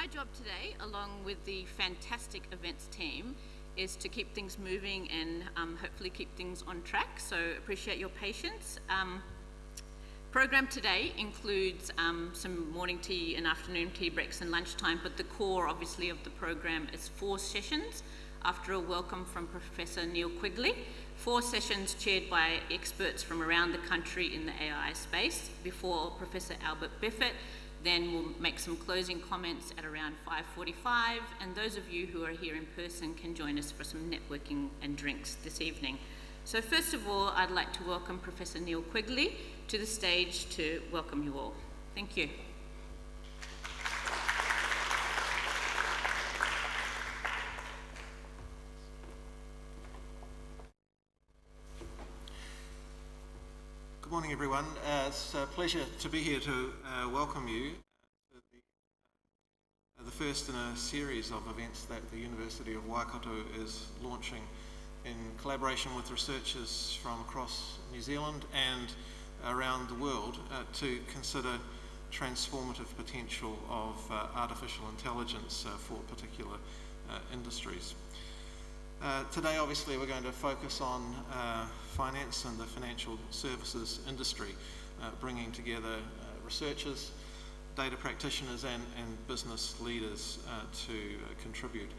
my job today, along with the fantastic events team, is to keep things moving and hopefully keep things on track, so appreciate your patience. Program today includes some morning tea and afternoon tea breaks and lunchtime, but the core, obviously, of the program is 4 sessions after a welcome from Professor Neil Quigley. 4 sessions chaired by experts from around the country in the AI space before Professor Albert Biffett. Then we'll make some closing comments at around 5:45, and those of you who are here in person can join us for some networking and drinks this evening. So first of all, I'd like to welcome Professor Neil Quigley to the stage to welcome you all. Thank you. Good morning, everyone. It's a pleasure to be here to welcome you to the first in a series of events that the University of Waikato is launching in collaboration with researchers from across New Zealand and around the world to consider transformative potential of artificial intelligence for particular industries. Today, obviously, we're going to focus on finance and the financial services industry, bringing together researchers, data practitioners and business leaders to contribute.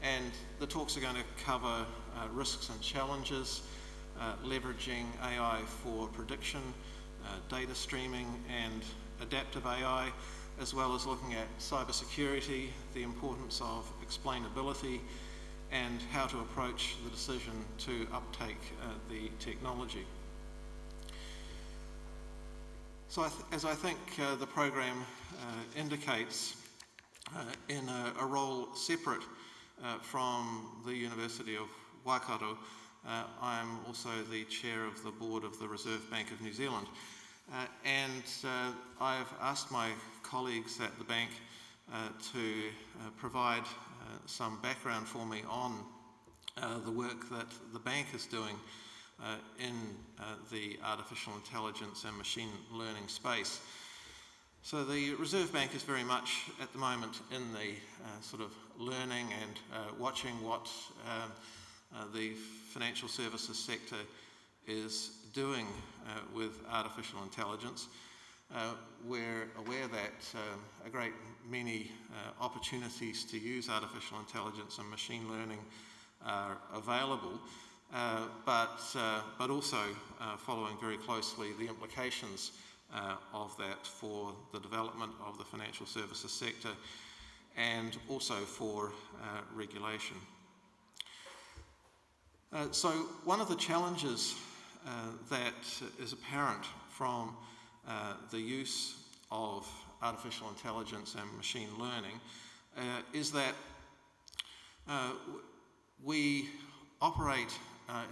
And the talks are going to cover risks and challenges, leveraging AI for prediction, data streaming and adaptive AI, as well as looking at cybersecurity, the importance of explainability, and how to approach the decision to uptake the technology. So as I think the program indicates, in a role separate from the University of Waikato, I'm also the chair of the board of the Reserve Bank of New Zealand. And I've asked my colleagues at the bank to provide some background for me on the work that the bank is doing in the artificial intelligence and machine learning space. So the Reserve Bank is very much at the moment in the sort of learning and watching what the financial services sector is doing with artificial intelligence. We're aware that a great many opportunities to use artificial intelligence and machine learning are available, but also following very closely the implications of that for the development of the financial services sector and also for regulation. So one of the challenges that is apparent from the use of artificial intelligence and machine learning is that we operate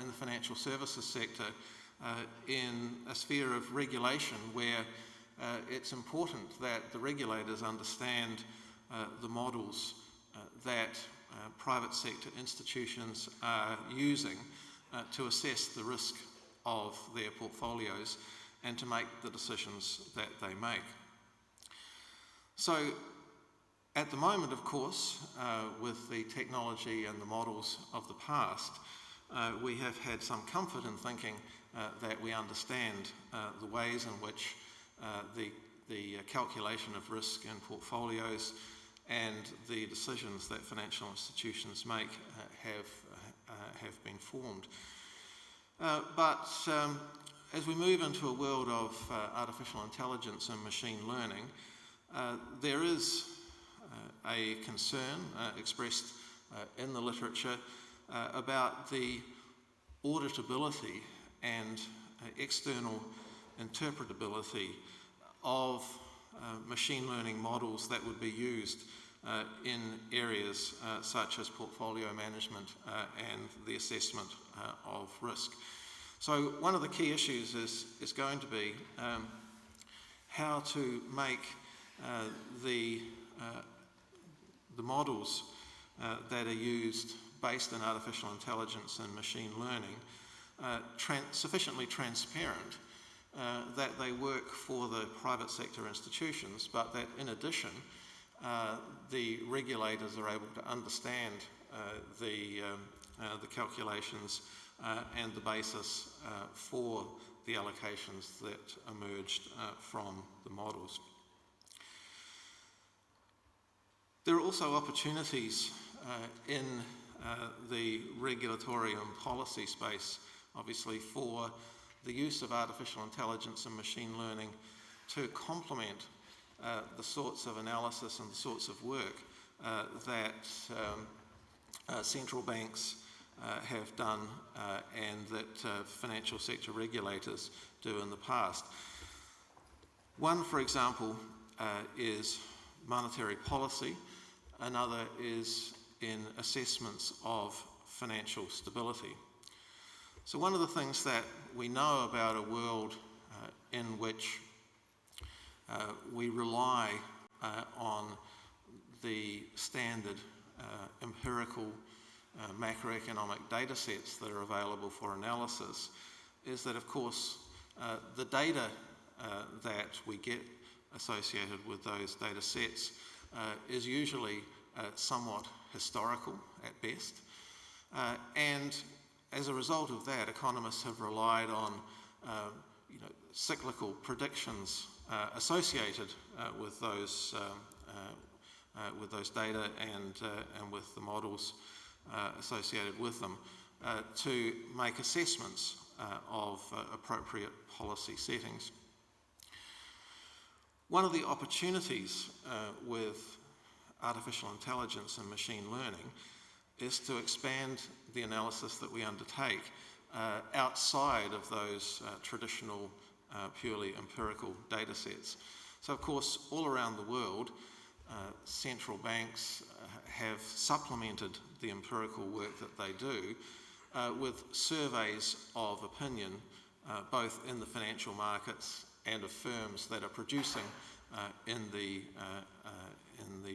in the financial services sector in a sphere of regulation where it's important that the regulators understand the models that private sector institutions are using to assess the risk of their portfolios and to make the decisions that they make. So at the moment, of course, with the technology and the models of the past, we have had some comfort in thinking that we understand the ways in which the calculation of risk in portfolios and the decisions that financial institutions make have been formed. But as we move into a world of artificial intelligence and machine learning, there is a concern expressed in the literature about the auditability and external interpretability of machine learning models that would be used in areas such as portfolio management and the assessment of risk. So one of the key issues is going to be how to make the models that are used based on artificial intelligence and machine learning sufficiently transparent that they work for the private sector institutions, but that in addition the regulators are able to understand the calculations and the basis for the allocations that emerged from the models. There are also opportunities in the regulatory and policy space, obviously, for the use of artificial intelligence and machine learning to complement the sorts of analysis and the sorts of work that central banks have done and that financial sector regulators do in the past. One, for example, is monetary policy. Another is in assessments of financial stability. So one of the things that we know about a world in which we rely on the standard empirical macroeconomic data sets that are available for analysis is that, of course, the data that we get associated with those data sets is usually somewhat historical at best. And as a result of that, economists have relied on cyclical predictions associated with those data and with the models associated with them to make assessments of appropriate policy settings. One of the opportunities with artificial intelligence and machine learning is to expand the analysis that we undertake outside of those traditional purely empirical data sets. So of course, all around the world, central banks have supplemented the empirical work that they do with surveys of opinion, both in the financial markets and of firms that are producing in the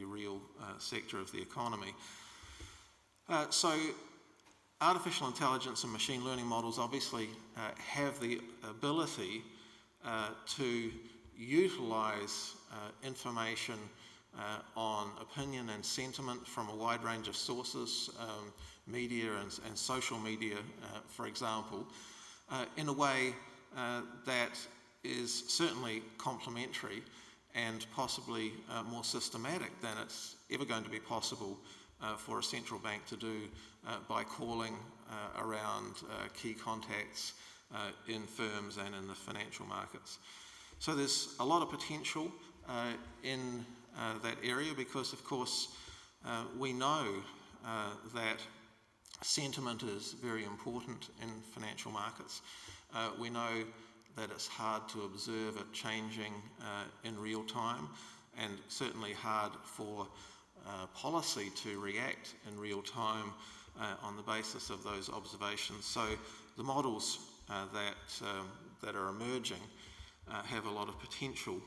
real sector of the economy. So artificial intelligence and machine learning models obviously have the ability to utilise information on opinion and sentiment from a wide range of sources, media and social media, for example, in a way that is certainly complementary and possibly more systematic than it's ever going to be possible for a central bank to do by calling around key contacts in firms and in the financial markets. So there's a lot of potential in that area because, of course, we know that sentiment is very important in financial markets. We know that it's hard to observe it changing in real time, and certainly hard for policy to react in real time on the basis of those observations. So the models that are emerging have a lot of potential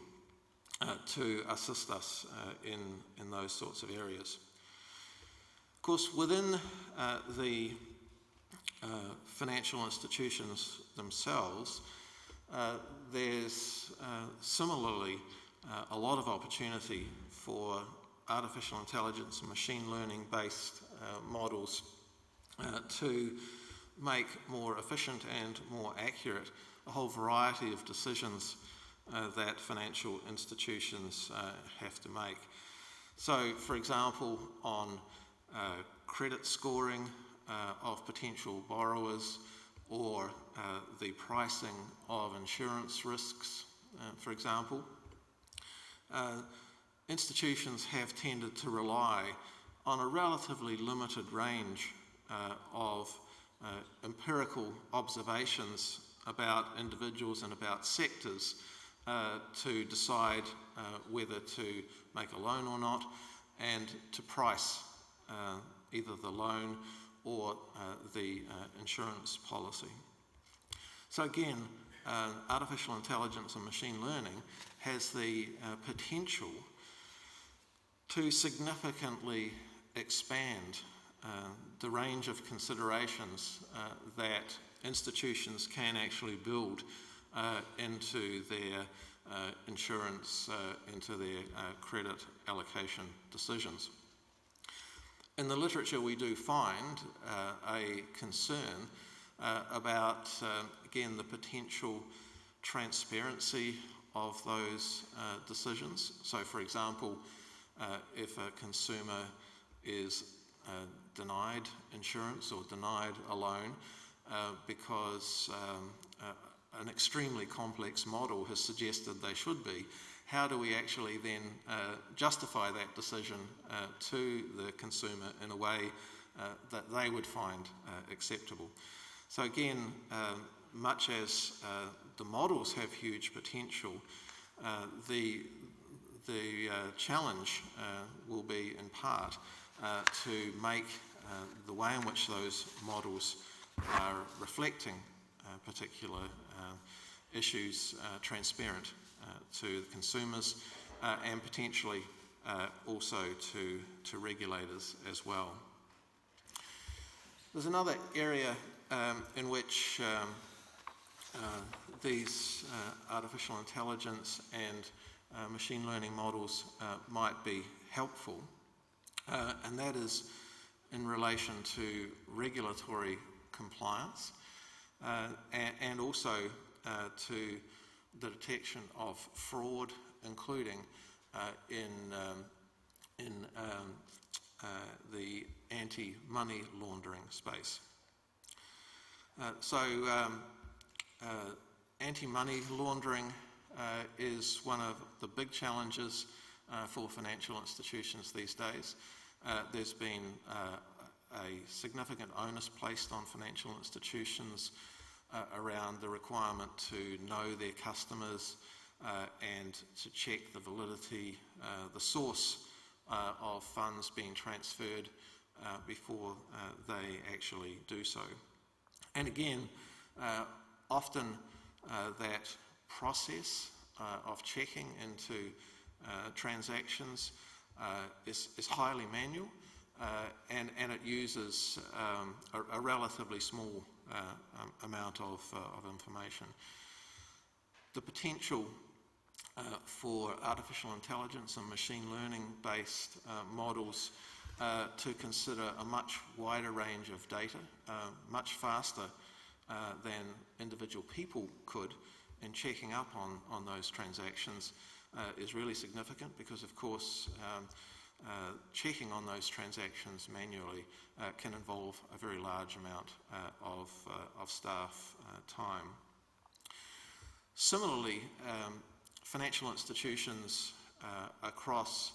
to assist us in those sorts of areas. Of course, within the financial institutions themselves, there's similarly a lot of opportunity for artificial intelligence and machine learning based models to make more efficient and more accurate a whole variety of decisions that financial institutions have to make. So, for example, on credit scoring of potential borrowers, or the pricing of insurance risks, for example, institutions have tended to rely on a relatively limited range of empirical observations about individuals and about sectors to decide whether to make a loan or not, and to price either the loan or the insurance policy. So again, artificial intelligence and machine learning has the potential to significantly expand the range of considerations that institutions can actually build into their insurance into their credit allocation decisions. In the literature we do find a concern about, again, the potential transparency of those decisions. So, for example, if a consumer is denied insurance or denied a loan because an extremely complex model has suggested they should be, how do we actually then justify that decision to the consumer in a way that they would find acceptable? So again, much as the models have huge potential, the challenge will be in part to make the way in which those models are reflecting particular issues transparent to consumers and potentially also to regulators as well. There's another area in which these artificial intelligence and machine learning models might be helpful, and that is in relation to regulatory compliance and also to the detection of fraud, including in the anti-money laundering space. Anti-money laundering is one of the big challenges for financial institutions these days. There's been a significant onus placed on financial institutions around the requirement to know their customers and to check the validity, the source of funds being transferred before they actually do so. And again, often that process of checking into transactions is highly manual and it uses a relatively small amount of information. The potential for artificial intelligence and machine learning based models to consider a much wider range of data, much faster than individual people could in checking up on those transactions is really significant because, of course, checking on those transactions manually can involve a very large amount of staff time. Similarly, financial institutions across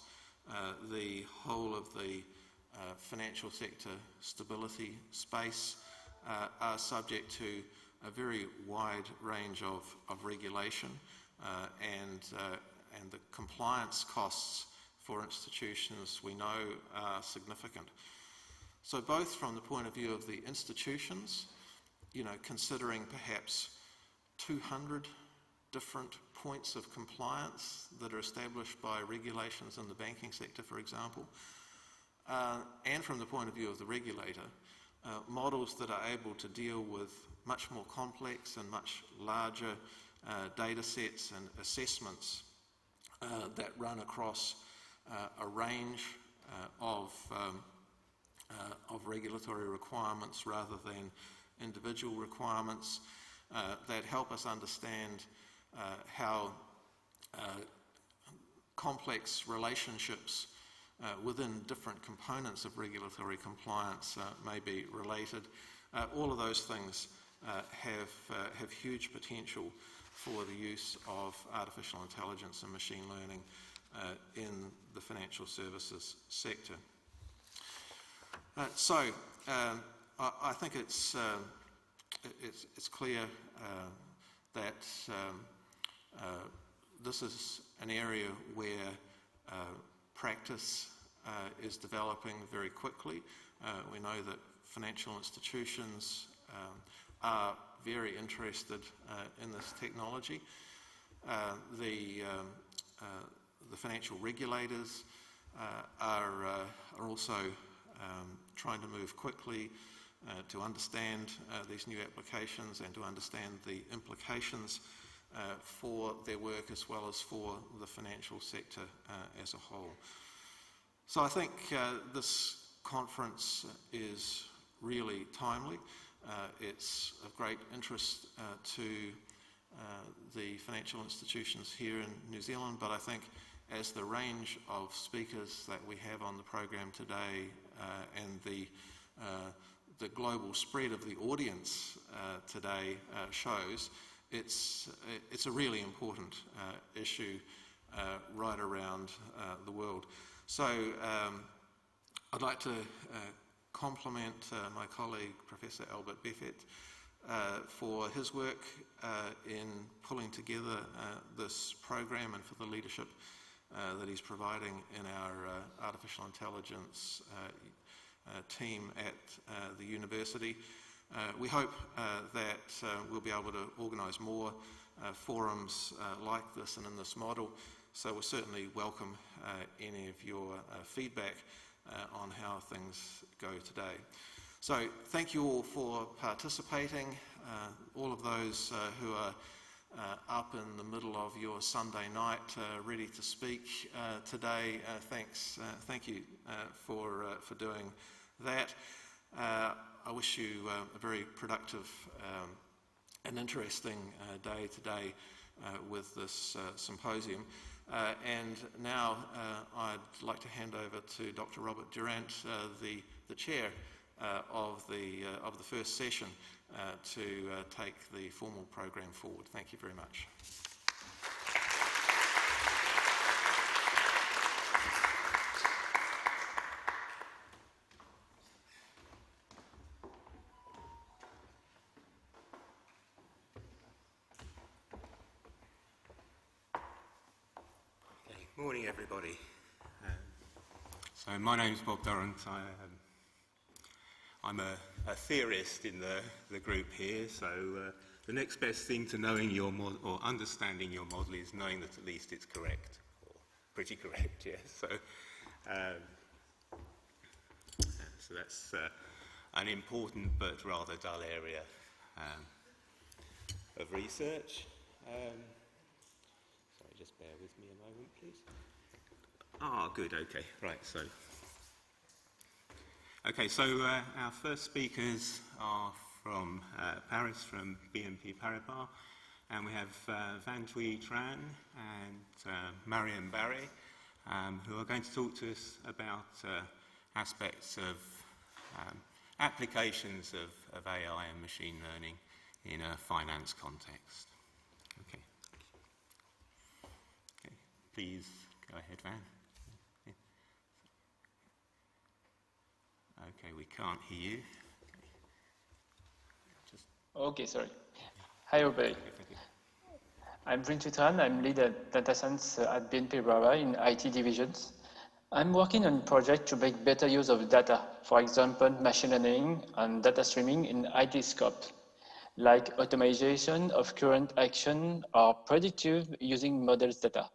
the whole of the financial sector stability space are subject to a very wide range of regulation and the compliance costs for institutions we know are significant. So both from the point of view of the institutions, considering perhaps 200 different points of compliance that are established by regulations in the banking sector, for example, and from the point of view of the regulator, models that are able to deal with much more complex and much larger data sets and assessments that run across a range of regulatory requirements rather than individual requirements that help us understand how complex relationships within different components of regulatory compliance may be related. All of those things have huge potential for the use of artificial intelligence and machine learning in the financial services sector. I think it's clear that this is an area where practice is developing very quickly. We know that financial institutions are very interested in this technology. The financial regulators are also trying to move quickly to understand these new applications and to understand the implications for their work as well as for the financial sector as a whole. So I think this conference is really timely. It's of great interest to the financial institutions here in New Zealand, but I think as the range of speakers that we have on the program today and the global spread of the audience today shows, it's a really important issue right around the world. So I'd like to compliment my colleague Professor Albert Beffet for his work in pulling together this program and for the leadership that he's providing in our artificial intelligence team at the university. We hope that we'll be able to organise more forums like this and in this model, so we'll certainly welcome any of your feedback on how things go today. So thank you all for participating, all of those who are up in the middle of your Sunday night ready to speak today. Thank you for doing that. I wish you a very productive and interesting day today with this symposium. And now I'd like to hand over to Dr. Robert Durant, the chair of the first session, to take the formal program forward. Thank you very much. Morning, everybody. So my name's Bob Durant. I'm a theorist in the group here. So the next best thing to knowing your model or understanding your model is knowing that at least it's correct, or pretty correct. Yeah. So that's an important but rather dull area of research. Just bear with me a moment, please. Good, okay, right, so our first speakers are from Paris, from BNP Paribas, and we have Van Thuy Tran and Mariam Barry, who are going to talk to us about aspects of applications of AI and machine learning in a finance context. Okay. Please go ahead, Van. Okay, we can't hear you. Okay, sorry. Hi, everybody. I'm Van Thuy Tran. I'm lead at data science at BNP Paribas in IT divisions. I'm working on a project to make better use of data, for example, machine learning and data streaming in IT scope, like automation of current action or predictive using models data.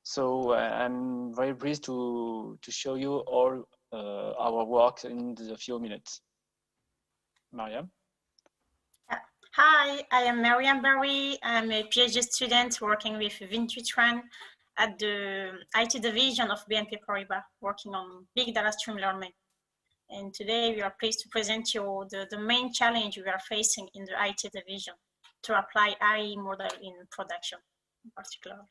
So I'm very pleased to show you all our work in a few minutes. Mariam? Hi, I am Mariam Barry. I'm a PhD student working with Van Thuy Tran at the IT division of BNP Paribas, working on big data stream learning. And today we are pleased to present you the main challenge we are facing in the IT division to apply AI model in production in particular.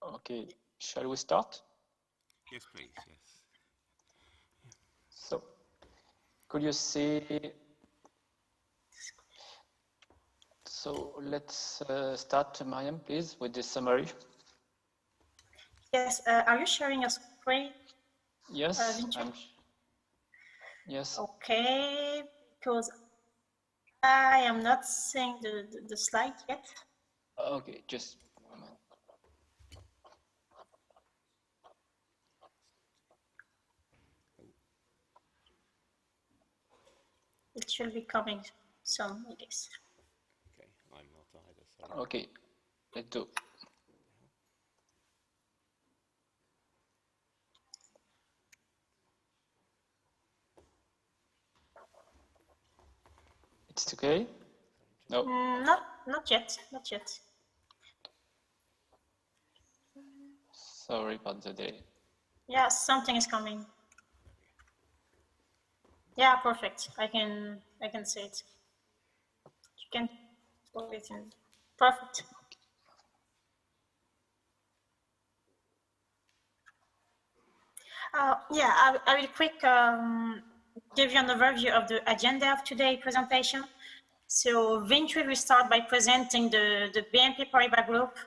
Okay, shall we start? Yes, please, yes. So, could you see? So let's start, Mariam, please, with the summary. Yes, are you sharing a screen? Yes, yes. Okay, because I am not seeing the slide yet. Okay, just a moment. It should be coming soon, I guess. Okay, I'm not either, sorry. Okay, let's do. It's okay? No. Not yet, not yet. Sorry about the delay. Yeah, something is coming. Yeah, perfect. I can see it. You can put it in. Perfect. Yeah, I will quick give you an overview of the agenda of today's presentation. So Vintry will start by presenting the BNP Paribas Group,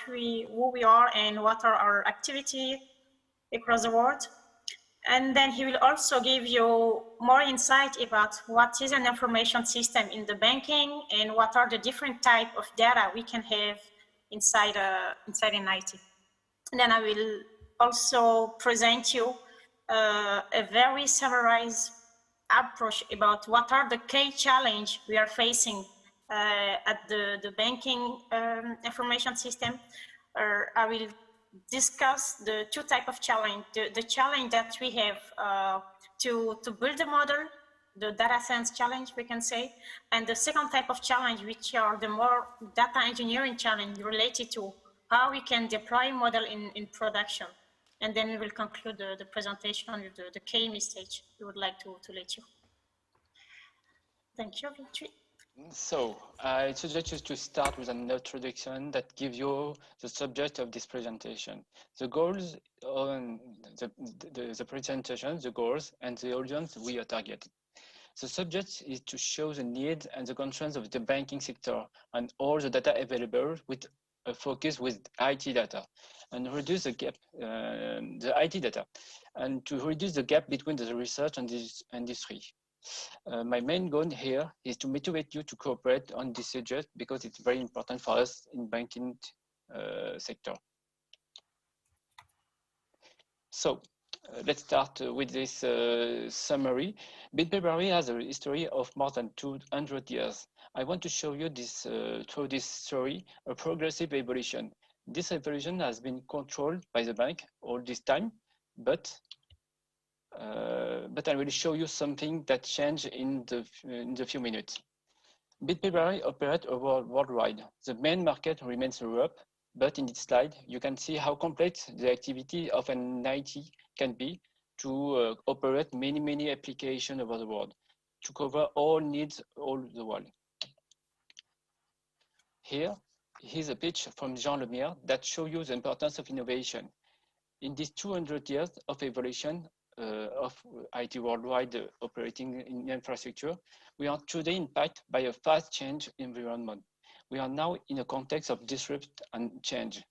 who we are and what are our activities across the world. And then he will also give you more insight about what is an information system in the banking and what are the different type of data we can have inside in IT. And then I will also present you a very summarized approach about what are the key challenge we are facing at the banking information system. I will discuss the two type of challenge, the challenge that we have to build a model, the data science challenge, we can say, and the second type of challenge, which are the more data engineering challenge related to how we can deploy model in production. And then we will conclude the presentation with the KME stage we would like to let you. Thank you, Vintry. So I suggest you to start with an introduction that gives you the subject of this presentation, the goals on the presentation, the goals, and the audience we are targeting. The subject is to show the needs and the concerns of the banking sector and all the data available with a focus with IT data and reduce the gap, the IT data, and to reduce the gap between the research and this industry. My main goal here is to motivate you to cooperate on this subject because it's very important for us in banking sector. So let's start with this summary. BNP Paribas has a history of more than 200 years. I want to show you this through this story a progressive evolution. This evolution has been controlled by the bank all this time, but I will show you something that changed in the few minutes. BNP Paribas operates worldwide. The main market remains Europe, but in this slide, you can see how complex the activity of an IT can be to operate many applications over the world, to cover all needs all the world. Here's a pitch from Jean Lemire that shows you the importance of innovation. In these 200 years of evolution, of IT worldwide operating in infrastructure, we are today impacted by a fast change environment. We are now in a context of disrupt and change.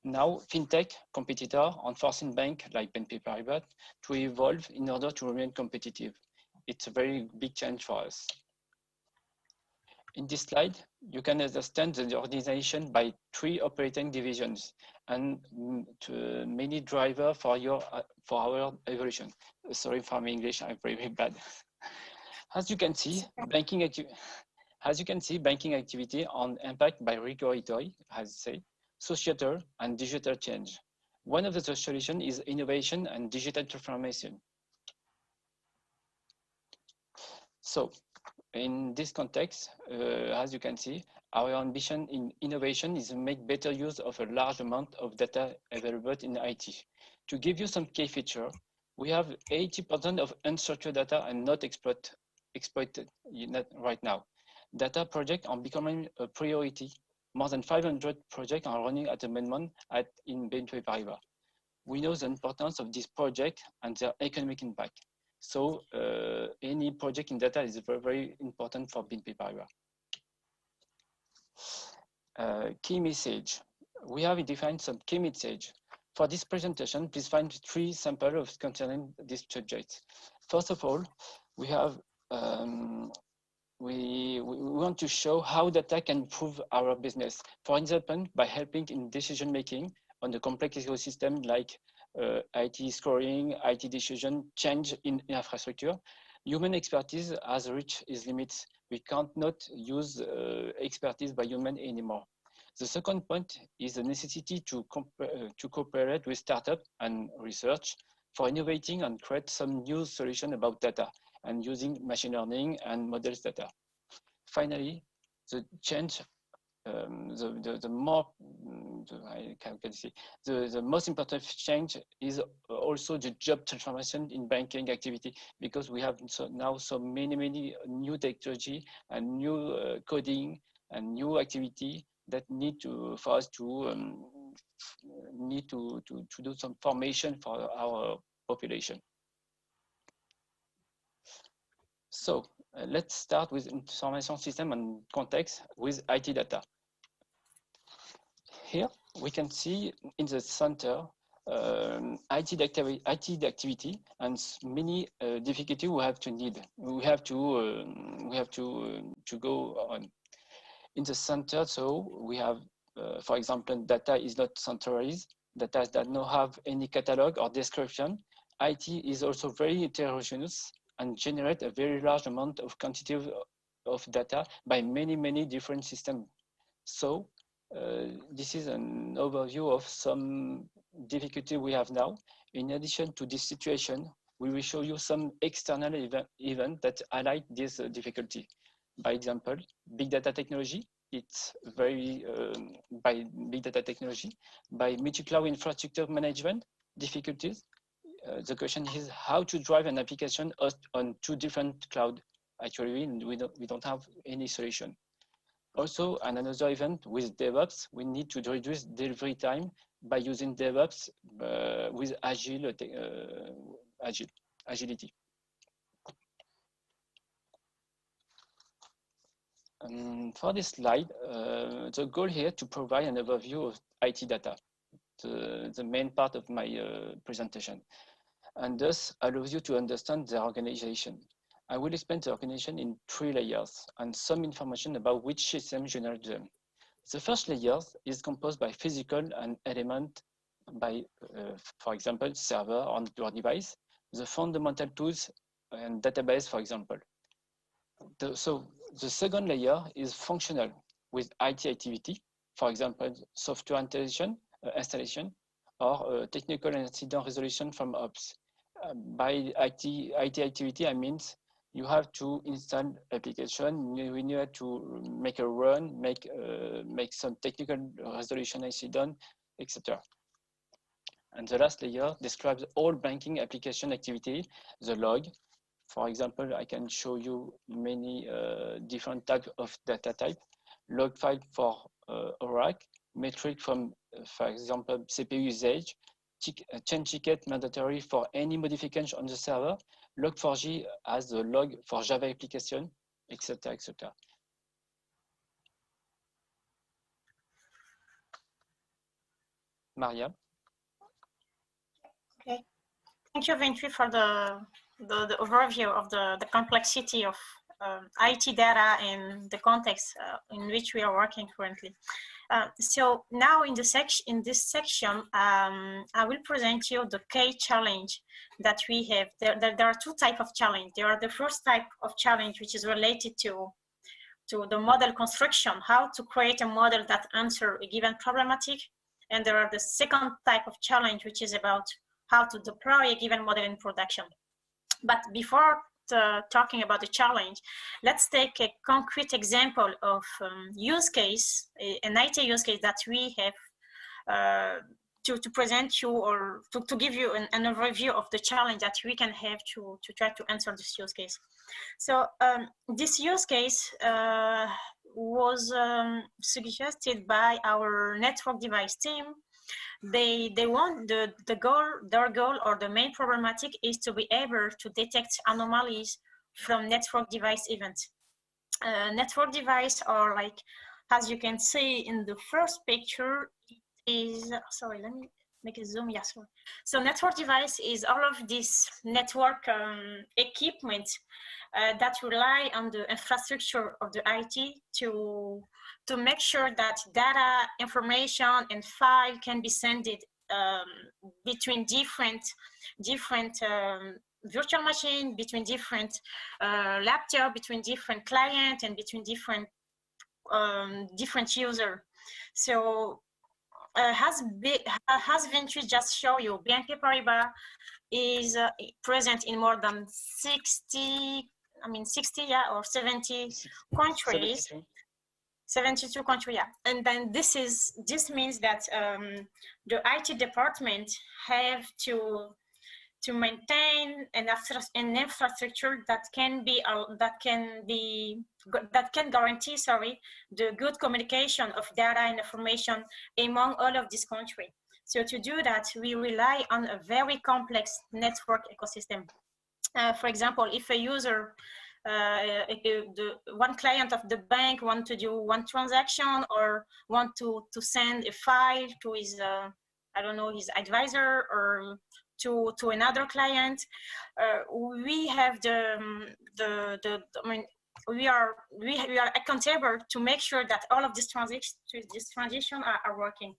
Now, fintech competitor are forcing banks like BNP Paribas to evolve in order to remain competitive. It's a very big change for us. In this slide, you can understand the organization by 3 operating divisions and many drivers for our evolution. Sorry for my English, I'm very bad. As you can see, banking activity on impact by regulatory, as I say, societal and digital change. One of the solutions is innovation and digital transformation. So, in this context, as you can see, our ambition in innovation is to make better use of a large amount of data available in IT. To give you some key features, we have 80% of unstructured data and not exploited right now. Data projects are becoming a priority. More than 500 projects are running at the moment in BNP Paribas. We know the importance of this project and their economic impact. So any project in data is very important for BNP Paribas. Key message. We have defined some key message. For this presentation, please find 3 samples concerning this subject. First of all, we have we want to show how data can improve our business. For example, by helping in decision making on the complex ecosystem like IT scoring, IT decision, change in infrastructure. Human expertise has reached its limits. We can't not use expertise by human anymore. The second point is the necessity to cooperate with startups and research for innovating and create some new solution about data and using machine learning and models data. Finally, the change, the more, I can see, the most important change is also the job transformation in banking activity, because we have now so many new technology and new coding and new activity that need to, for us to need to do some formation for our population. So let's start with information system and context with IT data. Here we can see in the center IT activity and many difficulty we have to go on. In the center, so we have, for example, data is not centralized, data does not have any catalog or description. IT is also very heterogeneous and generate a very large amount of quantity of data by many different systems. So this is an overview of some difficulty we have now. In addition to this situation, we will show you some external event that highlight this difficulty. By example, big data technology. It's very by big data technology, by multi-cloud infrastructure management difficulties. The question is how to drive an application on two different clouds. Actually, we don't have any solution. Also, another event with DevOps, we need to reduce delivery time by using DevOps with agility. For this slide, the goal here to provide an overview of IT data, the main part of my presentation, and thus allows you to understand the organization. I will explain the organization in 3 layers and some information about which system generates them. The first layer is composed by physical and element by, for example, server on your device, the fundamental tools and database, for example. So the second layer is functional with IT activity, for example, software installation or technical incident resolution from ops. By IT activity, I mean you have to install application, you need to make a run, make some technical resolution incident, etc. And the last layer describes all banking application activity, the log. For example, I can show you many different types of data type. Log file for Oracle, metric from, for example, CPU usage, change ticket mandatory for any modification on the server, log4j as the log for Java application, etc., etc. Maria. Okay, thank you, Ventry, for the overview of the complexity of IT data and the context in which we are working currently. So now in this section, I will present you the key challenge that we have. There are 2 types of challenge. There are the first type of challenge, which is related to the model construction, how to create a model that answers a given problematic. And there are the second type of challenge, which is about how to deploy a given model in production. But before talking about the challenge, let's take a concrete example of use case, an IT use case that we have to present you or to give you an overview of the challenge that we can have to try to answer this use case. So this use case was suggested by our network device team. They want their goal or the main problematic is to be able to detect anomalies from network device events. Network device are like, as you can see in the first picture, is, sorry, let me make a zoom, yes. So network device is all of this network equipment that rely on the infrastructure of the IT to make sure that data, information, and file can be sent between different virtual machine, between different laptop, between different client, and between different user. So has Ventry just show you, BNP Paribas is present in more than 60 or 70 countries. 73. 72 countries, yeah. And then this means that the IT department have to maintain an infrastructure that can guarantee, the good communication of data and information among all of these countries. So to do that, we rely on a very complex network ecosystem. For example, if a user, one client of the bank want to do one transaction or want to send a file to his, I don't know, his advisor or to another client, we have we are accountable to make sure that all of these transactions are working.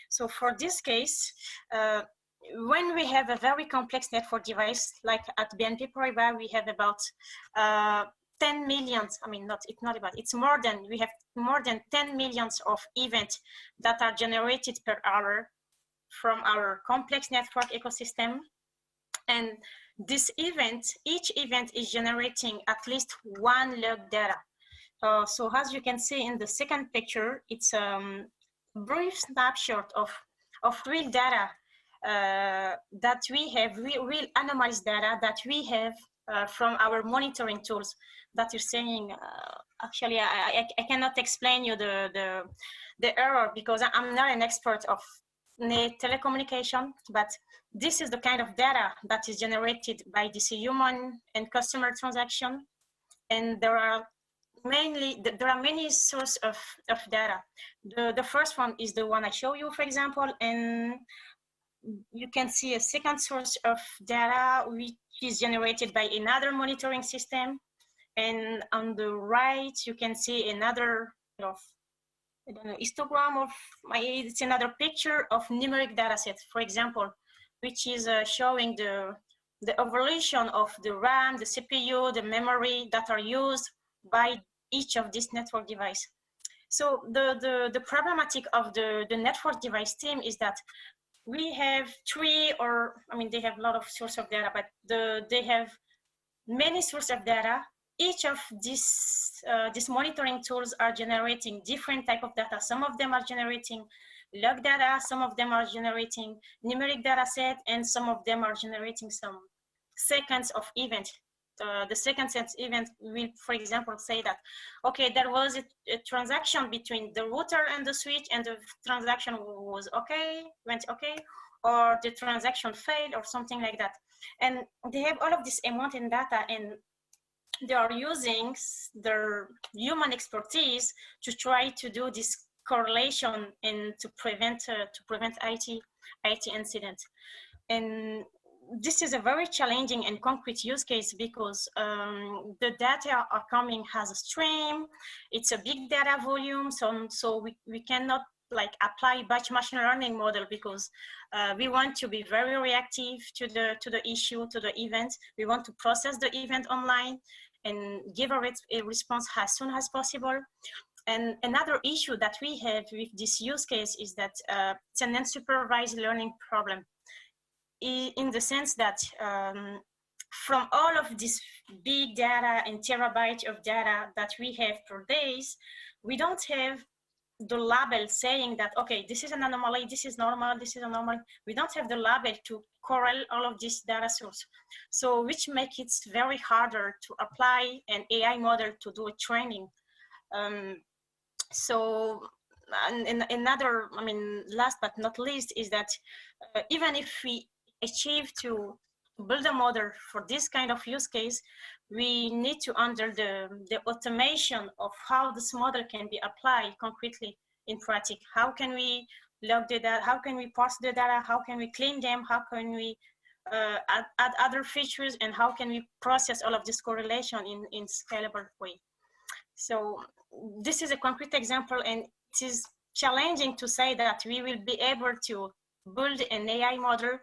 So for this case, when we have a very complex network device, like at BNP Paribas, we have about 10 million, we have more than 10 millions of events that are generated per hour from our complex network ecosystem. And each event is generating at least one log data. So as you can see in the second picture, it's a brief snapshot of real data that we have, real anonymized data that we have from our monitoring tools that you're saying. Actually, I cannot explain you the error because I'm not an expert of telecommunication, but this is the kind of data that is generated by this human and customer transaction. And there are many sources of data. The first one is the one I show you, for example, and you can see a second source of data which is generated by another monitoring system. And on the right, you can see another I don't know, histogram it's another picture of numeric data set, for example, which is showing the evolution of the RAM, the CPU, the memory that are used by each of these network device. So the problematic of the network device team is that we have they have a lot of source of data, but they have many sources of data. Each of these monitoring tools are generating different type of data. Some of them are generating log data, some of them are generating numeric data set, and some of them are generating some sequence of event. The second event will, for example, say that, okay, there was a transaction between the router and the switch, and the transaction was okay, went okay, or the transaction failed, or something like that. And they have all of this amount in data, and they are using their human expertise to try to do this correlation and to prevent IT incidents. And this is a very challenging and concrete use case because the data are coming as a stream. It's a big data volume, so we cannot apply batch machine learning model because we want to be very reactive to the issue, to the event. We want to process the event online and give a response as soon as possible. And another issue that we have with this use case is that it's an unsupervised learning problem, in the sense that from all of this big data and terabytes of data that we have per days, we don't have the label saying that, okay, this is an anomaly, this is normal, this is a normal. We don't have the label to correlate all of this data source. So which makes it very harder to apply an AI model to do a training. So another, last but not least, is that even if we achieve to build a model for this kind of use case, we need to under the automation of how this model can be applied concretely in practice. How can we log the data? How can we parse the data? How can we clean them? How can we add other features? And how can we process all of this correlation in scalable way? So this is a concrete example, and it is challenging to say that we will be able to build an AI model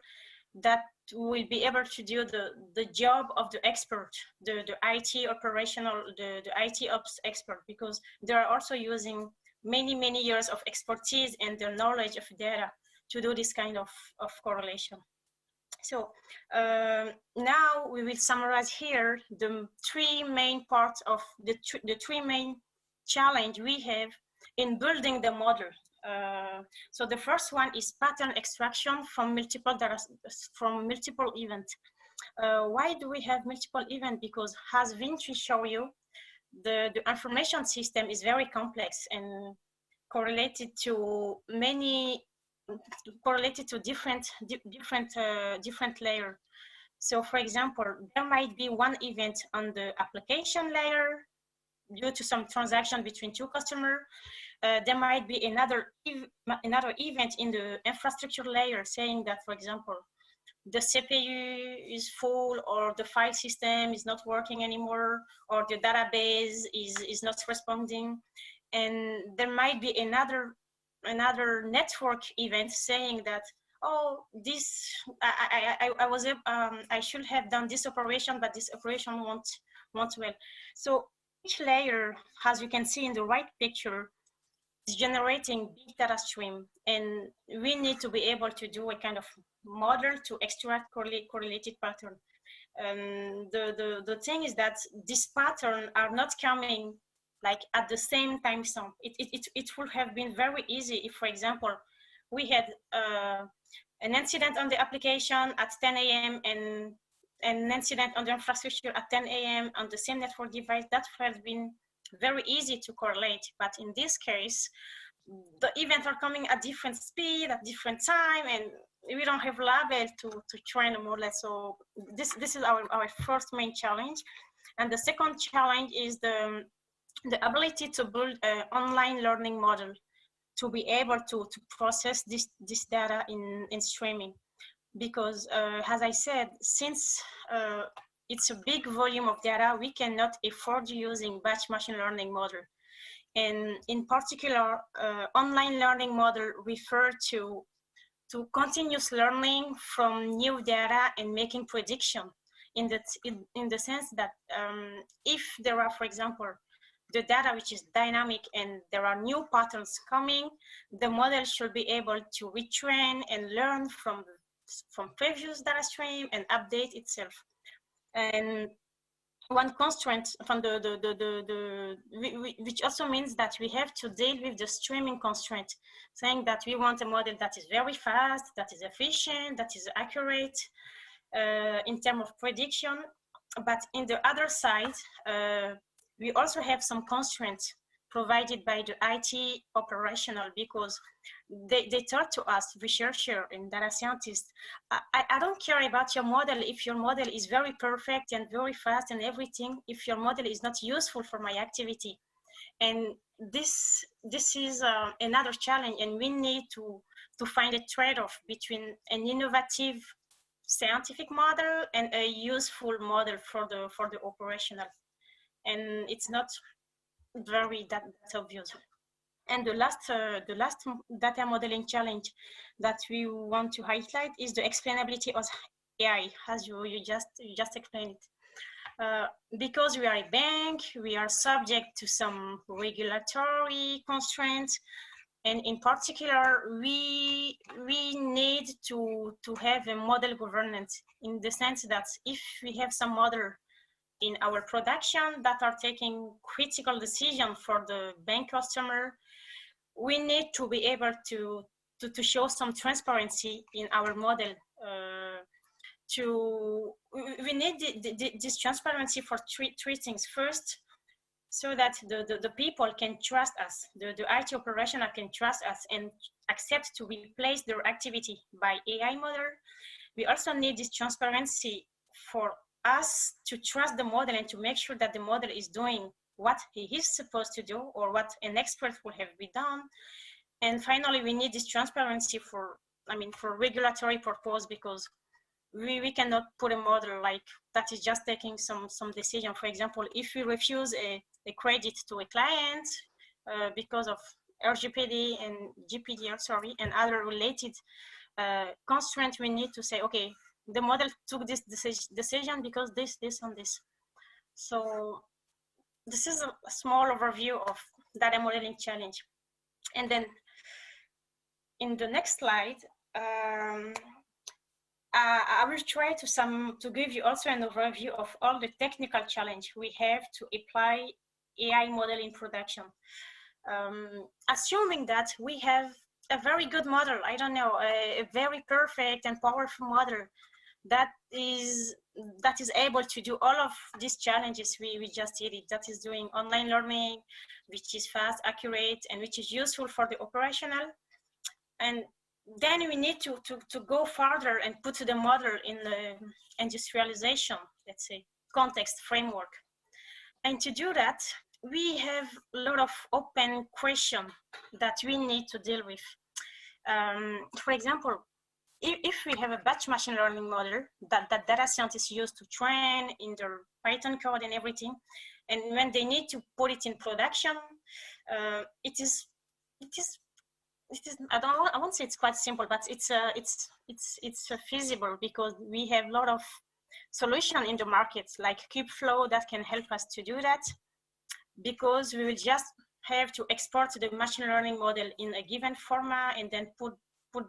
that will be able to do the job of the expert, the IT operational, the IT ops expert, because they are also using many years of expertise and the knowledge of data to do this kind of correlation. So now we will summarize here the three main parts of the three main challenge we have in building the model. So the first one is pattern extraction from multiple events. Why do we have multiple events? Because as Vintry showed you, the information system is very complex and correlated to different layers. So for example, there might be one event on the application layer due to some transaction between two customers. There might be another event in the infrastructure layer saying that, for example, the CPU is full, or the file system is not working anymore, or the database is not responding. And there might be another network event saying that, oh, this I should have done this operation, but this operation won't well. So each layer, as you can see in the right picture, is generating big data stream, and we need to be able to do a kind of model to extract correlated pattern. The thing is that these patterns are not coming like at the same time zone. It would have been very easy if, for example, we had an incident on the application at 10 a.m. and an incident on the infrastructure at 10 a.m. on the same network device. That would have been very easy to correlate. But in this case, the events are coming at different speed, at different time, and we don't have label to train a model. So this is our first main challenge. And the second challenge is the ability to build an online learning model to be able to process this data in streaming. Because as I said, since it's a big volume of data, we cannot afford using batch machine learning model. And in particular, online learning model refer to continuous learning from new data and making prediction in the sense that if there are, for example, the data which is dynamic and there are new patterns coming, the model should be able to retrain and learn from previous data stream and update itself. And one constraint from which also means that we have to deal with the streaming constraint, saying that we want a model that is very fast, that is efficient, that is accurate in terms of prediction. But in the other side, we also have some constraints provided by the IT operational, because they talk to us, researchers and data scientists, I don't care about your model if your model is very perfect and very fast and everything, if your model is not useful for my activity. And this is another challenge, and we need to find a trade-off between an innovative scientific model and a useful model for the operational. And it's not very that obvious. And the last data modeling challenge that we want to highlight is the explainability of AI, as you just explained it. Because we are a bank, we are subject to some regulatory constraints, and in particular, we need to have a model governance, in the sense that if we have some model in our production that are taking critical decisions for the bank customer, we need to be able to show some transparency in our model. We need this transparency for three things. First, so that the people can trust us, the IT operational can trust us and accept to replace their activity by AI model. We also need this transparency for us to trust the model and to make sure that the model is doing what he is supposed to do, or what an expert would have been done. And finally, we need this transparency for regulatory purpose, because we cannot put a model like that is just taking some decision. For example, if we refuse a credit to a client because of RGPD and GPDR, and other related constraints, we need to say, okay, the model took this decision because this, and this. So this is a small overview of data modeling challenge. And then in the next slide, I will try to give you also an overview of all the technical challenge we have to apply AI model in production. assuming that we have a very good model, I don't know, a very perfect and powerful model that is able to do all of these challenges we just did it, that is doing online learning, which is fast, accurate, and which is useful for the operational. And then we need to go further and put the model in the industrialization, let's say, context framework. And to do that, we have a lot of open questions that we need to deal with. For example, if we have a batch machine learning model that data scientists use to train in their Python code and everything, and when they need to put it in production, it is I won't say it's quite simple, but it's feasible, because we have a lot of solutions in the market like Kubeflow that can help us to do that, because we will just have to export the machine learning model in a given format and then put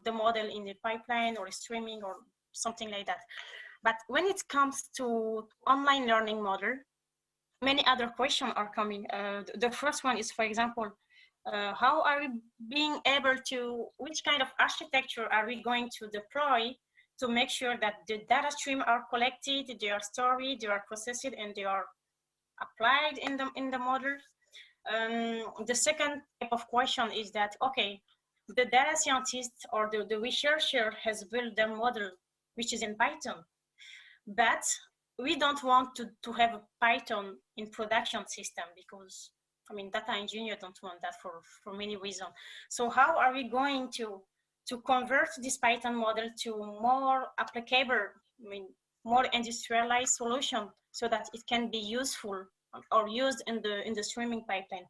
the model in the pipeline or streaming or something like that. But when it comes to online learning model, many other questions are coming. The first one is, for example, how are we being able to, which kind of architecture are we going to deploy to make sure that the data stream are collected, they are stored, they are processed, and they are applied in the model? The second type of question is that, okay, the data scientist or the researcher has built the model, which is in Python, but we don't want to have a Python in production system, because I mean, data engineer don't want that for many reasons. So how are we going to convert this Python model to more applicable, I mean, more industrialized solution, so that it can be useful or used in the streaming pipeline?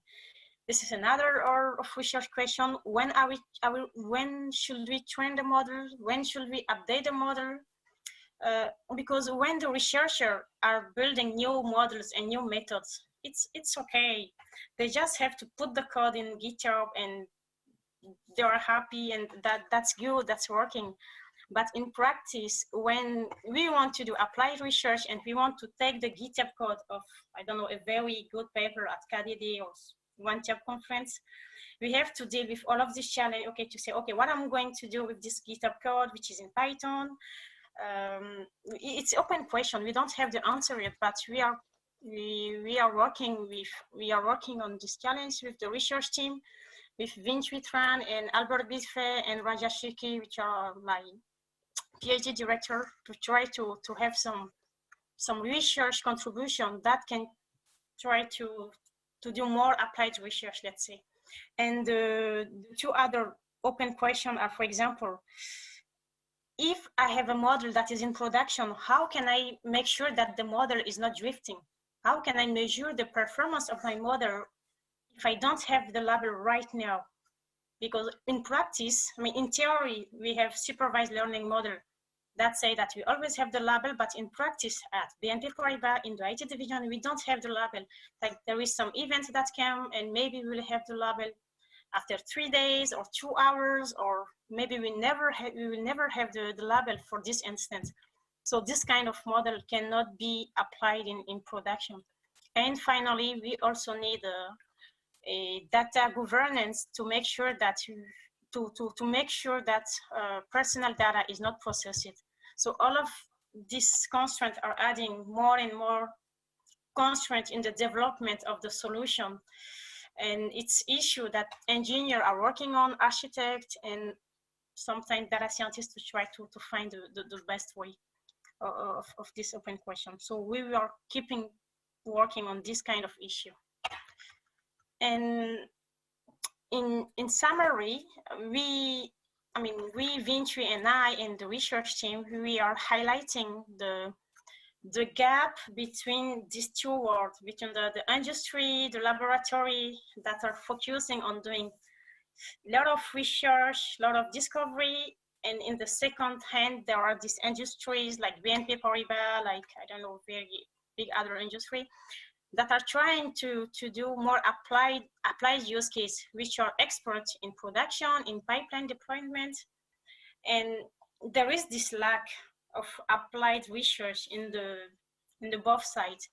This is another research question. When should we train the model? When should we update the model? Because when the researchers are building new models and new methods, it's okay. They just have to put the code in GitHub and they are happy, and that's good, that's working. But in practice, when we want to do applied research and we want to take the GitHub code of, I don't know, a very good paper at KDD or OneTab conference, we have to deal with all of this challenge, okay, to say, okay, what I'm going to do with this GitHub code, which is in Python? It's open question. We don't have the answer yet, but we are working on this challenge with the research team, with Vinh Tran and Albert Bisfet and Rajesh Shiki, which are my PhD director, to try to have some research contribution that can try to do more applied research, let's say. And the two other open questions are, for example, if I have a model that is in production, how can I make sure that the model is not drifting? How can I measure the performance of my model if I don't have the label right now? Because in practice, I mean, in theory, we have supervised learning model that say that we always have the label, but in practice at BNP Paribas in the IT division, we don't have the label. Like there is some event that come and maybe we'll have the label after 3 days or 2 hours, or maybe we will never have the label for this instance. So this kind of model cannot be applied in production. And finally, we also need a data governance to make sure that personal data is not processed. So all of these constraints are adding more and more constraints in the development of the solution. And it's issue that engineers are working on, architects, and sometimes data scientists to try to find the best way of this open question. So we are keeping working on this kind of issue. And in summary, we, Vintry and I and the research team, we are highlighting the gap between these two worlds, between the industry, the laboratory that are focusing on doing a lot of research, a lot of discovery, and in the second hand, there are these industries like BNP Paribas, like, I don't know, very big other industry that are trying to do more applied use case, which are experts in production, in pipeline deployment. And there is this lack of applied research in the both sides.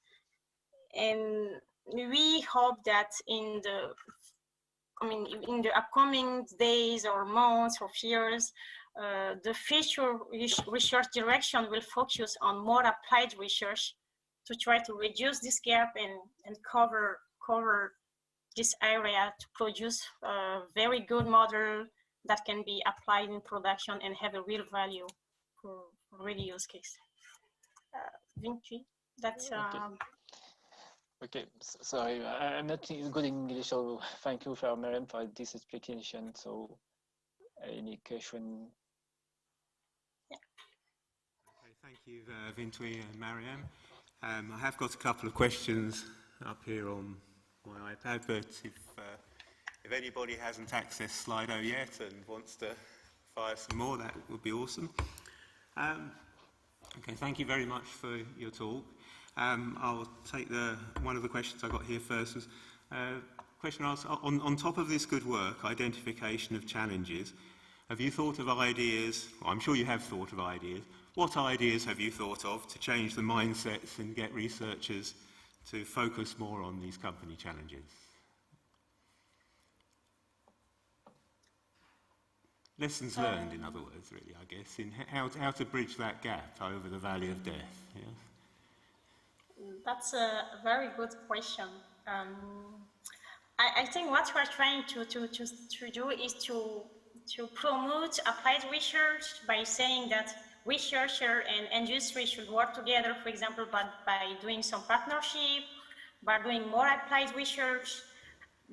And we hope that in in the upcoming days or months or years, the future research direction will focus on more applied research to try to reduce this gap and cover this area to produce a very good model that can be applied in production and have a real value for real use case. Vinh-Thuy, that's Okay, sorry, I'm not good in English, so thank you for Mariam for this explanation. So, any question? Okay, thank you, Vinh-Thuy and Mariam. I have got a couple of questions up here on my iPad, but if anybody hasn't accessed Slido yet and wants to fire some more, that would be awesome. Okay, thank you very much for your talk. I'll take one of the questions I got here first. Was question asked, on top of this good work, identification of challenges, have you thought of ideas, well, I'm sure you have thought of ideas, what ideas have you thought of to change the mindsets and get researchers to focus more on these company challenges? Lessons learned, in other words, really, I guess, in how to bridge that gap over the valley of death. Yeah? That's a very good question. I think what we're trying to do is to promote applied research by saying that researcher and industry should work together, for example, by doing some partnership, by doing more applied research,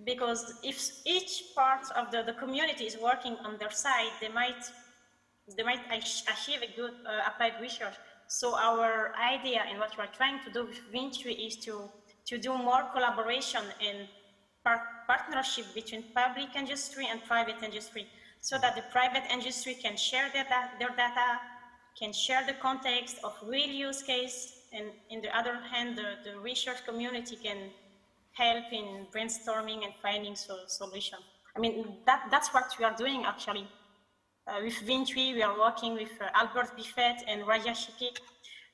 because if each part of the community is working on their side, they might achieve a good applied research. So our idea and what we're trying to do with Vinh-Thuy is to do more collaboration and partnership between public industry and private industry, so that the private industry can share their data, can share the context of real use case, and in the other hand, the research community can help in brainstorming and finding solution. I mean, that's what we are doing actually. With Vinh-Thuy, we are working with Albert Biffet and Raja Shikik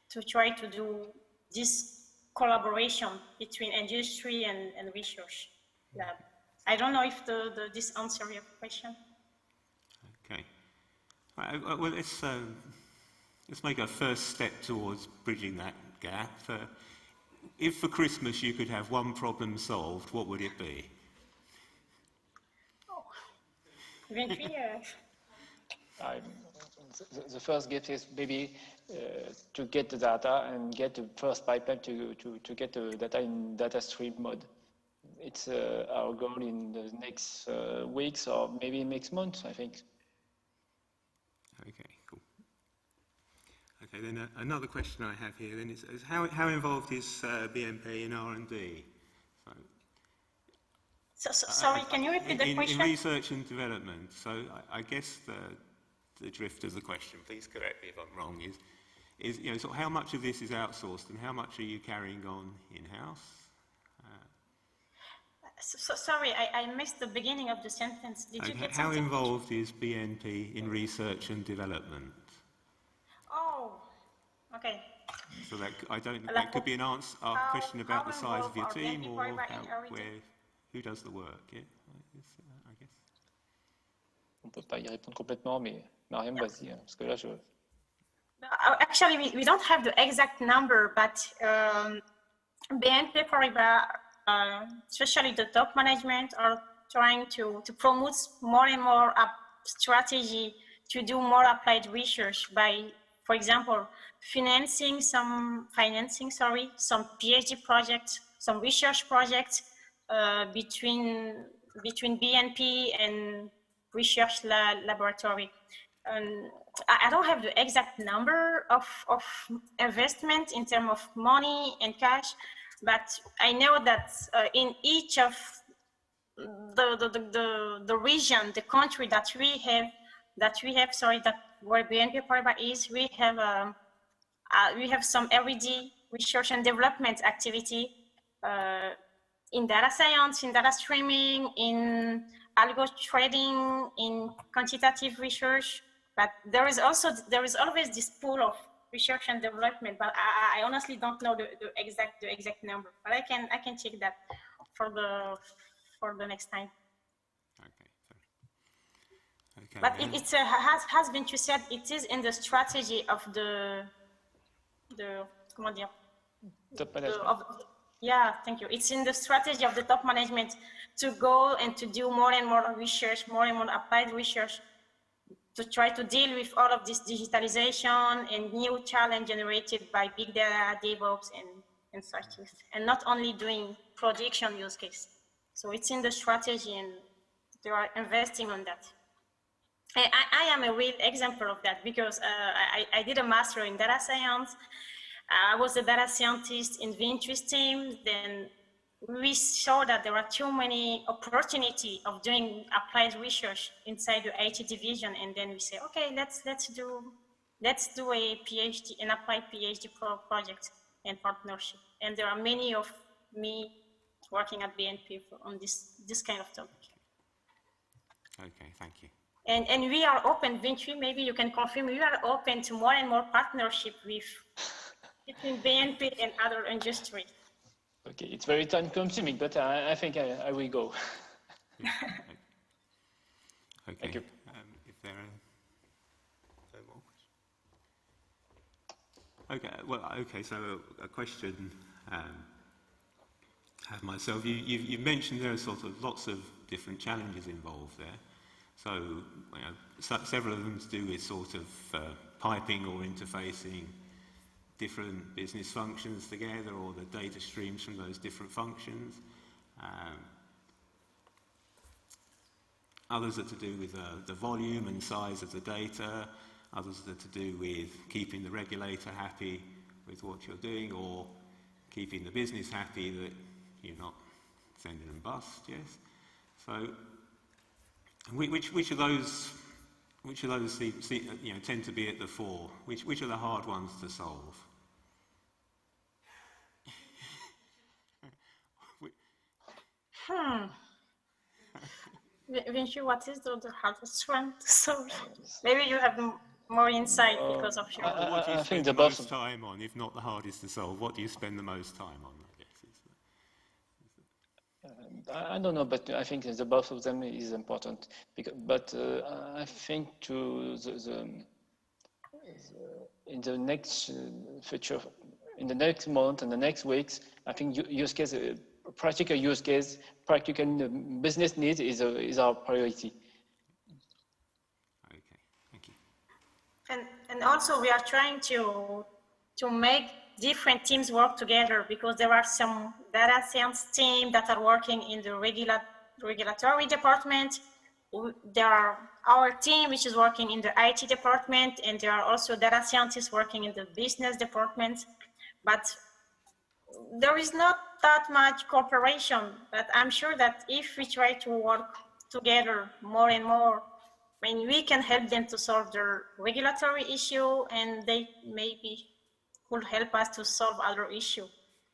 to try to do this collaboration between industry and research lab. I don't know if this answers your question. Okay. Well, let's make a first step towards bridging that gap. If for Christmas you could have one problem solved, what would it be? Oh, Vinh-Thuy, the first gift is maybe to get the data and get the first pipeline to get the data in data stream mode. It's our goal in the next weeks or maybe next month, I think. Okay, cool. Okay, then another question I have here then is how involved is BNP in R&D? Sorry, can you repeat the question? In research and development. So I guess the drift of the question, please correct me if I'm wrong, is sort of how much of this is outsourced and how much are you carrying on in-house? Sorry, I missed the beginning of the sentence. Did you get how something? involved is BNP in research and development? Oh, okay. So that could be an answer, a question about the size of your team or who does the work. Yeah, I guess. On ne peut pas y répondre complètement, mais Mariam, vas-y, parce que là, je... Actually, we don't have the exact number, but BNP Paribas, especially the top management, are trying to promote more and more strategy to do more applied research by, for example, financing some PhD projects, some research projects between BNP and research laboratory. I don't have the exact number of investment in terms of money and cash, but I know that in each of the region, the country that we have, where BNP Paribas is, we have some R&D, research and development activity in data science, in data streaming, in algo trading, in quantitative research. But there is always this pool of research and development. But I honestly don't know the exact number. But I can check that for the next time. Okay. But has been said, it is in the strategy of the comment dire, Top management. yeah, thank you. It's in the strategy of the top management to go and to do more and more research, more and more applied research, to try to deal with all of this digitalization and new challenge generated by big data, DevOps, and such, and not only doing production use case. So it's in the strategy, and they are investing on that. I am a real example of that, because I did a master in data science. I was a data scientist in Vintry's team. Then we saw that there are too many opportunity of doing applied research inside the IT division, and then we say, okay, let's do a PhD, an applied PhD project and partnership. And there are many of me working at BNP on this kind of topic. Okay, thank you. And we are open, Vintry, maybe you can confirm, we are open to more and more partnership between BNP and other industries. Okay, it's very time consuming, but I think I will go. Yeah, okay. Thank you. If there are no more questions. Okay, well, okay, so a question I have myself. You mentioned there are sort of lots of different challenges involved there. So, you know, several of them to do with sort of piping or interfacing different business functions together, or the data streams from those different functions. Others are to do with the volume and size of the data. Others are to do with keeping the regulator happy with what you're doing, or keeping the business happy that you're not sending them bust, yes? So, which of those tend to be at the fore? Which are the hard ones to solve? Vintry, what is the hardest one to solve? Maybe you have more insight because of your... What do you spend the most time on, if not the hardest to solve? What do you spend the most time on, I guess? I don't know, but I think the both of them is important. But I think in the next future, in the next month and the next weeks, I think use case, practical use case, practical business needs is our priority. Okay, thank you. And also we are trying to make different teams work together, because there are some data science teams that are working in the regulatory department. There are our team, which is working in the IT department, and there are also data scientists working in the business department. But there is not that much cooperation, but I'm sure that if we try to work together more and more, I mean, we can help them to solve their regulatory issue, and they maybe could help us to solve other issues.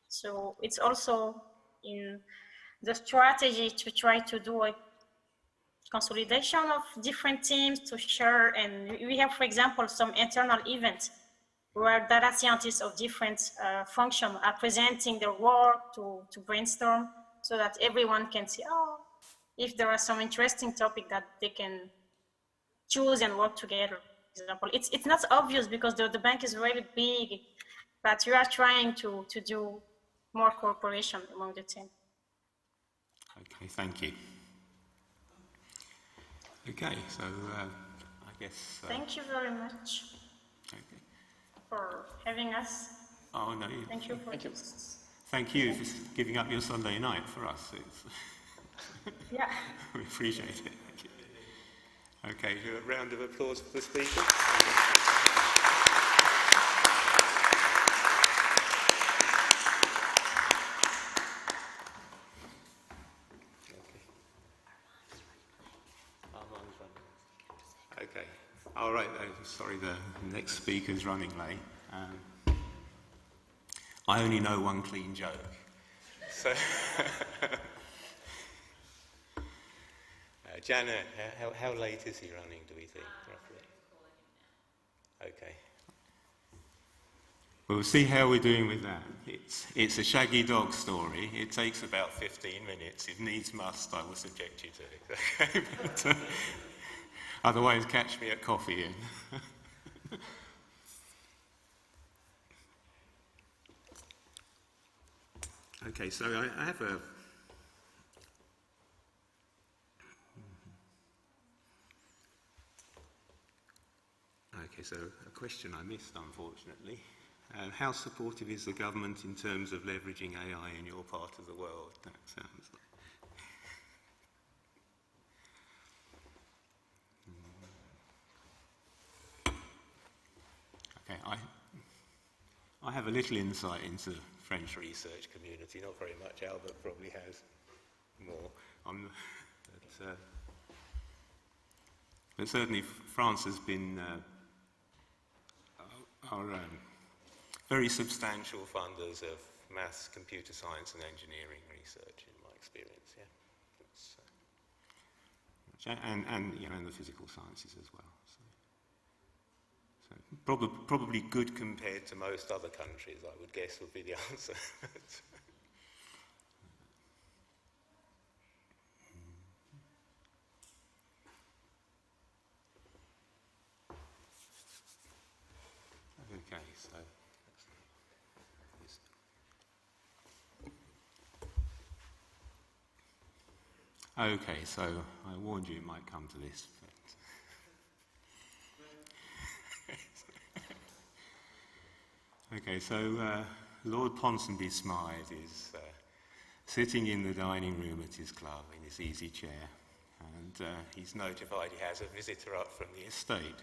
So it's also in the strategy to try to do a consolidation of different teams to share. And we have, for example, some internal events where data scientists of different functions are presenting their work to brainstorm, so that everyone can see, oh, if there are some interesting topic that they can choose and work together. For example, it's not obvious because the bank is really big, but we are trying to do more cooperation among the team. Okay, thank you. Okay, so I guess... Thank you very much for having us. Oh, no. Thank you for this. Thank you for giving up your Sunday night for us. Yeah. We appreciate it. Thank you. Okay, a round of applause for the speakers. Okay. All right. Sorry, the next speaker's running late. I only know one clean joke. So, Janet, how late is he running, do we think, roughly? Okay. We'll see how we're doing with that. It's a shaggy dog story. It takes about 15 minutes. If needs must, I will subject you to it. Okay, but, Otherwise, catch me at coffee. Okay, so I have a... Okay, so a question I missed, unfortunately. How supportive is the government in terms of leveraging AI in your part of the world? That sounds like... Okay, I have a little insight into the French research community, not very much. Albert probably has more. But certainly France has been our very substantial funders of maths, computer science and engineering research, in my experience, yeah. And you know, and the physical sciences as well. So probably good compared to most other countries, I would guess, would be the answer. Okay, so okay, so I warned you it might come to this. Okay, so Lord Ponsonby Smythe is sitting in the dining room at his club in his easy chair, and he's notified he has a visitor up from the estate,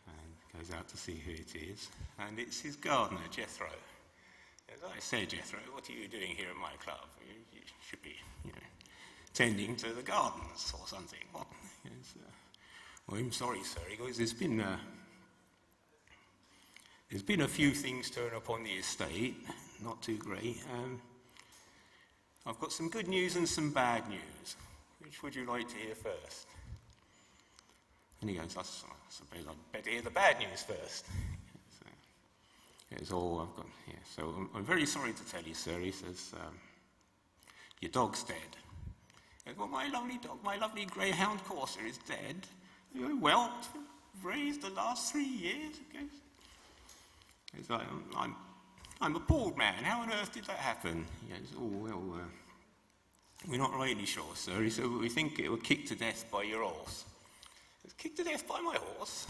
and goes out to see who it is, and it's his gardener, Jethro. As I say, Jethro, what are you doing here at my club? You should be, you know, tending to the gardens or something. What? Yes, well, I'm sorry, sir. He goes, there's been a few things turn up on the estate, not too great. I've got some good news and some bad news. Which would you like to hear first? And he goes, I suppose I'd better hear the bad news first. So, it's all I've got here. So I'm very sorry to tell you, sir, he says, your dog's dead. He goes, well, my lovely dog, my lovely greyhound courser is dead. You know, well, raised the last 3 years. Okay. He's like, I'm appalled, man. How on earth did that happen? He goes, oh, well, we're not really sure, sir. He said, well, we think it was kicked to death by your horse. He goes, kicked to death by my horse?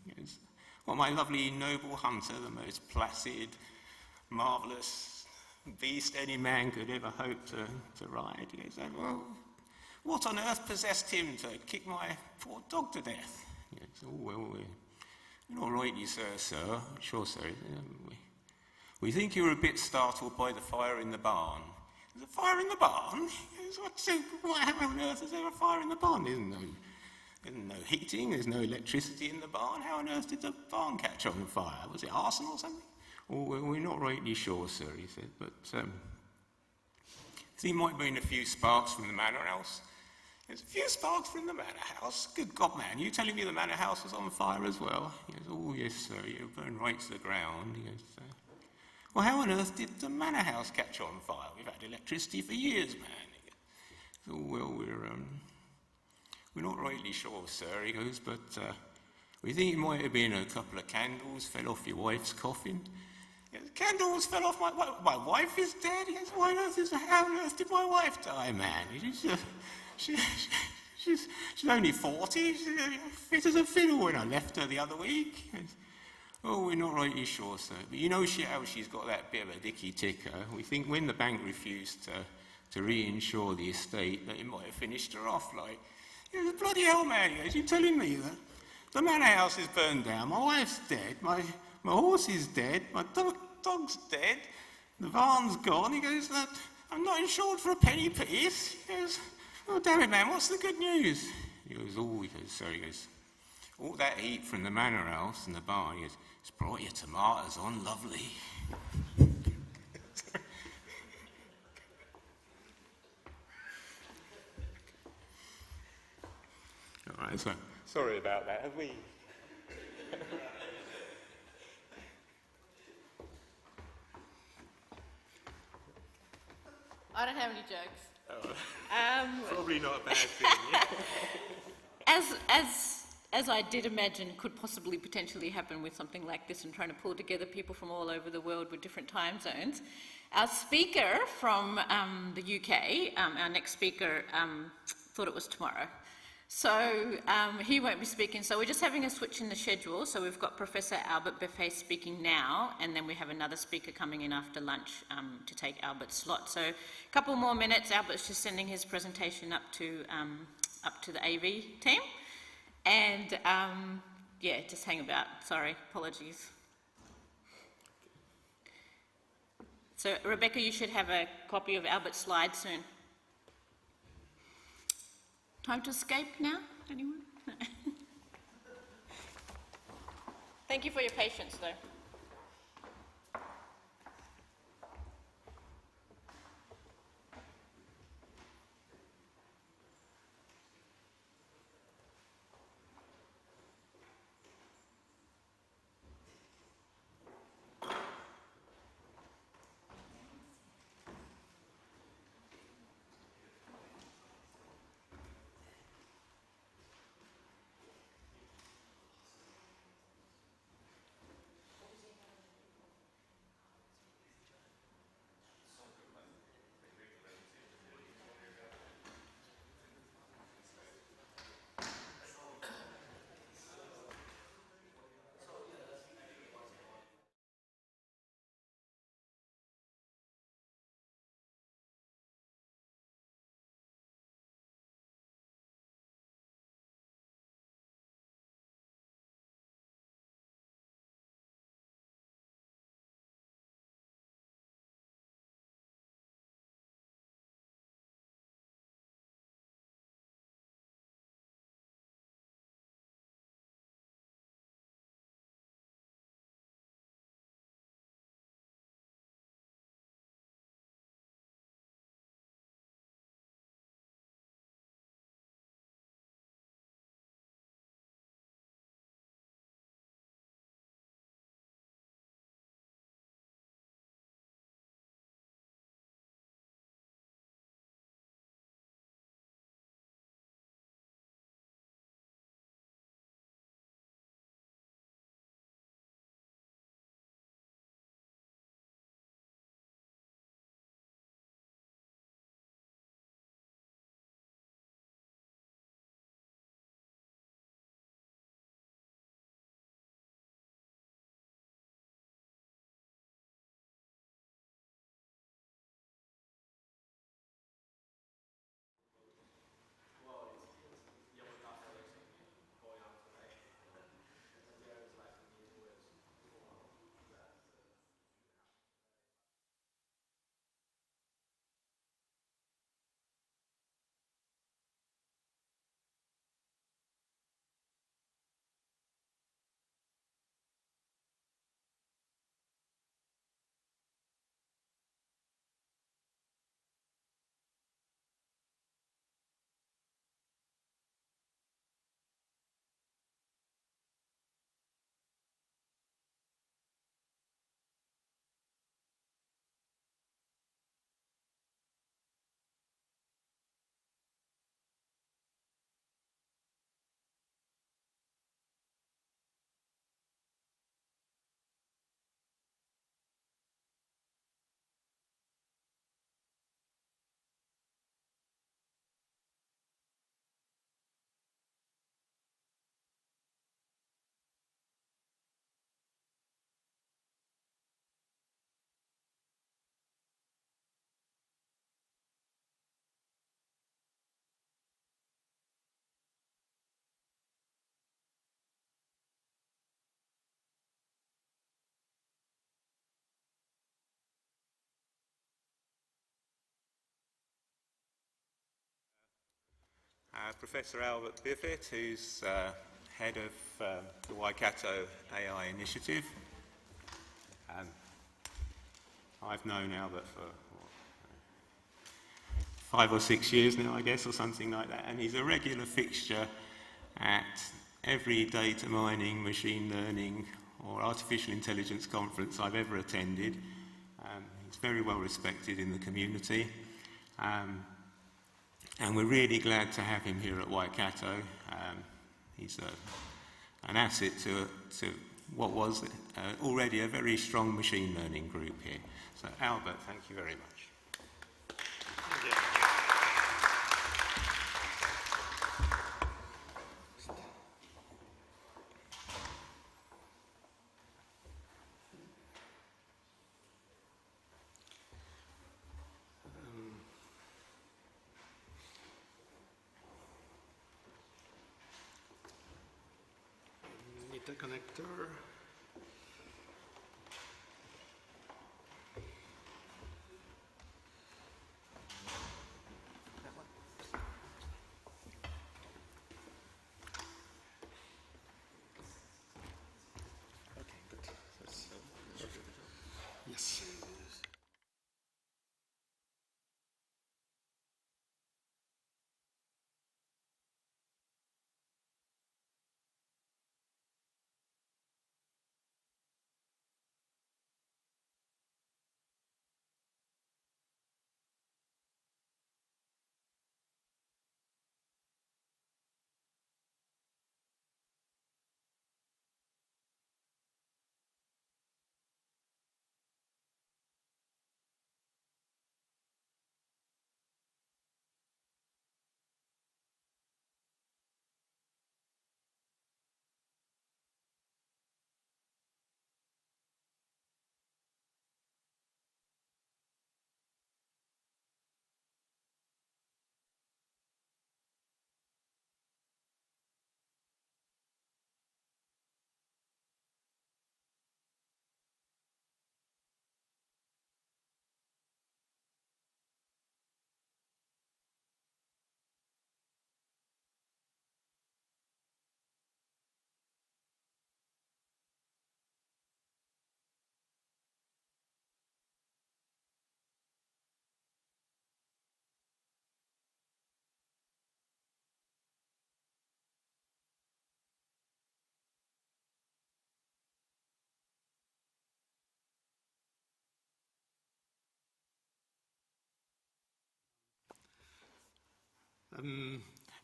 He goes, well, my lovely noble hunter, the most placid, marvellous beast any man could ever hope to ride. He goes, well, what on earth possessed him to kick my poor dog to death? He goes, oh, well, you're not rightly, sir. Sure, sir. We think you were a bit startled by the fire in the barn. There's a fire in the barn? How on earth is there a fire in the barn? There's no heating, there's no electricity in the barn. How on earth did the barn catch on fire? Was it arson or something? Oh, well, we're not rightly sure, sir, he said, but there might have been a few sparks from the manor house. There's a few sparks from the manor house. Good God, man, you telling me the manor house was on fire as well? He goes, oh, yes, sir, you burned right to the ground. He goes, well, how on earth did the manor house catch on fire? We've had electricity for years, man. He goes, oh, well, we're not rightly sure, sir, he goes, but we think it might have been a couple of candles fell off your wife's coffin. He goes, candles fell off my wife is dead? He goes, how on earth did my wife die, man? She's only 40. She's fit as a fiddle when I left her the other week. Oh, we're not rightly sure, sir. But you know how she's got that bit of a dicky ticker. We think when the bank refused to reinsure the estate, that it might have finished her off. Like, you know, bloody hell, man, he goes, you telling me that the manor house is burned down, my wife's dead, my horse is dead, my dog's dead, the barn's gone. He goes, I'm not insured for a penny piece. He goes, oh, damn it, man, what's the good news? He goes, all that heat from the manor house and the barn, he goes, it's brought your tomatoes on lovely. All right, so sorry about that. Have we? I don't have any jokes. Probably not a bad thing. Yeah? As as I did imagine, could possibly potentially happen with something like this and trying to pull together people from all over the world with different time zones. Our speaker from the UK, our next speaker, thought it was tomorrow. So he won't be speaking, so we're just having a switch in the schedule. So we've got Professor Albert Buffet speaking now, and then we have another speaker coming in after lunch to take Albert's slot. So a couple more minutes, Albert's just sending his presentation up to the AV team. And yeah, just hang about, sorry, apologies. So Rebecca, you should have a copy of Albert's slides soon. Time to escape now, anyone? Thank you for your patience though. Professor Albert Buffet, who's head of the Waikato AI Initiative. I've known Albert for 5 or 6 years now, I guess, or something like that, and he's a regular fixture at every data mining, machine learning, or artificial intelligence conference I've ever attended. He's very well respected in the community. And we're really glad to have him here at Waikato. he's an asset to what was already a very strong machine learning group here. So Albert, thank you very much. Thank you. Need a connector. Okay, good. That's perfect. Yes.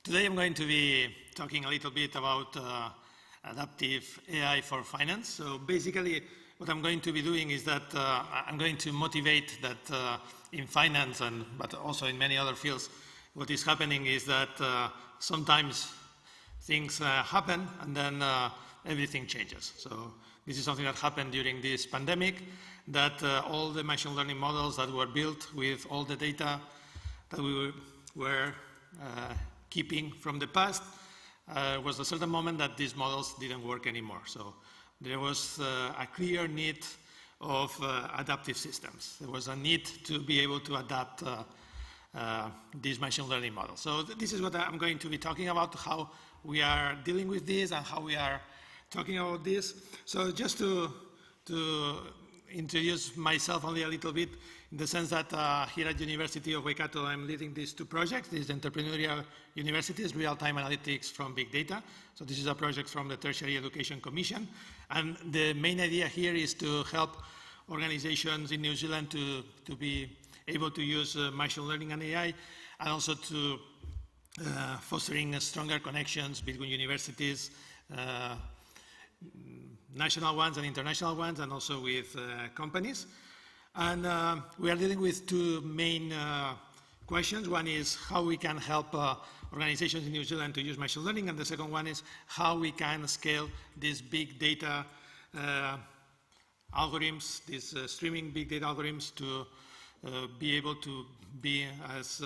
Today I'm going to be talking a little bit about adaptive AI for finance. So basically what I'm going to be doing is that I'm going to motivate that in finance but also in many other fields, what is happening is that sometimes things happen and then everything changes. So this is something that happened during this pandemic, that all the machine learning models that were built with all the data that we were keeping from the past, was a certain moment that these models didn't work anymore. So there was a clear need of adaptive systems. There was a need to be able to adapt these machine learning models. So this is what I'm going to be talking about, how we are dealing with this and how we are talking about this. So just to introduce myself only a little bit, in the sense that here at University of Waikato, I'm leading these two projects. These entrepreneurial universities, real-time analytics from big data. So this is a project from the Tertiary Education Commission. And the main idea here is to help organizations in New Zealand to be able to use machine learning and AI, and also to fostering stronger connections between universities, national ones and international ones, and also with companies. And we are dealing with two main questions. One is how we can help organizations in New Zealand to use machine learning, and the second one is how we can scale these big data algorithms, these streaming big data algorithms, to be able to be as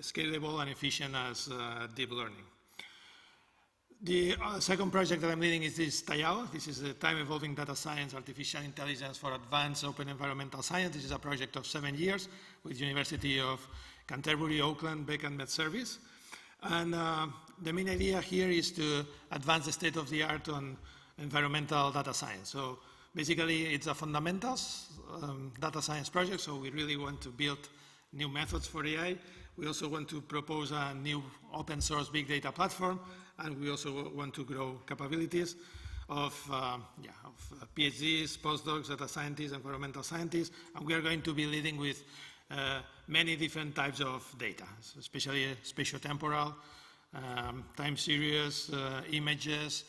scalable and efficient as deep learning. The second project that I'm leading is this TAIAO. This is the Time Evolving Data Science, Artificial Intelligence for Advanced Open Environmental Science. This is a project of 7 years with University of Canterbury, Auckland, Beck and Med Service. And the main idea here is to advance the state of the art on environmental data science. So basically it's a fundamentals data science project. So we really want to build new methods for AI. We also want to propose a new open source big data platform, and we also want to grow capabilities of PhDs, postdocs, data scientists, environmental scientists, and we are going to be leading with many different types of data, especially spatiotemporal, time series, images,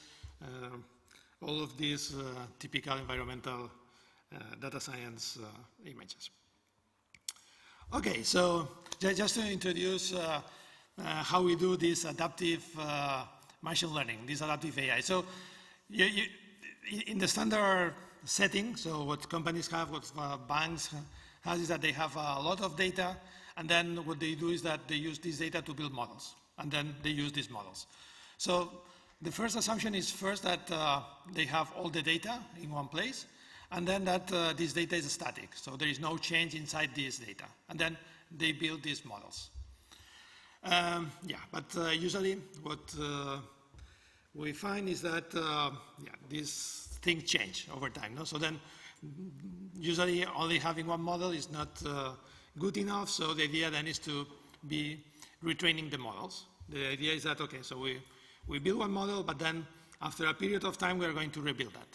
all of these typical environmental data science images. Okay, so just to introduce how we do this adaptive machine learning, this adaptive AI. So in the standard setting, so what companies have, what banks have is that they have a lot of data, and then what they do is that they use this data to build models, and then they use these models. So the first assumption is first that they have all the data in one place, and then that this data is static, so there is no change inside this data, and then they build these models. But usually what we find is that these things change over time. No? So then usually only having one model is not good enough, so the idea then is to be retraining the models. The idea is that, okay, so we build one model, but then after a period of time, we are going to rebuild that.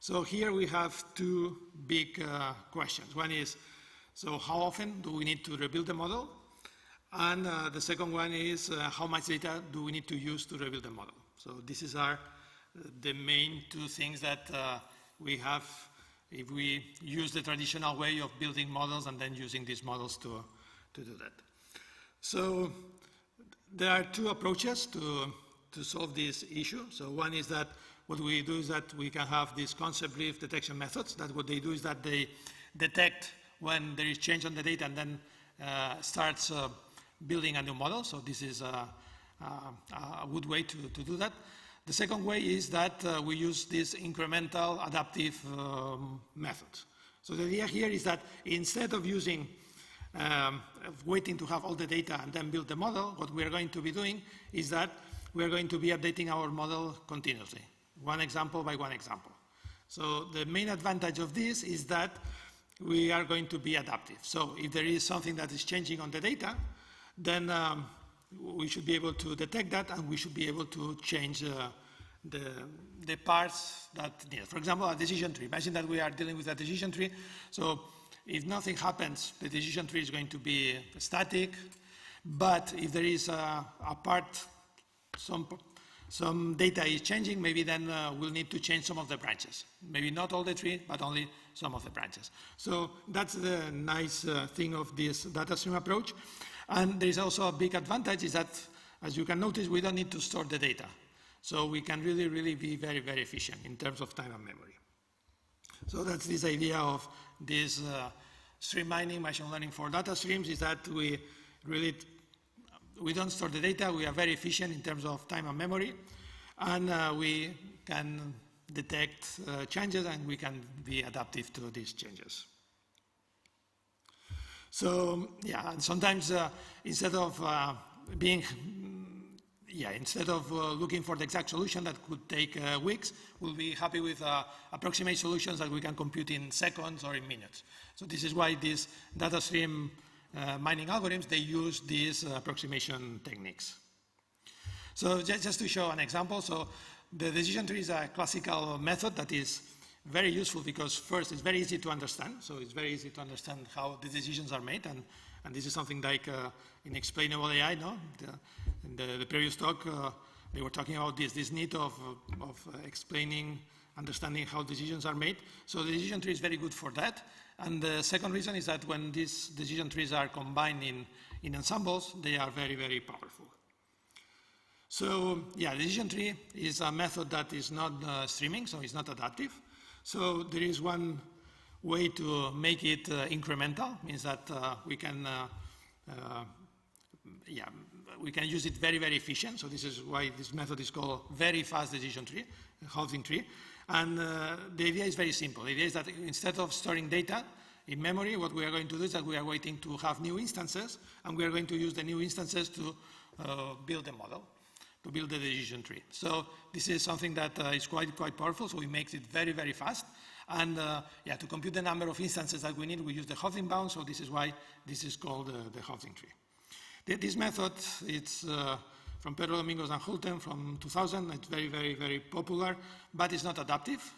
So here we have two big questions. One is, so how often do we need to rebuild the model? And the second one is, how much data do we need to use to rebuild the model? So these are the main two things that we have if we use the traditional way of building models and then using these models to do that. So there are two approaches to solve this issue. So one is that what we do is that we can have these concept drift detection methods, that what they do is that they detect when there is change on the data and then starts building a new model. So this is a good way to do that. The second way is that we use this incremental adaptive method. So the idea here is that instead of using waiting to have all the data and then build the model, what we are going to be doing is that we are going to be updating our model continuously, one example by one example. So the main advantage of this is that we are going to be adaptive. So if there is something that is changing on the data, then we should be able to detect that, and we should be able to change the parts that need. For example, a decision tree. Imagine that we are dealing with a decision tree. So if nothing happens, the decision tree is going to be static. But if there is a part, some data is changing, maybe then we'll need to change some of the branches. Maybe not all the tree, but only some of the branches. So that's the nice thing of this data stream approach. And there is also a big advantage is that, as you can notice, we don't need to store the data. So we can really, really be very, very efficient in terms of time and memory. So that's this idea of this stream mining, machine learning for data streams, is that we don't store the data. We are very efficient in terms of time and memory. And we can detect changes, and we can be adaptive to these changes. So yeah, and sometimes instead of looking for the exact solution that could take weeks, we'll be happy with approximate solutions that we can compute in seconds or in minutes. So this is why these data stream mining algorithms, they use these approximation techniques. So just to show an example, so the decision tree is a classical method that is very useful because first it's very easy to understand. So it's very easy to understand how the decisions are made, and this is something like in explainable AI, no? In the previous talk, they were talking about this need of explaining, understanding how decisions are made. So the decision tree is very good for that. And the second reason is that when these decision trees are combined in ensembles, they are very, very powerful. So yeah, the decision tree is a method that is not streaming, so it's not adaptive. So there is one way to make it incremental, means that we can use it very, very efficient. So this is why this method is called very fast decision tree, halving tree. And the idea is very simple. The idea is that instead of storing data in memory, what we are going to do is that we are waiting to have new instances, and we are going to use the new instances to build the model, to build the decision tree. So this is something that is quite powerful, so it makes it very, very fast. And to compute the number of instances that we need, we use the halving bound, so this is why this is called the halving tree. This method, it's from Pedro Domingos and Hulten from 2000. It's very, very, very popular, but it's not adaptive.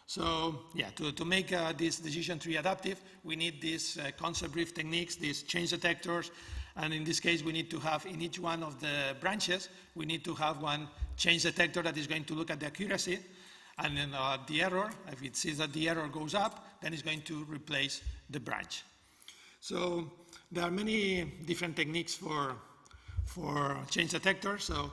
So yeah, to make this decision tree adaptive, we need these concept drift techniques, these change detectors, And in this case, we need to have in each one of the branches, we need to have one change detector that is going to look at the accuracy. And then the error, if it sees that the error goes up, then it's going to replace the branch. So there are many different techniques for change detector. So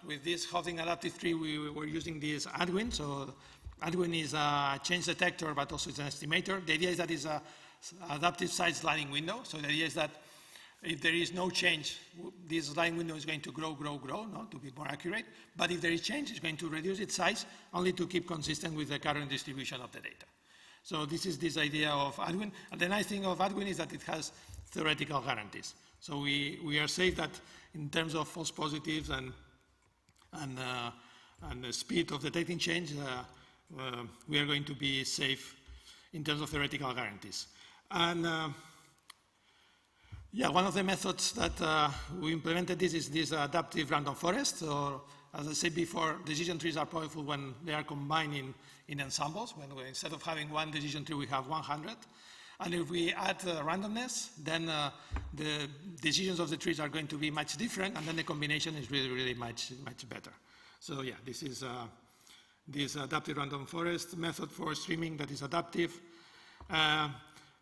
with this Hoving Adaptive Tree, we were using this Adwin. So Adwin is a change detector, but also it's an estimator. The idea is that it's an adaptive side sliding window. So the idea is that if there is no change, this sliding window is going to grow, no, to be more accurate. But if there is change, it's going to reduce its size only to keep consistent with the current distribution of the data. So this is this idea of Adwin. And the nice thing of Adwin is that it has theoretical guarantees. So we are safe that in terms of false positives and the speed of detecting change, we are going to be safe in terms of theoretical guarantees. And yeah, one of the methods that we implemented this is this adaptive random forest. So as I said before, decision trees are powerful when they are combined in ensembles. When instead of having one decision tree, we have 100. And if we add randomness, then the decisions of the trees are going to be much different, and then the combination is really, really much better. So yeah, this is this adaptive random forest method for streaming that is adaptive.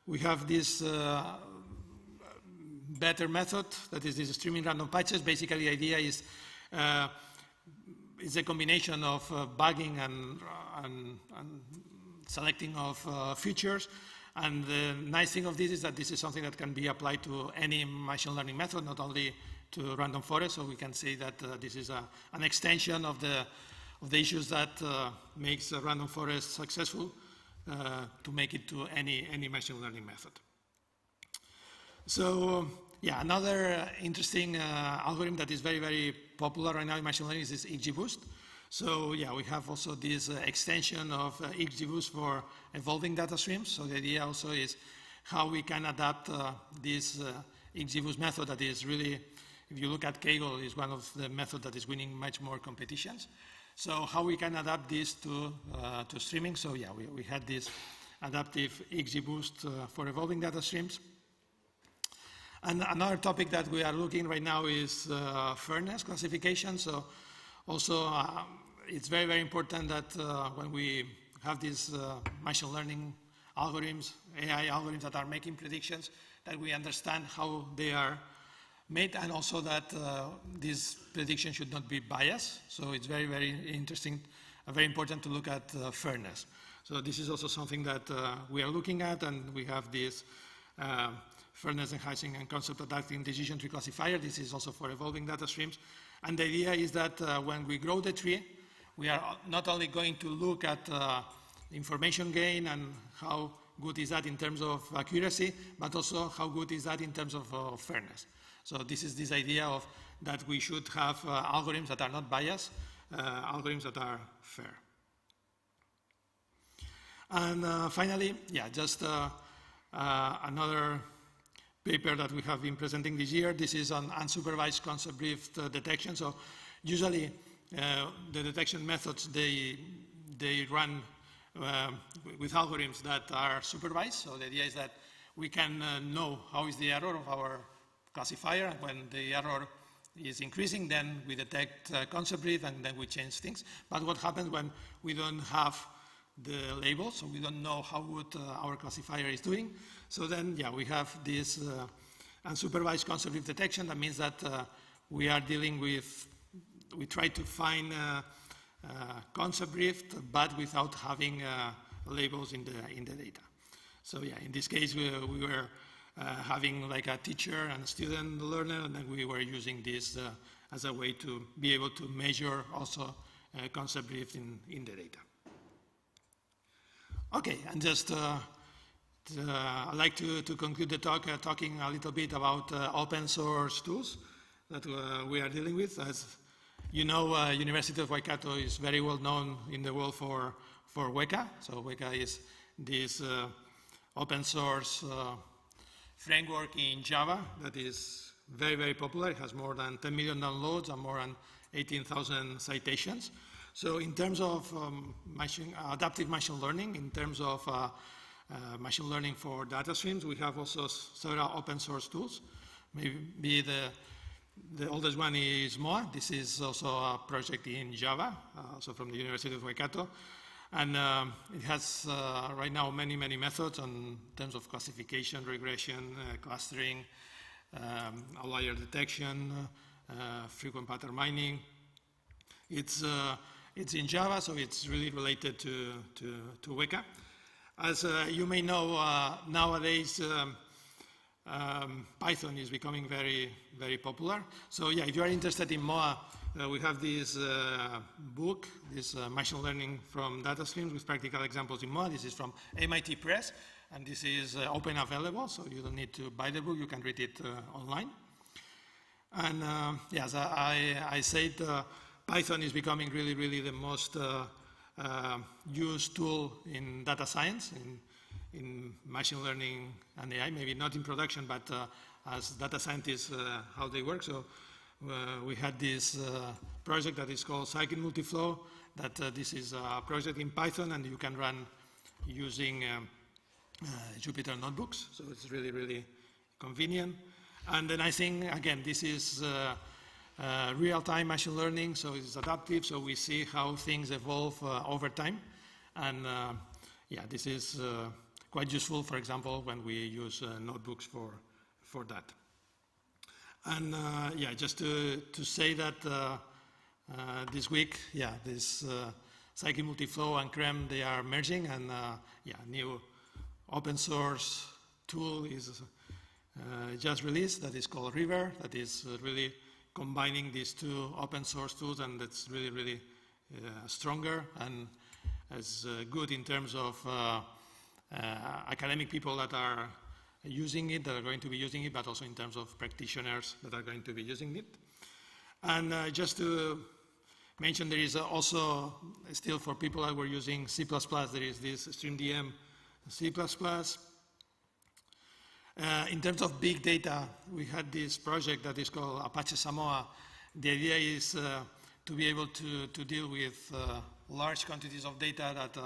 We have this better method, that is this streaming random patches. Basically, the idea is it's a combination of bugging and selecting of features. And the nice thing of this is that this is something that can be applied to any machine learning method, not only to random forest. So we can say that this is an extension of the issues that makes a random forest successful to make it to any machine learning method. So yeah, another interesting algorithm that is very, very popular right now in machine learning is this XGBoost. So yeah, we have also this extension of XGBoost for evolving data streams. So the idea also is how we can adapt this XGBoost method that is really, if you look at Kaggle, is one of the methods that is winning much more competitions. So how we can adapt this to streaming. So yeah, we had this adaptive XGBoost for evolving data streams. And another topic that we are looking right now is fairness classification. So also, it's very, very important that when we have these machine learning algorithms, AI algorithms that are making predictions, that we understand how they are made, and also that these predictions should not be biased. So it's very, very interesting, very important to look at fairness. So this is also something that we are looking at, and we have this fairness enhancing and concept adapting decision tree classifier. This is also for evolving data streams. And the idea is that when we grow the tree, we are not only going to look at information gain and how good is that in terms of accuracy, but also how good is that in terms of fairness. So this is this idea of that we should have algorithms that are not biased, algorithms that are fair. And finally, yeah, just another paper that we have been presenting this year. This is on unsupervised concept drift detection. So usually the detection methods, they run with algorithms that are supervised. So the idea is that we can know how is the error of our classifier. When the error is increasing, then we detect concept drift and then we change things. But what happens when we don't have the labels, so we don't know how good our classifier is doing? So then, yeah, we have this unsupervised concept drift detection. That means that we are dealing with, we try to find concept drift, but without having labels in the data. So yeah, in this case, we were having like a teacher and a student learner, and then we were using this as a way to be able to measure also concept drift in the data. Okay, and just I'd like to conclude the talk talking a little bit about open source tools that we are dealing with. As you know, University of Waikato is very well known in the world for Weka. So Weka is this open source framework in Java that is very, very popular. It has more than 10 million downloads and more than 18,000 citations. So in terms of adaptive machine learning, in terms of machine learning for data streams, we have also several open source tools. Maybe the oldest one is MOA. This is also a project in Java, also from the University of Waikato. And it has right now many methods in terms of classification, regression, clustering, outlier detection, frequent pattern mining. It's in Java, so it's really related to Weka. As you may know, nowadays Python is becoming very popular. So yeah, if you are interested in MOA, we have this book, this machine learning from data streams with practical examples in MOA. This is from MIT Press, and this is open available, so you don't need to buy the book, you can read it online. And yes, I said Python is becoming really the most used tool in data science, in machine learning and AI, maybe not in production, but as data scientists, how they work. So we had this project that is called Scikit Multiflow, that this is a project in Python, and you can run using Jupyter notebooks. So it's really convenient. And then I think, again, this is real-time machine learning, so it's adaptive, so we see how things evolve over time. And yeah, this is quite useful, for example, when we use notebooks for that. And yeah, just to say that this week, yeah, this Scikit Multiflow and CREM, they are merging, and yeah, new open source tool is just released that is called River, that is really combining these two open source tools, and that's really stronger and as good in terms of academic people that are using it, that are going to be using it, but also in terms of practitioners that are going to be using it. And just to mention, there is also still for people that were using C++, there is this StreamDM C++. In terms of big data, we had this project that is called Apache Samoa. The idea is to be able to deal with large quantities of data that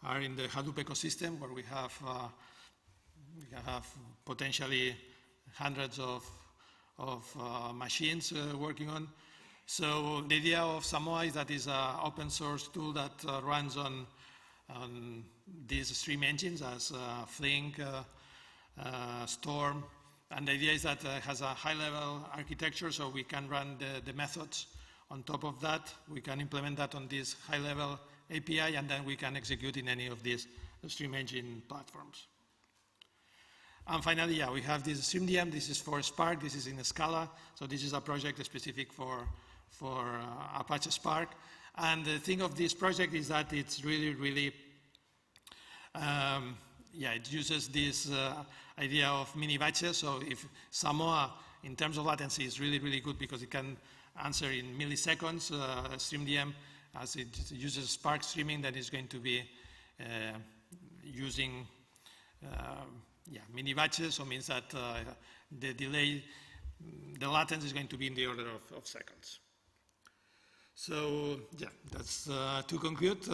are in the Hadoop ecosystem, where we have potentially hundreds of machines working on. So the idea of Samoa is that it's an open source tool that runs on these stream engines as Flink, Storm, and the idea is that it has a high-level architecture, so we can run the methods on top of that. We can implement that on this high-level API, and then we can execute in any of these stream engine platforms. And finally, yeah, we have this StreamDM. This is for Spark. This is in Scala, so this is a project specific for Apache Spark. And the thing of this project is that it's really yeah, it uses this idea of mini batches. So if Samoa, in terms of latency, is really good because it can answer in milliseconds, StreamDM, as it uses Spark streaming, that is going to be using yeah, mini batches, so means that the delay, the latency is going to be in the order of seconds. So yeah, that's to conclude.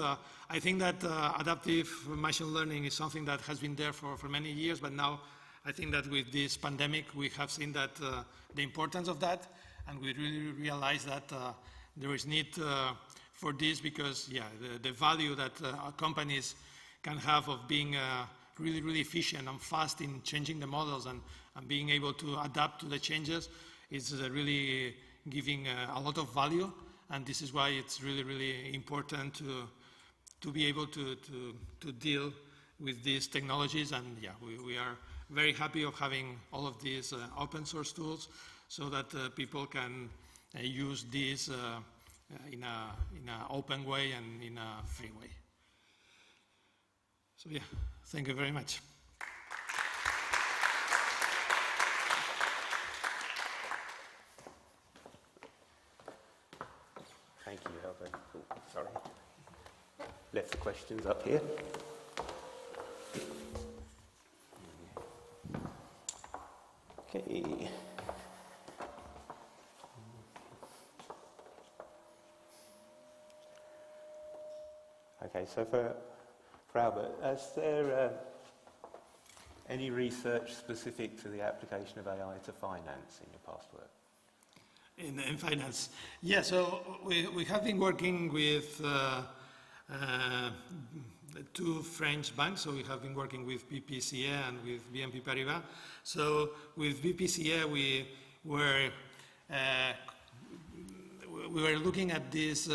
I think that adaptive machine learning is something that has been there for many years, but now I think that with this pandemic, we have seen that the importance of that, and we really realize that there is need for this because, yeah, the value that companies can have of being really efficient and fast in changing the models and being able to adapt to the changes is really giving a lot of value. And this is why it's really important to be able to deal with these technologies. And yeah, we are very happy of having all of these open source tools so that people can use these in an open way and in a free way. So yeah, thank you very much. Thank you, Helve. Oh, sorry. Left the questions up here. Okay. Okay, so for Albert, is there Any research specific to the application of AI to finance in your past work? In finance, yeah. So we have been working with two French banks. So we have been working with BPCE and with BNP Paribas. So with BPCE, we were looking at this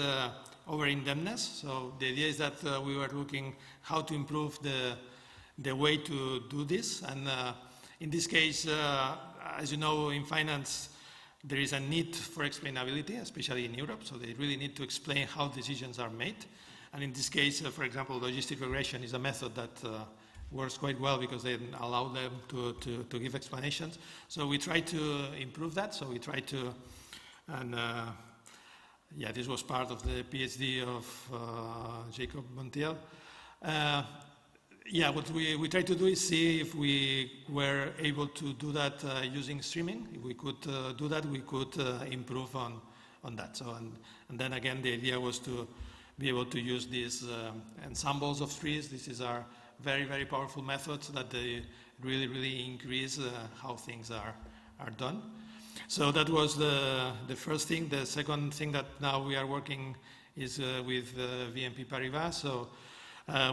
over-indebtedness. So the idea is that we were looking how to improve the way to do this. And in this case, as you know, in finance, there is a need for explainability, especially in Europe. So they really need to explain how decisions are made. And in this case, for example, logistic regression is a method that works quite well because they allow them to give explanations. So we try to improve that. So we try to, and yeah, this was part of the PhD of Jacob Montiel. Yeah, what we try to do is see if we were able to do that using streaming. If we could do that, we could improve on that. So, and then again, the idea was to be able to use these ensembles of trees. These are very, very powerful methods that they really, really increase how things are done. So that was the first thing. The second thing that now we are working is with BNP Paribas. So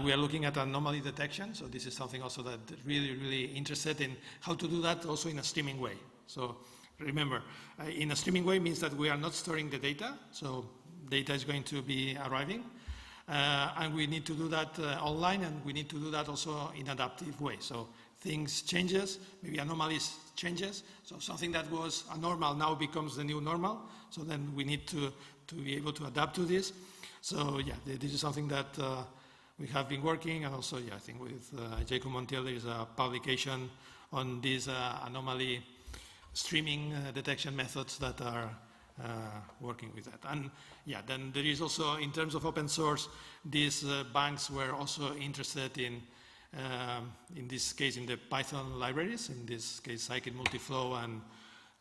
we are looking at anomaly detection. So this is something also that really, really interested in how to do that also in a streaming way. So remember, in a streaming way means that we are not storing the data. So data is going to be arriving. And we need to do that online, and we need to do that also in adaptive way. So things changes, maybe anomalies changes. So something that was a normal now becomes the new normal. So then we need to be able to adapt to this. So yeah, this is something that we have been working, and also, yeah, I think with Jacob Montiel, there is a publication on these anomaly streaming detection methods that are working with that. And yeah, then there is also, in terms of open source, these banks were also interested in this case, in the Python libraries, in this case, Scikit Multiflow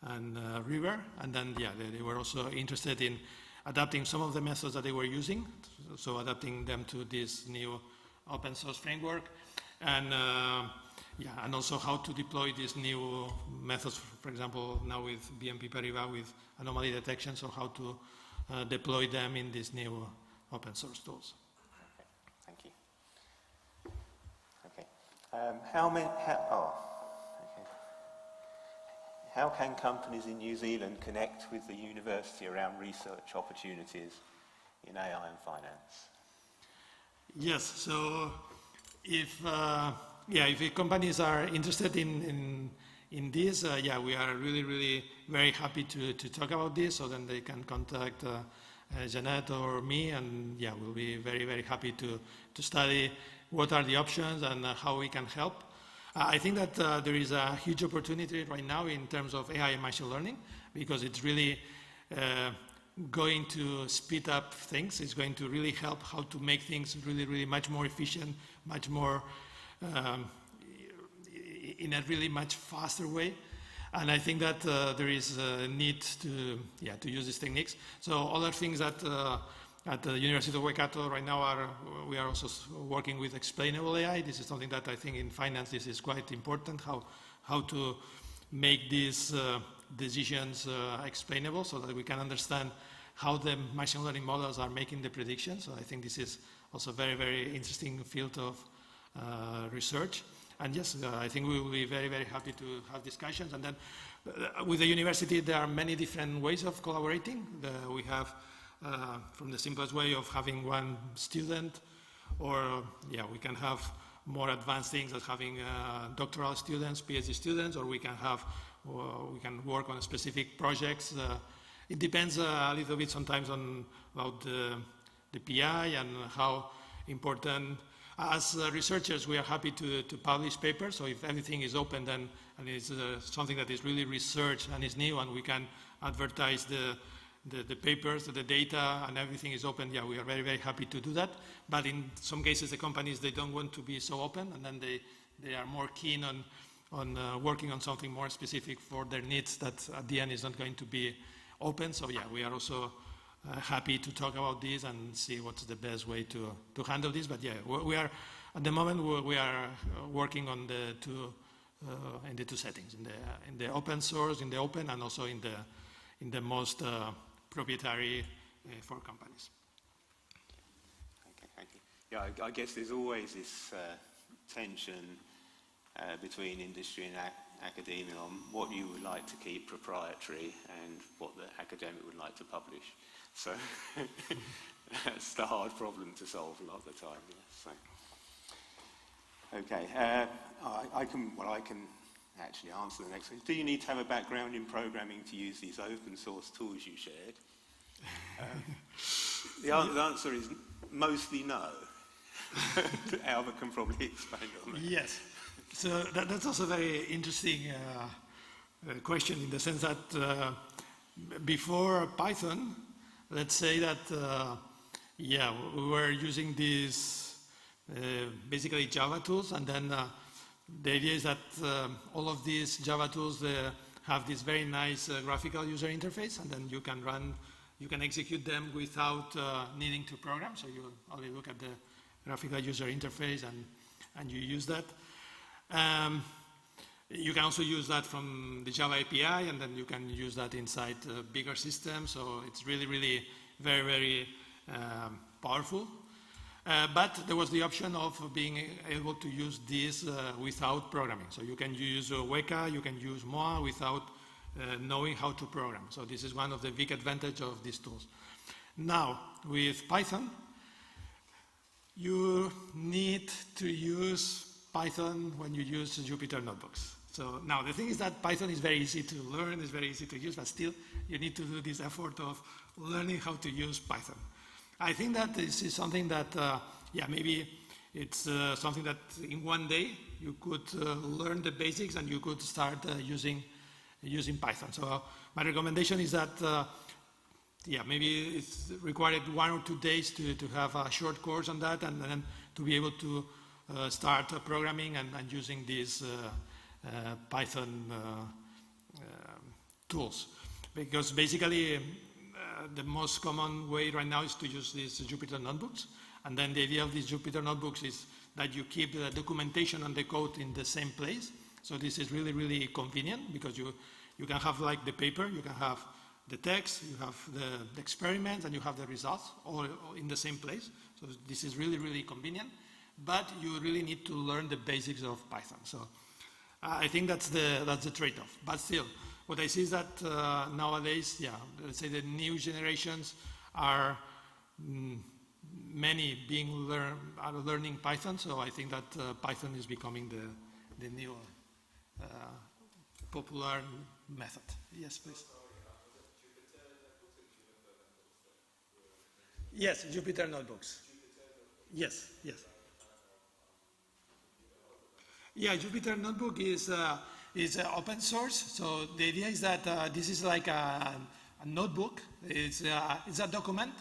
and River. And then, yeah, they were also interested in adapting some of the methods that they were using, so adapting them to this new open source framework, and yeah, and also how to deploy these new methods. For example, now with BNP Paribas with anomaly detection, so how to deploy them in these new open source tools. Okay, thank you. Okay, how can companies in New Zealand connect with the university around research opportunities in AI and finance? Yes, so if companies are interested in this, yeah, we are really, really very happy to talk about this. So then they can contact Jeanette or me, and yeah, we'll be very, very happy to study what are the options and how we can help. I think that there is a huge opportunity right now in terms of AI and machine learning, because it's really going to speed up things. It's going to really help how to make things really, really much more efficient, much more in a really much faster way. And I think that there is a need to use these techniques. So other things that at the University of Waikato right now we are also working with explainable AI. This is something that I think in finance this is quite important, how to make these decisions explainable so that we can understand how the machine learning models are making the predictions. So I think this is also a very, very interesting field of research. And yes, I think we will be very, very happy to have discussions. And then with the university, there are many different ways of collaborating. We have from the simplest way of having one student, or yeah, we can have more advanced things as having doctoral students, PhD students, or we can work on specific projects. It depends a little bit sometimes on about the PI and how important. As researchers, we are happy to publish papers. So if everything is open, then and it's something that is really research and is new, and we can advertise the papers, the data, and everything is open, yeah, we are very, very happy to do that. But in some cases, the companies, they don't want to be so open, and then they are more keen on working on something more specific for their needs that at the end is not going to be open. So yeah, we are also happy to talk about this and see what's the best way to handle this. But yeah, we are, at the moment, we are working on the in the two settings, in the open source, in the open, and also in the most proprietary for companies. Okay, thank you. Yeah, I guess there's always this tension between industry and academia on what you would like to keep proprietary and what the academic would like to publish. So that's the hard problem to solve a lot of the time. Yeah, so. Okay, I can actually answer the next one. Do you need to have a background in programming to use these open source tools you shared? The answer is mostly no. Albert can probably expand on that. Yes. So that's also a very interesting question, in the sense that before Python, let's say that, we were using these basically Java tools, and then the idea is that all of these Java tools have this very nice graphical user interface, and then you can execute them without needing to program. So you only look at the graphical user interface and you use that. You can also use that from the Java API, and then you can use that inside bigger systems. So it's really, really very, very powerful. But there was the option of being able to use this without programming. So you can use Weka, you can use Moa without knowing how to program. So this is one of the big advantages of these tools. Now, with Python, you need to use Python when you use Jupyter Notebooks. So now the thing is that Python is very easy to learn, it's very easy to use, but still you need to do this effort of learning how to use Python. I think that this is something that, maybe it's something that in one day you could learn the basics and you could start using Python. So my recommendation is that, maybe it's required 1 or 2 days to have a short course on that, and then to be able to start programming and using these Python tools. Because basically, the most common way right now is to use these Jupyter Notebooks. And then the idea of these Jupyter Notebooks is that you keep the documentation and the code in the same place. So this is really, really convenient, because you can have like the paper, you can have the text, you have the experiments, and you have the results all in the same place. So this is really, really convenient. But you really need to learn the basics of Python. So I think that's the trade-off. But still, what I see is that nowadays, let's say the new generations are many are learning Python. So I think that Python is becoming the new popular method. Yes, please. Yes, Jupyter Notebooks. Yes. Yeah, Jupyter Notebook is open source. So the idea is that this is like a notebook. It's a document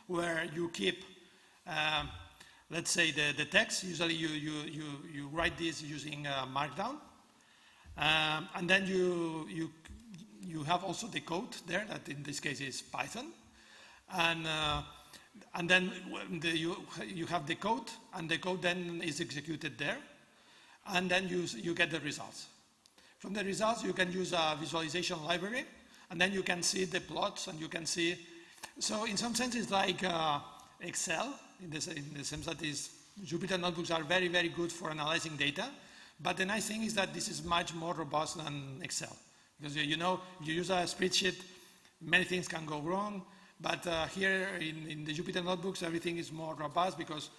where you keep, let's say, the text. Usually you write this using Markdown, and then you have also the code there. That in this case is Python, and then you have the code, and the code then is executed there. And then you get the results. From the results, you can use a visualization library, and then you can see the plots, and you can see. So in some sense, it's like Excel, in the sense that Jupyter Notebooks are very, very good for analyzing data. But the nice thing is that this is much more robust than Excel. Because you use a spreadsheet, many things can go wrong. But here in the Jupyter Notebooks, everything is more robust, because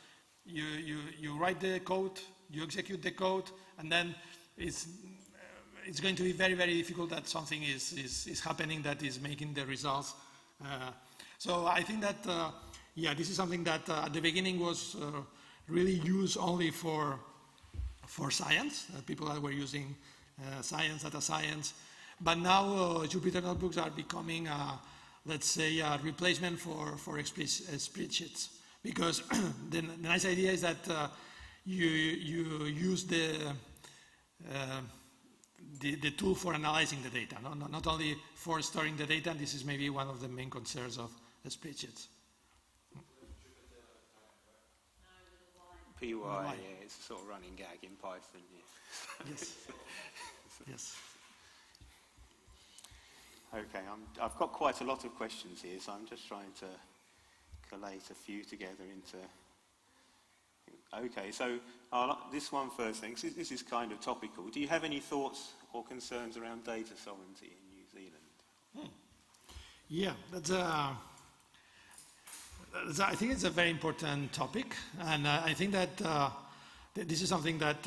you write the code, you execute the code, and then it's going to be very, very difficult that something is happening that is making the results. So I think that, this is something that at the beginning was really used only for science, people that were using science, data science. But now Jupyter Notebooks are becoming, let's say, a replacement for spreadsheets. Because the nice idea is that you use the tool for analyzing the data, not only for storing the data, and this is maybe one of the main concerns of the spreadsheets. PY, yeah, it's a sort of running gag in Python. Yeah. Yes. Yes. Okay, I've got quite a lot of questions here, so I'm just trying to collate a few together into... Okay, so this one first thing, this is kind of topical. Do you have any thoughts or concerns around data sovereignty in New Zealand? Yeah, I think it's a very important topic, and I think that this is something that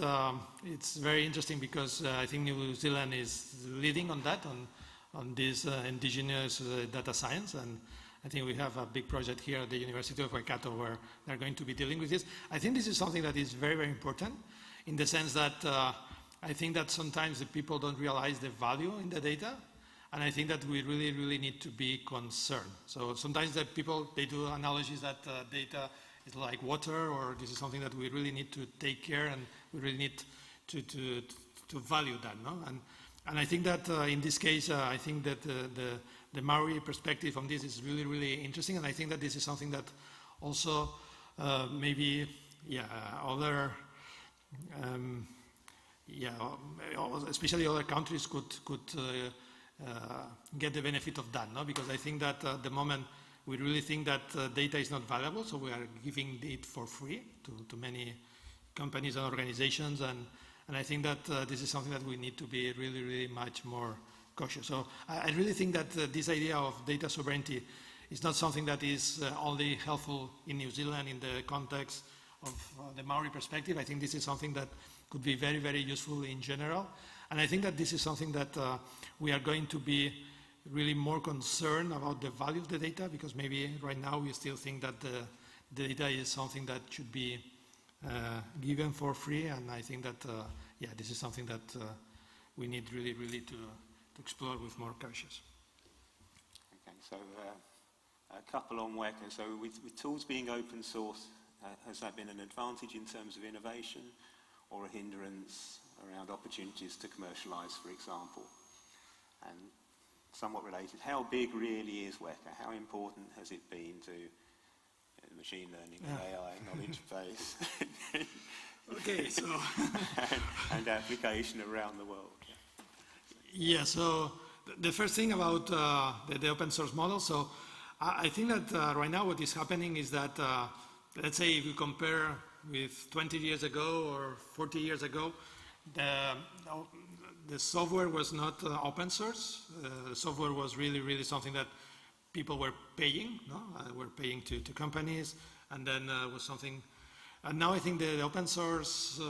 it's very interesting because I think New Zealand is leading on that, on this indigenous data science, and I think we have a big project here at the University of Waikato where they're going to be dealing with this. I think this is something that is very, very important in the sense that I think that sometimes the people don't realize the value in the data, and I think that we really, really need to be concerned. So sometimes the people, they do analogies that data is like water, or this is something that we really need to take care, and we really need to value that, no? And I think that in this case, I think that the Maori perspective on this is really, really interesting, and I think that this is something that also maybe, other, especially other countries could get the benefit of that, no? Because I think that at the moment we really think that data is not valuable, so we are giving it for free to many companies and organizations, and I think that this is something that we need to be really, really much more cautious. So I really think that this idea of data sovereignty is not something that is only helpful in New Zealand in the context of the Maori perspective. I think this is something that could be very, very useful in general. And I think that this is something that we are going to be really more concerned about the value of the data, because maybe right now we still think that the data is something that should be given for free, and I think that this is something that we need really, really to explore with more cautious. Okay, so a couple on Weka. So with tools being open source, has that been an advantage in terms of innovation or a hindrance around opportunities to commercialise, for example? And somewhat related, how big really is Weka? How important has it been to machine learning and AI knowledge base Okay, so and application around the world? Yeah, so the first thing about the open source model, so I think that right now what is happening is that, let's say if you compare with 20 years ago or 40 years ago, the software was not open source. The software was really, really something that people were paying, no? Were paying to companies, and then was something. And now I think the open source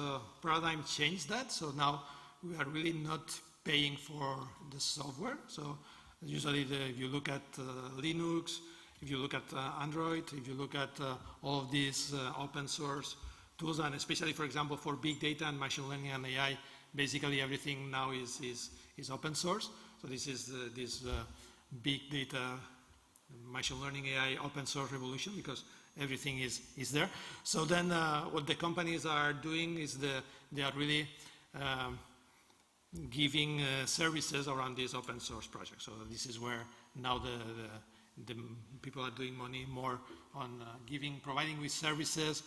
paradigm changed that. So now we are really not paying for the software. So usually if you look at Linux, if you look at Android, if you look at all of these open source tools, and especially, for example, for big data and machine learning and AI, basically everything now is open source. So this is this big data, machine learning, AI, open source revolution, because everything is there. So then what the companies are doing is they are really giving services around these open source projects. So this is where now the people are doing money more on providing with services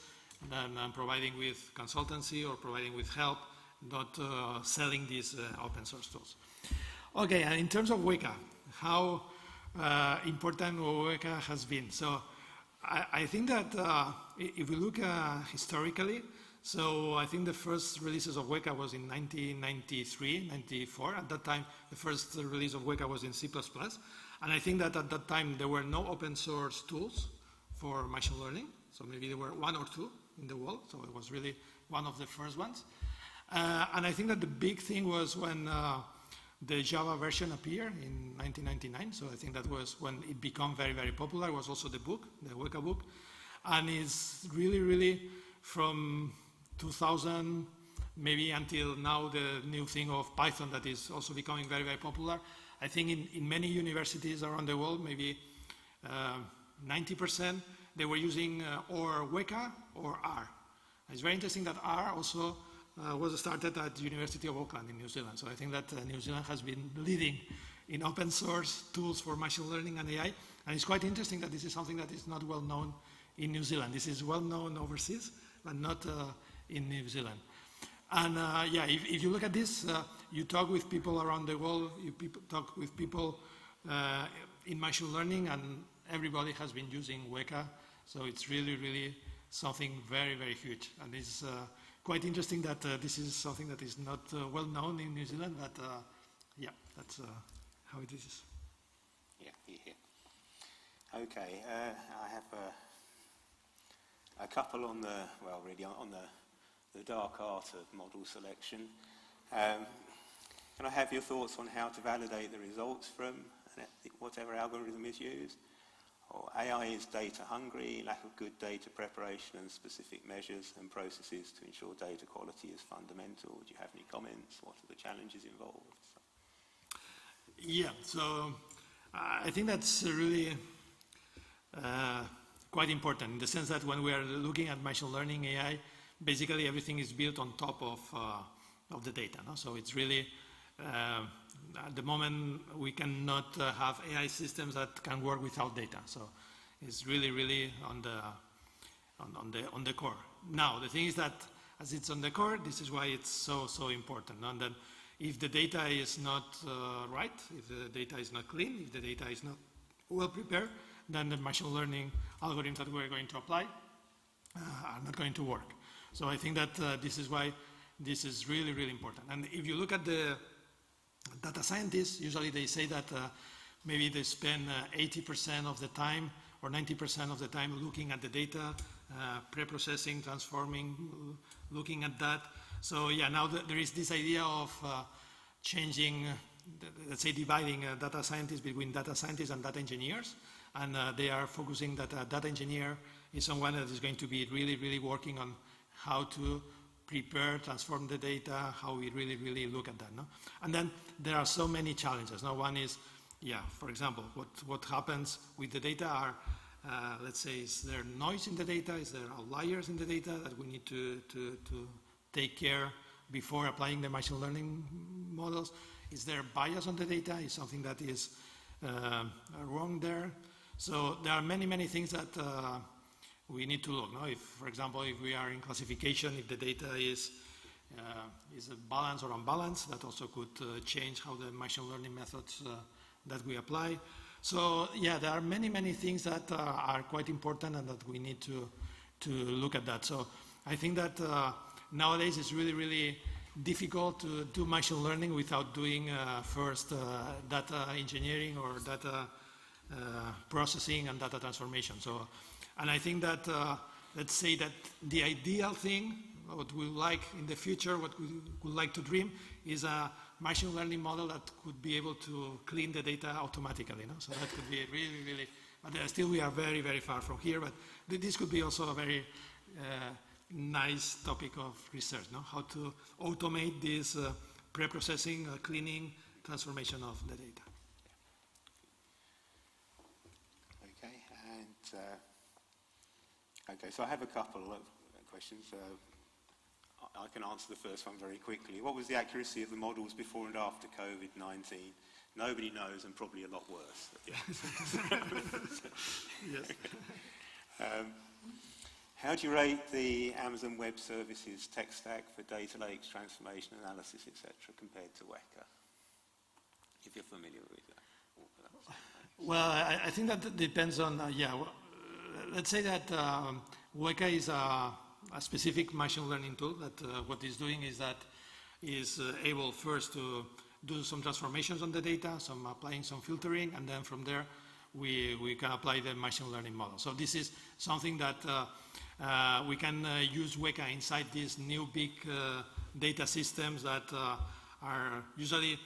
than providing with consultancy or providing with help, not selling these open source tools. Okay, and in terms of Weka, how important Weka has been. So I think that if we look historically, so I think the first releases of Weka was in 1993, 94. At that time, the first release of Weka was in C++. And I think that at that time, there were no open source tools for machine learning. So maybe there were one or two in the world. So it was really one of the first ones. And I think that the big thing was when the Java version appeared in 1999. So I think that was when it became very, very popular. It was also the book, the Weka book. And it's really, really from 2000 maybe until now, the new thing of Python that is also becoming very, very popular. I think in many universities around the world, maybe 90%, they were using or Weka or R. It's very interesting that R also was started at the University of Auckland in New Zealand. So I think that New Zealand has been leading in open source tools for machine learning and AI. And it's quite interesting that this is something that is not well known in New Zealand. This is well known overseas, but not in New Zealand. And if you look at this, you talk with people around the world, talk with people in machine learning, and everybody has been using Weka. So it's really, really something very, very huge. And it's quite interesting that this is something that is not well known in New Zealand, but yeah, that's how it is. Yeah, here. Okay, I have a couple on the, well, really on the dark art of model selection. Can I have your thoughts on how to validate the results from whatever algorithm is used? Or AI is data hungry, lack of good data preparation and specific measures and processes to ensure data quality is fundamental. Do you have any comments? What are the challenges involved? Yeah, so I think that's really quite important in the sense that when we are looking at machine learning AI, basically everything is built on top of the data. No? So it's really, at the moment, we cannot have AI systems that can work without data. So it's really, really on the core. Now, the thing is that as it's on the core, this is why it's so important. No? And then if the data is not right, if the data is not clean, if the data is not well prepared, then the machine learning algorithms that we're going to apply are not going to work. So I think that this is why this is really, really important. And if you look at the data scientists, usually they say that maybe they spend 80% of the time or 90% of the time looking at the data, pre-processing, transforming, looking at that. So yeah, now there is this idea of changing, let's say dividing data scientists between data scientists and data engineers. And they are focusing that a data engineer is someone that is going to be really, really working on how to prepare, transform the data, how we really, really look at that. No? And then there are so many challenges. Now, one is, yeah, for example, what happens with the data are, let's say, is there noise in the data? Is there outliers in the data that we need to take care before applying the machine learning models? Is there bias on the data? Is something that is wrong there? So there are many, many things that we need to look. No? If, for example, if we are in classification, if the data is a balance or unbalanced, that also could change how the machine learning methods that we apply. So yeah, there are many, many things that are quite important and that we need to look at that. So I think that nowadays it's really, really difficult to do machine learning without doing first data engineering or data processing and data transformation. So, and I think that, let's say that the ideal thing, what we like in the future, what we would like to dream, is a machine learning model that could be able to clean the data automatically. No? So that could be really, really, but still we are very, very far from here, but this could be also a very nice topic of research, no? How to automate this pre-processing, cleaning, transformation of the data. Okay, and okay, so I have a couple of questions. I can answer the first one very quickly. What was the accuracy of the models before and after COVID-19? Nobody knows, and probably a lot worse. Yes. How do you rate the Amazon Web Services tech stack for data lakes, transformation, analysis, etc., compared to Weka? If you're familiar with that. Well, I think that depends on, let's say that Weka is a specific machine learning tool that what it's doing is that is able first to do some transformations on the data, applying some filtering, and then from there we can apply the machine learning model. So this is something that we can use Weka inside these new big data systems that are usually,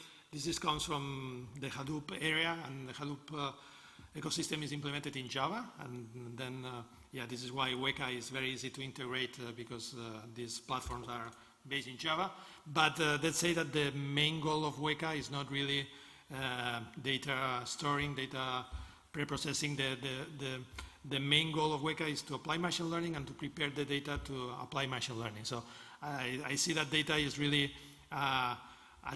comes from the Hadoop area, and the Hadoop ecosystem is implemented in Java, and then this is why Weka is very easy to integrate because these platforms are based in Java. But let's say that the main goal of Weka is not really data storing, data pre-processing. The main goal of Weka is to apply machine learning and to prepare the data to apply machine learning. So I see that data is really a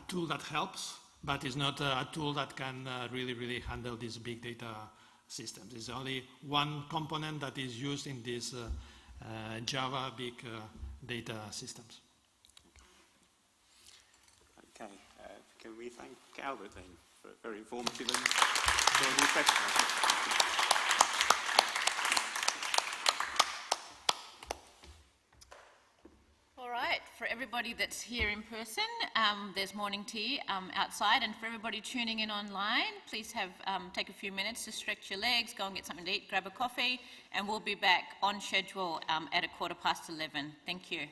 tool that helps, but it's not a tool that can really handle these big data systems. It's only one component that is used in these Java big data systems. Okay, can we thank Albert then for a very informative and enjoyable session? All right, for everybody that's here in person, there's morning tea outside, and for everybody tuning in online, please take a few minutes to stretch your legs, go and get something to eat, grab a coffee, and we'll be back on schedule at 11:15. Thank you.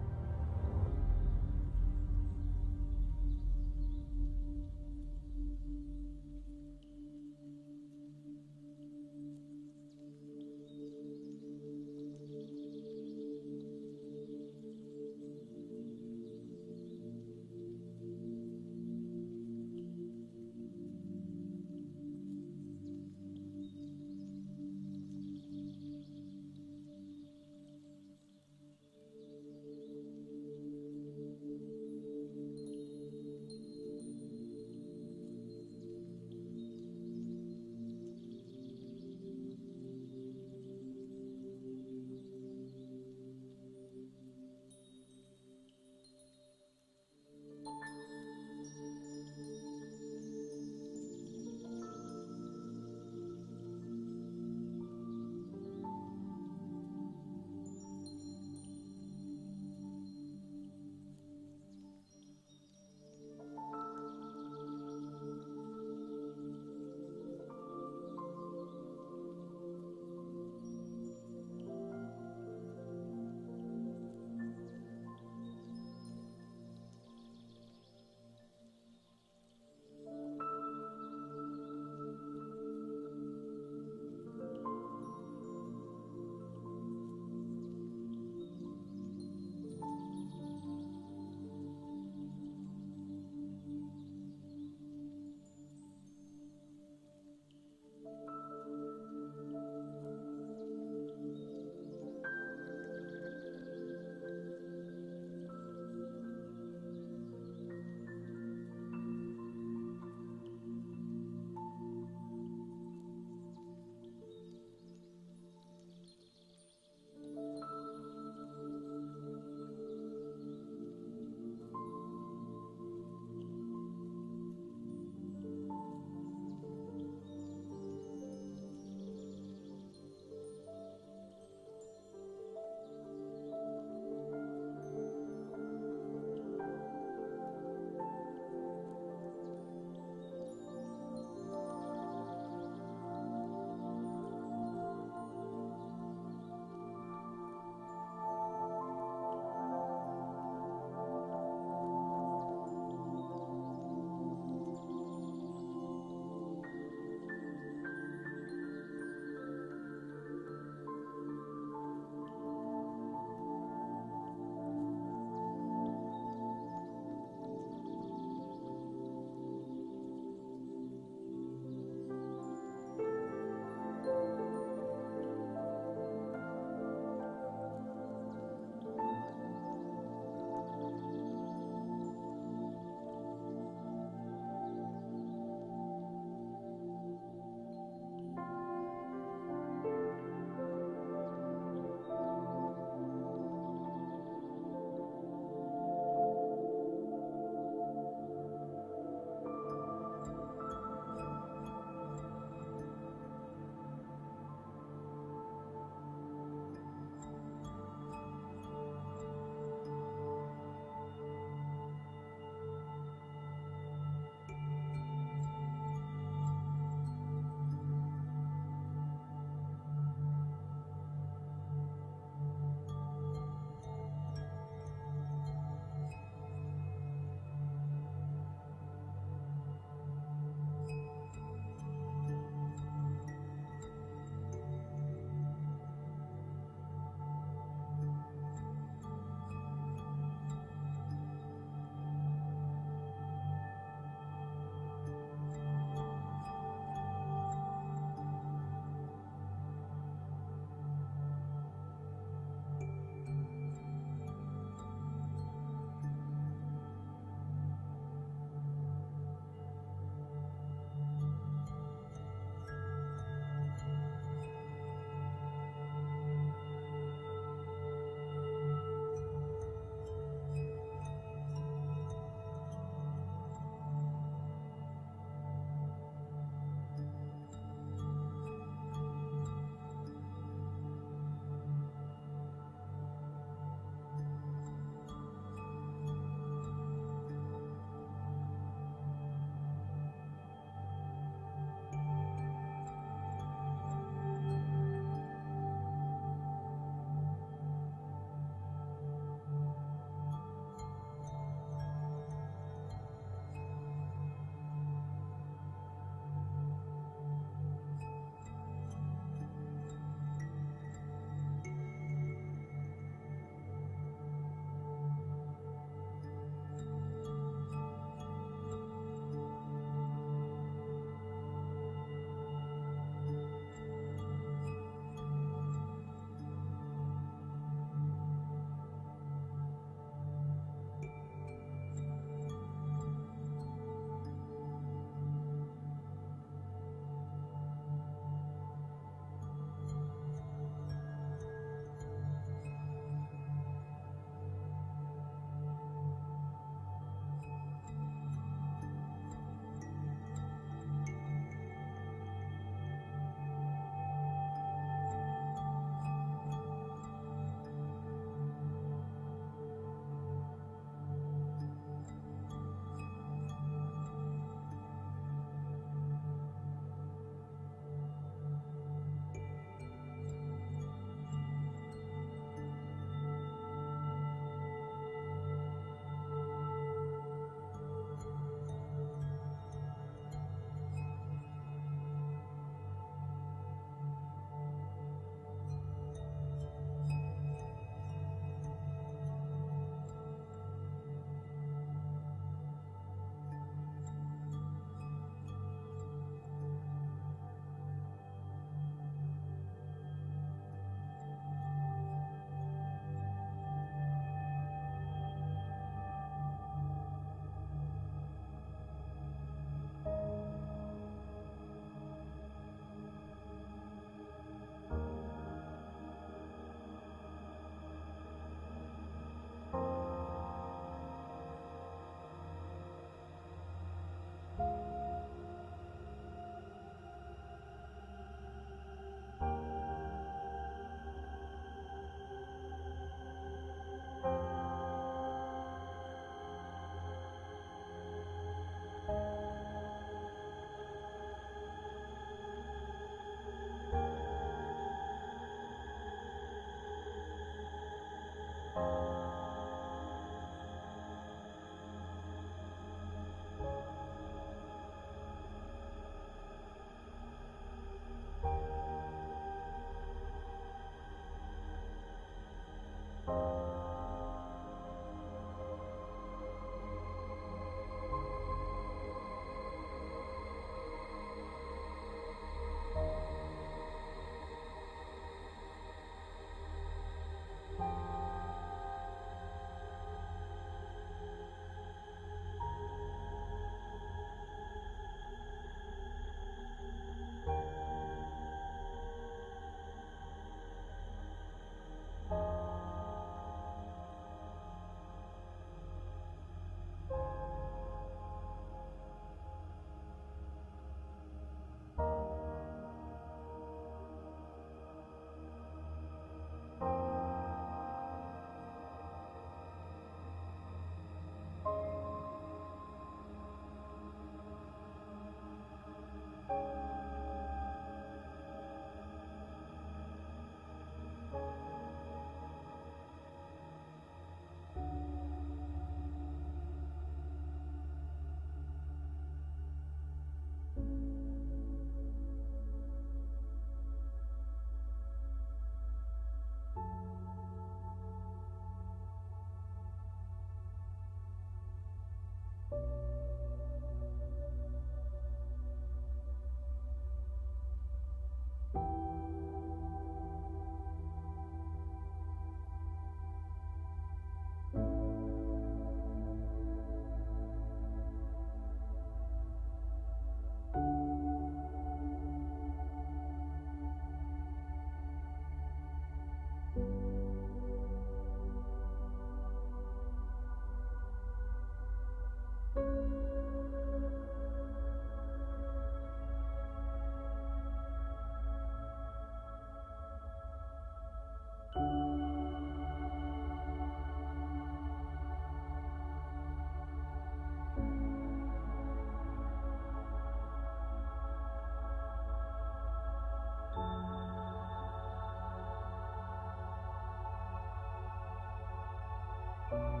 you.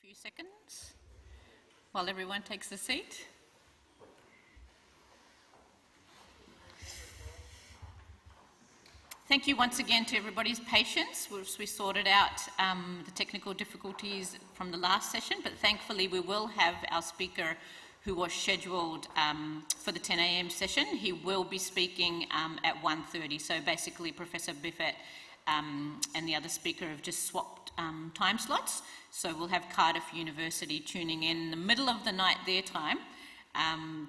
Few seconds while everyone takes a seat. Thank you once again to everybody's patience. We sorted out the technical difficulties from the last session, but thankfully we will have our speaker who was scheduled for the 10 a.m. session. He will be speaking at 1:30. So basically Professor Biffett and the other speaker have just swapped time slots. So we'll have Cardiff University tuning in the middle of the night their time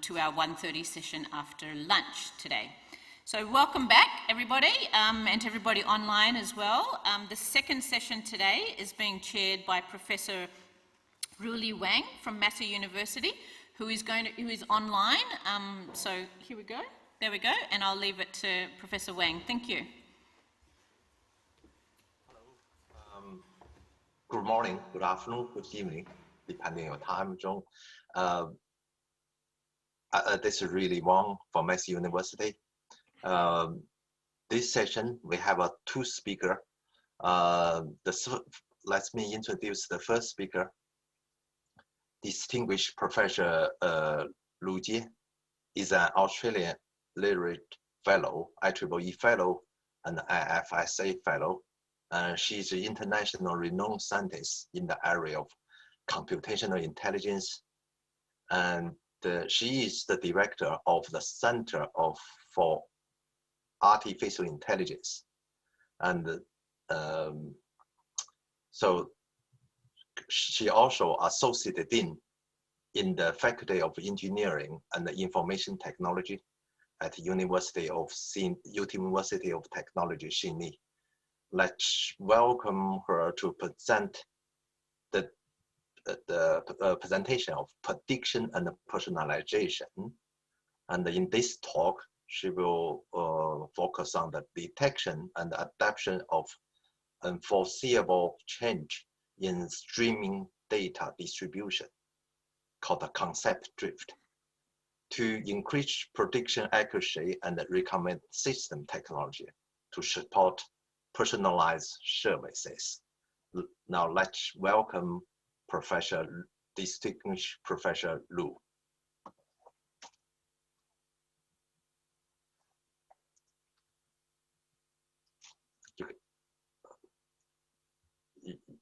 to our 1:30 session after lunch today. So welcome back everybody and to everybody online as well. The second session today is being chaired by Professor Ruli Wang from Massey University, who is online. So here we go, there we go, and I'll leave it to Professor Wang. Thank you. Hello. Good morning, good afternoon, good evening, depending on time zone. This is really Wang from Massey University. This session, we have two speakers. Let me introduce the first speaker, distinguished Professor Lu Jie, is an Australian Literate Fellow, IEEE Fellow, and IFSA Fellow. She's an international renowned scientist in the area of computational intelligence, and she is the director of the Center for Artificial Intelligence, and so she also associate dean in the Faculty of Engineering and Information Technology at University of Technology, Sydney. Let's welcome her to present the presentation of prediction and personalization. And in this talk, she will focus on the detection and adaptation of unforeseeable change in streaming data distribution, called the concept drift, to increase prediction accuracy and recommend system technology to support personalized services. Now let's welcome distinguished Professor Lu.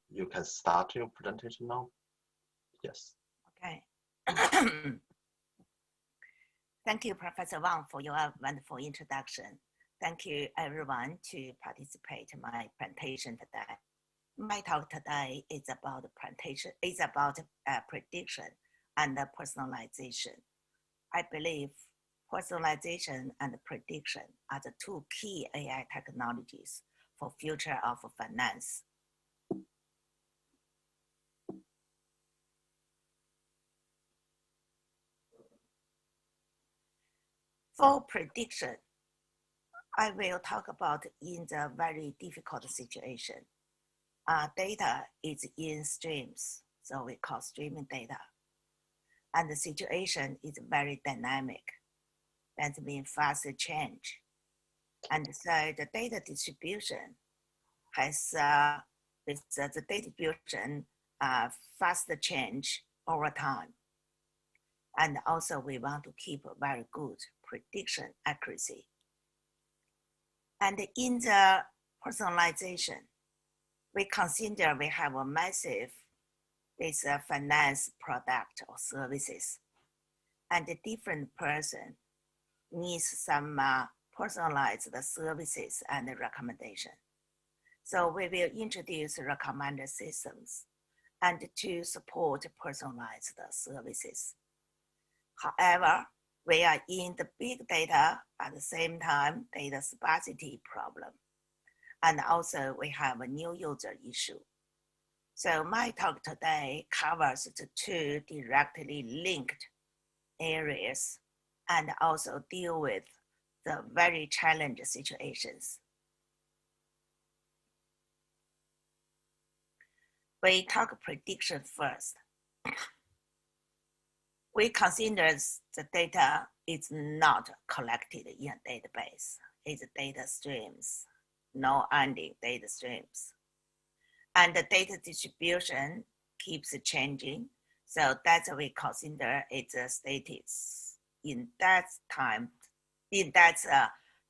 You can start your presentation now. Yes. Okay. Thank you, Professor Wang, for your wonderful introduction. Thank you, everyone, to participate in my presentation today. My talk today is about prediction and personalization. I believe personalization and prediction are the two key AI technologies for future of finance. For prediction, I will talk about in the very difficult situation. Data is in streams, so we call streaming data. And the situation is very dynamic. That means fast change. And so the data distribution has, the data distribution fast change over time. And also we want to keep a very good prediction accuracy. And in the personalization, we consider we have a massive finance product or services, and a different person needs some personalized services and recommendation. So we will introduce recommender systems and to support personalized services. However, we are in the big data at the same time data sparsity problem. And also we have a new user issue. So my talk today covers the two directly linked areas and also deal with the very challenging situations. We talk prediction first. We consider the data is not collected in a database. It's data streams, no ending data streams. And the data distribution keeps changing. So that's what we consider its status in that time, in that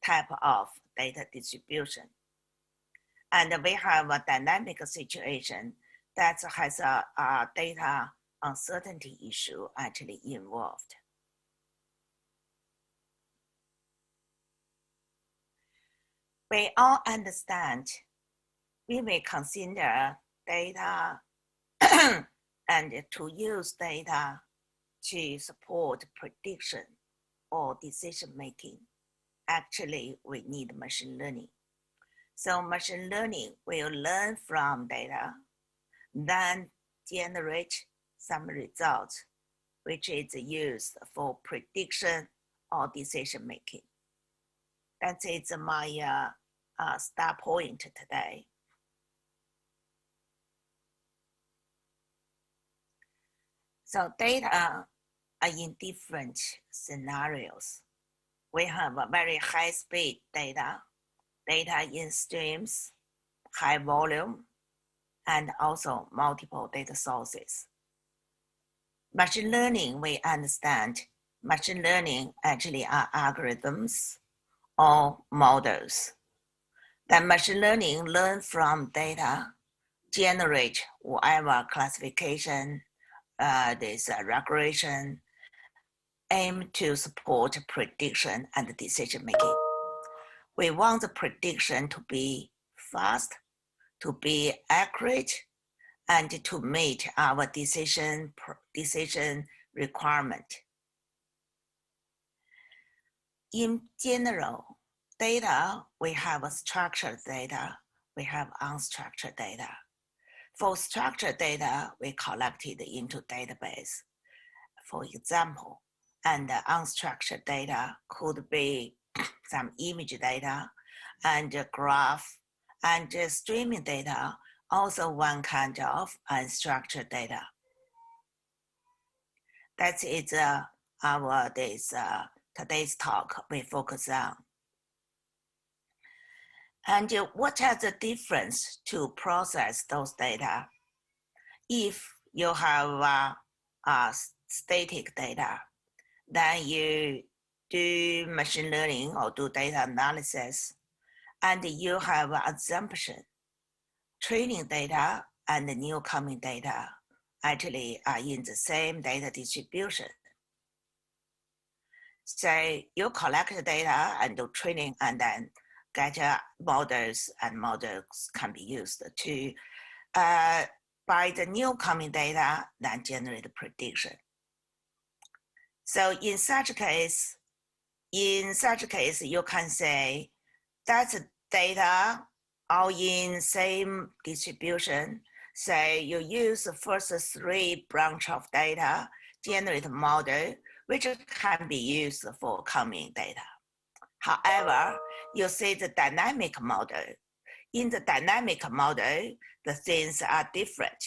type of data distribution. And we have a dynamic situation that has a data uncertainty issue actually involved. We all understand we may consider data and to use data to support prediction or decision making. Actually, we need machine learning. So machine learning will learn from data, then generate some results, which is used for prediction or decision making. That is my start point today. So data are in different scenarios. We have a very high speed data in streams, high volume, and also multiple data sources. Machine learning, we understand, machine learning actually are algorithms or models. Then machine learning learn from data, generate whatever classification, this regression, aim to support prediction and decision making. We want the prediction to be fast, to be accurate, and to meet our decision requirement. In general, data, we have a structured data, we have unstructured data. For structured data, we collected into database, for example, and unstructured data could be some image data and graph and streaming data, also one kind of unstructured data. That is our today's talk we focus on. And what are the difference to process those data? If you have static data, then you do machine learning or do data analysis, and you have assumption. Training data and the new coming data actually are in the same data distribution. So you collect the data and do training and then get models, and models can be used to, by the new coming data, then generate prediction. So in such a case, you can say that's data all in same distribution. So you use the first 3 branch of data, generate a model, which can be used for coming data. However, you see the dynamic model. In the dynamic model, the things are different.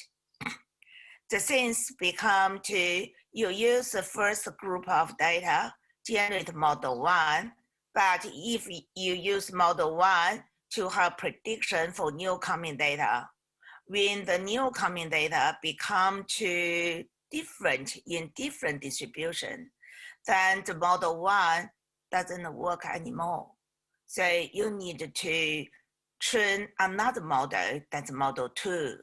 The things become to, you use the first group of data, generate model 1, but if you use model 1 to have prediction for new coming data, when the new coming data become to different in different distribution, then the model 1 doesn't work anymore. So you need to train another model, that's model 2.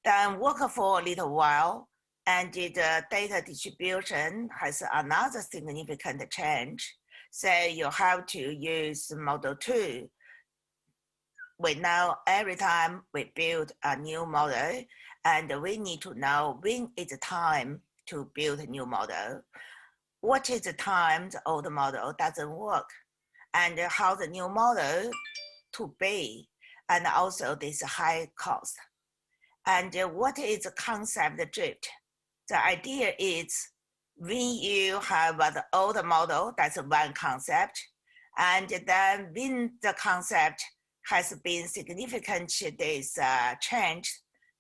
Then work for a little while, and the data distribution has another significant change. So you have to use model 2. We know every time we build a new model, and we need to know when is the time to build a new model. What is the time the old model doesn't work, and how the new model to be, and also this high cost. And what is the concept drift? The idea is when you have the old model, that's one concept, and then when the concept has been significantly changed,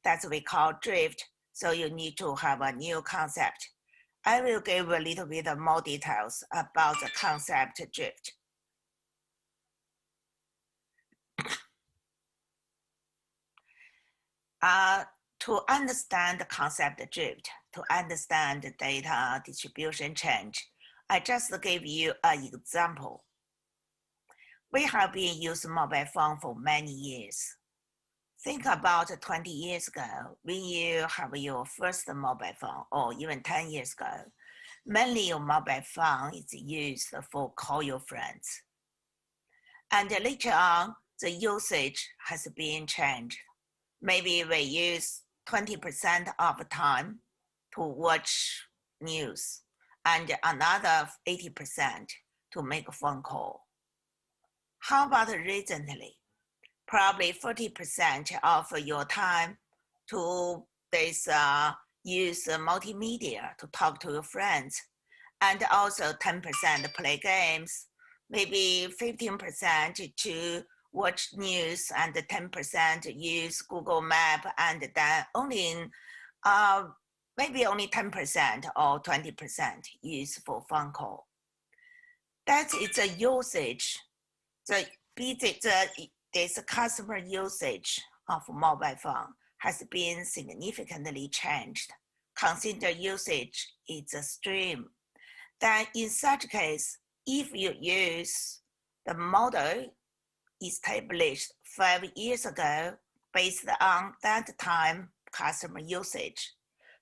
that's what we call drift. So you need to have a new concept. I will give a little bit more details about the concept drift. to understand the concept drift, to understand the data distribution change, I just gave you an example. We have been using mobile phone for many years. Think about 20 years ago, when you have your first mobile phone, or even 10 years ago, mainly your mobile phone is used for call your friends. And later on, the usage has been changed. Maybe we use 20% of the time to watch news and another 80% to make a phone call. How about recently? Probably 40% of your time to use multimedia to talk to your friends, and also 10% play games, maybe 15% to watch news, and 10% use Google Map, and then maybe only 10% or 20% use for phone call. That is a usage. This customer usage of mobile phone has been significantly changed. Consider usage is a stream. Then in such case, if you use the model established 5 years ago based on that time customer usage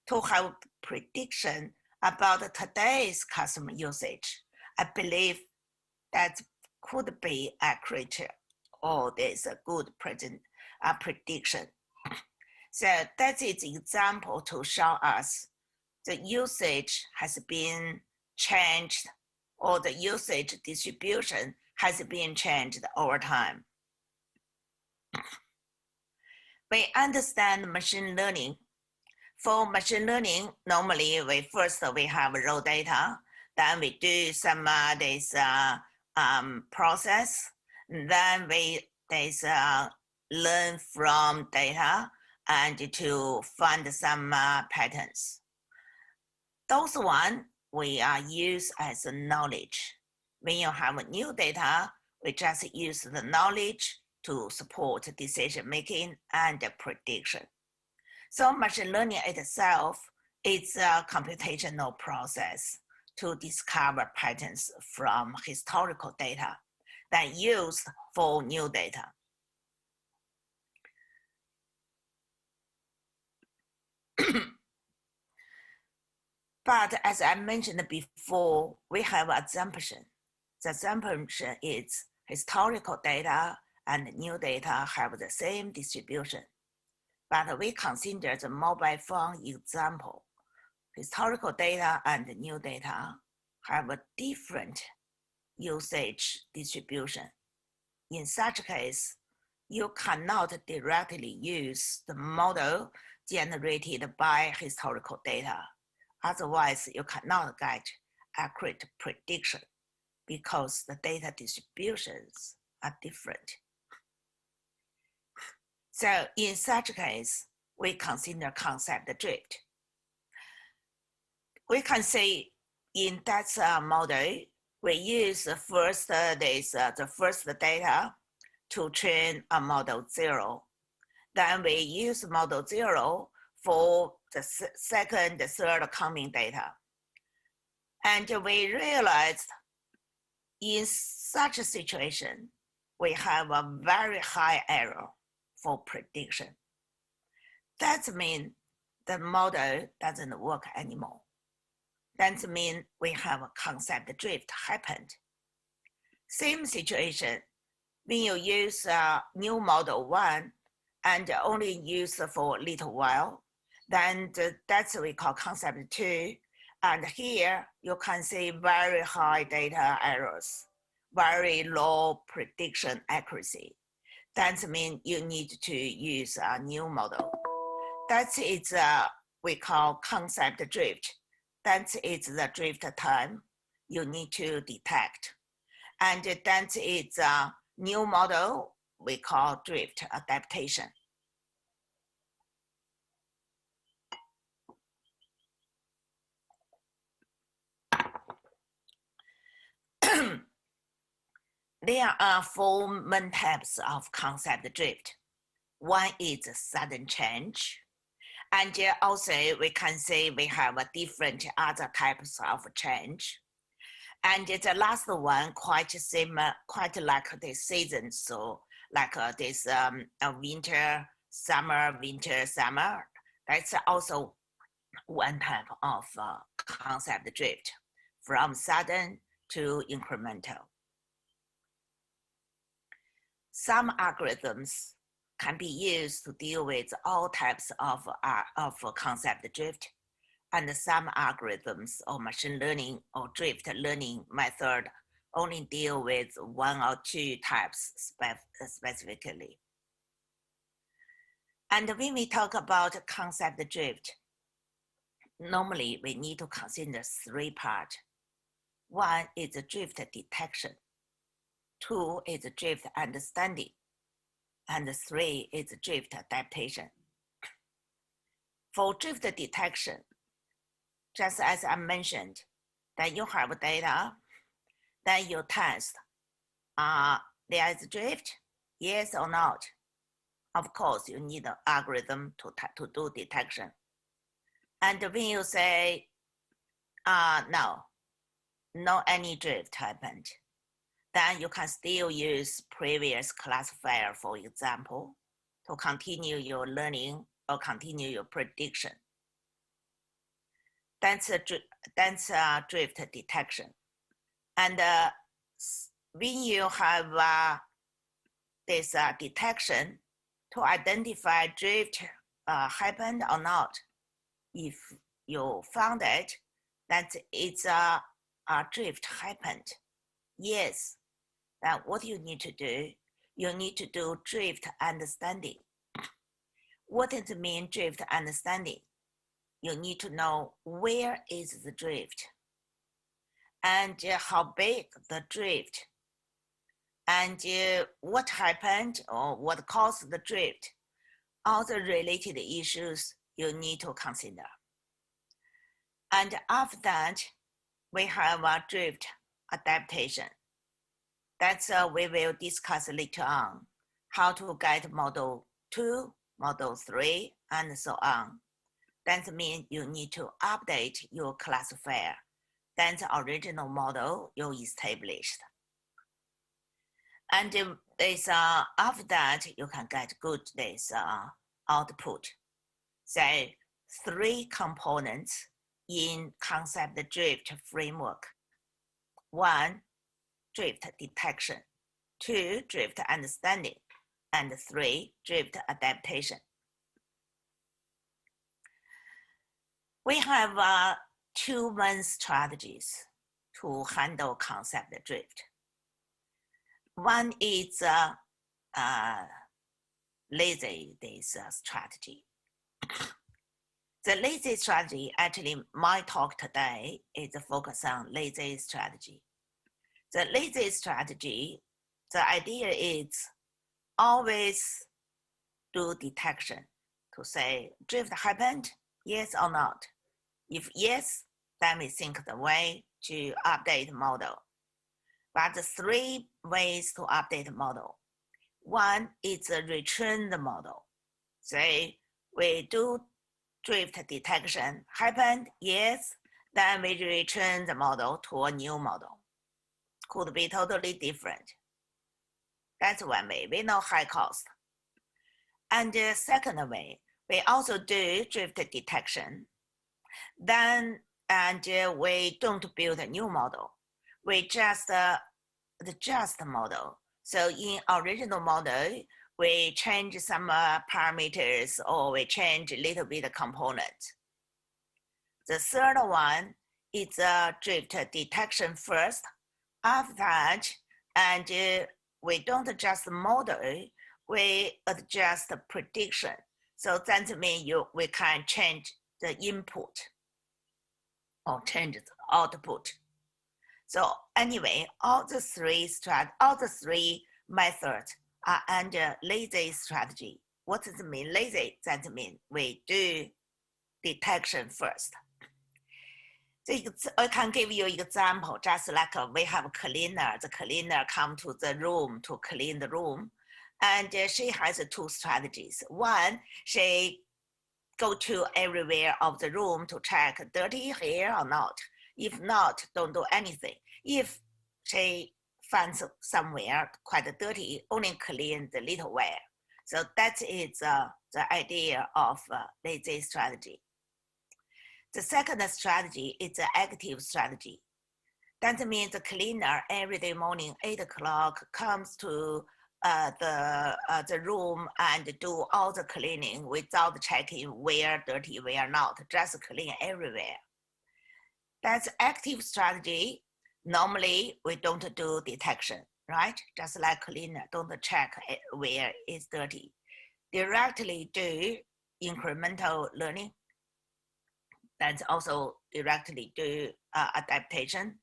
to have prediction about today's customer usage, I believe that could be accurate, or there's a good prediction. So that is an example to show us the usage has been changed, or the usage distribution has been changed over time. We understand machine learning. For machine learning, normally we have raw data, then we do some process, then we learn from data and to find some patterns. Those one we use as knowledge. When you have new data, we just use the knowledge to support decision making and prediction. So machine learning itself is a computational process to discover patterns from historical data that used for new data. But as I mentioned before, we have assumption. The assumption is historical data and new data have the same distribution. But we consider the mobile phone example. Historical data and new data have a different usage distribution. In such case, you cannot directly use the model generated by historical data. Otherwise, you cannot get accurate prediction because the data distributions are different. So in such case, we consider concept drift. We can say in that model, we use the first data to train a model 0. Then we use model 0 for the second, third coming data. And we realized in such a situation, we have a very high error for prediction. That means the model doesn't work anymore. That means we have a concept drift happened. Same situation, when you use new model 1 and only use for a little while, then that's what we call concept 2. And here you can see very high data errors, very low prediction accuracy. That means you need to use a new model. That is we call concept drift. That is the drift time you need to detect. And that is a new model we call drift adaptation. There are 4 main types of concept drift. One is sudden change, And also we can say we have a different other types of change. And the last one quite similar, quite like the season. So like this winter, summer, winter, summer. That's also one type of concept drift, from sudden to incremental. Some algorithms can be used to deal with all types of concept drift, and some algorithms or machine learning or drift learning method only deal with one or two types specifically. And when we talk about concept drift, normally we need to consider three parts. One is drift detection, two is drift understanding, and three is drift adaptation. For drift detection, just as I mentioned, that you have data, then you test, there is drift, yes or not. Of course, you need an algorithm to do detection. And when you say, no any drift happened, then you can still use previous classifier, for example, to continue your learning or continue your prediction. That's a drift detection. And when you have this detection to identify drift happened or not, if you found it, that it's a drift happened, yes, then what you need to do, you need to do drift understanding. What does it mean, drift understanding? You need to know where is the drift and how big the drift and what happened or what caused the drift. All the related issues you need to consider. And after that, we have a drift adaptation. That's we will discuss later on, how to get model 2, model 3, and so on. That means you need to update your classifier. Then the original model you established. And this, after that, you can get good this output. So 3 components in concept drift framework. 1, drift detection. 2, drift understanding. And 3, drift adaptation. We have 2 main strategies to handle concept drift. One is lazy strategy. The lazy strategy, actually my talk today is focused on lazy strategy. The lazy strategy, the idea is always do detection to say drift happened, yes or not. If yes, then we think the way to update model. But the 3 ways to update model. One is retrain the model. So we do drift detection, happened, yes, then we retrain the model to a new model. Could be totally different. That's one way, we know high cost. And the second way, we also do drift detection. Then, and we don't build a new model. We just adjust the model. So in original model, we change some parameters or we change a little bit of component. The third one is drift detection first. After that, and we don't adjust the model, we adjust the prediction. So that means we can change the input or change the output. So anyway, all the 3 methods are under lazy strategy. What does it mean lazy? That means we do detection first. So I can give you an example, just like we have a cleaner. The cleaner come to the room to clean the room. And she has 2 strategies. One, she go to everywhere of the room to check dirty here or not. If not, don't do anything. If she finds somewhere quite dirty, only clean the little wear. So that is the idea of lazy strategy. The second strategy is the active strategy. That means the cleaner every day morning, 8 o'clock, comes to the room and do all the cleaning without checking where dirty, where not, just clean everywhere. That's active strategy. Normally, we don't do detection, right? Just like cleaner, don't check where it's dirty. Directly do incremental learning. That's also directly do adaptation.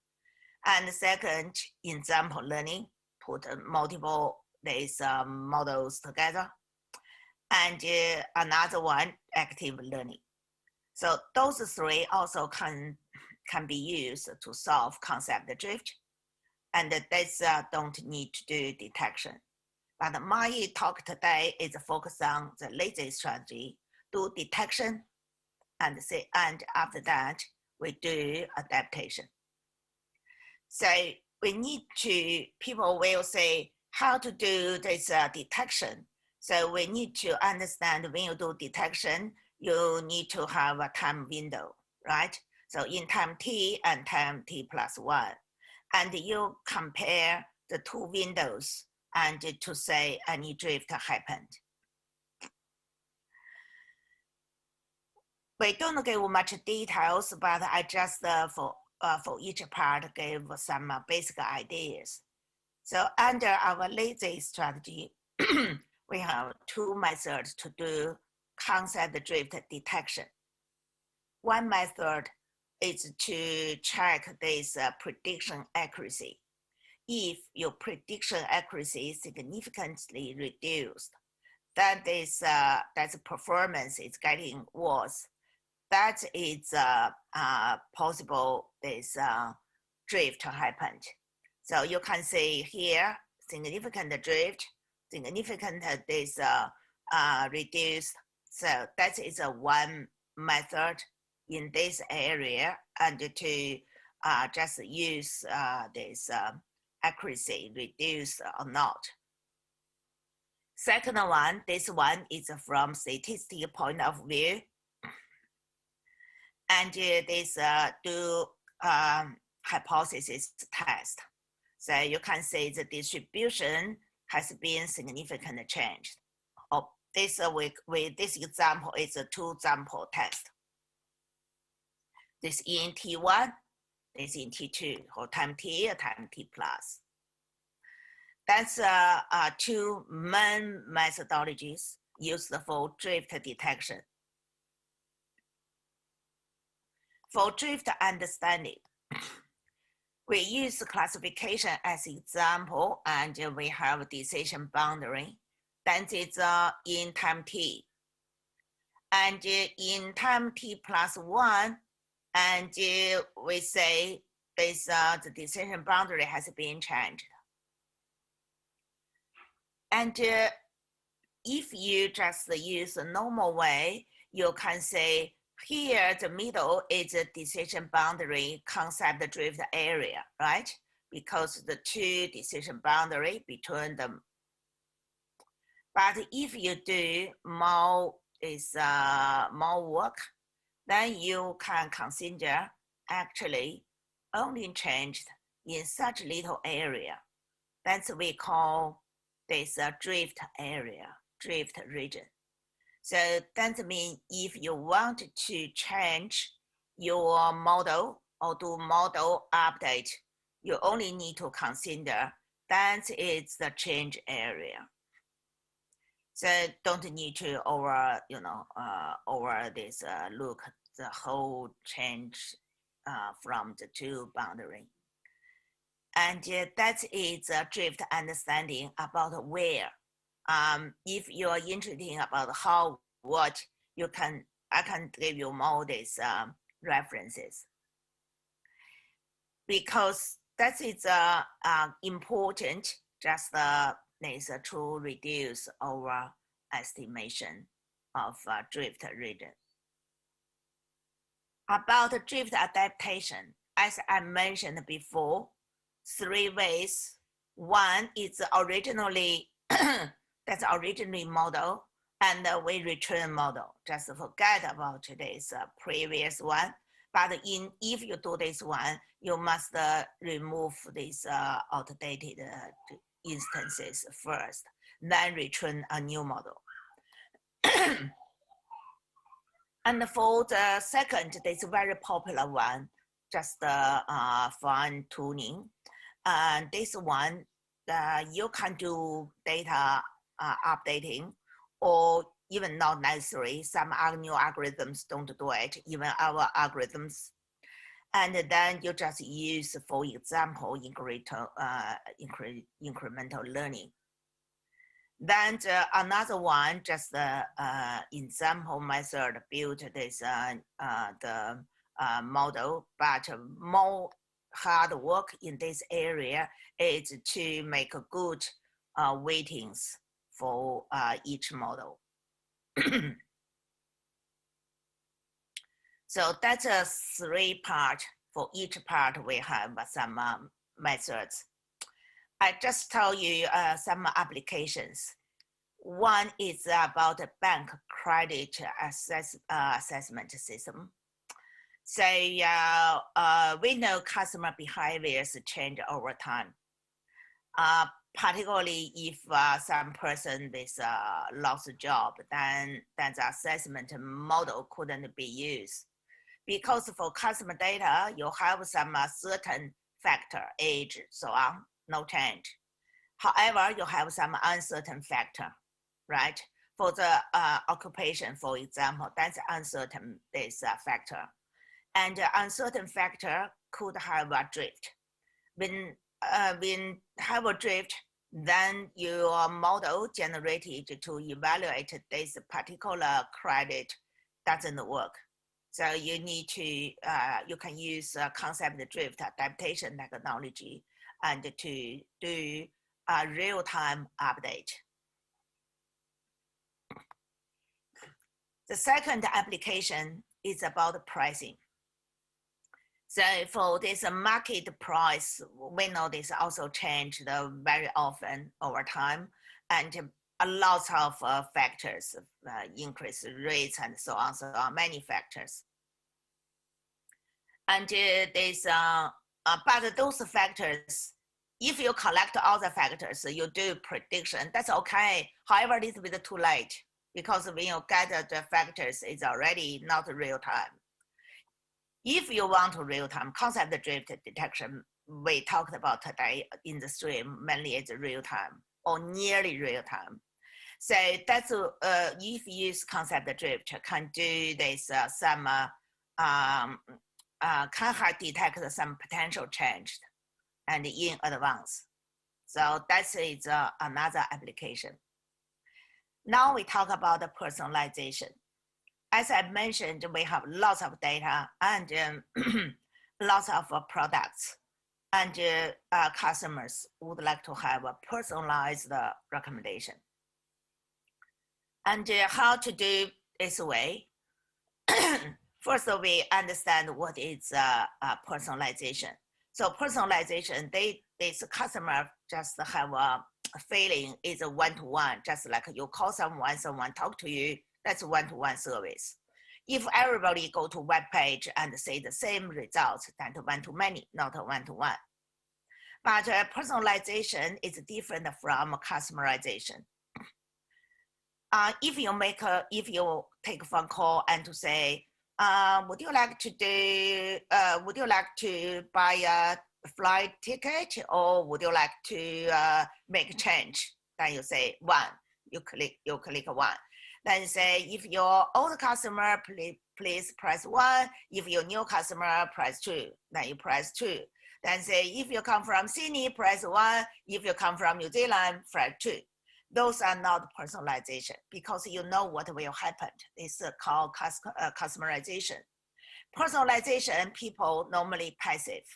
And second, example learning, put multiple these models together. And another one, active learning. So those three also can be used to solve concept drift. And this don't need to do detection. But my talk today is focused on the lazy strategy, do detection, and after that, we do adaptation. So we need to, people will say how to do this detection. So we need to understand when you do detection, you need to have a time window, right? So in time t and time t+1. And you compare the two windows and to say any drift happened. We don't give much details, but I just for each part gave some basic ideas. So under our lazy strategy, we have two methods to do concept drift detection. One method is to check this prediction accuracy. If your prediction accuracy is significantly reduced, then that's performance is getting worse. That is possible this drift happened. So you can see here, significant drift, significant this reduced. So that is one method in this area, and to just use this accuracy reduce or not. Second one, this one is from statistical point of view. And this do hypothesis test. So you can see the distribution has been significantly changed. This with this example is a two sample test. This in T1, this in T2, or time T or time T plus. That's two main methodologies used for drift detection. For drift understanding, we use classification as example, and we have decision boundary. That is in time t. And in time t+1, and we say this the decision boundary has been changed. And if you just use a normal way, you can say here the middle is a decision boundary concept drift area, right? Because the two decision boundary between them. But if you do more work, then you can consider actually only changed in such little area. That's we call this drift area, drift region. So that means if you want to change your model or do model update, you only need to consider that is the change area. So don't need to over this look the whole change from the two boundary. And that is a drift understanding about where. If you are interested about how, what, I can give you more these references. Because that is important, just to reduce our estimation of drift region. About drift adaptation, as I mentioned before, 3 ways. One is originally, that's originally model, and we return model. Just forget about this previous one. But if you do this one, you must remove these outdated instances first, then return a new model. And for the second, this very popular one, just fine tuning. And this one, you can do data updating, or even not necessary. Some new algorithms don't do it, even our algorithms. And then you just use, for example, incremental learning. Then another one, just the example method built this the model, but more hard work in this area is to make a good weightings for each model. So that's a 3 part. For each part, we have some methods. I just tell you some applications. One is about a bank credit assessment system. So we know customer behaviors change over time. Particularly if some person is lost a job, then the assessment model couldn't be used. Because for customer data, you have some certain factor, age, so on, no change. However, you have some uncertain factor, right? For the occupation, for example, that's uncertain this factor. And uncertain factor could have a drift. When have a drift, then your model generated to evaluate this particular credit doesn't work. So you need to, you can use concept drift adaptation technology and to do a real-time update. The second application is about pricing. So for this market price, we know this also changed very often over time, and a lot of factors, increase rates and so on, many factors. And but those factors, if you collect all the factors, you do prediction, that's okay. However, it's a bit too late, because when you get the factors, it's already not real time. If you want real-time concept drift detection, we talked about today in the stream, mainly it's real-time or nearly real-time. So that's, if you use concept drift, can do this, can detect some potential change and in advance. So that is another application. Now we talk about the personalization. As I mentioned, we have lots of data and lots of products, and customers would like to have a personalized recommendation. And how to do this way? First, we understand what is personalization. So personalization, this customer just have a feeling is a one-to-one, just like you call someone, someone talk to you, that's one-to-one service. If everybody go to web page and say the same results, then one-to-many, not a one-to-one. But personalization is different from customization. If you take a phone call and to say, would you like to buy a flight ticket, or would you like to make a change? Then you say one, you click one. Then say, if you're old customer, please press 1. If you're new customer, press 2. Then you press 2. Then say, if you come from Sydney, press 1. If you come from New Zealand, press 2. Those are not personalization, because you know what will happen. It's called customization. Personalization, people normally passive.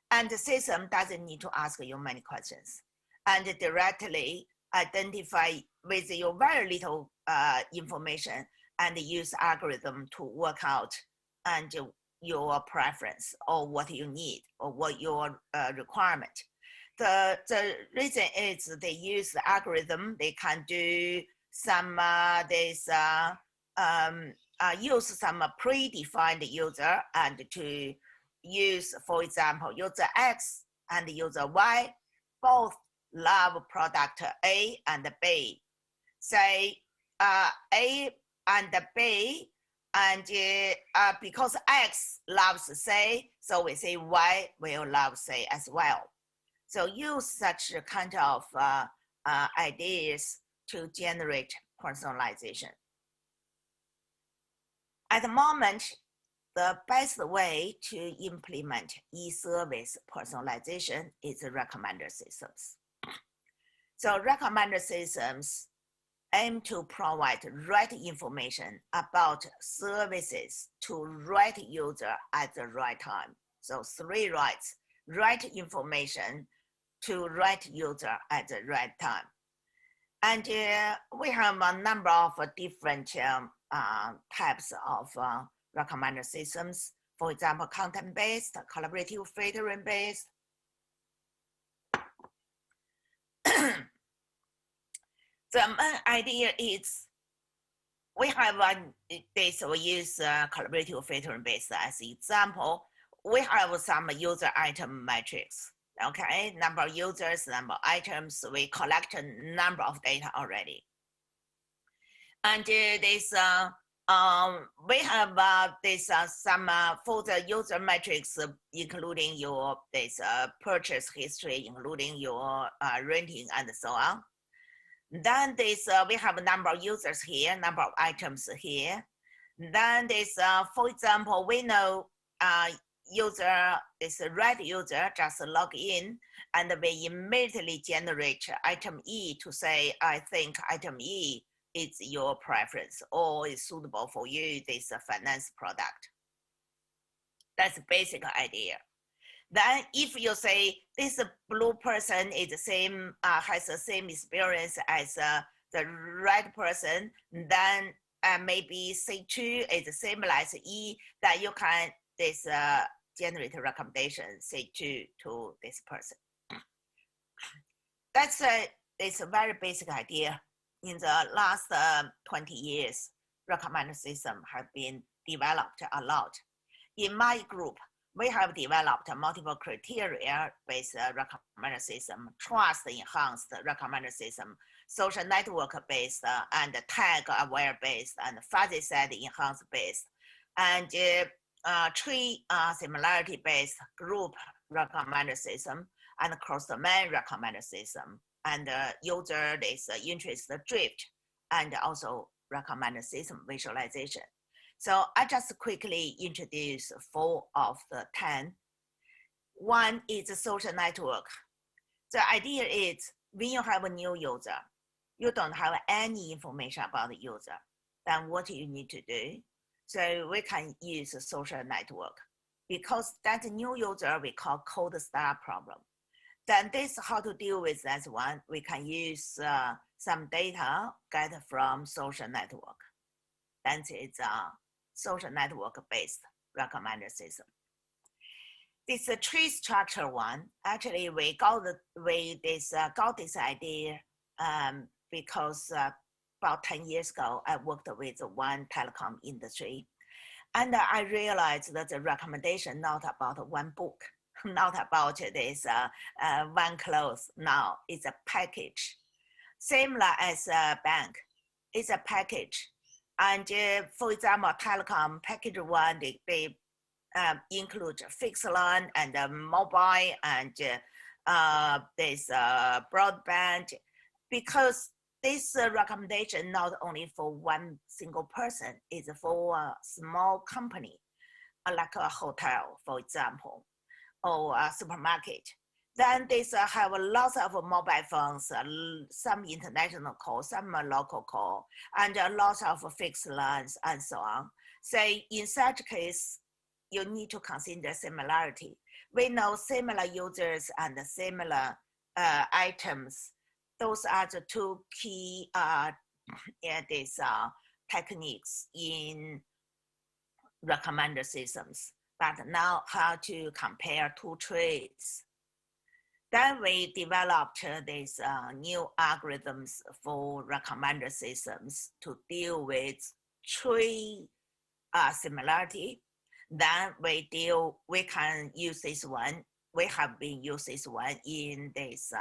And the system doesn't need to ask you many questions, and directly identify with your very little information and use algorithm to work out and your preference or what you need or what your requirement. The reason is they use the algorithm. They can do some use some predefined user and to use, for example, user X and user Y both love product A and B. Say A and B, and because X loves C, so we say Y will love C as well. So use such kind of ideas to generate personalization. At the moment, the best way to implement e-service personalization is recommender systems. So recommender systems aim to provide right information about services to right user at the right time. So 3 rights: right information to right user at the right time. And we have a number of different types of recommender systems. For example, content-based, collaborative filtering-based. The main idea is we have this, we use collaborative filtering-based as example. We have some user item metrics. Okay, number of users, number of items, we collect a number of data already. And this, we have this some for the user metrics, including your this purchase history, including your renting and so on. Then this, we have a number of users here, number of items here. Then this, for example, we know user is a right user, just log in, and we immediately generate item E to say, I think item E is your preference or is suitable for you, this finance product. That's the basic idea. Then if you say this blue person is the same, has the same experience as the red person, then maybe C2 is similar as E, that you can this generate a recommendation C2 to this person. That's it's a very basic idea. In the last 20 years, recommender system have been developed a lot. In my group, we have developed multiple criteria-based recommender system, trust-enhanced recommender system, social network-based, and tag-aware-based, and fuzzy set enhanced-based, and tree similarity-based group recommender system, and cross-domain recommender system, and user interest drift, and also recommender system visualization. So I just quickly introduce 4 of the 10. One is a social network. The idea is when you have a new user, you don't have any information about the user, then what you need to do? So we can use a social network because that new user we call cold start problem. Then this how to deal with that one. We can use some data get from social network. That is a social network-based recommender system. This tree structure one, actually we got this idea because about 10 years ago, I worked with one telecom industry. And I realized that the recommendation not about one book, not about this one clothes. Now it's a package. Similar as a bank, it's a package. And for example, telecom package one, they include fixed line and mobile and this broadband, because this recommendation not only for one single person, it's for a small company, like a hotel, for example, or a supermarket. Then they have lots of mobile phones, some international calls, some local call, and lots of fixed lines and so on. So in such case, you need to consider similarity. We know similar users and similar items. Those are the 2 key techniques in recommender systems, but now how to compare two trees. Then we developed these new algorithms for recommender systems to deal with tree similarity. Then we can use this one. We have been using this one in this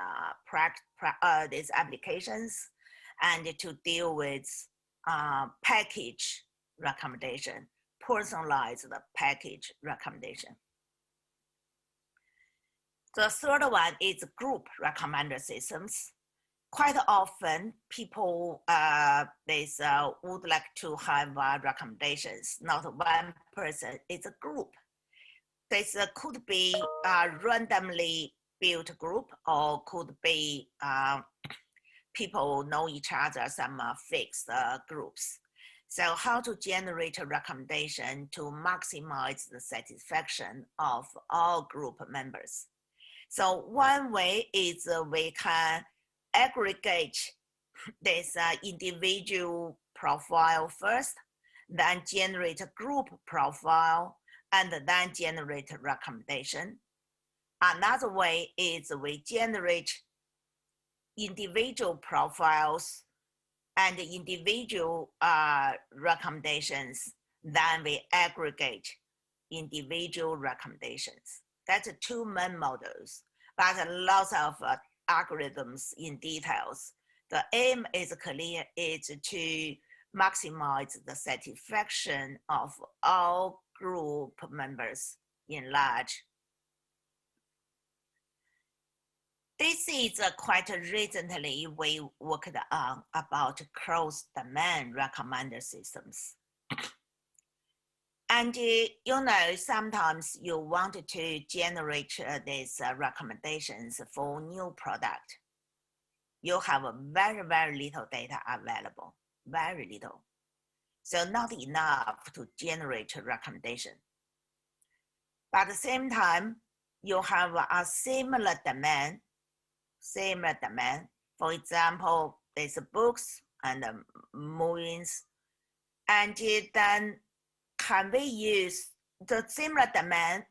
these applications, and to deal with package recommendation, personalized package recommendation. The third one is group recommender systems. Quite often, people would like to have recommendations, not one person, it's a group. This could be a randomly built group, or could be people know each other, some fixed groups. So how to generate a recommendation to maximize the satisfaction of all group members? So one way is we can aggregate this individual profile first, then generate a group profile, and then generate a recommendation. Another way is we generate individual profiles and individual recommendations, then we aggregate individual recommendations. That's two main models, but lots of algorithms in details. The aim is clear, is to maximize the satisfaction of all group members in large. This is quite recently we worked on about cross-domain recommender systems. And sometimes you want to generate these recommendations for new product. You have very, very little data available, very little. So not enough to generate a recommendation. But at the same time, you have a similar domain. For example, there's books and movies. And then can we use the similar domain,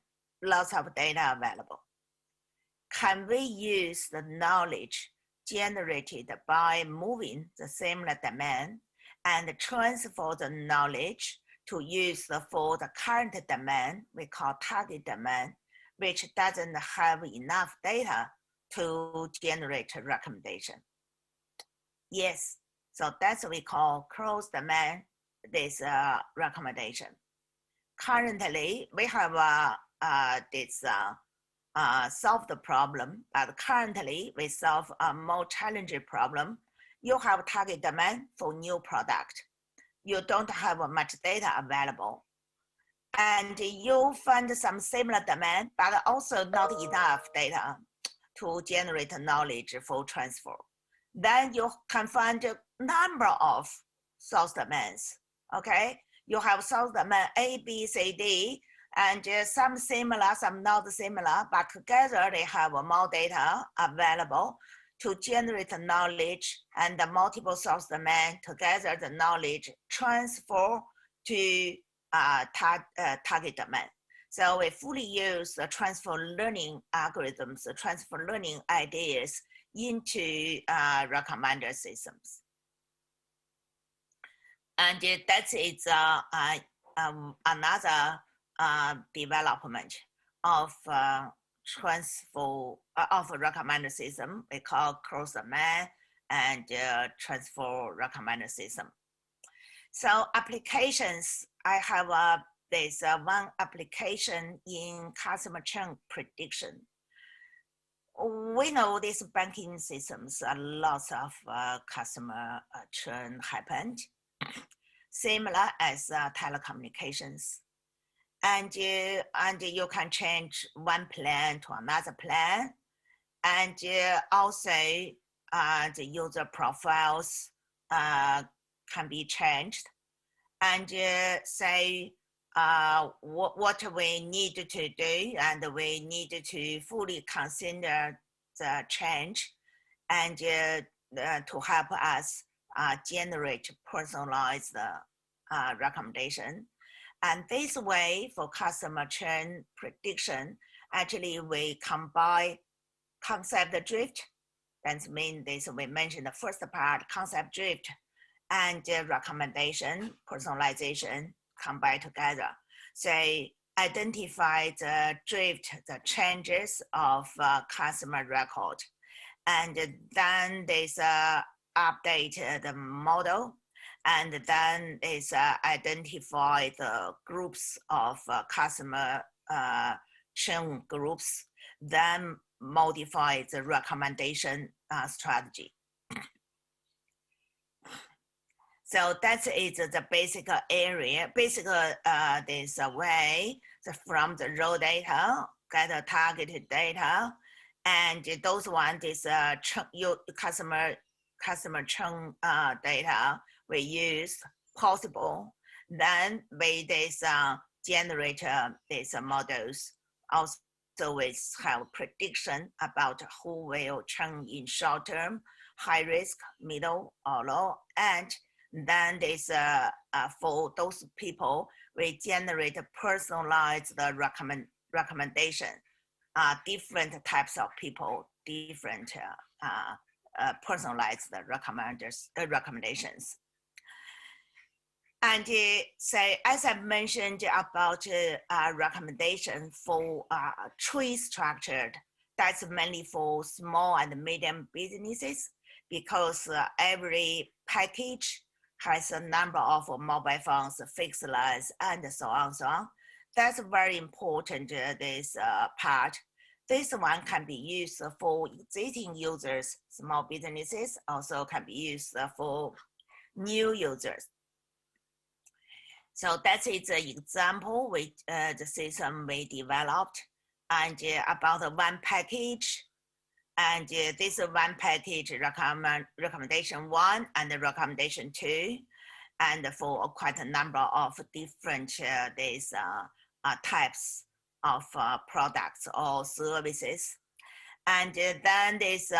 lots of data available? Can we use the knowledge generated by moving the similar domain and transfer the knowledge to use for the current domain we call target domain, which doesn't have enough data to generate a recommendation? Yes, so that's what we call cross-domain this recommendation. Currently, we have this solved the problem, but currently we solve a more challenging problem. You have target domain for new product. You don't have much data available. And you find some similar domain, but also not enough data to generate knowledge for transfer. Then you can find a number of source domains, okay? You have source domain A, B, C, D, and some similar, some not similar, but together they have more data available to generate knowledge, and the multiple source domain together the knowledge transfer to target domain. So we fully use the transfer learning algorithms, the transfer learning ideas into recommender systems. And that is another development of transfer of a recommender system we call cross-domain and transfer recommender system. So applications, I have there's one application in customer churn prediction. We know these banking systems, lots of customer churn happened, similar as telecommunications. And you can change one plan to another plan. And also the user profiles can be changed. And say what we need to do, and we need to fully consider the change and to help us generate personalized recommendation. And this way for customer churn prediction, actually we combine concept drift. That means this, we mentioned the first part, concept drift, and recommendation, personalization combined together. So identify the drift, the changes of customer record. And then there's update the model, and then is identify the groups of customer churn groups, then modify the recommendation strategy. So that is the basic area. Basically, there's a way from the raw data, get a targeted data, and those ones is customer churn data we use possible. Then we generate these models. Also, we have prediction about who will churn in short term, high risk, middle, or low, and then there's for those people, we generate personalized recommendation. Different types of people, different personalized recommendations. And say, as I mentioned about recommendation for tree structured, that's mainly for small and medium businesses, because every package has a number of mobile phones, fixed lines, and so on, so on. That's very important, this part. This one can be used for existing users, small businesses, also can be used for new users. So that is an example with the system we developed, and about the one package. And this one package, recommendation 1 and the recommendation 2, and for quite a number of different types of products or services. And then there's,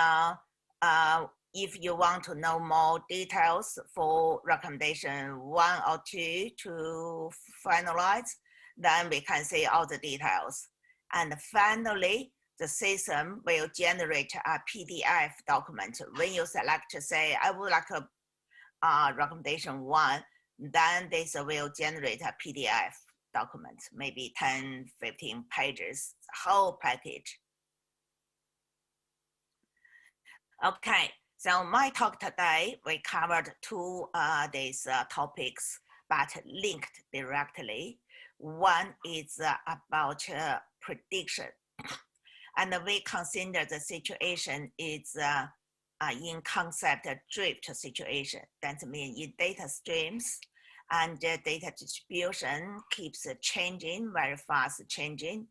if you want to know more details for recommendation 1 or 2 to finalize, then we can see all the details. And finally, the system will generate a PDF document. When you select, say, I would like a recommendation 1, then this will generate a PDF document, maybe 10, 15 pages, whole package. Okay, so my talk today, we covered 2 these topics, but linked directly. One is about prediction. And we consider the situation is in concept drift situation. That means in data streams, and data distribution keeps changing, very fast changing.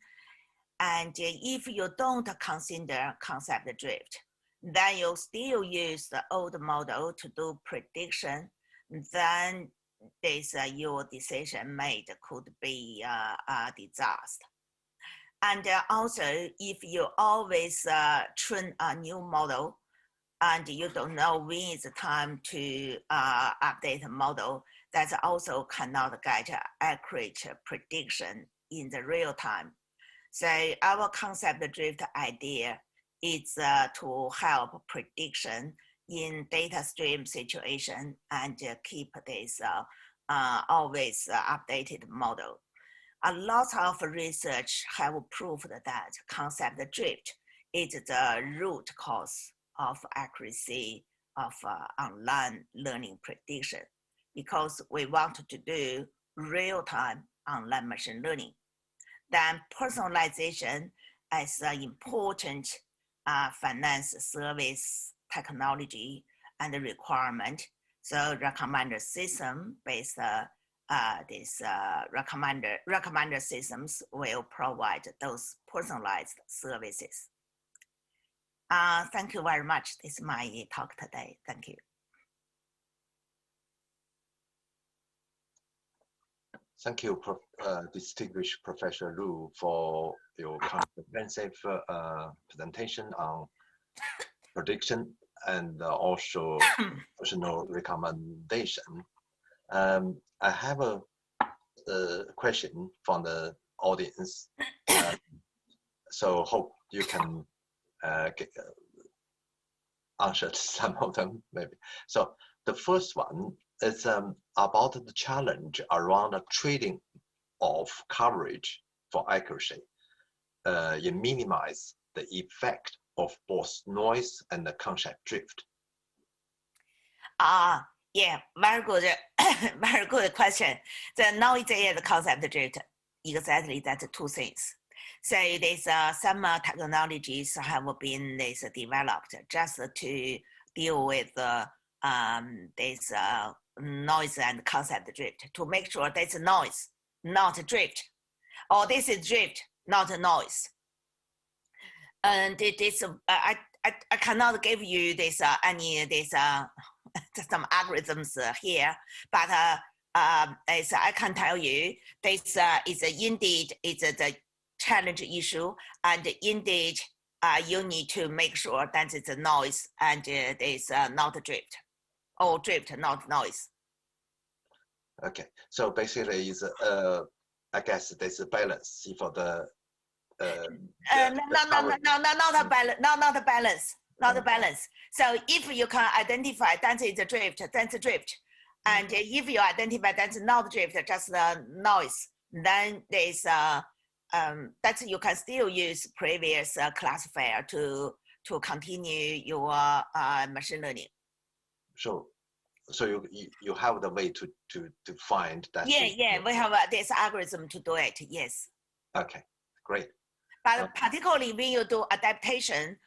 And if you don't consider concept drift, then you still use the old model to do prediction, then this your decision made could be a disaster. And also, if you always train a new model and you don't know when is the time to update the model, that also cannot get accurate prediction in the real time. So our concept drift idea is to help prediction in data stream situation and keep this always updated model. A lot of research have proved that concept drift is the root cause of accuracy of online learning prediction, because we want to do real-time online machine learning. Then personalization is an important finance service technology and requirement. So recommender system based this recommender systems will provide those personalized services. Thank you very much. This is my talk today. Thank you. Thank you, distinguished Professor Lu, for your comprehensive presentation on prediction and also personal recommendation. I have question from the audience. So hope you can answer some of them maybe. So the first one is about the challenge around the trading of coverage for accuracy. You minimize the effect of both noise and the concept drift. Yeah, very good, very good question. The noise and the concept drift, exactly that's two things. So there's some technologies have been developed just to deal with this noise and concept drift, to make sure that's noise, not drift, or this is drift, not noise. And this, I cannot give you this some algorithms here, but as I can tell you, this is indeed the challenge issue, and indeed you need to make sure that it's a noise and it's not a drift, or drift, not noise. Okay, so basically is I guess there's a balance for the not a balance. Not a balance. So if you can identify that is a drift, that's a drift. And if you identify that's not drift, just noise, then there's that you can still use previous classifier to continue your machine learning. So you have the way to find that. Yeah, we have this algorithm to do it. Yes. Okay, great. But particularly when you do adaptation,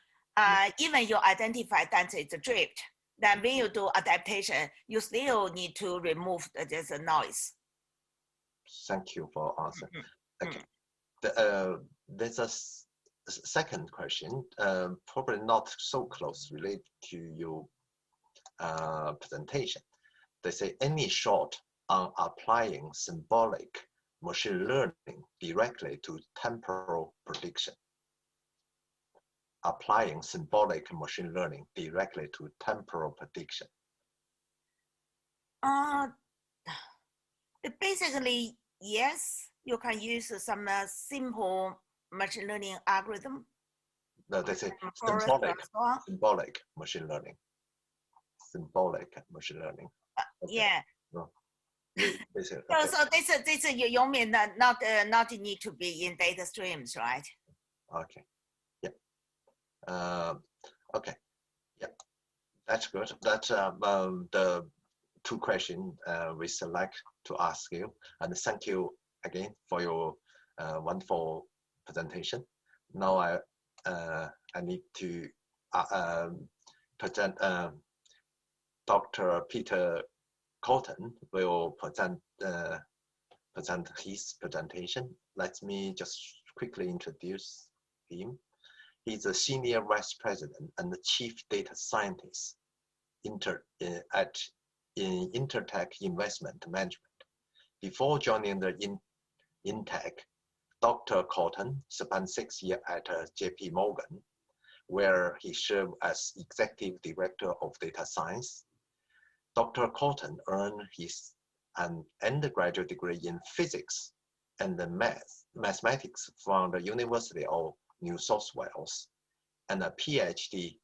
even you identify that it's a drift, then when you do adaptation, you still need to remove this noise. Thank you for answer. Okay. There's a second question, probably not so close related to your presentation. They say any short on applying symbolic machine learning directly to temporal prediction. Applying symbolic machine learning directly to temporal prediction. Basically, yes, you can use some simple machine learning algorithm. No, they say symbolic machine learning. Symbolic machine learning. Okay. Yeah. No. So this you mean not need to be in data streams, right? Okay. Okay, yeah, that's good. That's the two questions we select to ask you, and thank you again for your wonderful presentation. Now I need to present. Dr. Peter Cotton will present his presentation. Let me just quickly introduce him. He's a senior vice president and the chief data scientist in Intertek Investment Management. Before joining the Intech, Dr. Cotton spent 6 years at JP Morgan, where he served as executive director of data science. Dr. Cotton earned an undergraduate degree in physics and mathematics from the University of New South Wales, and a PhD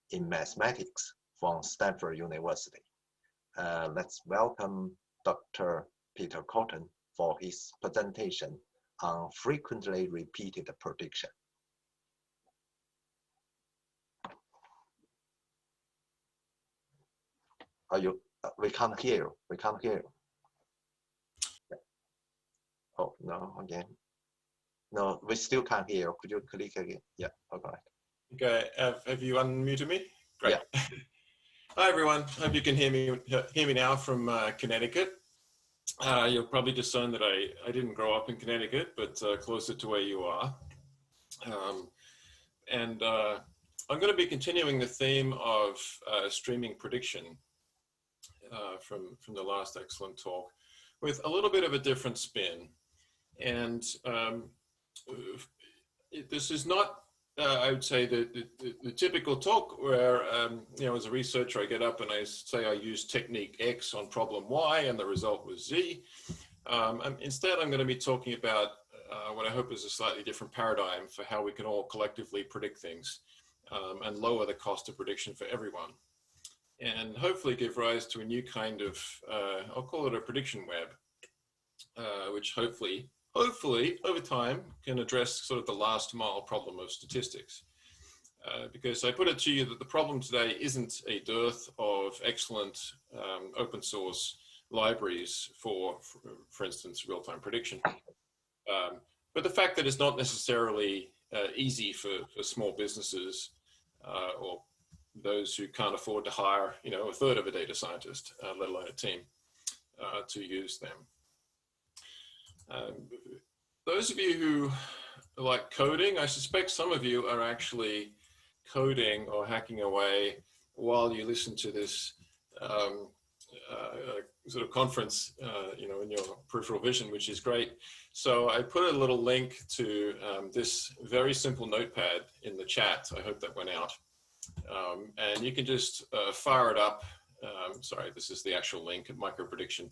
in mathematics from Stanford University. Let's welcome Dr. Peter Cotton for his presentation on frequently repeated prediction. We can't hear you. We can't hear you. Oh, no, again. No, we still can't hear you. Could you click again? Yeah, okay. Okay, have you unmuted me? Great. Yeah. Hi everyone, hope you can hear me now from Connecticut. You'll probably discern that I didn't grow up in Connecticut, but closer to where you are. I'm going to be continuing the theme of streaming prediction from the last excellent talk with a little bit of a different spin. And this is not, I would say, the typical talk where, as a researcher, I get up and I say I use technique X on problem Y and the result was Z. Instead, I'm going to be talking about what I hope is a slightly different paradigm for how we can all collectively predict things and lower the cost of prediction for everyone. And hopefully give rise to a new kind of, I'll call it a prediction web, which hopefully over time can address sort of the last mile problem of statistics. Because I put it to you that the problem today isn't a dearth of excellent open source libraries for instance, real-time prediction, but the fact that it's not necessarily easy for small businesses or those who can't afford to hire, you know, a third of a data scientist, let alone a team, to use them. Those of you who like coding, I suspect some of you are actually coding or hacking away while you listen to this sort of conference, you know, in your peripheral vision, which is great. So I put a little link to this very simple notepad in the chat. I hope that went out. And you can just fire it up. Sorry, this is the actual link at MicroPrediction.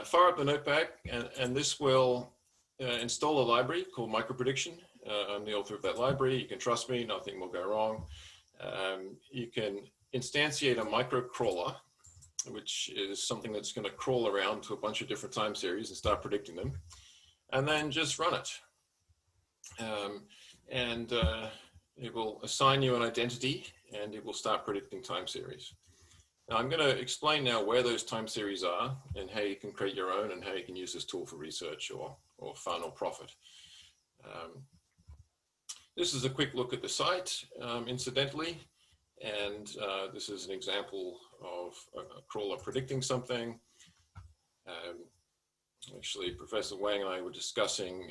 Fire up the notepad, and this will install a library called MicroPrediction. I'm the author of that library. You can trust me, nothing will go wrong. You can instantiate a microcrawler, which is something that's going to crawl around to a bunch of different time series and start predicting them, and then just run it. It will assign you an identity, and it will start predicting time series. Now, I'm going to explain now where those time series are and how you can create your own and how you can use this tool for research or fun or profit. This is a quick look at the site, incidentally, and this is an example of a crawler predicting something. Actually, Professor Wang and I were discussing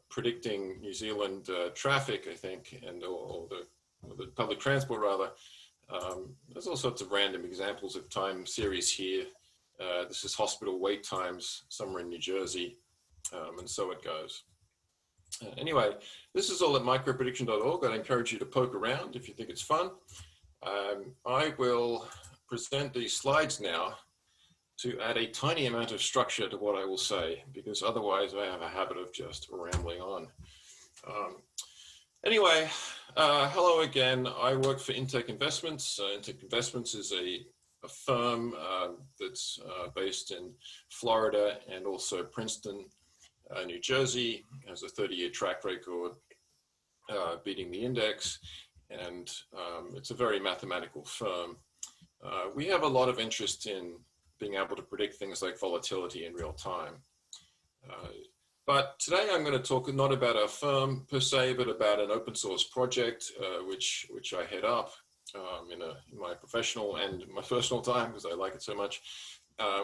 predicting New Zealand traffic, I think, and or the public transport rather. There's all sorts of random examples of time series here. This is hospital wait times somewhere in New Jersey, and so it goes. Anyway, this is all at microprediction.org. I'd encourage you to poke around if you think it's fun. I will present these slides now to add a tiny amount of structure to what I will say, because otherwise I have a habit of just rambling on. Anyway, hello again. I work for Intech Investments. Intech Investments is a firm that's based in Florida and also Princeton, New Jersey. Has a 30-year track record beating the index, and it's a very mathematical firm. We have a lot of interest in being able to predict things like volatility in real time. But today I'm going to talk not about our firm per se, but about an open source project which I head up in my professional and my personal time, because I like it so much.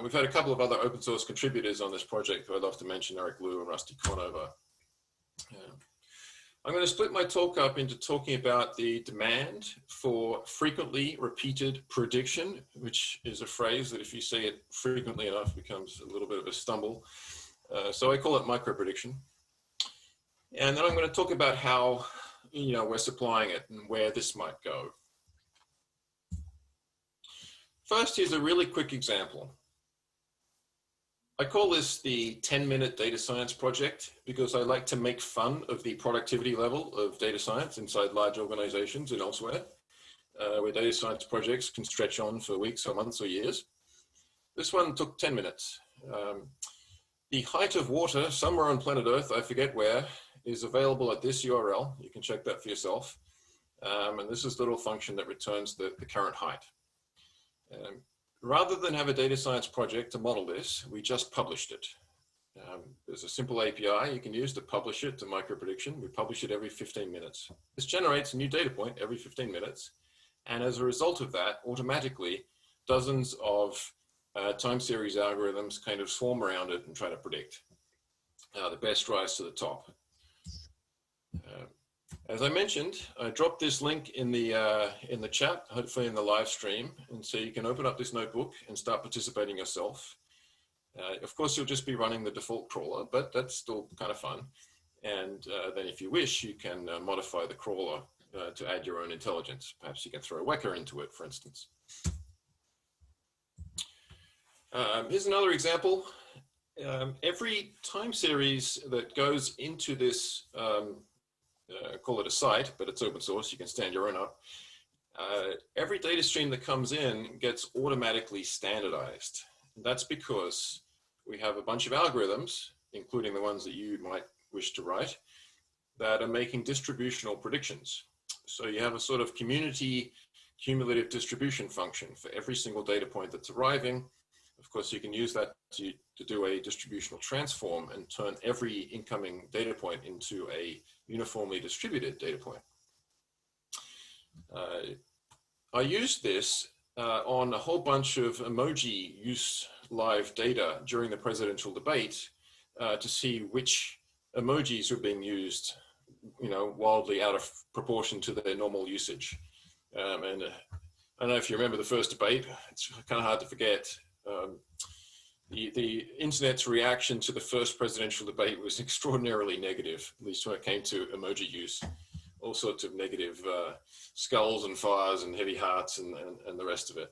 We've had a couple of other open source contributors on this project who I'd love to mention, Eric Liu and Rusty Conover. I'm going to split my talk up into talking about the demand for frequently repeated prediction, which is a phrase that if you say it frequently enough becomes a little bit of a stumble. So I call it microprediction. And then I'm going to talk about how, you know, we're supplying it and where this might go. First, here's a really quick example. I call this the 10-minute data science project because I like to make fun of the productivity level of data science inside large organizations and elsewhere, where data science projects can stretch on for weeks or months or years. This one took 10 minutes. The height of water somewhere on planet Earth, I forget where, is available at this URL. You can check that for yourself. And this is the little function that returns the current height. Rather than have a data science project to model this, we just published it. There's a simple API you can use to publish it to MicroPrediction. We publish it every 15 minutes. This generates a new data point every 15 minutes. And as a result of that, automatically, dozens of time series algorithms kind of swarm around it and try to predict. The best rise to the top. As I mentioned, I dropped this link in the chat, hopefully in the live stream, and so you can open up this notebook and start participating yourself. Of course, you'll just be running the default crawler, but that's still kind of fun. And then if you wish, you can modify the crawler to add your own intelligence. Perhaps you can throw a Weka into it, for instance. Here's another example. Every time series that goes into this, call it a site, but it's open source, you can stand your own up. Every data stream that comes in gets automatically standardized. That's because we have a bunch of algorithms, including the ones that you might wish to write, that are making distributional predictions. So you have a sort of community cumulative distribution function for every single data point that's arriving. Of course, you can use that to do a distributional transform and turn every incoming data point into a uniformly distributed data point. I used this on a whole bunch of emoji use live data during the presidential debate to see which emojis were being used, wildly out of proportion to their normal usage. And I don't know if you remember the first debate. It's kind of hard to forget. The internet's reaction to the first presidential debate was extraordinarily negative, at least when it came to emoji use. All sorts of negative skulls and fires and heavy hearts and the rest of it.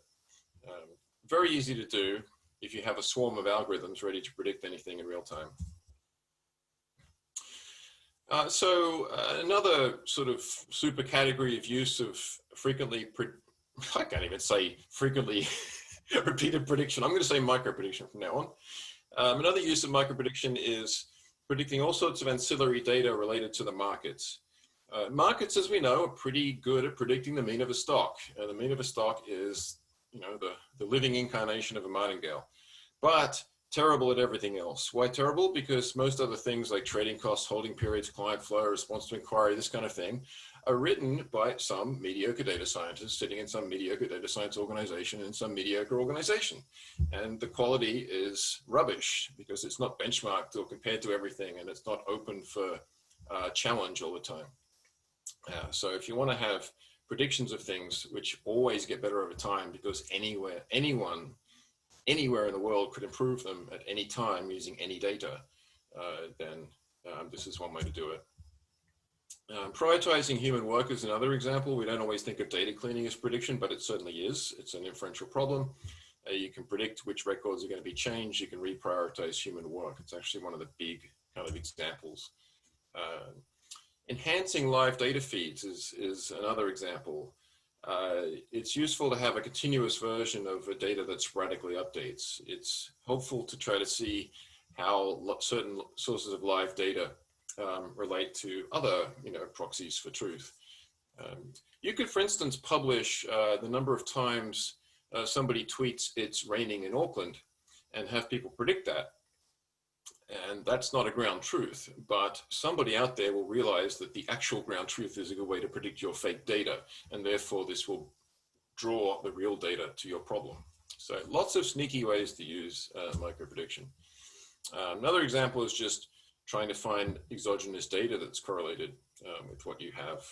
Very easy to do if you have a swarm of algorithms ready to predict anything in real time. Another sort of super category of use of frequently repeated prediction. I'm going to say micro prediction from now on. Another use of micro prediction is predicting all sorts of ancillary data related to the markets. Markets, as we know, are pretty good at predicting the mean of a stock. The mean of a stock is, the living incarnation of a martingale, but terrible at everything else. Why terrible? Because most other things like trading costs, holding periods, client flow, response to inquiry, this kind of thing, are written by some mediocre data scientists sitting in some mediocre data science organization in some mediocre organization. And the quality is rubbish because it's not benchmarked or compared to everything, and it's not open for challenge all the time. So if you want to have predictions of things which always get better over time because anyone, anywhere in the world could improve them at any time using any data, then this is one way to do it. Prioritizing human work is another example. We don't always think of data cleaning as prediction, but it certainly is. It's an inferential problem. You can predict which records are going to be changed. You can reprioritize human work. It's actually one of the big kind of examples. Enhancing live data feeds is another example. It's useful to have a continuous version of a data that sporadically updates. It's helpful to try to see how certain sources of live data relate to other, proxies for truth. You could, for instance, publish the number of times somebody tweets it's raining in Auckland and have people predict that. And that's not a ground truth, but somebody out there will realize that the actual ground truth is a good way to predict your fake data, and therefore this will draw the real data to your problem. So lots of sneaky ways to use micro prediction. Another example is just trying to find exogenous data that's correlated with what you have.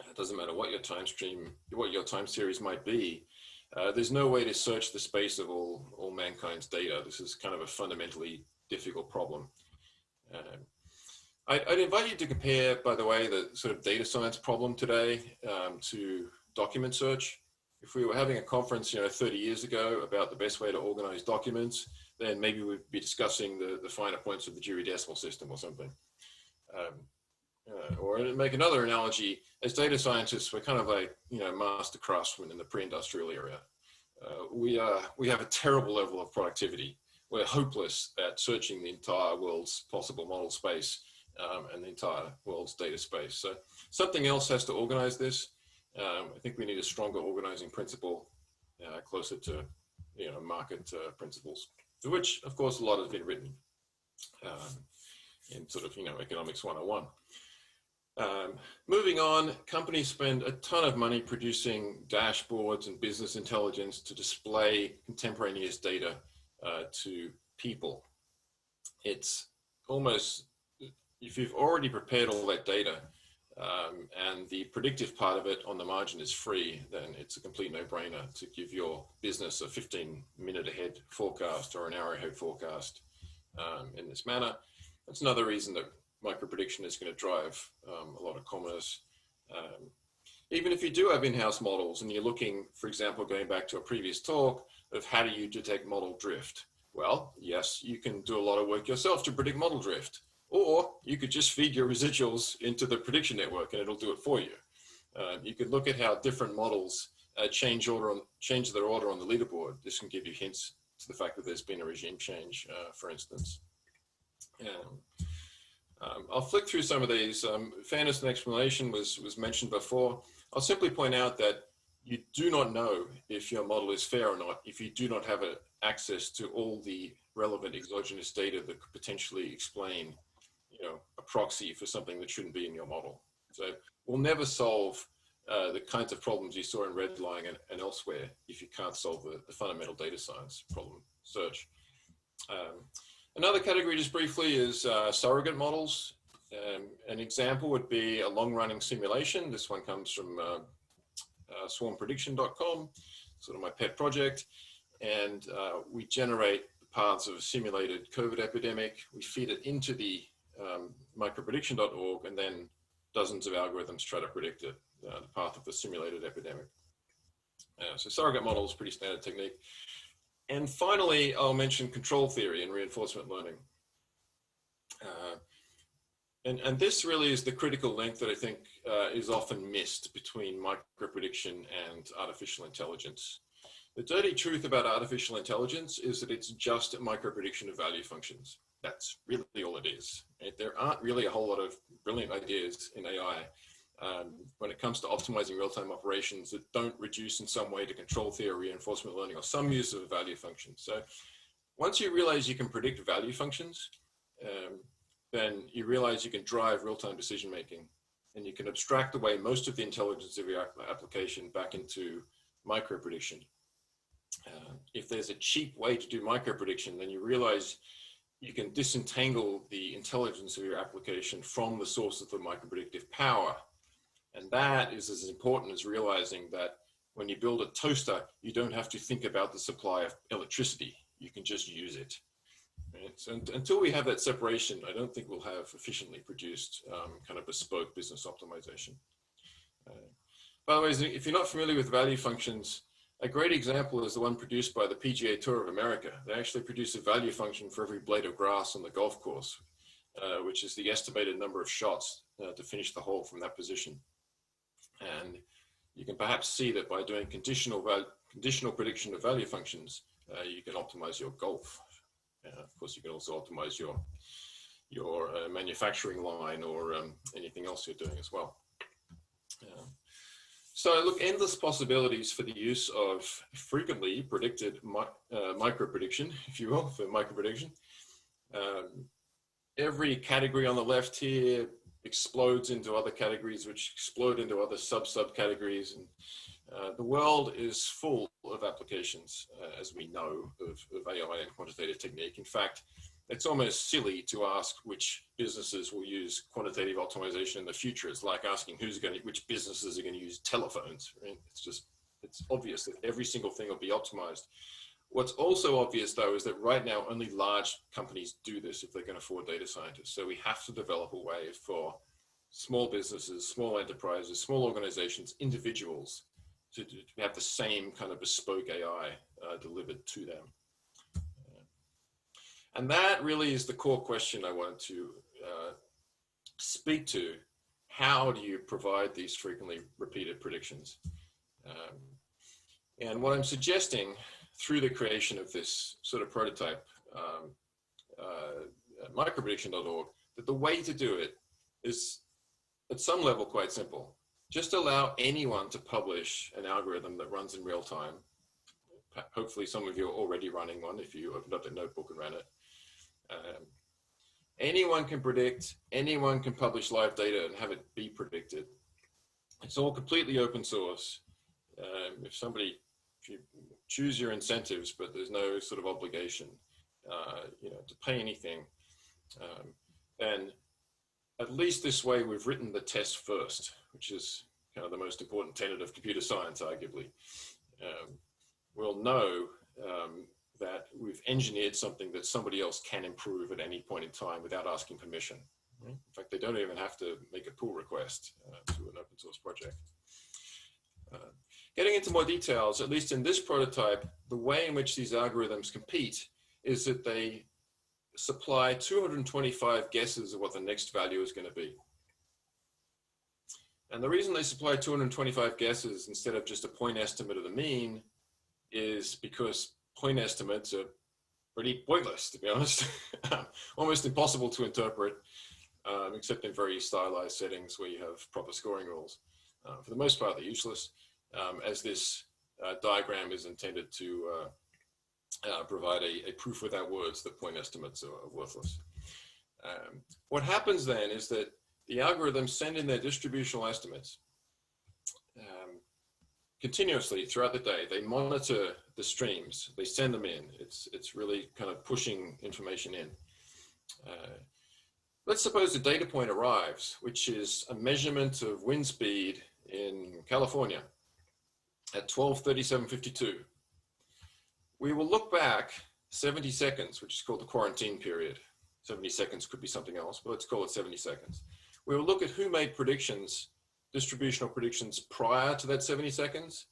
It doesn't matter what your time series might be. There's no way to search the space of all mankind's data. This is kind of a fundamentally difficult problem. I'd invite you to compare, by the way, the sort of data science problem today to document search. If we were having a conference, 30 years ago about the best way to organize documents, then maybe we'd be discussing the finer points of the Dewey Decimal System or something. Or to make another analogy, as data scientists, we're kind of like, master craftsmen in the pre-industrial era. We have a terrible level of productivity. We're hopeless at searching the entire world's possible model space and the entire world's data space. So something else has to organize this. I think we need a stronger organizing principle closer to market principles, to which, of course, a lot has been written in sort of economics 101. Moving on, companies spend a ton of money producing dashboards and business intelligence to display contemporaneous data to people. It's almost, if you've already prepared all that data and the predictive part of it on the margin is free, then it's a complete no-brainer to give your business a 15-minute ahead forecast or an hour ahead forecast in this manner. That's another reason that micro prediction is going to drive a lot of commerce. Even if you do have in-house models and you're looking, for example, going back to a previous talk of how do you detect model drift? Well, yes, you can do a lot of work yourself to predict model drift, or you could just feed your residuals into the prediction network and it'll do it for you. You could look at how different models change their order on the leaderboard. This can give you hints to the fact that there's been a regime change, for instance. I'll flick through some of these. Fairness and explanation was mentioned before. I'll simply point out that you do not know if your model is fair or not if you do not have access to all the relevant exogenous data that could potentially explain, a proxy for something that shouldn't be in your model. So we'll never solve the kinds of problems you saw in redlining and elsewhere if you can't solve the fundamental data science problem search. Another category, just briefly, is surrogate models. An example would be a long-running simulation. This one comes from swarmprediction.com, sort of my pet project. And we generate paths of a simulated COVID epidemic. We feed it into the microprediction.org, and then dozens of algorithms try to predict it, the path of the simulated epidemic. So surrogate model is a pretty standard technique. And finally, I'll mention control theory and reinforcement learning. And this really is the critical link that I think is often missed between microprediction and artificial intelligence. The dirty truth about artificial intelligence is that it's just a microprediction of value functions. That's really all it is. Right? There aren't really a whole lot of brilliant ideas in AI when it comes to optimizing real-time operations that don't reduce in some way to control theory, reinforcement learning, or some use of a value function. So once you realize you can predict value functions, then you realize you can drive real-time decision-making, and you can abstract away most of the intelligence of your application back into micro-prediction. If there's a cheap way to do micro-prediction, then you realize you can disentangle the intelligence of your application from the source of the micro-predictive power. And that is as important as realizing that when you build a toaster, you don't have to think about the supply of electricity. You can just use it. Right? So until we have that separation, I don't think we'll have efficiently produced kind of bespoke business optimization. By the way, if you're not familiar with value functions, a great example is the one produced by the PGA Tour of America. They actually produce a value function for every blade of grass on the golf course, which is the estimated number of shots to finish the hole from that position. And you can perhaps see that by doing conditional prediction of value functions, you can optimize your golf. Of course, you can also optimize your manufacturing line or anything else you're doing as well. So look, endless possibilities for the use of frequently predicted micro prediction, if you will, for micro prediction. Every category on the left here explodes into other categories, which explode into other sub-categories. And the world is full of applications, as we know, of AI and quantitative technique. In fact, it's almost silly to ask which businesses will use quantitative optimization in the future. It's like asking which businesses are going to use telephones. Right? It's obvious that every single thing will be optimized. What's also obvious, though, is that right now only large companies do this if they can afford data scientists. So we have to develop a way for small businesses, small enterprises, small organizations, individuals to have the same kind of bespoke AI delivered to them. And that really is the core question I wanted to speak to. How do you provide these frequently repeated predictions? And what I'm suggesting through the creation of this sort of prototype, microprediction.org, that the way to do it is at some level quite simple. Just allow anyone to publish an algorithm that runs in real time. Hopefully some of you are already running one if you opened up a notebook and ran it. Anyone can predict, anyone can publish live data and have it be predicted. It's all completely open source. If you choose your incentives, but there's no sort of obligation, to pay anything, then at least this way we've written the test first, which is kind of the most important tenet of computer science, arguably. We'll know that we've engineered something that somebody else can improve at any point in time without asking permission. Right? In fact, they don't even have to make a pull request to an open source project. Getting into more details, at least in this prototype, the way in which these algorithms compete is that they supply 225 guesses of what the next value is going to be. And the reason they supply 225 guesses instead of just a point estimate of the mean is because point estimates are pretty pointless, to be honest. Almost impossible to interpret, except in very stylized settings where you have proper scoring rules. For the most part, they're useless, as this diagram is intended to provide a proof without words that point estimates are worthless. What happens then is that the algorithms send in their distributional estimates continuously throughout the day. They monitor the streams, they send them in. It's really kind of pushing information in. Let's suppose a data point arrives, which is a measurement of wind speed in California at 12:37:52. We will look back 70 seconds, which is called the quarantine period. 70 seconds could be something else, but let's call it 70 seconds. We will look at who made predictions, distributional predictions prior to that 70 seconds.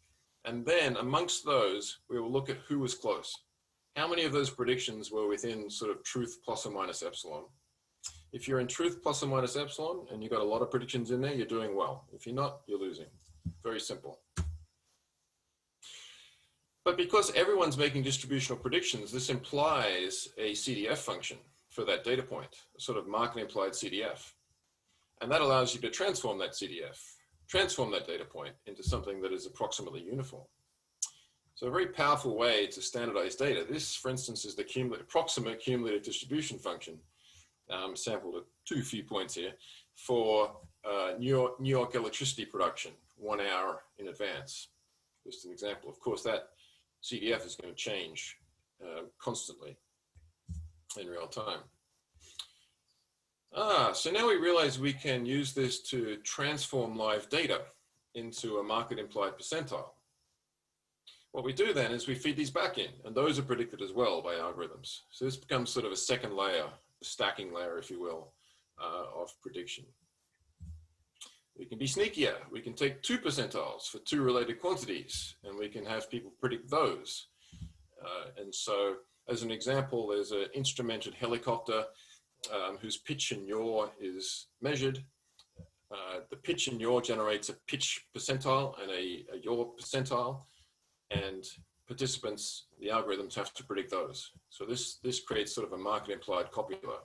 And then amongst those, we will look at who was close. How many of those predictions were within sort of truth plus or minus epsilon? If you're in truth plus or minus epsilon and you've got a lot of predictions in there, you're doing well. If you're not, you're losing. Very simple. But because everyone's making distributional predictions, this implies a CDF function for that data point, a sort of market implied CDF. And that allows you to transform that CDF, transform that data point into something that is approximately uniform. So a very powerful way to standardize data. This, for instance, is the approximate cumulative distribution function, sampled at 2 few points here, for New York electricity production, 1 hour in advance. Just an example. Of course, that CDF is going to change constantly in real time. So now we realize we can use this to transform live data into a market implied percentile. What we do then is we feed these back in, and those are predicted as well by algorithms. So this becomes sort of a second layer, a stacking layer, if you will, of prediction. We can be sneakier. We can take 2 percentiles for 2 related quantities, and we can have people predict those. And so as an example, there's an instrumented helicopter whose pitch and yaw is measured. The pitch and yaw generates a pitch percentile and a yaw percentile, and participants, the algorithms have to predict those. So this creates sort of a market implied copula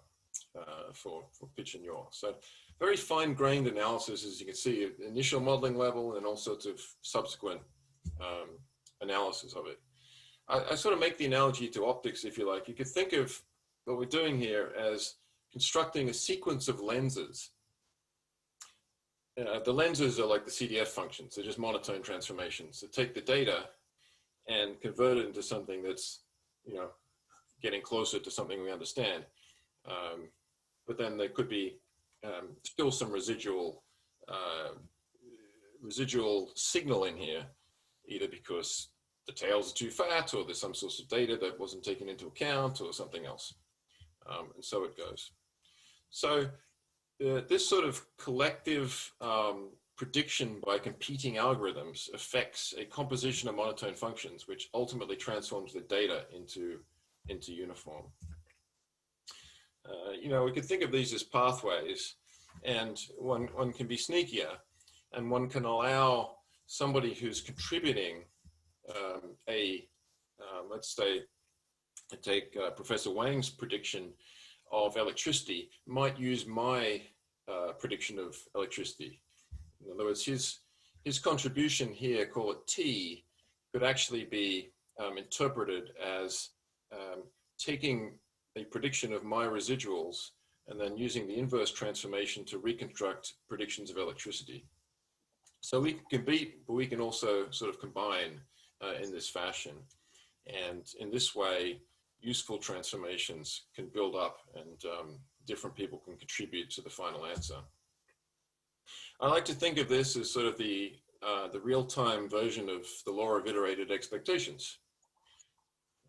for pitch and yaw. So very fine-grained analysis, as you can see, at the initial modeling level and all sorts of subsequent analysis of it. I sort of make the analogy to optics, if you like. You could think of what we're doing here as constructing a sequence of lenses. The lenses are like the CDF functions. They're just monotone transformations that take the data and convert it into something that's, getting closer to something we understand. But then there could be still some residual signal in here, either because the tails are too fat, or there's some source of data that wasn't taken into account, or something else. And so it goes. So this sort of collective prediction by competing algorithms affects a composition of monotone functions, which ultimately transforms the data into uniform. We could think of these as pathways, and one can be sneakier, and one can allow somebody who's contributing let's say, take Professor Wang's prediction of electricity, might use my prediction of electricity. In other words, his contribution here, call it T, could actually be interpreted as taking a prediction of my residuals and then using the inverse transformation to reconstruct predictions of electricity. So we can compete, but we can also sort of combine in this fashion. And in this way, useful transformations can build up, and different people can contribute to the final answer. I like to think of this as sort of the real-time version of the law of iterated expectations.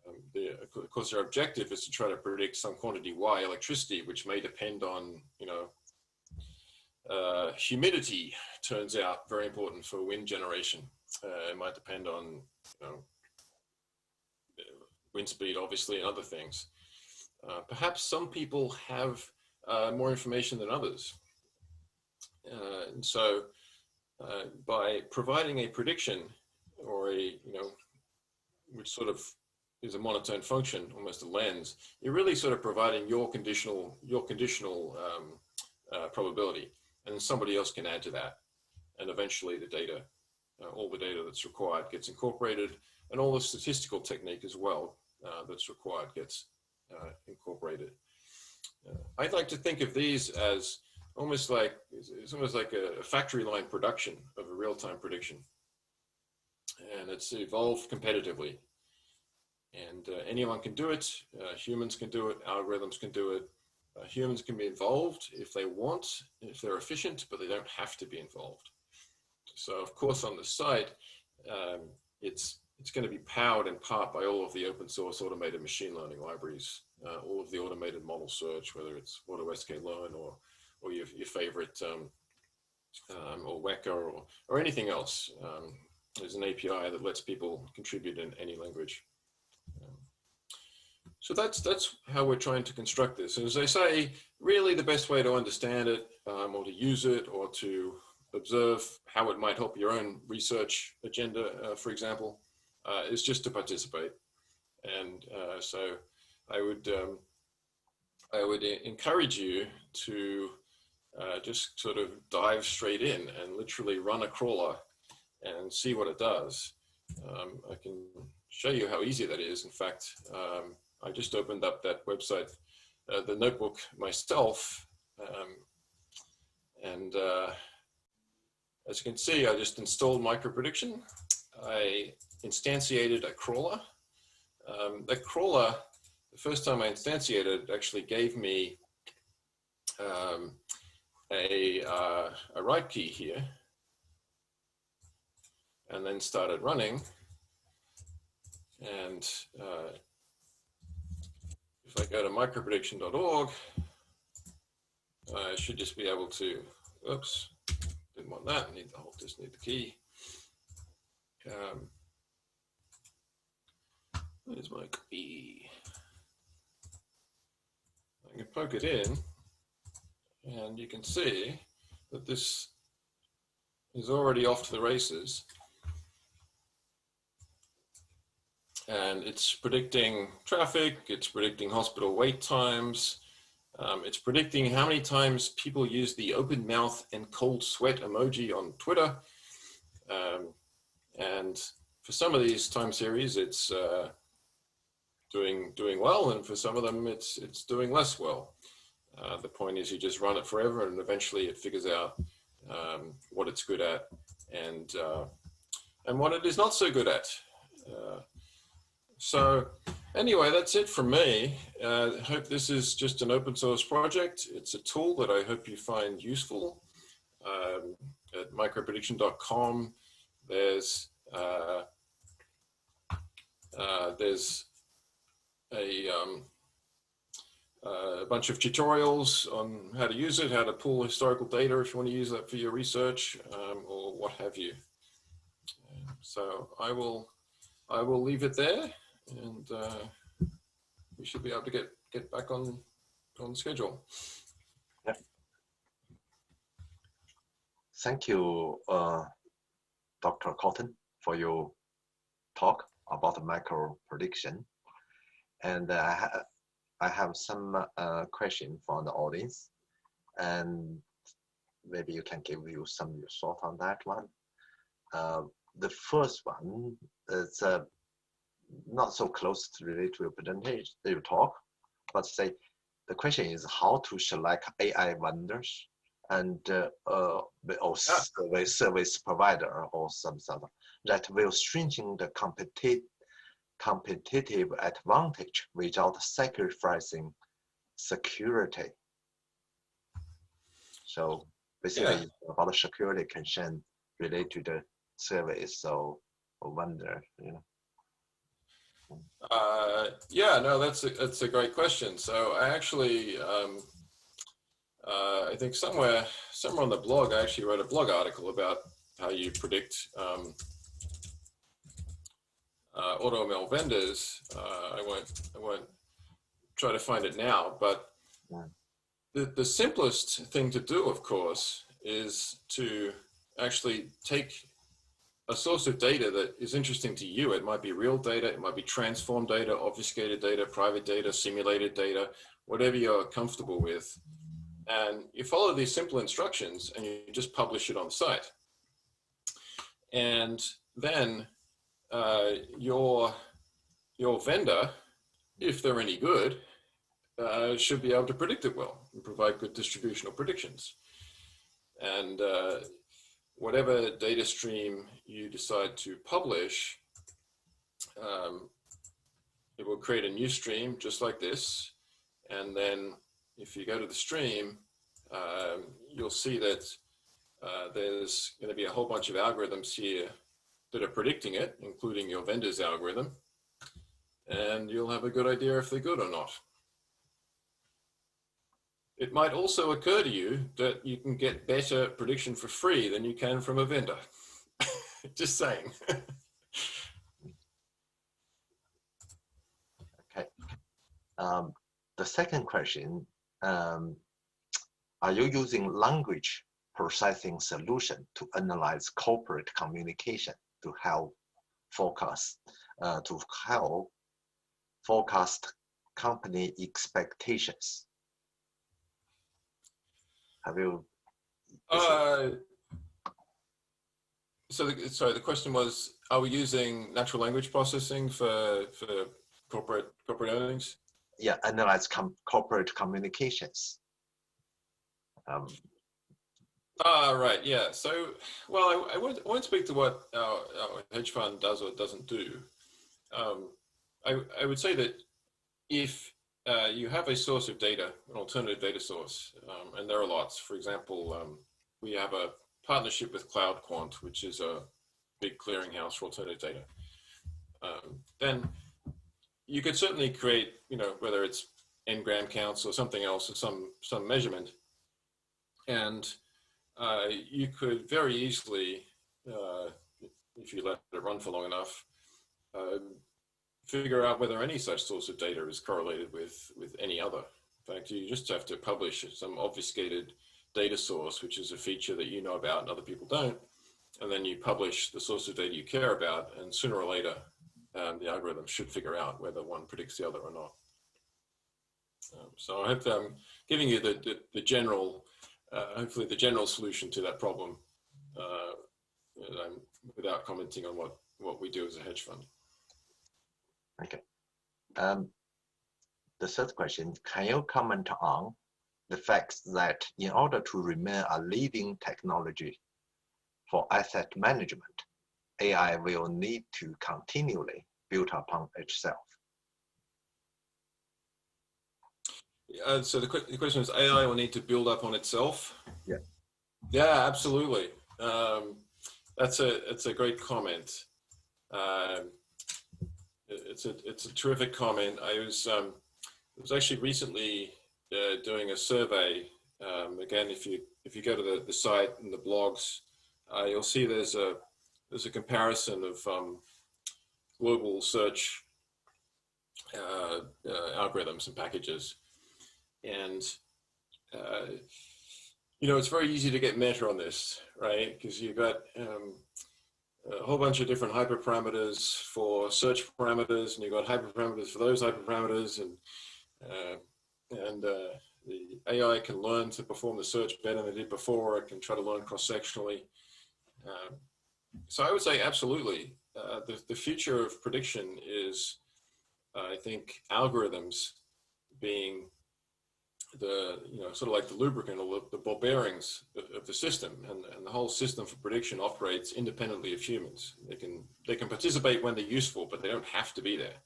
Of course, our objective is to try to predict some quantity Y electricity, which may depend on, humidity. Turns out very important for wind generation. It might depend on, you know, wind speed, obviously, and other things. Perhaps some people have more information than others. And so by providing a prediction or a, you know, which sort of is a monotone function, almost a lens, you're really sort of providing your conditional probability, and then somebody else can add to that. And eventually the data, all the data that's required gets incorporated, and all the statistical technique as well that's required gets incorporated. I'd like to think of these as almost like, it's almost like a factory line production of a real-time prediction. And it's evolved competitively. And anyone can do it. Humans can do it. Algorithms can do it. Humans can be involved if they want, if they're efficient, but they don't have to be involved. So, of course, on the site, it's going to be powered in part by all of the open source automated machine learning libraries, all of the automated model search, whether it's AutoSKLearn or your favorite, or Weka or anything else. There's an API that lets people contribute in any language. So that's how we're trying to construct this. And as I say, really the best way to understand it, or to use it, or to observe how it might help your own research agenda, for example, is just to participate. And so I would encourage you to just sort of dive straight in and literally run a crawler and see what it does. I can show you how easy that is. In fact, I just opened up that website, the notebook myself, and as you can see, I just installed MicroPrediction. I instantiated a crawler. That crawler, the first time I instantiated, actually gave me a write key here, and then started running. And if I go to microprediction.org, I should just be able to, oops, didn't want that, just need the key. Where's my key? I can poke it in, and you can see that this is already off to the races. And it's predicting traffic, it's predicting hospital wait times, it's predicting how many times people use the open mouth and cold sweat emoji on Twitter. And for some of these time series, it's doing well, and for some of them, it's doing less well. The point is you just run it forever, and eventually it figures out what it's good at and what it is not so good at. So anyway, that's it from me. I hope this is just an open source project. It's a tool that I hope you find useful. At microprediction.com, there's a bunch of tutorials on how to use it, how to pull historical data if you want to use that for your research, or what have you. So I will leave it there, and we should be able to get back on schedule. Yeah. Thank you, Dr. Cotton, for your talk about micro prediction. And I have some question from the audience, and maybe you can give you some thought on that one. The first one is not so close to relate to your presentation, your talk, but say the question is how to select AI vendors and or service provider or some sort of that will strengthen the competitive advantage without sacrificing security. So basically, about the security concern related to the service or vendor, you know. Yeah, no, that's a great question. So I actually, I think somewhere on the blog, I actually wrote a blog article about how you predict AutoML vendors. I won't try to find it now, but the simplest thing to do, of course, is to actually take a source of data that is interesting to you. It might be real data, it might be transformed data, obfuscated data, private data, simulated data, whatever you're comfortable with. And you follow these simple instructions and you just publish it on the site. And then your vendor, if they're any good, should be able to predict it well and provide good distributional predictions. And whatever data stream you decide to publish, it will create a new stream just like this. And then if you go to the stream, you'll see that there's going to be a whole bunch of algorithms here that are predicting it, including your vendor's algorithm. And you'll have a good idea if they're good or not. It might also occur to you that you can get better prediction for free than you can from a vendor. Just saying. Okay. The second question, are you using language processing solution to analyze corporate communication to help forecast company expectations? Have you? Sorry, the question was, are we using natural language processing for corporate earnings? Yeah, analyze corporate communications. Right, yeah. So, well, I won't speak to what our hedge fund does or doesn't do. I would say that if you have a source of data, an alternative data source, and there are lots. For example, we have a partnership with CloudQuant, which is a big clearinghouse for alternative data. Then you could certainly create, whether it's n-gram counts or something else, or some measurement, and you could very easily, if you let it run for long enough, figure out whether any such source of data is correlated with any other. In fact, you just have to publish some obfuscated data source, which is a feature that you know about and other people don't, and then you publish the source of data you care about, and sooner or later, the algorithm should figure out whether one predicts the other or not. So I hope I'm giving you the general, hopefully the general solution to that problem, without commenting on what we do as a hedge fund. Okay. The third question, can you comment on the fact that in order to remain a leading technology for asset management, AI will need to continually build upon itself? So the question is, AI will need to build up on itself? Yeah. Yeah, absolutely. That's a great comment. It's a terrific comment. I was actually recently doing a survey. Again, if you go to the site and the blogs, you'll see there's a comparison of global search algorithms and packages, and it's very easy to get meta on this, right? Because you've got a whole bunch of different hyperparameters for search parameters, and you've got hyperparameters for those hyperparameters, and the AI can learn to perform the search better than it did before. It can try to learn cross-sectionally. So I would say absolutely. The future of prediction is, I think, algorithms being sort of like the lubricant or the ball bearings of the system, and the whole system for prediction operates independently of humans. They can participate when they're useful, but they don't have to be there.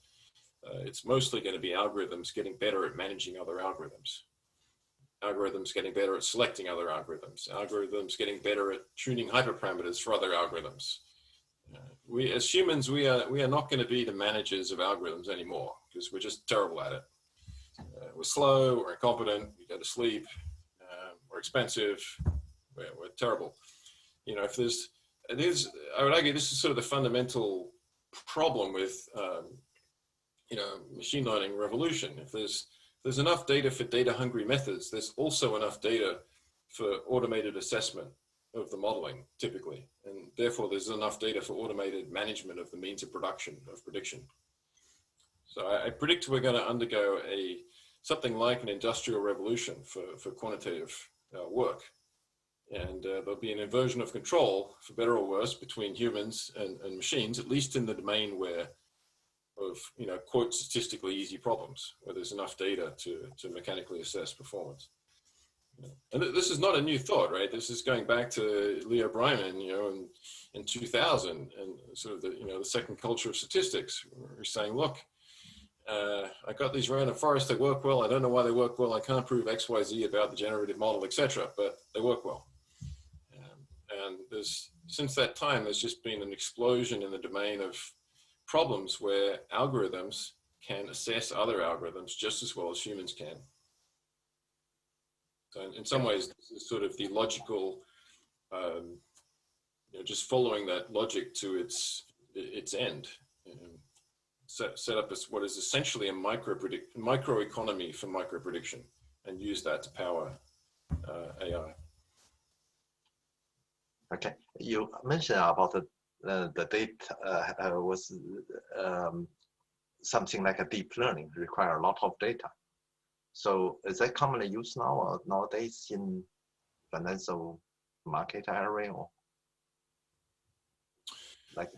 It's mostly going to be algorithms getting better at managing other algorithms, algorithms getting better at selecting other algorithms, algorithms getting better at tuning hyperparameters for other algorithms. We as humans, we are not going to be the managers of algorithms anymore, because we're just terrible at it. We're slow, we're incompetent, we go to sleep, we're expensive, we're terrible. I would argue this is sort of the fundamental problem with, you know, machine learning revolution. If there's enough data for data-hungry methods, there's also enough data for automated assessment of the modeling, typically. And therefore, there's enough data for automated management of the means of prediction. So I predict we're going to undergo something like an industrial revolution for quantitative work. And there'll be an inversion of control, for better or worse, between humans and machines, at least in the domain of, you know, quote, statistically easy problems, where there's enough data to mechanically assess performance. And this is not a new thought, right? This is going back to Leo Breiman, you know, in 2000, and sort of the, you know, the second culture of statistics. We're saying, look, I got these random forests, they work well. I don't know why they work well. I can't prove X, Y, Z about the generative model, etc., but they work well. And since that time, there's just been an explosion in the domain of problems where algorithms can assess other algorithms just as well as humans can. So in some ways, this is sort of the logical, you know, just following that logic to its end. Set up as what is essentially a microeconomy for microprediction, and use that to power AI. Okay, you mentioned about the data was something like a deep learning, require a lot of data. So is that commonly used now or nowadays in financial market area, or like?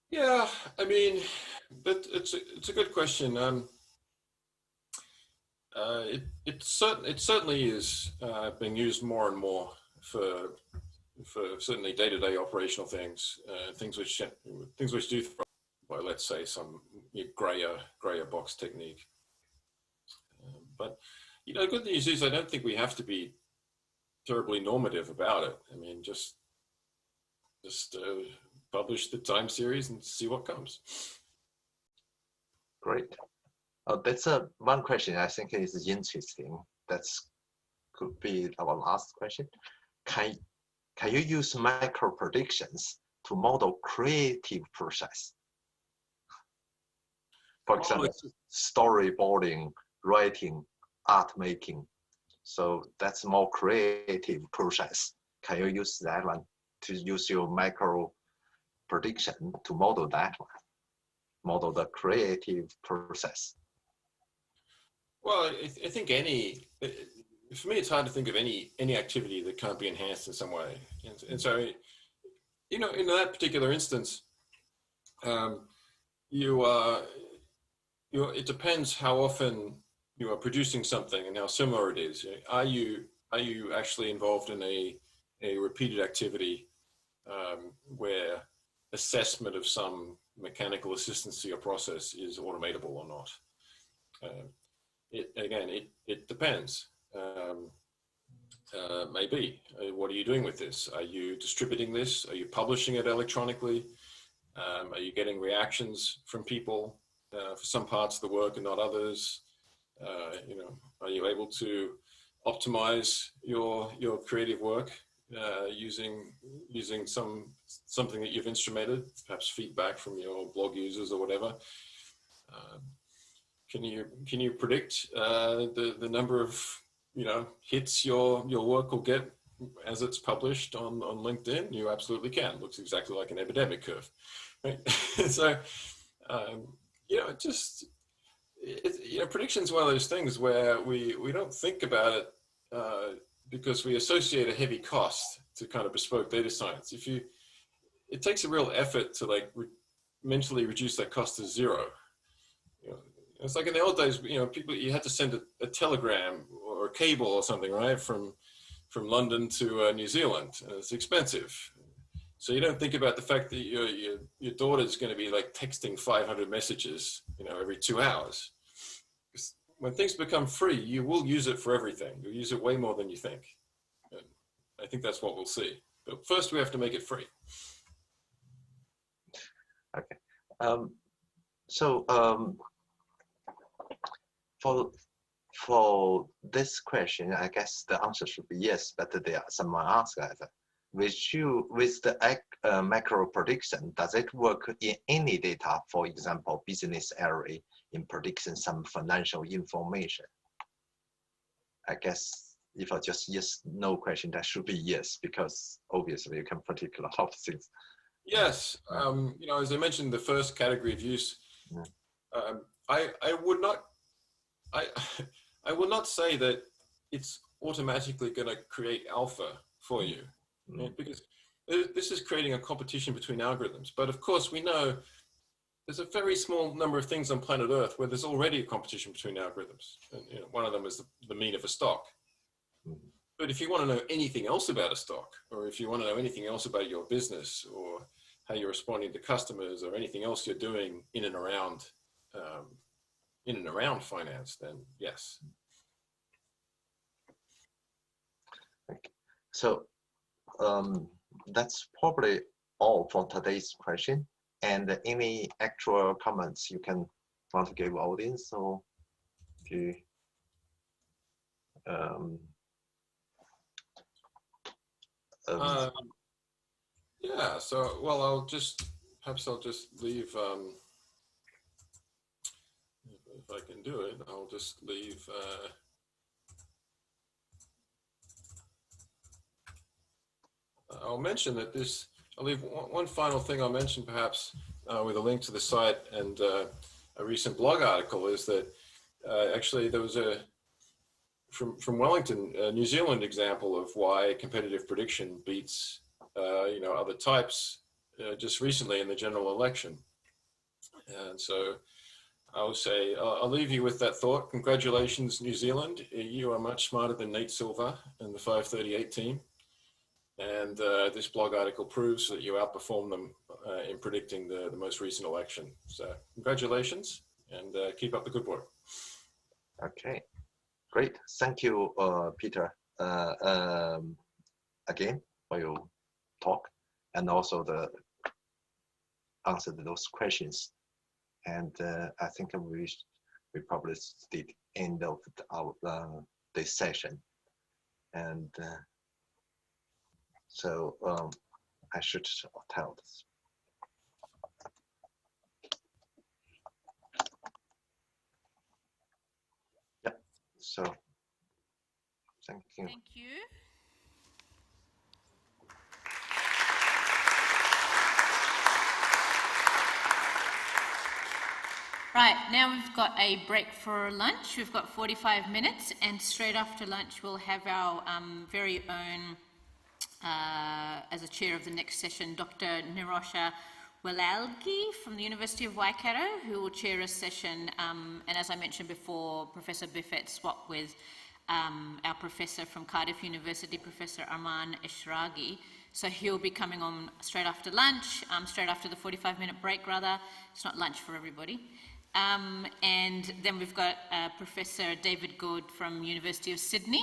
Yeah, I mean, but it's a good question. It certainly is being used more and more for certainly day-to-day operational things, things which do, well, let's say some grayer box technique. But you know, the good news is I don't think we have to be terribly normative about it. I mean, just publish the time series and see what comes. Great. That's one question I think is interesting. That's could be our last question. Can you use micro predictions to model creative process? For example, storyboarding, writing, art making. So that's more creative process. Can you use that one to use your micro prediction to model that one, model the creative process? Well, I think for me, it's hard to think of any activity that can't be enhanced in some way. And so, you know, in that particular instance, it depends how often you are producing something and how similar it is. Are you actually involved in a repeated activity where assessment of some mechanical assistancy or process is automatable or not? It depends. Maybe. What are you doing with this? Are you distributing this? Are you publishing it electronically? Are you getting reactions from people for some parts of the work and not others? You know, are you able to optimize your creative work using something that you've instrumented, perhaps feedback from your blog users or whatever? Can you predict the number of, you know, hits your work will get as it's published on LinkedIn? You absolutely can. It looks exactly like an epidemic curve, right? So you know, you know, prediction is one of those things where we don't think about it because we associate a heavy cost to kind of bespoke data science. It takes a real effort to like mentally reduce that cost to zero. You know, it's like in the old days, you know, you had to send a telegram or a cable or something, right, from London to New Zealand, and it's expensive. So you don't think about the fact that your daughter's going to be like texting 500 messages, you know, every 2 hours. Because when things become free, you will use it for everything. You'll use it way more than you think. And I think that's what we'll see. But first, we have to make it free. Okay. For this question, I guess the answer should be yes, but there are someone asked that with the macro prediction, does it work in any data? For example, business area in predicting some financial information? I guess if I just yes, no question, that should be yes, because obviously you can predict a lot of things. Yes, you know, as I mentioned, the first category of use, I would not, I will not say that it's automatically going to create alpha for you, because this is creating a competition between algorithms. But of course, we know there's a very small number of things on planet Earth where there's already a competition between algorithms. And, you know, one of them is the mean of a stock. But if you want to know anything else about a stock, or if you want to know anything else about your business, or how you're responding to customers, or anything else you're doing in and around finance, then yes. Okay. So that's probably all for today's question. And any actual comments you can want to give audience, or if you yeah, so, well, perhaps I'll just leave, if I can do it, I'll just leave, I'll mention that I'll leave one final thing I'll mention perhaps with a link to the site and a recent blog article is that actually there was from Wellington, New Zealand example of why competitive prediction beats you know, other types just recently in the general election. And so I will say, I'll leave you with that thought. Congratulations, New Zealand. You are much smarter than Nate Silver and the 538 team. And this blog article proves that you outperformed them in predicting the most recent election. So congratulations, and keep up the good work. Okay, great. Thank you, Peter, again for your talk, and also the answer to those questions. And I think we probably did end of our this session. And so I should tell this. Yeah, so thank you. Thank you. Right, now we've got a break for lunch. We've got 45 minutes, and straight after lunch we'll have our very own, as a chair of the next session, Dr. Nirosha Walalgi from the University of Waikato, who will chair a session, and as I mentioned before, Professor Biffet swapped with our professor from Cardiff University, Professor Arman Eshraghi. So he'll be coming on straight after lunch, straight after the 45-minute break rather. It's not lunch for everybody. And then we've got Professor David Good from University of Sydney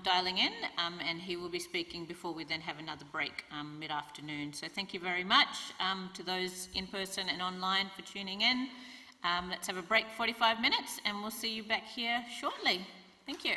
dialing in, and he will be speaking before we then have another break mid-afternoon. So thank you very much to those in person and online for tuning in. Let's have a break, 45 minutes, and we'll see you back here shortly. Thank you.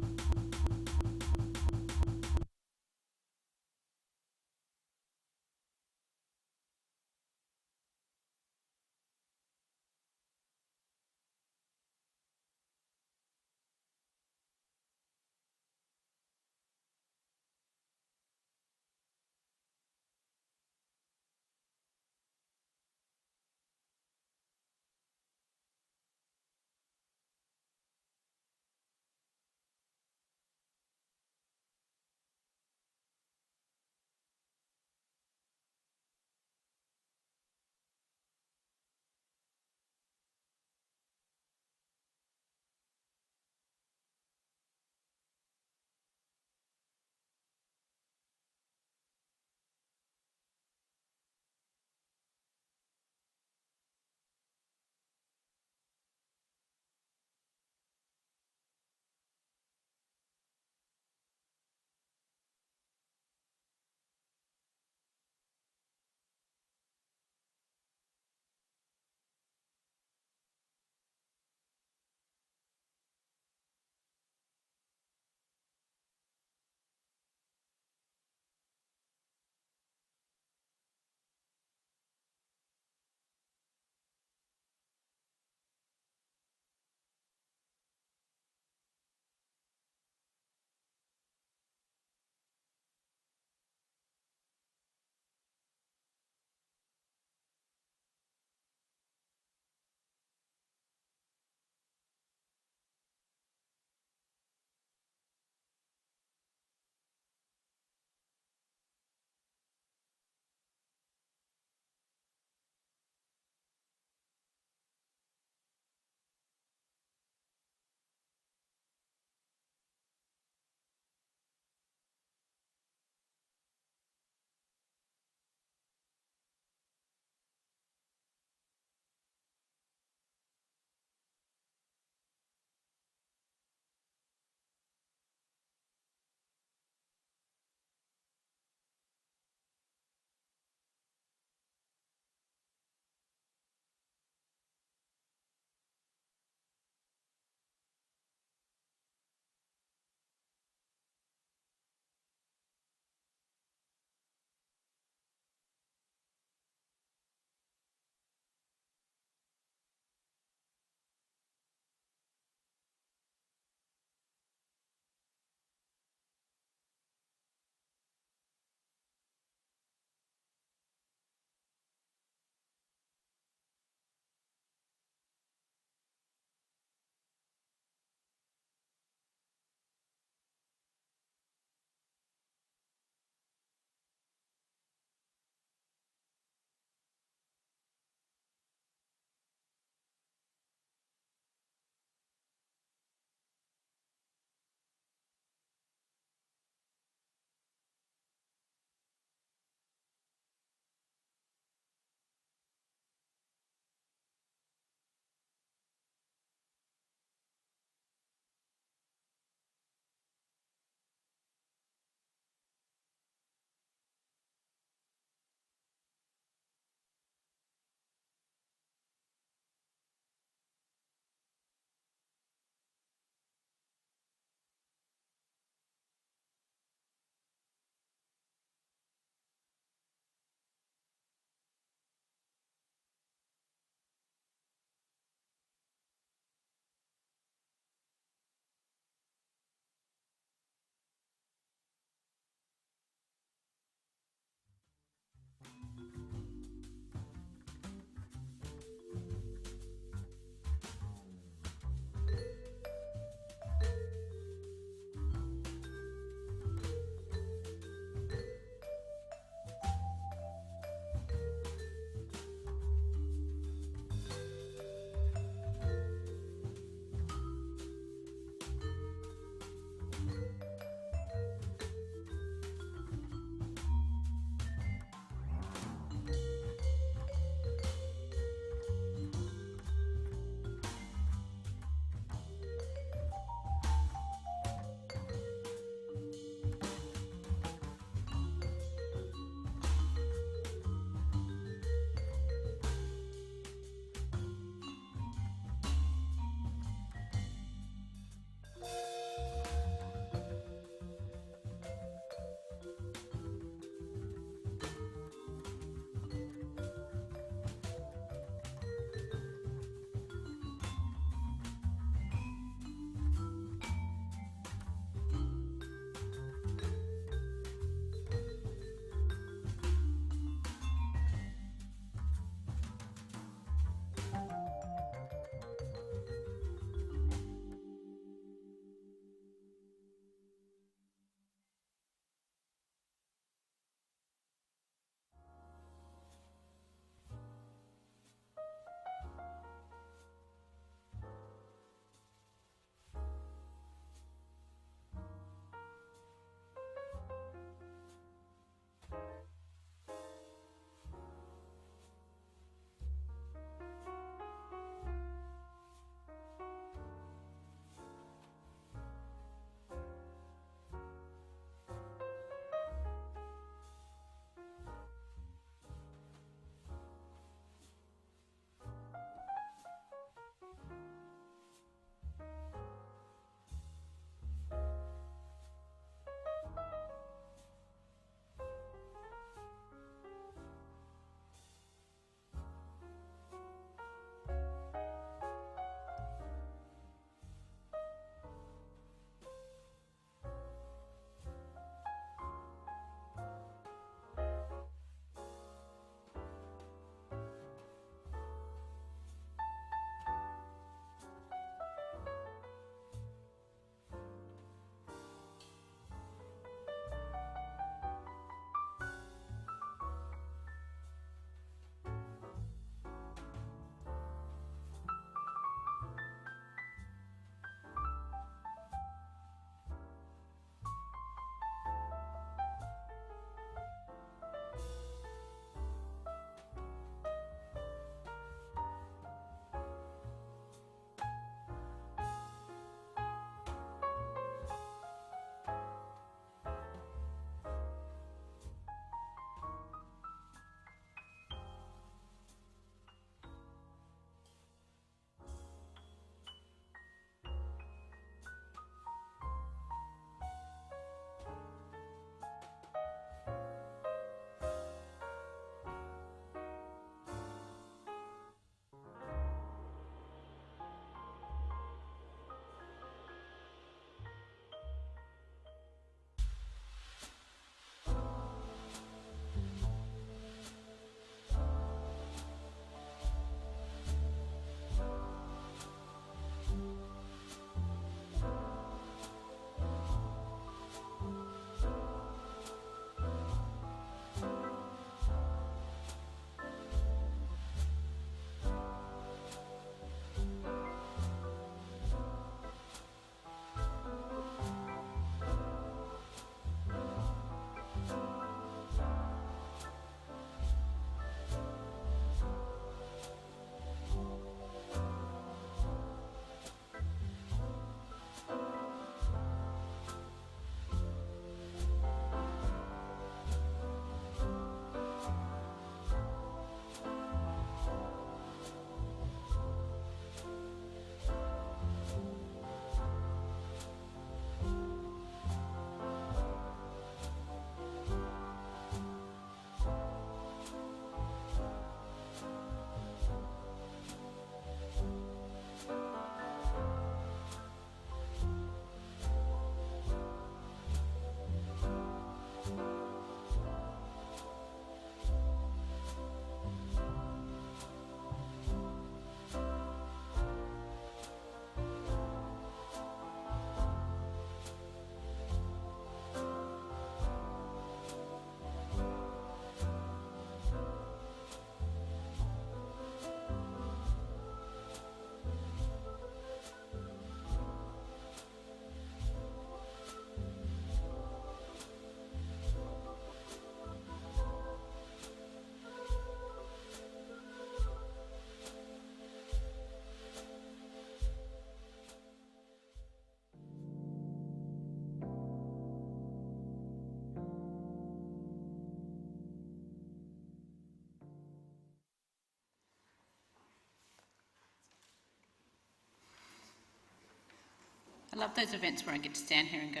I love those events where I get to stand here and go,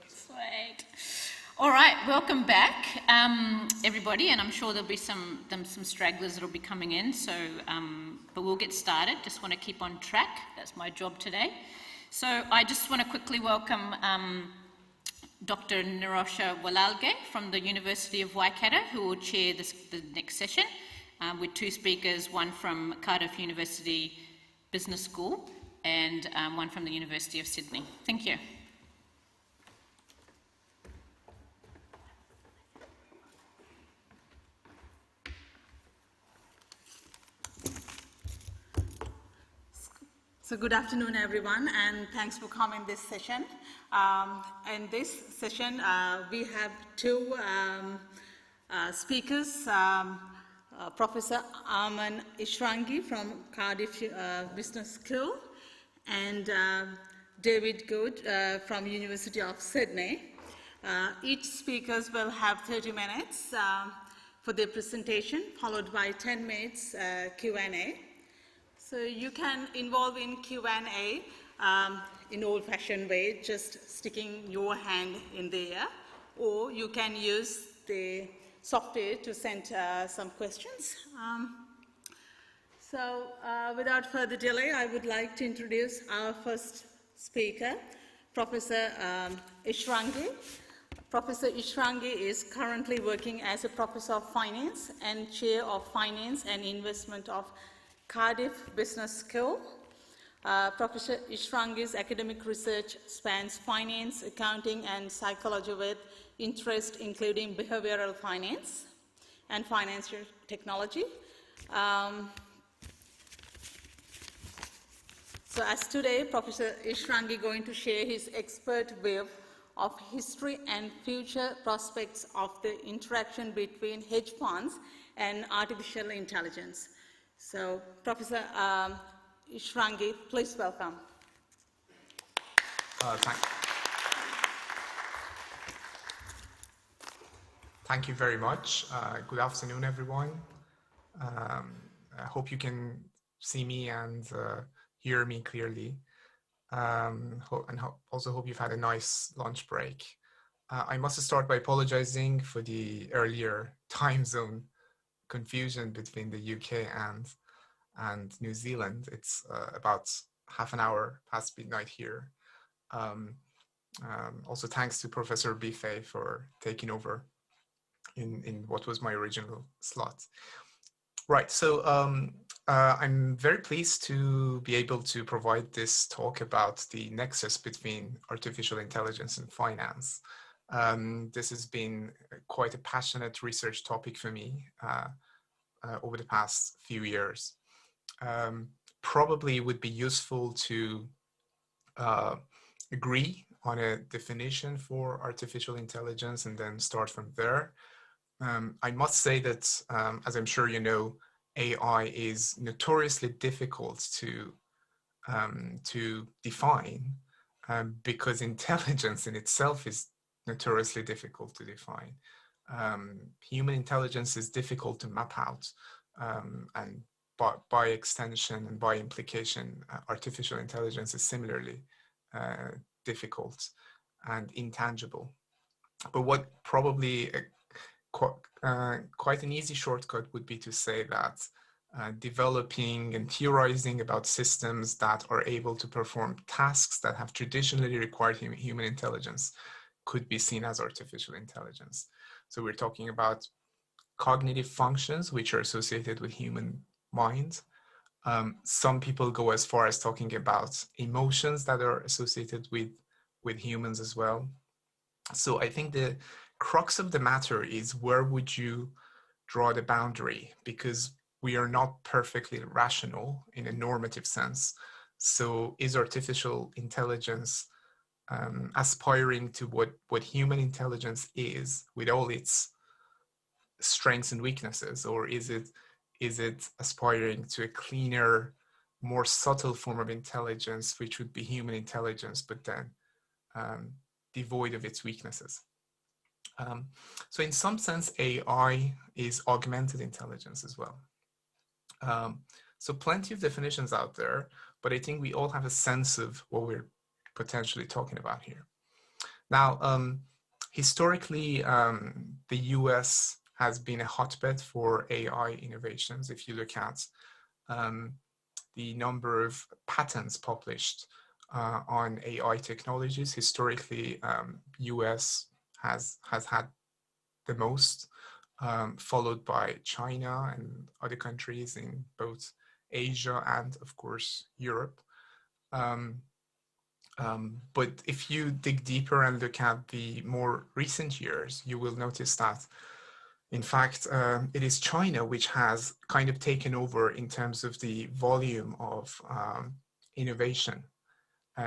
sweet. All right, welcome back, everybody, and I'm sure there'll be some stragglers that'll be coming in, so, but we'll get started. Just want to keep on track. That's my job today. So I just want to quickly welcome Dr. Nirosha Walalge from the University of Waikato, who will chair the next session, with two speakers, one from Cardiff University Business School and one from the University of Sydney. Thank you. So good afternoon, everyone, and thanks for coming this session. In this session, we have two speakers, Professor Aman Ishrangi from Cardiff Business School and David Good from University of Sydney. Each speaker will have 30 minutes for their presentation, followed by 10 minutes Q&A. So you can involve in Q&A in old-fashioned way, just sticking your hand in the air, or you can use the software to send some questions. Without further delay, I would like to introduce our first speaker, Professor Ishrangi. Professor Ishrangi is currently working as a Professor of Finance and Chair of Finance and Investment of Cardiff Business School. Professor Ishrangi's academic research spans finance, accounting, and psychology with interest including behavioral finance and financial technology. So as today, Professor Ishrangi going to share his expert view of history and future prospects of the interaction between hedge funds and artificial intelligence. So, Professor Ishrangi, please welcome. Thank you very much. Good afternoon, everyone. I hope you can see me and hear me clearly. Also hope you've had a nice lunch break. I must start by apologizing for the earlier time zone confusion between the UK and New Zealand. It's about half an hour past midnight here. Also thanks to Professor Bife for taking over in what was my original slot. Right, so I'm very pleased to be able to provide this talk about the nexus between artificial intelligence and finance. This has been quite a passionate research topic for me over the past few years. Probably would be useful to agree on a definition for artificial intelligence and then start from there. I must say that, as I'm sure you know, AI is notoriously difficult to define because intelligence in itself is notoriously difficult to define. Human intelligence is difficult to map out, and by extension and by implication, artificial intelligence is similarly difficult and intangible. But what probably quite an easy shortcut would be to say that developing and theorizing about systems that are able to perform tasks that have traditionally required human intelligence could be seen as artificial intelligence. So we're talking about cognitive functions which are associated with human mind. Some people go as far as talking about emotions that are associated with humans as well. So I think the crux of the matter is, where would you draw the boundary? Because we are not perfectly rational in a normative sense. So is artificial intelligence aspiring to what human intelligence is with all its strengths and weaknesses, or is it aspiring to a cleaner, more subtle form of intelligence, which would be human intelligence, but then devoid of its weaknesses? So in some sense, AI is augmented intelligence as well. So plenty of definitions out there, but I think we all have a sense of what we're potentially talking about here. Now, historically, the US has been a hotbed for AI innovations. If you look at the number of patents published on AI technologies, historically, US has had the most, followed by China and other countries in both Asia and, of course, Europe. But if you dig deeper and look at the more recent years, you will notice that, in fact, it is China which has kind of taken over in terms of the volume of innovation.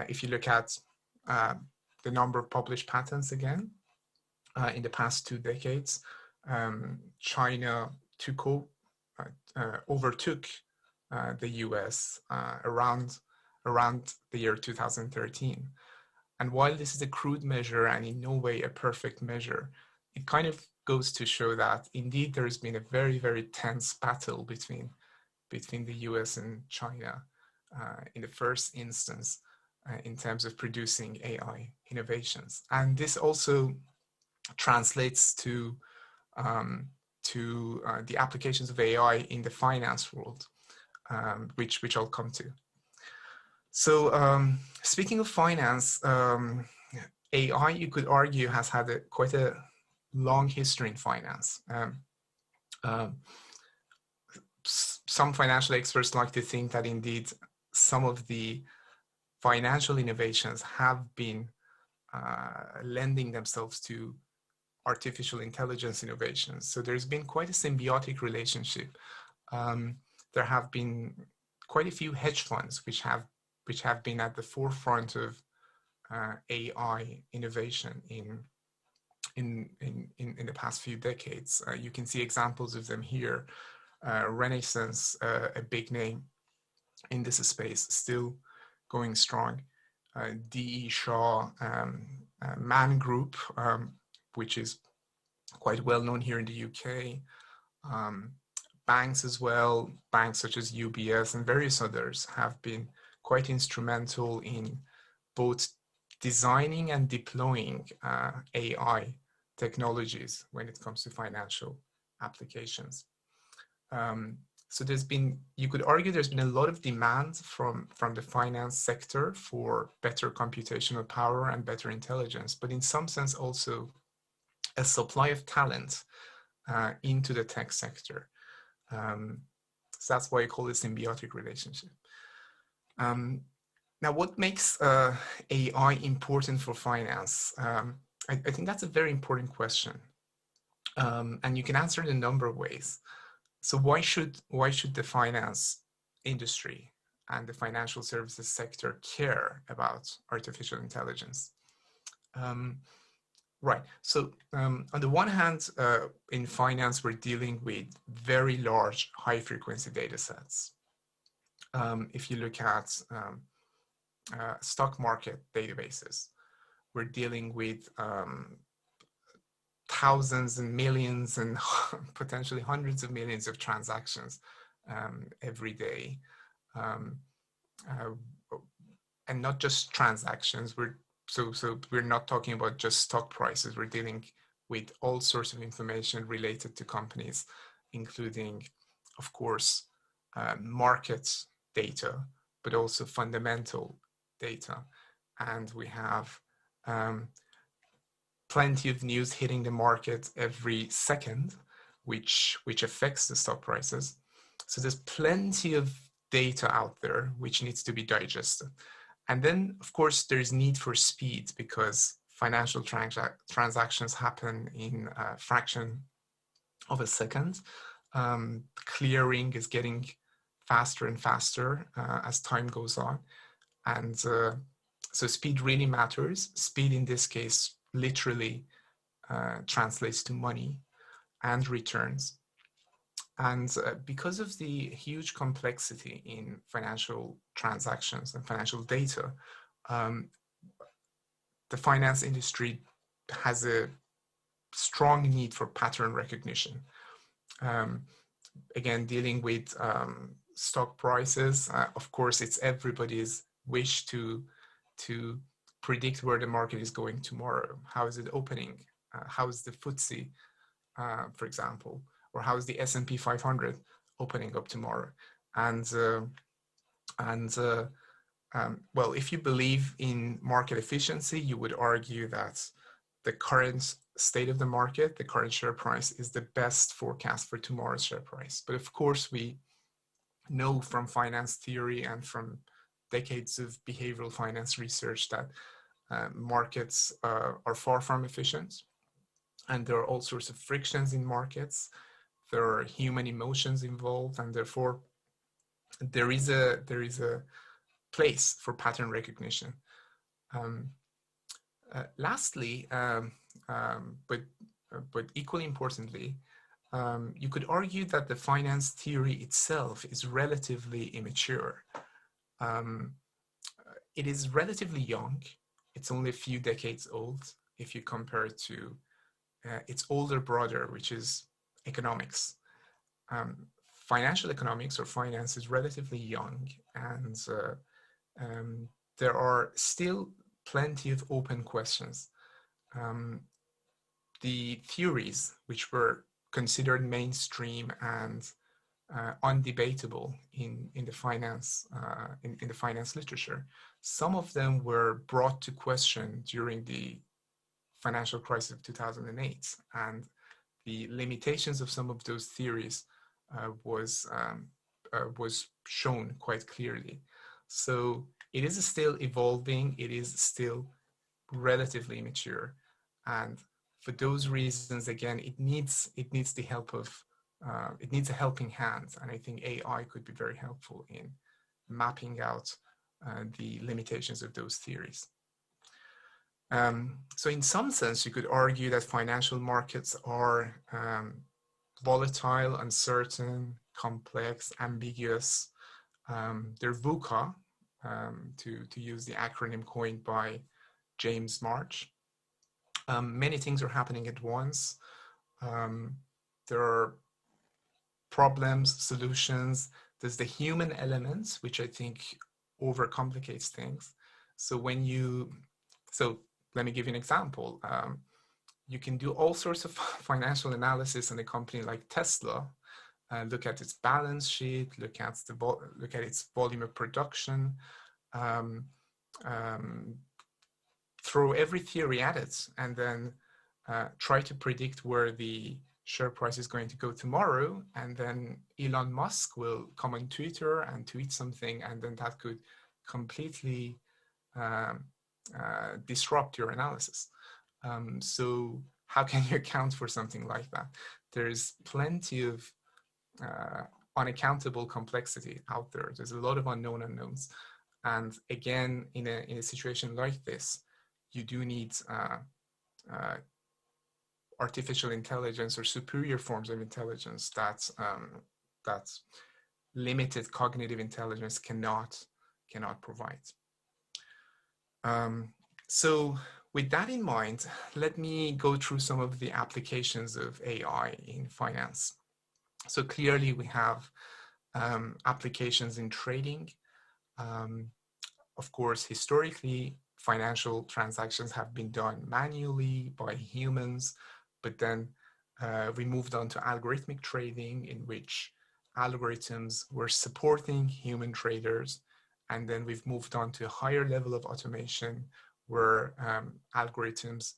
If you look at the number of published patents again, in the past 2 decades, China overtook the US around the year 2013. And while this is a crude measure and in no way a perfect measure, it kind of goes to show that indeed there has been a very, very tense battle between the US and China in the first instance in terms of producing AI innovations. And this also translates to the applications of AI in the finance world, which I'll come to. So speaking of finance, AI, you could argue, has had quite a long history in finance. Some financial experts like to think that indeed some of the financial innovations have been lending themselves to artificial intelligence innovations. So there's been quite a symbiotic relationship. There have been quite a few hedge funds which have been at the forefront of AI innovation in the past few decades. You can see examples of them here. Renaissance, a big name in this space, still going strong. D.E. Shaw, Man Group, which is quite well known here in the UK. Banks as well, banks such as UBS and various others have been quite instrumental in both designing and deploying AI technologies when it comes to financial applications. So you could argue there's been a lot of demand from the finance sector for better computational power and better intelligence, but in some sense also a supply of talent into the tech sector. So that's why I call it a symbiotic relationship. Now, what makes AI important for finance? I think that's a very important question. And you can answer it in a number of ways. So why should the finance industry and the financial services sector care about artificial intelligence? Right. So on the one hand, in finance, we're dealing with very large, high-frequency data sets. If you look at stock market databases, we're dealing with thousands and millions and potentially hundreds of millions of transactions every day. And not just transactions, so we're not talking about just stock prices. We're dealing with all sorts of information related to companies, including, of course, market data, but also fundamental data. And we have plenty of news hitting the market every second, which affects the stock prices. So there's plenty of data out there which needs to be digested. And then, of course, there's need for speed because financial transactions happen in a fraction of a second. Clearing is getting faster and faster as time goes on. And so speed really matters. Speed in this case literally translates to money and returns. And because of the huge complexity in financial transactions and financial data, the finance industry has a strong need for pattern recognition. Again, dealing with stock prices, of course, it's everybody's wish to predict where the market is going tomorrow. How is it opening? How is the FTSE, for example, or how is the S&P 500 opening up tomorrow? Well, if you believe in market efficiency, you would argue that the current state of the market, the current share price, is the best forecast for tomorrow's share price. But of course, we know from finance theory and from decades of behavioral finance research that markets are far from efficient, and there are all sorts of frictions in markets. There are human emotions involved, and therefore there is a place for pattern recognition. Lastly, but equally importantly, you could argue that the finance theory itself is relatively immature. It is relatively young. It's only a few decades old if you compare it to its older brother, which is economics. Financial economics or finance is relatively young, and there are still plenty of open questions. The theories which were considered mainstream and undebatable in the finance literature, some of them were brought to question during the financial crisis of 2008, and the limitations of some of those theories was shown quite clearly. So it is still evolving, it is still relatively immature, and for those reasons, again, it needs the help of it needs a helping hand, and I think AI could be very helpful in mapping out the limitations of those theories. So in some sense, you could argue that financial markets are volatile, uncertain, complex, ambiguous. They're VUCA, to use the acronym coined by James March. Many things are happening at once. There are problems, solutions. There's the human element, which I think overcomplicates things. So let me give you an example. You can do all sorts of financial analysis in a company like Tesla. Look at its balance sheet, look at its volume of production, throw every theory at it, and then try to predict where the share price is going to go tomorrow. And then Elon Musk will come on Twitter and tweet something, and then that could completely disrupt your analysis. So how can you account for something like that? There's plenty of unaccountable complexity out there. There's a lot of unknown unknowns. And again, in a situation like this, you do need artificial intelligence or superior forms of intelligence that limited cognitive intelligence cannot provide. So with that in mind, let me go through some of the applications of AI in finance. So clearly we have applications in trading. Of course, historically, financial transactions have been done manually by humans, but then we moved on to algorithmic trading, in which algorithms were supporting human traders. And then we've moved on to a higher level of automation where algorithms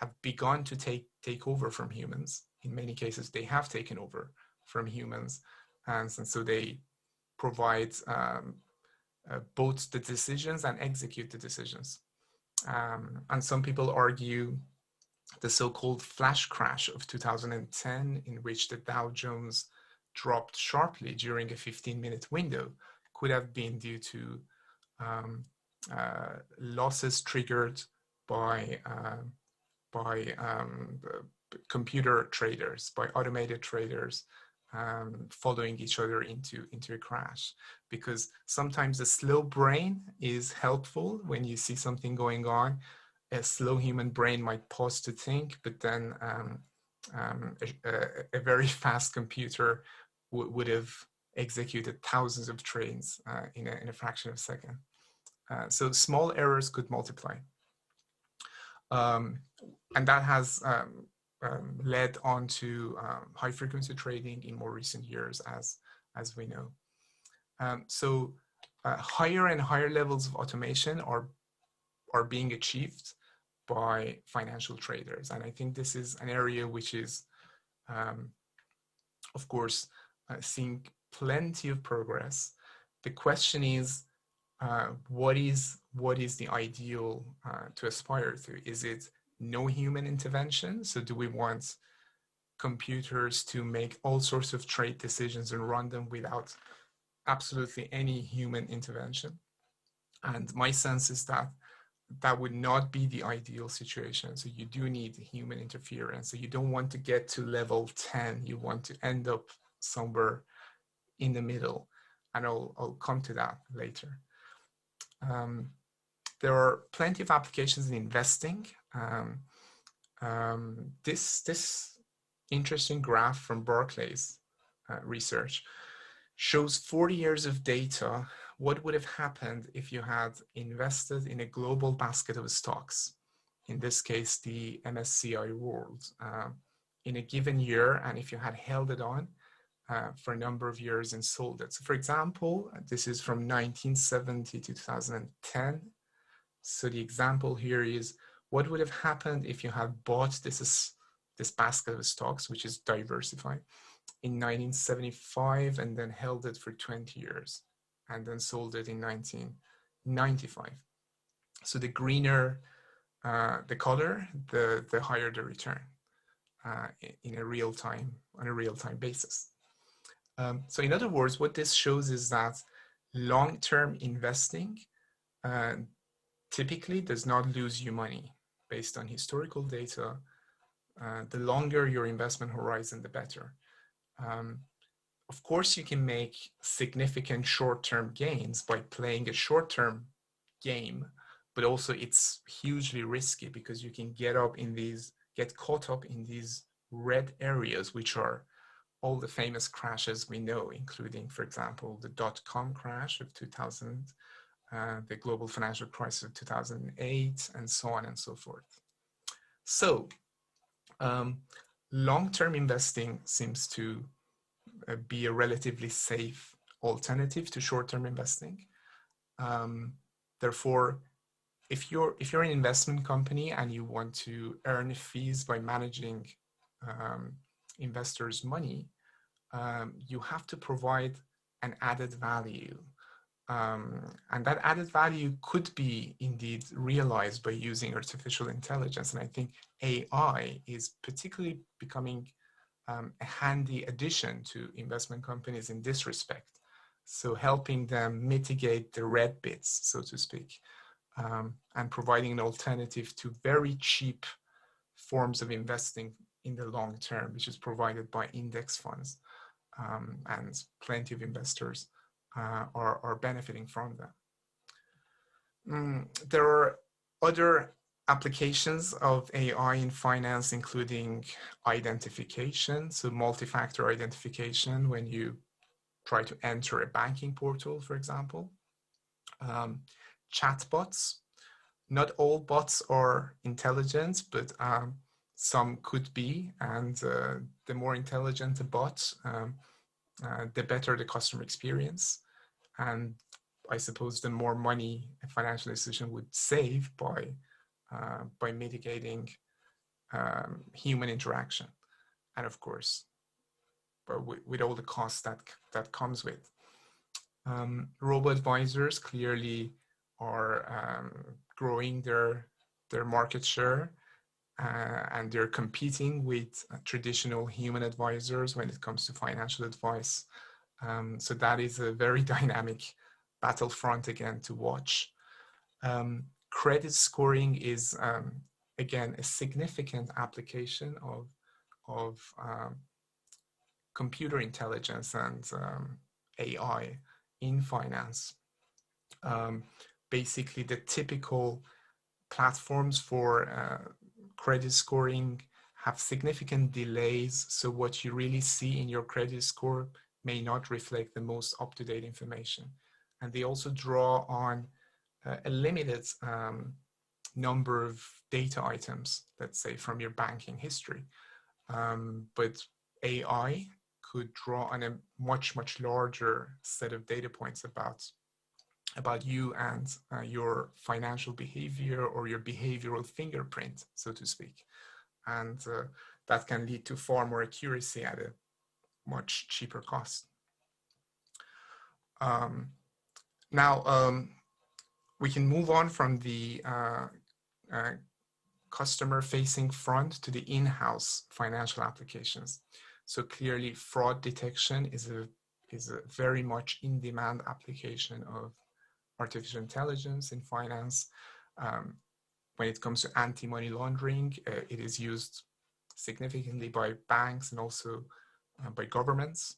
have begun to take over from humans. In many cases, they have taken over from humans. And so they provide both the decisions and execute the decisions. And some people argue the so-called flash crash of 2010, in which the Dow Jones dropped sharply during a 15-minute window, could have been due to losses triggered by computer traders, by automated traders, following each other into a crash. Because sometimes a slow brain is helpful when you see something going on. A slow human brain might pause to think, but then a very fast computer would have executed thousands of trades in a fraction of a second. So small errors could multiply. And that has led on to high frequency trading in more recent years, as we know. So higher and higher levels of automation are being achieved by financial traders. And I think this is an area which is, of course, seeing plenty of progress. The question is, what is the ideal to aspire to? Is it no human intervention? So do we want computers to make all sorts of trade decisions and run them without absolutely any human intervention? And my sense is that that would not be the ideal situation. So you do need human interference. So you don't want to get to level 10. You want to end up somewhere in the middle. And I'll come to that later. There are plenty of applications in investing. This interesting graph from Barclays research shows 40 years of data. What would have happened if you had invested in a global basket of stocks, in this case, the MSCI World, in a given year, and if you had held it on for a number of years and sold it. So for example, this is from 1970 to 2010. So the example here is, what would have happened if you had bought this basket of stocks, which is diversified, in 1975 and then held it for 20 years and then sold it in 1995. So the greener the color, the higher the return on a real-time basis. So in other words, what this shows is that long-term investing typically does not lose you money. Based on historical data, the longer your investment horizon, the better. Of course, you can make significant short-term gains by playing a short-term game, but also it's hugely risky because you can get caught up in these red areas, which are all the famous crashes we know, including, for example, the dot-com crash of 2000, the global financial crisis of 2008, and so on and so forth. So long-term investing seems to be a relatively safe alternative to short-term investing. Therefore, if you're an investment company and you want to earn fees by managing investors' money, you have to provide an added value. And that added value could be indeed realized by using artificial intelligence. And I think AI is particularly becoming a handy addition to investment companies in this respect. So helping them mitigate the red bits, so to speak, and providing an alternative to very cheap forms of investing in the long term, which is provided by index funds. And plenty of investors are benefiting from that. There are other applications of AI in finance, including identification, so multi-factor identification when you try to enter a banking portal, for example. Chatbots. Not all bots are intelligent, but some could be, and the more intelligent the bot, the better the customer experience. And I suppose the more money a financial institution would save by mitigating human interaction. And of course, but with all the costs that comes with. Robo-advisors clearly are growing their market share, and they're competing with traditional human advisors when it comes to financial advice. So that is a very dynamic battlefront again to watch. Credit scoring is again a significant application of computer intelligence and AI in finance. Basically, the typical platforms for credit scoring have significant delays. So what you really see in your credit score may not reflect the most up-to-date information. And they also draw on a limited number of data items, let's say from your banking history. But AI could draw on a much larger set of data points about you and your financial behavior or your behavioral fingerprint, so to speak. And that can lead to far more accuracy at a much cheaper cost. Now, we can move on from the customer-facing front to the in-house financial applications. So clearly, fraud detection is a very much in-demand application of artificial intelligence in finance. When it comes to anti-money laundering, it is used significantly by banks and also by governments.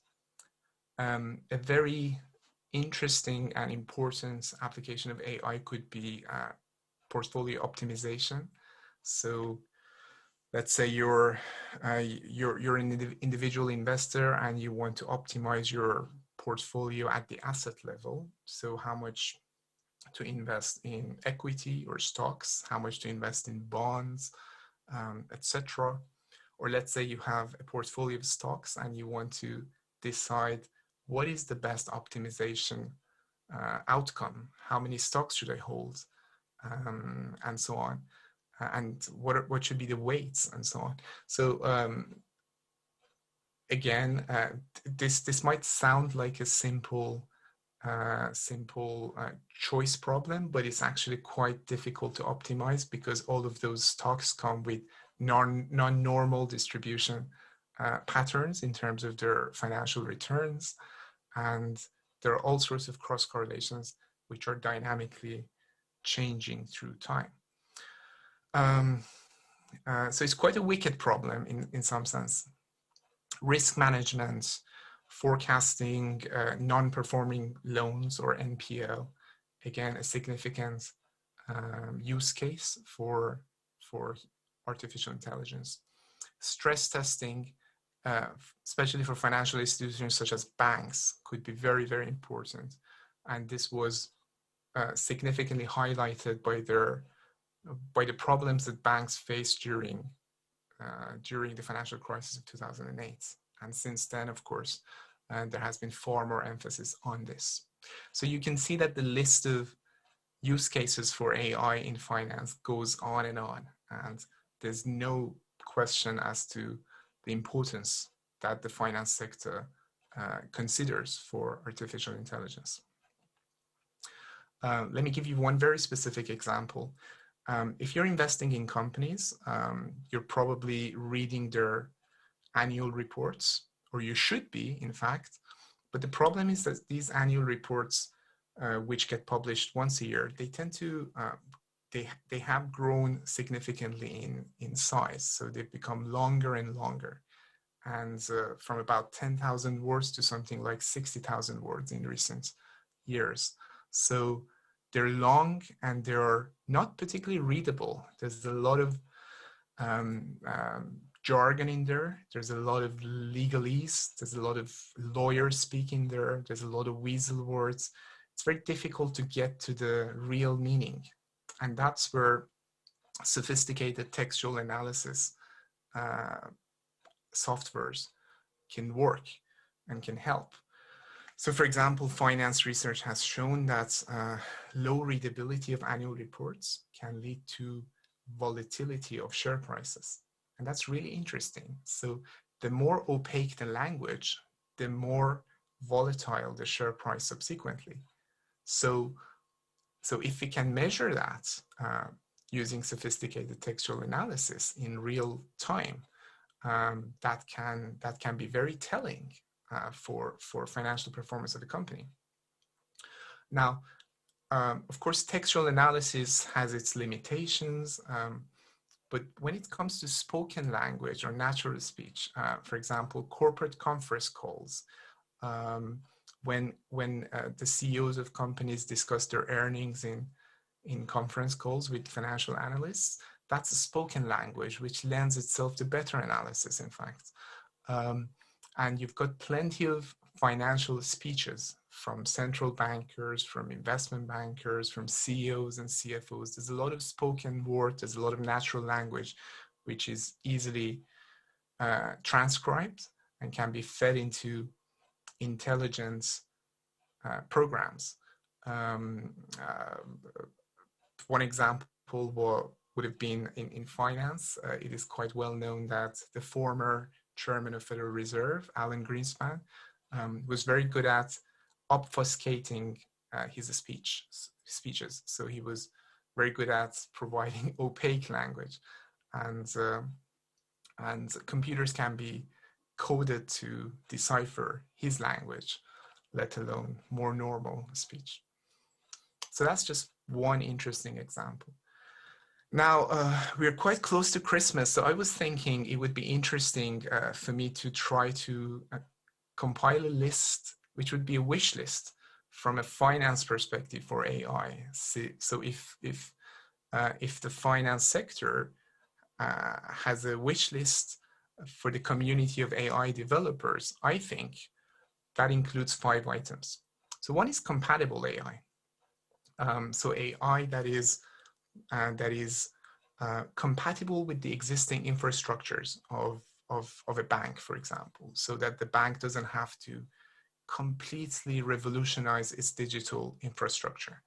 A very interesting and important application of AI could be portfolio optimization. So let's say you're an individual investor and you want to optimize your portfolio at the asset level. So how much to invest in equity or stocks, how much to invest in bonds, etc. Or let's say you have a portfolio of stocks and you want to decide what is the best optimization outcome, how many stocks should I hold, and so on, and what should be the weights and so on. So again, this might sound like a simple choice problem, but it's actually quite difficult to optimize because all of those stocks come with non-normal distribution patterns in terms of their financial returns, and there are all sorts of cross correlations which are dynamically changing through time. So it's quite a wicked problem in some sense. Risk management, forecasting non-performing loans or NPL, again, a significant use case for artificial intelligence. Stress testing, especially for financial institutions such as banks, could be very, very important. And this was significantly highlighted by the problems that banks faced during the financial crisis of 2008. And since then, of course, there has been far more emphasis on this. So you can see that the list of use cases for AI in finance goes on, and there's no question as to the importance that the finance sector considers for artificial intelligence. Let me give you one very specific example. If you're investing in companies, you're probably reading their annual reports, or you should be, in fact. But the problem is that these annual reports, which get published once a year, they tend to, they have grown significantly in size. So they've become longer and longer. And from about 10,000 words to something like 60,000 words in recent years. So they're long and they're not particularly readable. There's a lot of jargon in there. There's a lot of legalese. There's a lot of lawyers speaking there. There's a lot of weasel words. It's very difficult to get to the real meaning. And that's where sophisticated textual analysis softwares can work and can help. So for example, finance research has shown that low readability of annual reports can lead to volatility of share prices. And that's really interesting. So the more opaque the language, the more volatile the share price subsequently. So if we can measure that using sophisticated textual analysis in real time, that can be very telling for financial performance of the company. Now, of course, textual analysis has its limitations, but when it comes to spoken language or natural speech, for example, corporate conference calls, when the CEOs of companies discuss their earnings in conference calls with financial analysts, that's a spoken language, which lends itself to better analysis, in fact. And you've got plenty of financial speeches from central bankers, from investment bankers, from CEOs and CFOs. There's a lot of spoken word, there's a lot of natural language, which is easily transcribed and can be fed into intelligence programs. One example would have been in finance. It is quite well known that the former chairman of Federal Reserve, Alan Greenspan, was very good at obfuscating his speeches. So he was very good at providing opaque language, and computers can be coded to decipher his language, let alone more normal speech. So that's just one interesting example. Now, we're quite close to Christmas, so I was thinking it would be interesting for me to try to compile a list, which would be a wish list from a finance perspective for AI. So if the finance sector has a wish list for the community of AI developers, I think that includes 5 items. So one is compatible AI. So AI that is compatible with the existing infrastructures of a bank, for example, so that the bank doesn't have to completely revolutionize its digital infrastructure.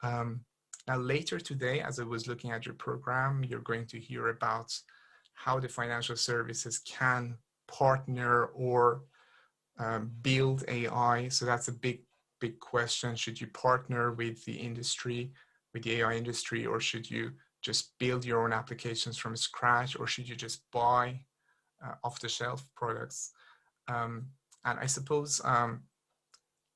Now, later today, as I was looking at your program, you're going to hear about how the financial services can partner or build AI. So that's a big question. Should you partner with the industry, with the AI industry, or should you just build your own applications from scratch, or should you just buy off-the-shelf products? And I suppose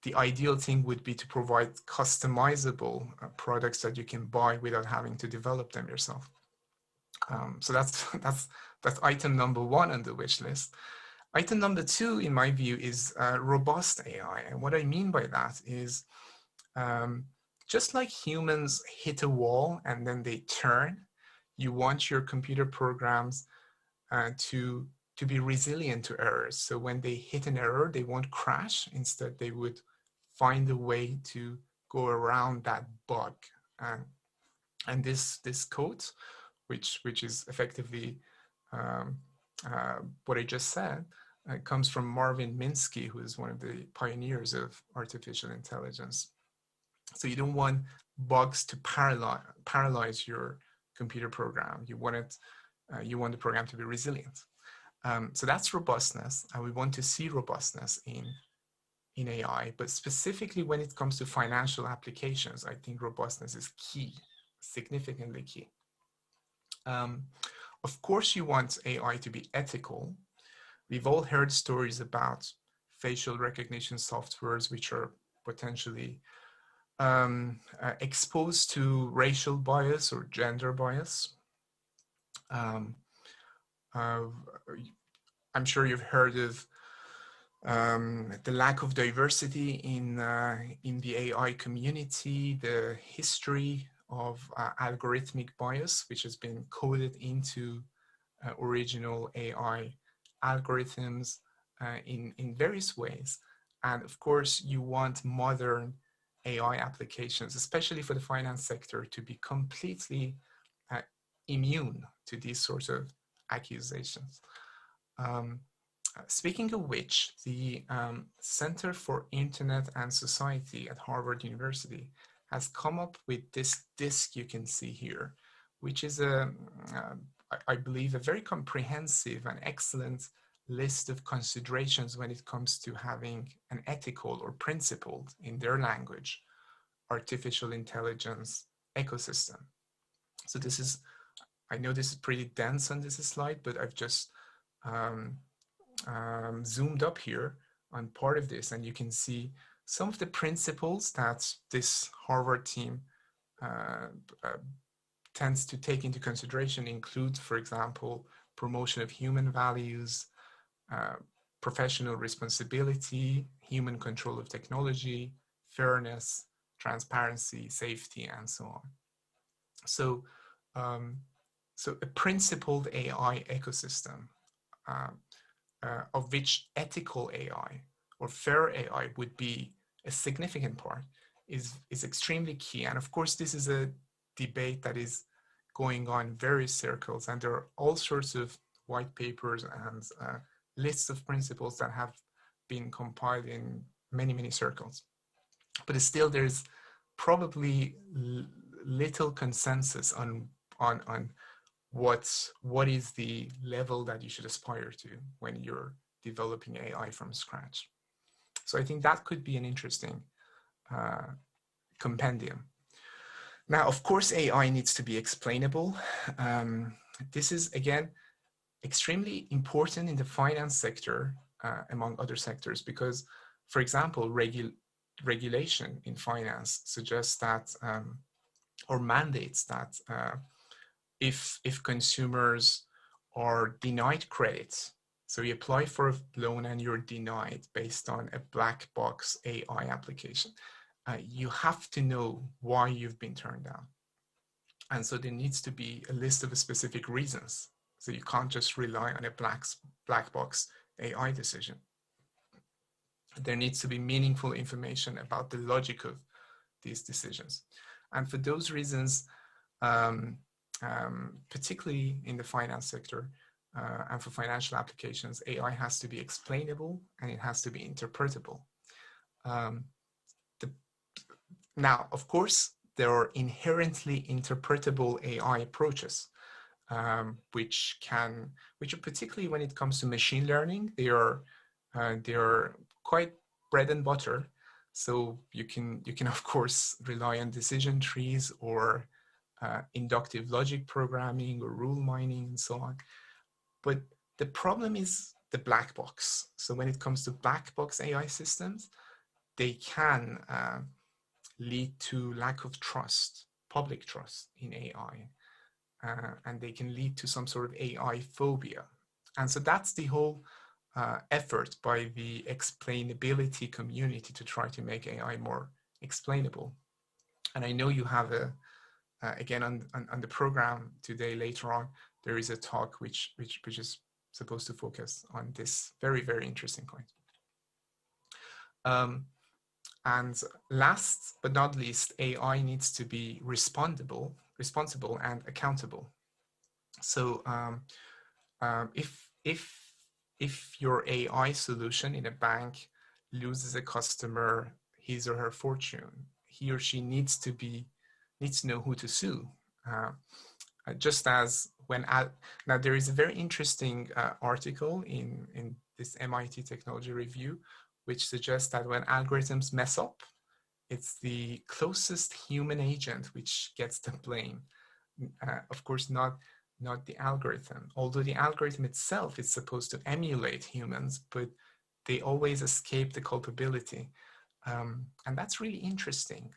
the ideal thing would be to provide customizable products that you can buy without having to develop them yourself. So that's item number 1 on the wish list. Item number 2, in my view, is robust AI. And what I mean by that is just like humans hit a wall and then they turn, you want your computer programs to be resilient to errors. So when they hit an error, they won't crash. Instead, they would find a way to go around that bug. And this code, which is effectively what I just said, comes from Marvin Minsky, who is one of the pioneers of artificial intelligence. So you don't want bugs to paralyze your computer program. You want the program to be resilient. So that's robustness, and we want to see robustness in AI, but specifically when it comes to financial applications, I think robustness is key, significantly key. Of course, you want AI to be ethical. We've all heard stories about facial recognition softwares which are potentially exposed to racial bias or gender bias. I'm sure you've heard of the lack of diversity in the AI community, the history of algorithmic bias, which has been coded into original AI algorithms in various ways. And of course, you want modern AI applications, especially for the finance sector, to be completely immune to these sorts of accusations. Speaking of which, the Center for Internet and Society at Harvard University has come up with this disk you can see here, which is, I believe, a very comprehensive and excellent list of considerations when it comes to having an ethical or principled, in their language, artificial intelligence ecosystem. So this is, I know this is pretty dense on this slide, but I've just zoomed up here on part of this, and you can see some of the principles that this Harvard team tends to take into consideration include, for example, promotion of human values, professional responsibility, human control of technology, fairness, transparency, safety, and so on. So, so a principled AI ecosystem, of which ethical AI or fair AI would be a significant part, is extremely key. And of course, this is a debate that is going on in various circles, and there are all sorts of white papers and lists of principles that have been compiled in many, many circles. But still, there's probably little consensus on what is the level that you should aspire to when you're developing AI from scratch. So I think that could be an interesting compendium. Now, of course, AI needs to be explainable. This is, again, extremely important in the finance sector, among other sectors, because, for example, regulation in finance suggests that, or mandates that if consumers are denied credit, so you apply for a loan and you're denied based on a black box AI application, you have to know why you've been turned down. And so there needs to be a list of specific reasons. So you can't just rely on a black box AI decision. There needs to be meaningful information about the logic of these decisions. And for those reasons, particularly in the finance sector and for financial applications, AI has to be explainable and it has to be interpretable. Now, of course, there are inherently interpretable AI approaches, which are particularly when it comes to machine learning, they are quite bread and butter. So you can of course rely on decision trees or inductive logic programming or rule mining and so on. But the problem is the black box. So when it comes to black box AI systems, they can lead to lack of trust, public trust in AI, and they can lead to some sort of AI phobia. And so that's the whole effort by the explainability community to try to make AI more explainable. And I know you have again on the program today, later on, there is a talk which is supposed to focus on this very, very interesting point. And last but not least, AI needs to be responsible and accountable. So if your AI solution in a bank loses a customer, his or her fortune, he or she needs to know who to sue. Just as now there is a very interesting article in this MIT Technology Review, which suggests that when algorithms mess up, it's the closest human agent which gets the blame. Of course, not the algorithm, although the algorithm itself is supposed to emulate humans, but they always escape the culpability. And that's really interesting.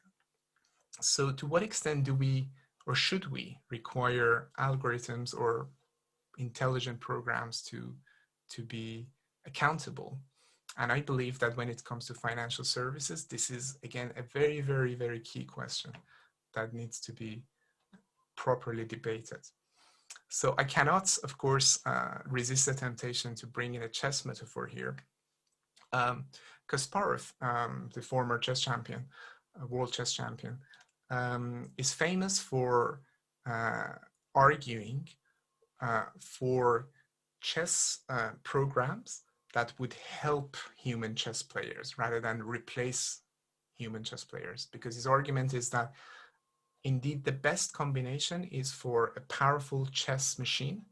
So to what extent do we, or should we, require algorithms or intelligent programs to be accountable? And I believe that when it comes to financial services, this is, again, a very, very, very key question that needs to be properly debated. So I cannot, of course, resist the temptation to bring in a chess metaphor here. Kasparov, the former chess champion, world chess champion, is famous for arguing for chess programs that would help human chess players rather than replace human chess players, because his argument is that indeed the best combination is for a powerful chess machine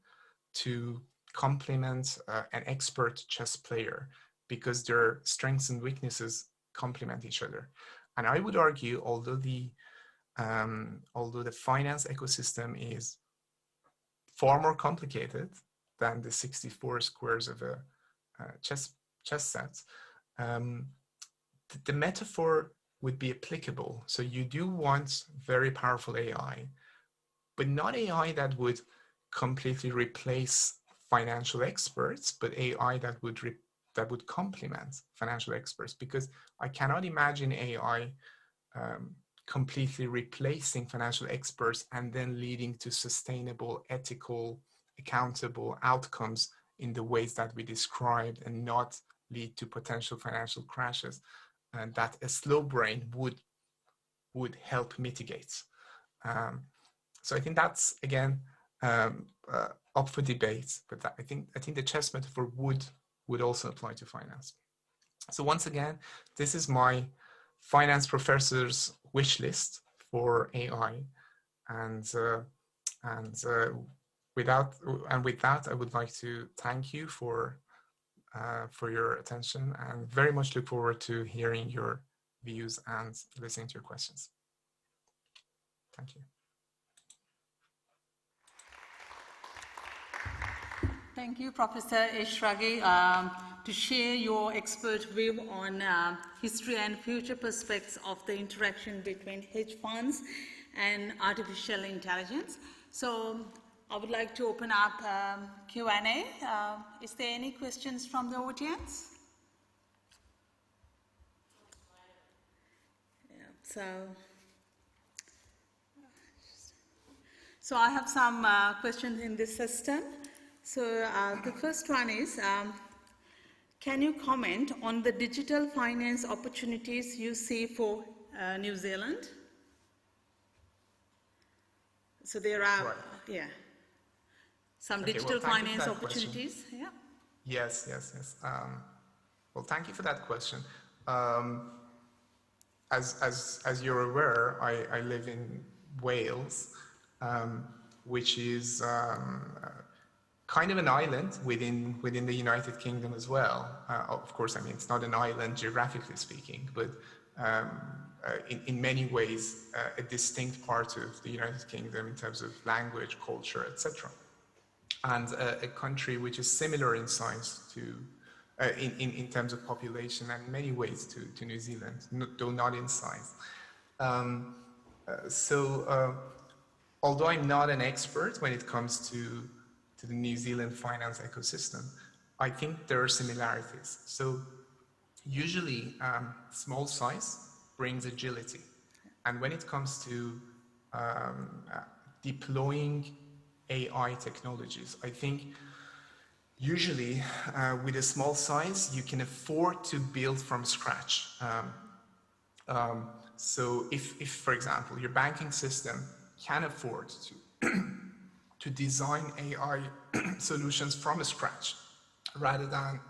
to complement an expert chess player, because their strengths and weaknesses complement each other. And I would argue, although the finance ecosystem is far more complicated than the 64 squares of a chess set, the metaphor would be applicable. So you do want very powerful AI, but not AI that would completely replace financial experts, but AI that would complement financial experts, because I cannot imagine AI completely replacing financial experts and then leading to sustainable, ethical, accountable outcomes in the ways that we described, and not lead to potential financial crashes. and that a slow brain would help mitigate. So I think that's, again, up for debate, but I think the chess metaphor would also apply to finance. So once again, this is my finance professor's wish list for AI, and with that, I would like to thank you for your attention, and very much look forward to hearing your views and listening to your questions. Thank you. Thank you, Professor Eshraghi, to share your expert view on history and future prospects of the interaction between hedge funds and artificial intelligence. So I would like to open up Q&A. Is there any questions from the audience? Yeah, so I have some questions in this system. So the first one is, can you comment on the digital finance opportunities you see for New Zealand? So there are, right. Yeah, some okay, digital well, finance opportunities. Question. Yeah. Yes. Well, thank you for that question. As you're aware, I live in Wales, which is kind of an island within the United Kingdom as well. Of course, I mean, it's not an island geographically speaking, but in many ways a distinct part of the United Kingdom in terms of language, culture, etc. And a country which is similar in size to, in terms of population and in many ways to New Zealand, though not in size. Although I'm not an expert when it comes to the New Zealand finance ecosystem, I think there are similarities. So usually small size brings agility. And when it comes to deploying AI technologies, I think usually with a small size, you can afford to build from scratch. So if, for example, your banking system can afford to design AI solutions from scratch rather than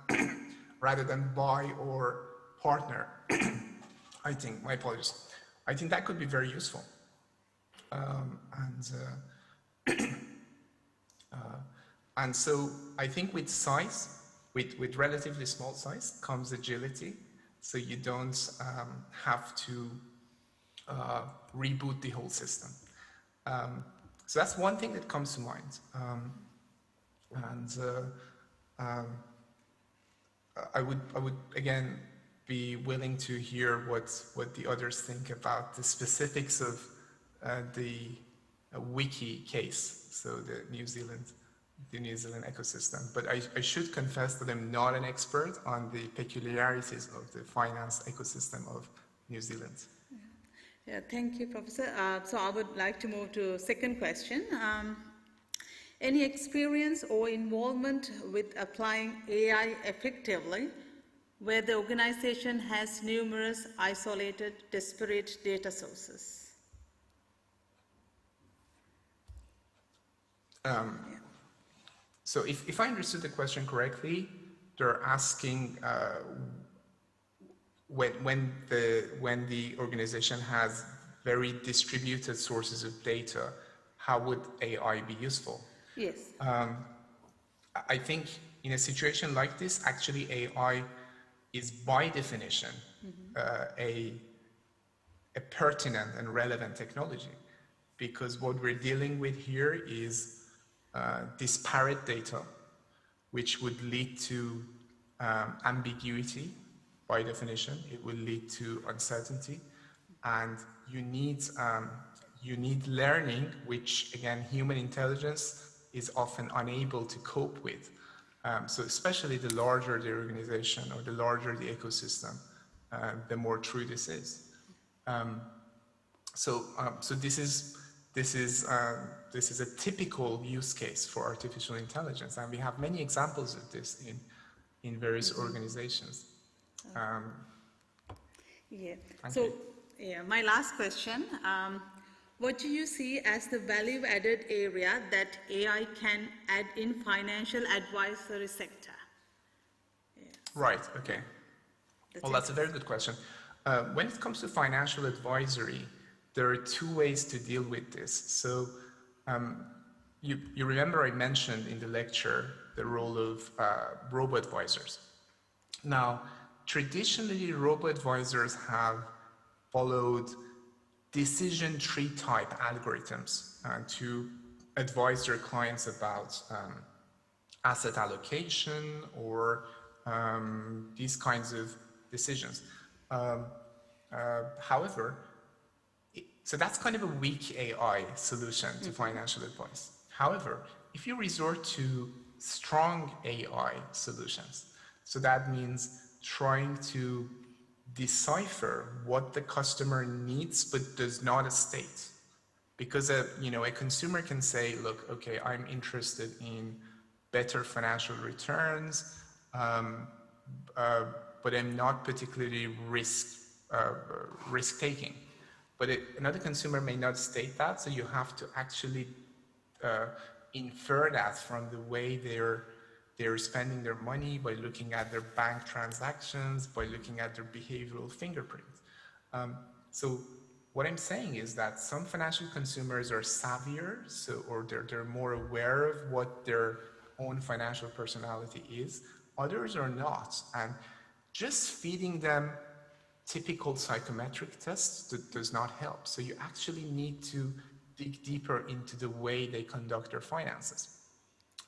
buy or partner, I think, my apologies, I think that could be very useful. And so I think with size, with relatively small size comes agility, so you don't have to reboot the whole system. So that's one thing that comes to mind. I would again be willing to hear what the others think about the specifics of the wiki case, so the New Zealand ecosystem. But I should confess that I'm not an expert on the peculiarities of the finance ecosystem of New Zealand. Yeah, thank you, Professor. So I would like to move to second question. Any experience or involvement with applying AI effectively where the organization has numerous isolated, disparate data sources? So if I understood the question correctly, they're asking when the organization has very distributed sources of data, how would AI be useful? Yes. I think in a situation like this, actually AI is by definition a pertinent and relevant technology, because what we're dealing with here is disparate data, which would lead to ambiguity. By definition, it will lead to uncertainty, and you need learning, which again, human intelligence is often unable to cope with. So especially the larger the organization or the larger the ecosystem, the more true this is. So this is a typical use case for artificial intelligence, and we have many examples of this in various organizations. Yeah. Thank So, you. yeah, my last question. What do you see as the value-added area that AI can add in financial advisory sector? Right, okay. Well, that's a very good question. When it comes to financial advisory, there are two ways to deal with this. So you remember I mentioned in the lecture the role of robo-advisors. Now, traditionally, robo-advisors have followed decision tree type algorithms to advise their clients about asset allocation or these kinds of decisions. However, so that's kind of a weak AI solution to financial advice. However, if you resort to strong AI solutions, so that means trying to decipher what the customer needs but does not state. Because a consumer can say, look, okay, I'm interested in better financial returns, but I'm not particularly risk-taking. But another consumer may not state that, so you have to actually infer that from the way they're spending their money, by looking at their bank transactions, by looking at their behavioral fingerprints. So what I'm saying is that some financial consumers are savvier, or they're more aware of what their own financial personality is. Others are not, and just feeding them typical psychometric tests does not help. So you actually need to dig deeper into the way they conduct their finances.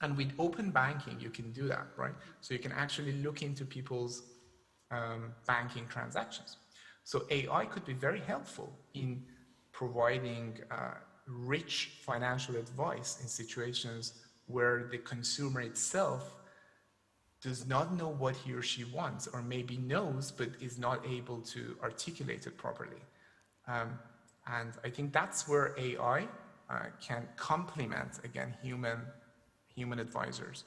And with open banking, you can do that, right? So you can actually look into people's banking transactions. So AI could be very helpful in providing rich financial advice in situations where the consumer itself does not know what he or she wants, or maybe knows but is not able to articulate it properly. And I think that's where AI can complement, again, human advisors.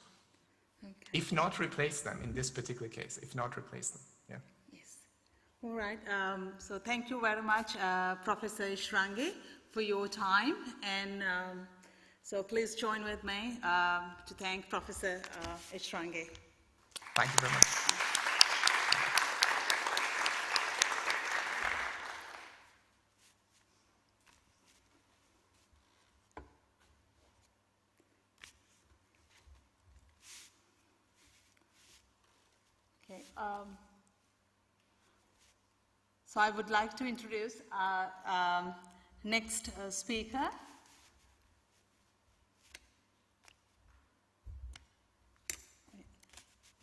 Okay. If not replace them in this particular case, if not replace them, yeah. Yes. All right. So thank you very much, Professor Ishrangi, for your time. And so please join with me to thank Professor Ishrangi. Thank you very much. Okay. So I would like to introduce our next speaker.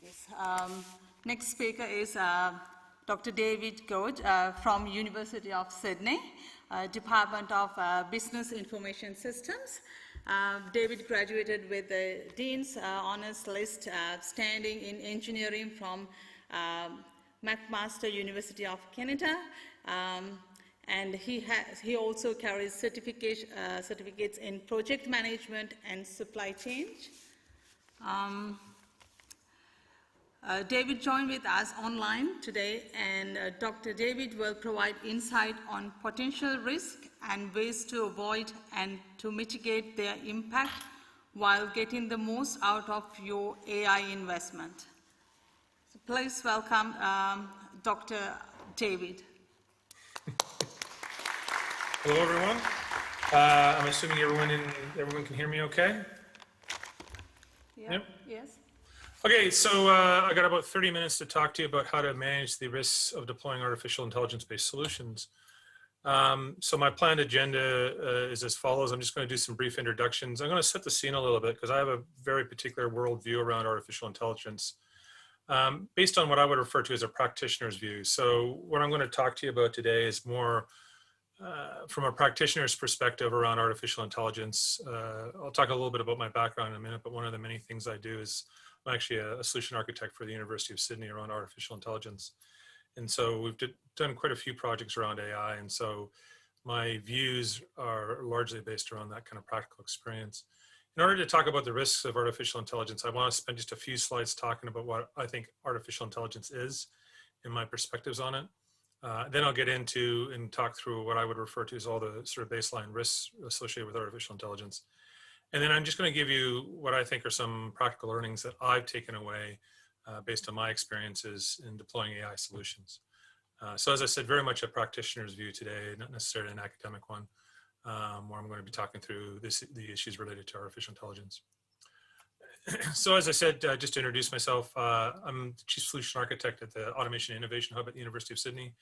Yes. Next speaker is Dr. David Goad from University of Sydney, Department of Business Information Systems. David graduated with the Dean's Honours List standing in engineering from McMaster University of Canada, and he also carries certificates in project management and supply chain. David joined with us online today, and Dr. David will provide insight on potential risk and ways to avoid and to mitigate their impact while getting the most out of your AI investment. So please welcome Dr. David. Hello, everyone. I'm assuming everyone can hear me okay? Yeah. Yep. Yes. Okay, so I got about 30 minutes to talk to you about how to manage the risks of deploying artificial intelligence-based solutions. So my planned agenda is as follows. I'm just going to do some brief introductions. I'm going to set the scene a little bit because I have a very particular worldview around artificial intelligence based on what I would refer to as a practitioner's view. So what I'm going to talk to you about today is more from a practitioner's perspective around artificial intelligence. I'll talk a little bit about my background in a minute, but one of the many things I do is I'm actually a solution architect for the University of Sydney around artificial intelligence. And so we've done quite a few projects around AI. And so my views are largely based around that kind of practical experience. In order to talk about the risks of artificial intelligence, I want to spend just a few slides talking about what I think artificial intelligence is and my perspectives on it. Then I'll get into and talk through what I would refer to as all the sort of baseline risks associated with artificial intelligence. And then I'm just going to give you what I think are some practical learnings that I've taken away based on my experiences in deploying AI solutions. So as I said, very much a practitioner's view today, not necessarily an academic one, where I'm going to be talking through the issues related to artificial intelligence. So as I said, just to introduce myself, I'm the Chief Solution Architect at the Automation Innovation Hub at the University of Sydney.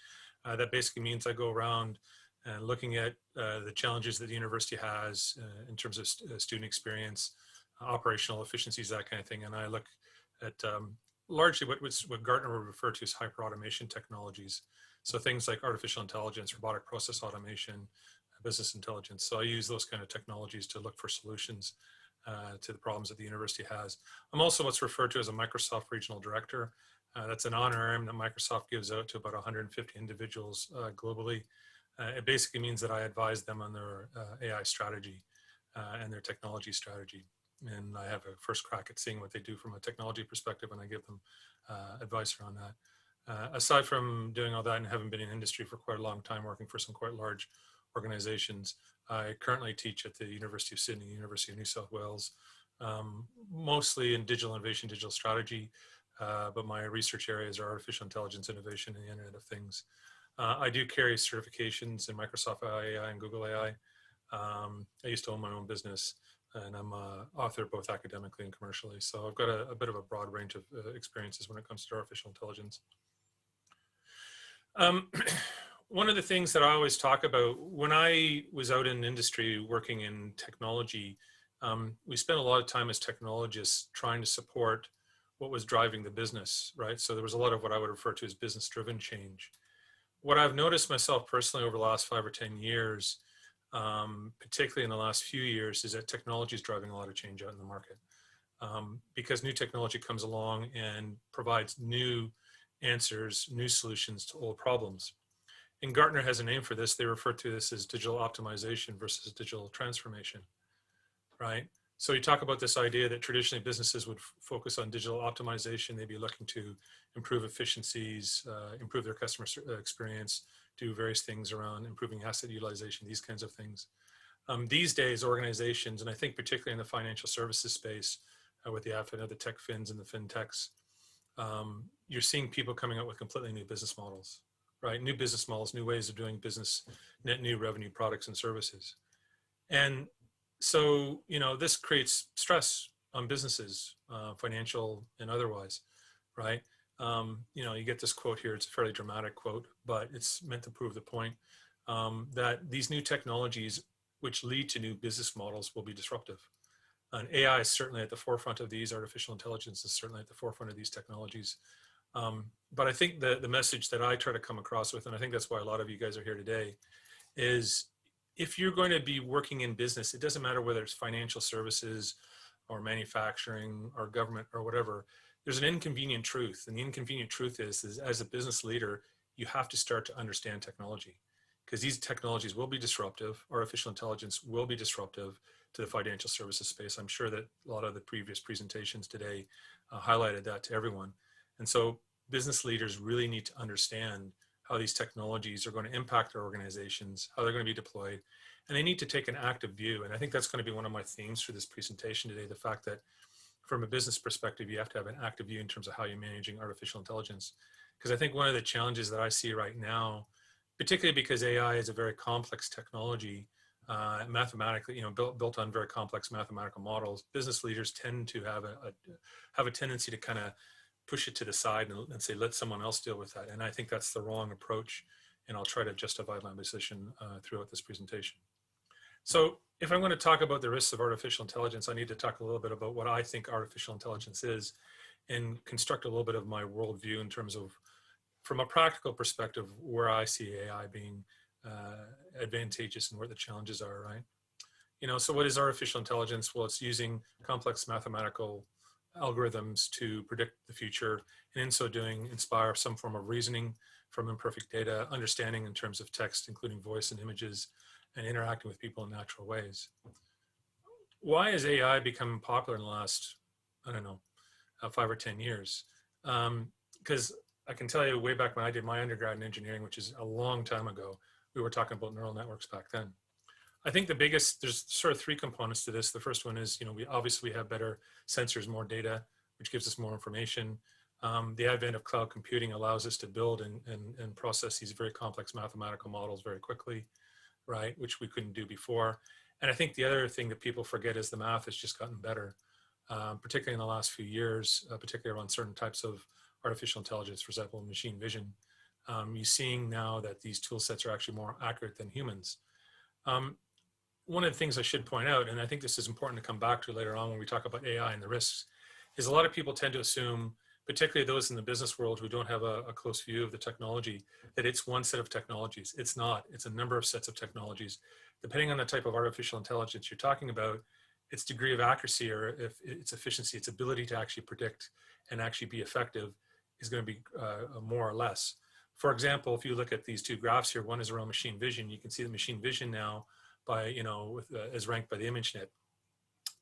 That basically means I go around and looking at the challenges that the university has in terms of student experience, operational efficiencies, that kind of thing. And I look at largely what Gartner would refer to as hyperautomation technologies. So things like artificial intelligence, robotic process automation, business intelligence. So I use those kind of technologies to look for solutions to the problems that the university has. I'm also what's referred to as a Microsoft Regional Director. That's an honorarium that Microsoft gives out to about 150 individuals globally. It basically means that I advise them on their AI strategy and their technology strategy. And I have a first crack at seeing what they do from a technology perspective, and I give them advice around that. Aside from doing all that and having been in industry for quite a long time, working for some quite large organizations, I currently teach at the University of Sydney, University of New South Wales, mostly in digital innovation, digital strategy, but my research areas are artificial intelligence, innovation, and the Internet of Things. I do carry certifications in Microsoft AI and Google AI. I used to own my own business, and I'm an author both academically and commercially. So I've got a bit of a broad range of experiences when it comes to artificial intelligence. One of the things that I always talk about, when I was out in industry working in technology, we spent a lot of time as technologists trying to support what was driving the business, right? So there was a lot of what I would refer to as business-driven change. What I've noticed myself personally over the last 5 or 10 years, particularly in the last few years, is that technology is driving a lot of change out in the market. Because new technology comes along and provides new answers, new solutions to old problems. And Gartner has a name for this. They refer to this as digital optimization versus digital transformation, right? So you talk about this idea that traditionally businesses would focus on digital optimization. They'd be looking to improve efficiencies, improve their customer experience, do various things around improving asset utilization, these kinds of things. These days, organizations, and I think particularly in the financial services space, with the advent of the tech fins and the fintechs, you're seeing people coming up with completely new business models, right? New business models, new ways of doing business, net new revenue products and services. And so, you know, this creates stress on businesses, financial and otherwise, right? You know, you get this quote here, it's a fairly dramatic quote, but it's meant to prove the point that these new technologies, which lead to new business models, will be disruptive. And AI is certainly at the forefront of these, artificial intelligence is certainly at the forefront of these technologies. But I think the message that I try to come across with, and I think that's why a lot of you guys are here today, is if you're going to be working in business, it doesn't matter whether it's financial services or manufacturing or government or whatever, there's an inconvenient truth. And the inconvenient truth is as a business leader, you have to start to understand technology, because these technologies will be disruptive. Artificial intelligence will be disruptive to the financial services space. I'm sure that a lot of the previous presentations today highlighted that to everyone. And so business leaders really need to understand how these technologies are going to impact their organizations, how they're going to be deployed, and they need to take an active view. And I think that's going to be one of my themes for this presentation today, the fact that from a business perspective, you have to have an active view in terms of how you're managing artificial intelligence. Because I think one of the challenges that I see right now, particularly because AI is a very complex technology, mathematically, you know, built on very complex mathematical models, business leaders tend to have a tendency to kind of push it to the side and say, let someone else deal with that. And I think that's the wrong approach. And I'll try to justify my position throughout this presentation. So if I'm going to talk about the risks of artificial intelligence, I need to talk a little bit about what I think artificial intelligence is and construct a little bit of my worldview in terms of, from a practical perspective, where I see AI being advantageous and where the challenges are, right? You know, so what is artificial intelligence? Well, it's using complex mathematical algorithms to predict the future, and in so doing, inspire some form of reasoning from imperfect data, understanding in terms of text, including voice and images, and interacting with people in natural ways. Why has AI become popular in the last, I don't know, 5 or 10 years? Because I can tell you way back when I did my undergrad in engineering, which is a long time ago, we were talking about neural networks back then. I think there's sort of three components to this. The first one is, we obviously have better sensors, more data, which gives us more information. The advent of cloud computing allows us to build and process these very complex mathematical models very quickly, right? Which we couldn't do before. And I think the other thing that people forget is the math has just gotten better, particularly in the last few years, particularly around certain types of artificial intelligence, for example, machine vision. You're seeing now that these tool sets are actually more accurate than humans. One of the things I should point out, and I think this is important to come back to later on when we talk about AI and the risks, is a lot of people tend to assume, particularly those in the business world who don't have a close view of the technology, that it's one set of technologies. It's not. It's a number of sets of technologies. Depending on the type of artificial intelligence you're talking about, its degree of accuracy or if its efficiency, its ability to actually predict and actually be effective is going to be more or less. For example, if you look at these two graphs here, one is around machine vision. You can see the machine vision now by, as ranked by the ImageNet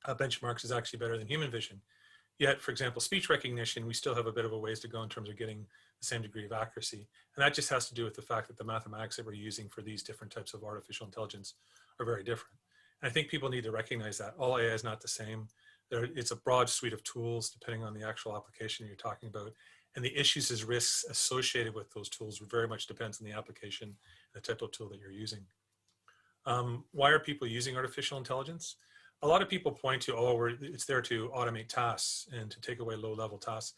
benchmarks is actually better than human vision. Yet, for example, speech recognition, we still have a bit of a ways to go in terms of getting the same degree of accuracy. And that just has to do with the fact that the mathematics that we're using for these different types of artificial intelligence are very different. And I think people need to recognize that. All AI is not the same. It's a broad suite of tools depending on the actual application you're talking about. And the issues and risks associated with those tools very much depends on the application and the type of tool that you're using. Why are people using artificial intelligence? A lot of people point to, it's there to automate tasks and to take away low-level tasks.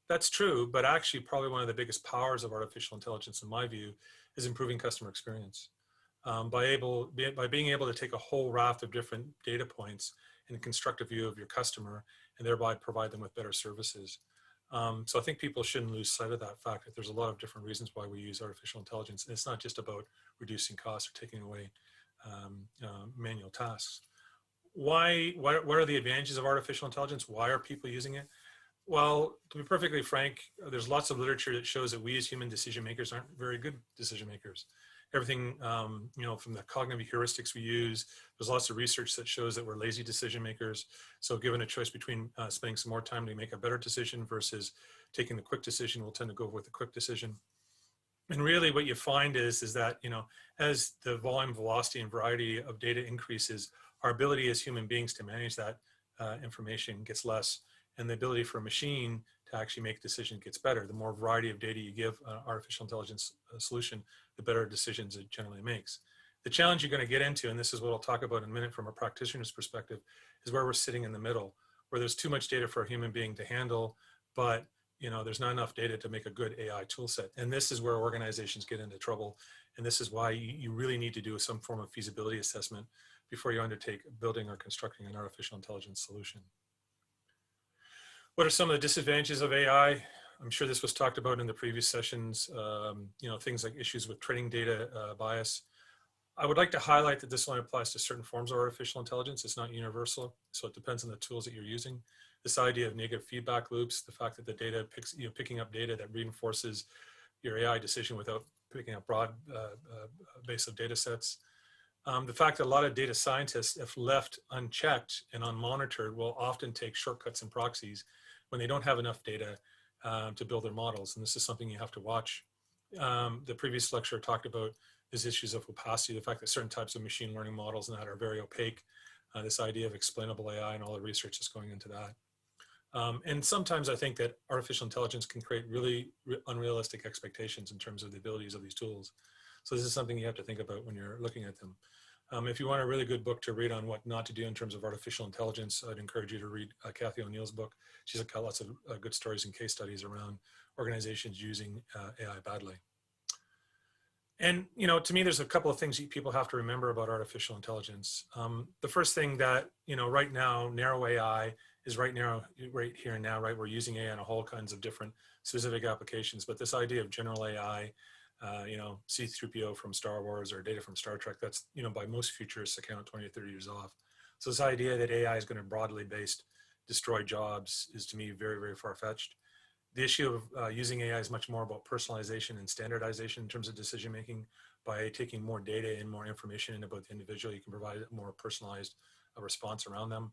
That's true, but actually probably one of the biggest powers of artificial intelligence, in my view, is improving customer experience. By being able to take a whole raft of different data points and construct a view of your customer and thereby provide them with better services. So I think people shouldn't lose sight of that fact that there's a lot of different reasons why we use artificial intelligence. And it's not just about reducing costs or taking away manual tasks. What are the advantages of artificial intelligence? Why are people using it? Well, to be perfectly frank, there's lots of literature that shows that we as human decision makers aren't very good decision makers. Everything, from the cognitive heuristics we use, there's lots of research that shows that we're lazy decision makers. So given a choice between spending some more time to make a better decision versus taking the quick decision, we'll tend to go with the quick decision. And really what you find is that, as the volume, velocity, and variety of data increases, our ability as human beings to manage that information gets less, and the ability for a machine to actually make decisions gets better. The more variety of data you give an artificial intelligence solution, the better decisions it generally makes. The challenge you're going to get into, and this is what I'll talk about in a minute from a practitioner's perspective, is where we're sitting in the middle, where there's too much data for a human being to handle, but there's not enough data to make a good AI tool set. And this is where organizations get into trouble. And this is why you really need to do some form of feasibility assessment before you undertake building or constructing an artificial intelligence solution. What are some of the disadvantages of AI? I'm sure this was talked about in the previous sessions, things like issues with training data bias. I would like to highlight that this only applies to certain forms of artificial intelligence. It's not universal, so it depends on the tools that you're using. This idea of negative feedback loops, the fact that the data picking up data that reinforces your AI decision without picking up broad base of data sets. The fact that a lot of data scientists, if left unchecked and unmonitored, will often take shortcuts and proxies when they don't have enough data to build their models. And this is something you have to watch. The previous lecturer talked about these issues of opacity, the fact that certain types of machine learning models and that are very opaque, this idea of explainable AI and all the research that's going into that. And sometimes I think that artificial intelligence can create really unrealistic expectations in terms of the abilities of these tools. So this is something you have to think about when you're looking at them. If you want a really good book to read on what not to do in terms of artificial intelligence, I'd encourage you to read Cathy O'Neill's book. She's got lots of good stories and case studies around organizations using AI badly. And, to me, there's a couple of things people have to remember about artificial intelligence. The first thing that, right now, narrow AI is right here and now, right? We're using AI in a whole kinds of different specific applications, but this idea of general AI, C-3PO from Star Wars or data from Star Trek, that's, by most futurists account 20 or 30 years off. So this idea that AI is going to broadly based destroy jobs is to me very, very far-fetched. The issue of using AI is much more about personalization and standardization in terms of decision-making. By taking more data and more information in about the individual, you can provide a more personalized response around them.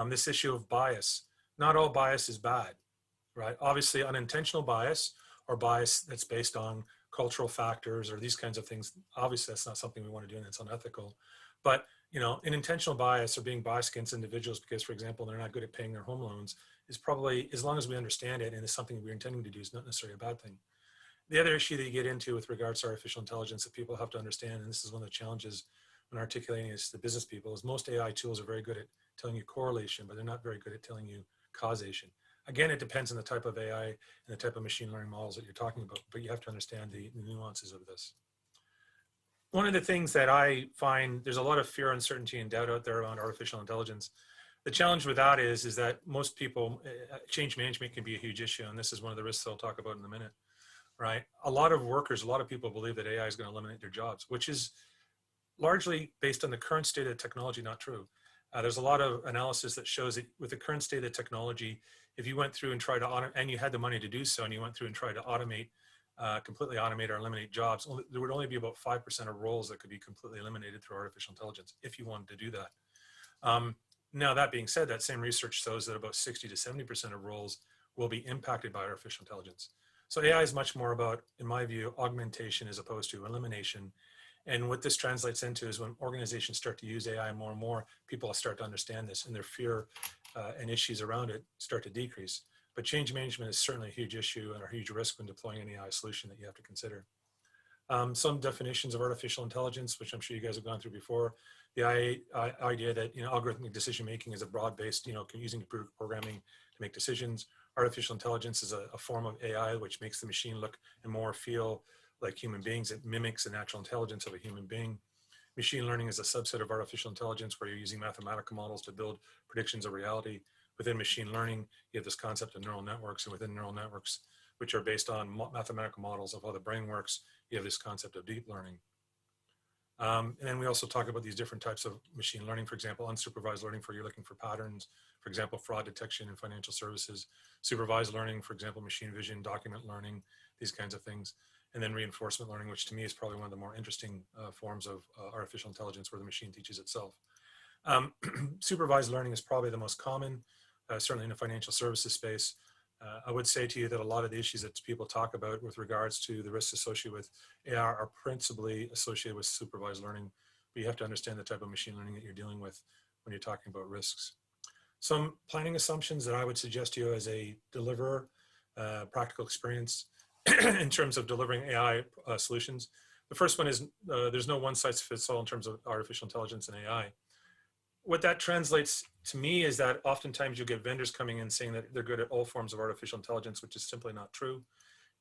This issue of bias, not all bias is bad, right? Obviously unintentional bias or bias that's based on cultural factors or these kinds of things. Obviously, that's not something we want to do, and it's unethical. But an intentional bias or being biased against individuals because, for example, they're not good at paying their home loans is probably, as long as we understand it and it's something we're intending to do, is not necessarily a bad thing. The other issue that you get into with regards to artificial intelligence that people have to understand, and this is one of the challenges when articulating this to business people, is most AI tools are very good at telling you correlation, but they're not very good at telling you causation. Again, it depends on the type of AI and the type of machine learning models that you're talking about, but you have to understand the nuances of this. One of the things that I find, there's a lot of fear, uncertainty, and doubt out there around artificial intelligence. The challenge with that is that most people, change management can be a huge issue, and this is one of the risks I'll talk about in a minute, right? A lot of workers, a lot of people believe that AI is going to eliminate their jobs, which is largely based on the current state of technology, not true. There's a lot of analysis that shows that with the current state of technology, if you went through and tried to automate, and you had the money to do so, and you went through and tried to automate, completely automate or eliminate jobs, there would only be about 5% of roles that could be completely eliminated through artificial intelligence if you wanted to do that. Now, that being said, that same research shows that about 60 to 70% of roles will be impacted by artificial intelligence. So AI is much more about, in my view, augmentation as opposed to elimination. And what this translates into is when organizations start to use AI more and more, people start to understand this, and their fear and issues around it start to decrease. But change management is certainly a huge issue and a huge risk when deploying an AI solution that you have to consider. Some definitions of artificial intelligence, which I'm sure you guys have gone through before. The idea that algorithmic decision making is a broad-based, using computer programming to make decisions. Artificial intelligence is a form of AI which makes the machine look and more feel like human beings. It mimics the natural intelligence of a human being. Machine learning is a subset of artificial intelligence where you're using mathematical models to build predictions of reality. Within machine learning, you have this concept of neural networks, and within neural networks, which are based on mathematical models of how the brain works, you have this concept of deep learning. And then we also talk about these different types of machine learning, for example, unsupervised learning for you're looking for patterns, for example, fraud detection in financial services, supervised learning, for example, machine vision, document learning, these kinds of things. And then reinforcement learning, which to me is probably one of the more interesting forms of artificial intelligence where the machine teaches itself. Supervised learning is probably the most common, certainly in the financial services space. I would say to you that a lot of the issues that people talk about with regards to the risks associated with AI are principally associated with supervised learning, but you have to understand the type of machine learning that you're dealing with when you're talking about risks. Some planning assumptions that I would suggest to you as a deliverer, practical experience in terms of delivering AI solutions. The first one is there's no one size fits all in terms of artificial intelligence and AI. What that translates to me is that oftentimes you get vendors coming in saying that they're good at all forms of artificial intelligence, which is simply not true.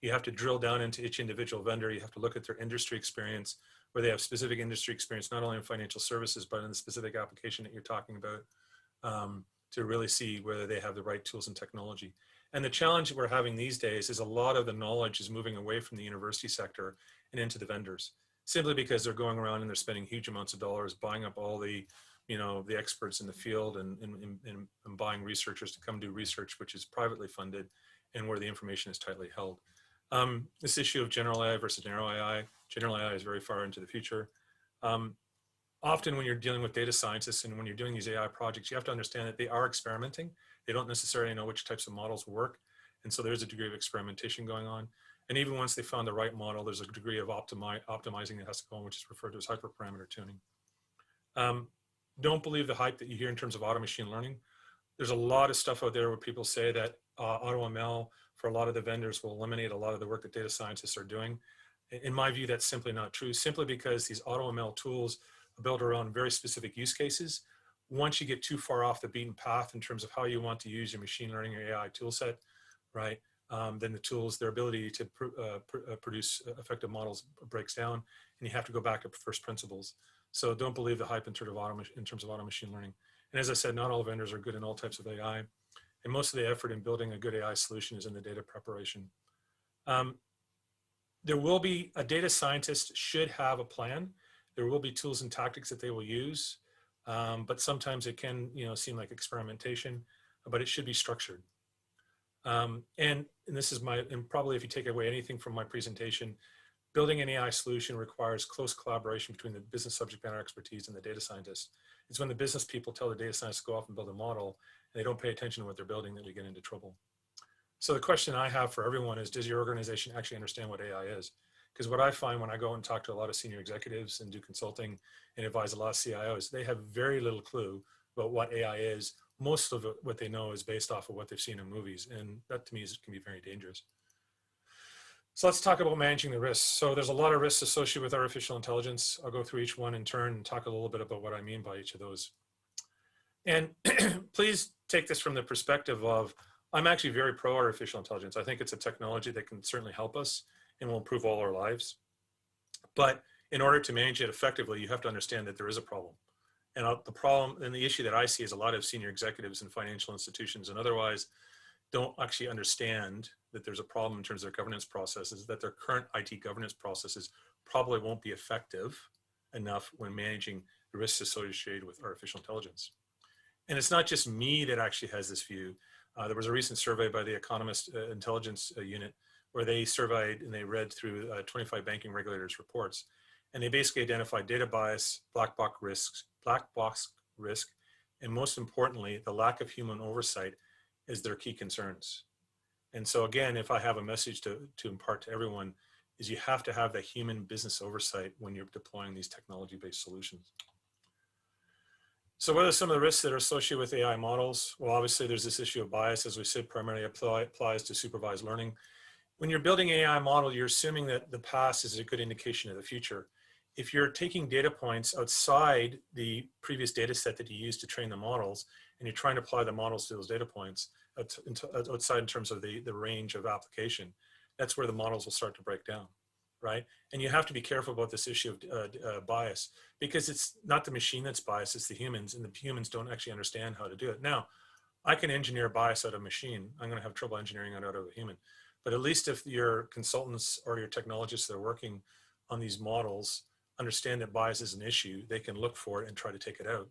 You have to drill down into each individual vendor. You have to look at their industry experience, where they have specific industry experience, not only in financial services, but in the specific application that you're talking about, to really see whether they have the right tools and technology. And the challenge that we're having these days is a lot of the knowledge is moving away from the university sector and into the vendors, simply because they're going around and they're spending huge amounts of dollars buying up all the the experts in the field and buying researchers to come do research, which is privately funded and where the information is tightly held. This issue of general AI versus narrow AI is very far into the future. Often when you're dealing with data scientists and when you're doing these AI projects, you have to understand that they are experimenting. They don't necessarily know which types of models work. And so there's a degree of experimentation going on. And even once they found the right model, there's a degree of optimizing that has to go on, which is referred to as hyperparameter tuning. Don't believe the hype that you hear in terms of auto machine learning. There's a lot of stuff out there where people say that AutoML for a lot of the vendors will eliminate a lot of the work that data scientists are doing. In my view, that's simply not true, simply because these AutoML tools are built around very specific use cases. Once you get too far off the beaten path in terms of how you want to use your machine learning or AI tool set, right, then the tools, their ability to produce effective models breaks down, and you have to go back to first principles. So don't believe the hype in terms of auto machine learning. And as I said, not all vendors are good in all types of AI. And most of the effort in building a good AI solution is in the data preparation. There will be, a data scientist should have a plan. There will be tools and tactics that they will use, but sometimes it can seem like experimentation, but it should be structured. And this is and probably if you take away anything from my presentation, building an AI solution requires close collaboration between the business subject matter expertise and the data scientist. It's when the business people tell the data scientists to go off and build a model, and they don't pay attention to what they're building that we get into trouble. So the question I have for everyone is, does your organization actually understand what AI is? Because what I find when I go and talk to a lot of senior executives and do consulting and advise a lot of CIOs, they have very little clue about what AI is. Most of what they know is based off of what they've seen in movies. And that to me can be very dangerous. So let's talk about managing the risks. So there's a lot of risks associated with artificial intelligence. I'll go through each one in turn and talk a little bit about what I mean by each of those. And please take this from the perspective of, I'm actually very pro artificial intelligence. I think it's a technology that can certainly help us and will improve all our lives. But in order to manage it effectively, you have to understand that there is a problem. And the problem and the issue that I see is a lot of senior executives in financial institutions and otherwise don't actually understand that there's a problem in terms of their governance processes, that their current IT governance processes probably won't be effective enough when managing the risks associated with artificial intelligence. And it's not just me that actually has this view. There was a recent survey by the Economist Intelligence Unit where they surveyed and they read through 25 banking regulators' reports. And they basically identified data bias, black box risk, and most importantly, the lack of human oversight as their key concerns. And so again, if I have a message to impart to everyone, is you have to have the human business oversight when you're deploying these technology-based solutions. So what are some of the risks that are associated with AI models? Well, obviously there's this issue of bias, as we said, primarily applies to supervised learning. When you're building an AI model, you're assuming that the past is a good indication of the future. If you're taking data points outside the previous data set that you used to train the models, and you're trying to apply the models to those data points outside in terms of the range of application, that's where the models will start to break down, right? And you have to be careful about this issue of bias, because it's not the machine that's biased, it's the humans, and the humans don't actually understand how to do it. Now, I can engineer bias out of a machine. I'm gonna have trouble engineering it out of a human. But at least if your consultants or your technologists that are working on these models understand that bias is an issue, they can look for it and try to take it out.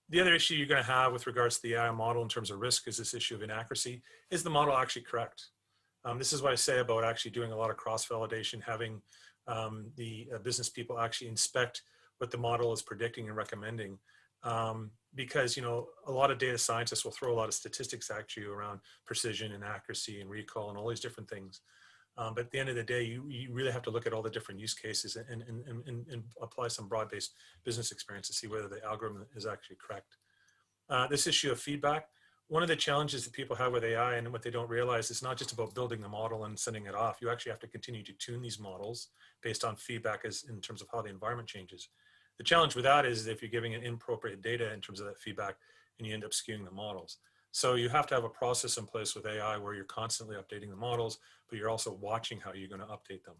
The other issue you're going to have with regards to the AI model in terms of risk is this issue of inaccuracy. Is the model actually correct? This is what I say about actually doing a lot of cross-validation, having the business people actually inspect what the model is predicting and recommending. Because, you know, a lot of data scientists will throw a lot of statistics at you around precision and accuracy and recall and all these different things. But at the end of the day, you really have to look at all the different use cases and apply some broad-based business experience to see whether the algorithm is actually correct. This issue of feedback, one of the challenges that people have with AI and what they don't realize is not just about building the model and sending it off. You actually have to continue to tune these models based on feedback in terms of how the environment changes. The challenge with that is if you're giving it inappropriate data in terms of that feedback and you end up skewing the models. So you have to have a process in place with AI where you're constantly updating the models, but you're also watching how you're going to update them,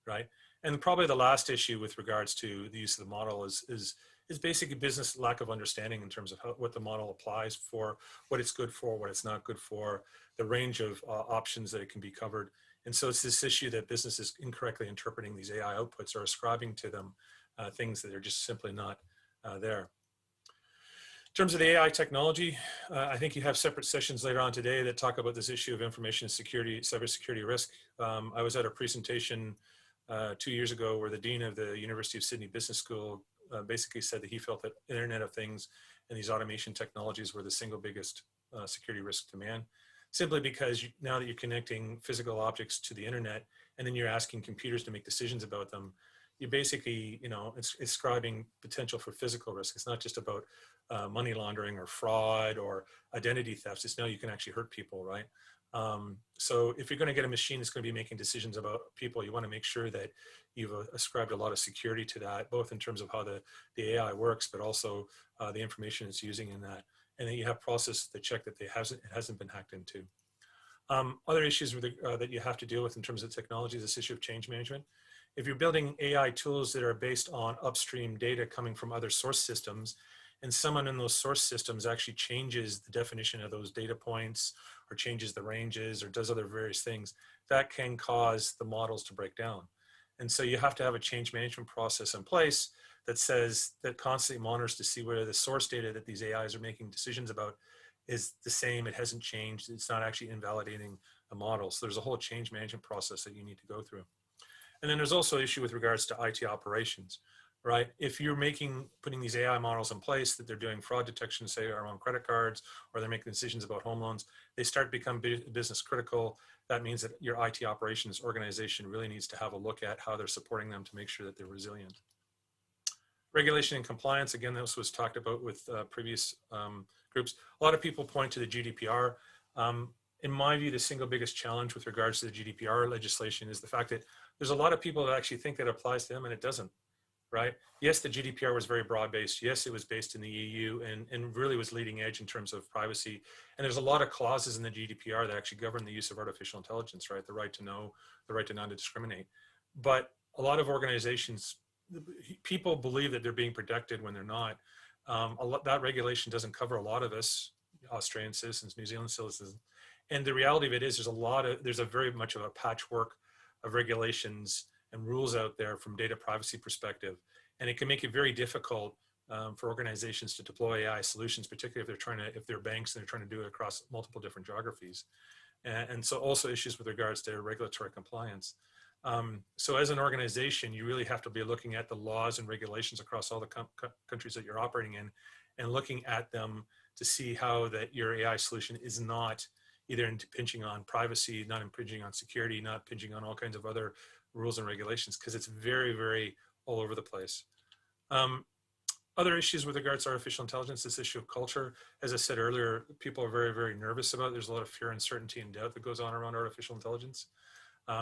right? And probably the last issue with regards to the use of the model is basically business lack of understanding in terms of what the model applies for, what it's good for, what it's not good for, the range of options that it can be covered. And so it's this issue that business is incorrectly interpreting these AI outputs or ascribing to them things that are just simply not there. In terms of the AI technology, I think you have separate sessions later on today that talk about this issue of information security, cybersecurity risk. I was at a presentation 2 years ago where the Dean of the University of Sydney Business School basically said that he felt that Internet of Things and these automation technologies were the single biggest security risk to man, simply because now that you're connecting physical objects to the internet and then you're asking computers to make decisions about them, you're basically, you know, it's ascribing potential for physical risk. It's not just about money laundering or fraud or identity thefts. It's now you can actually hurt people, right? So if you're going to get a machine that's going to be making decisions about people, you want to make sure that you've ascribed a lot of security to that, both in terms of how the AI works, but also the information it's using in that. And then you have processes that check that it hasn't been hacked into. Other issues that you have to deal with in terms of technology is this issue of change management. If you're building AI tools that are based on upstream data coming from other source systems, and someone in those source systems actually changes the definition of those data points or changes the ranges or does other various things, that can cause the models to break down. And so you have to have a change management process in place that constantly monitors to see whether the source data that these AIs are making decisions about is the same, it hasn't changed, it's not actually invalidating the model. So there's a whole change management process that you need to go through. And then there's also an issue with regards to IT operations. right? If you're putting these AI models in place that they're doing fraud detection, say around credit cards, or they're making decisions about home loans, they start to become business critical. That means that your IT operations organization really needs to have a look at how they're supporting them to make sure that they're resilient. Regulation and compliance, again, this was talked about with previous groups. A lot of people point to the GDPR. In my view, the single biggest challenge with regards to the GDPR legislation is the fact that there's a lot of people that actually think that applies to them and it doesn't, right? Yes, the GDPR was very broad-based. Yes, it was based in the EU and really was leading edge in terms of privacy. And there's a lot of clauses in the GDPR that actually govern the use of artificial intelligence, right? The right to know, the right to not discriminate. But a lot of organizations, people believe that they're being protected when they're not. That regulation doesn't cover a lot of us, Australian citizens, New Zealand citizens. And the reality of it is there's a very much of a patchwork of regulations and rules out there from data privacy perspective. And it can make it very difficult for organizations to deploy AI solutions, particularly if they're banks and they're trying to do it across multiple different geographies. And so also issues with regards to regulatory compliance. So as an organization, you really have to be looking at the laws and regulations across all the countries that you're operating in and looking at them to see how that your AI solution is not either impinging on privacy, not impinging on security, not impinging on all kinds of other rules and regulations, because it's very, very all over the place. Other issues with regards to artificial intelligence, this issue of culture, as I said earlier, people are very, very nervous about it. There's a lot of fear, uncertainty, and doubt that goes on around artificial intelligence.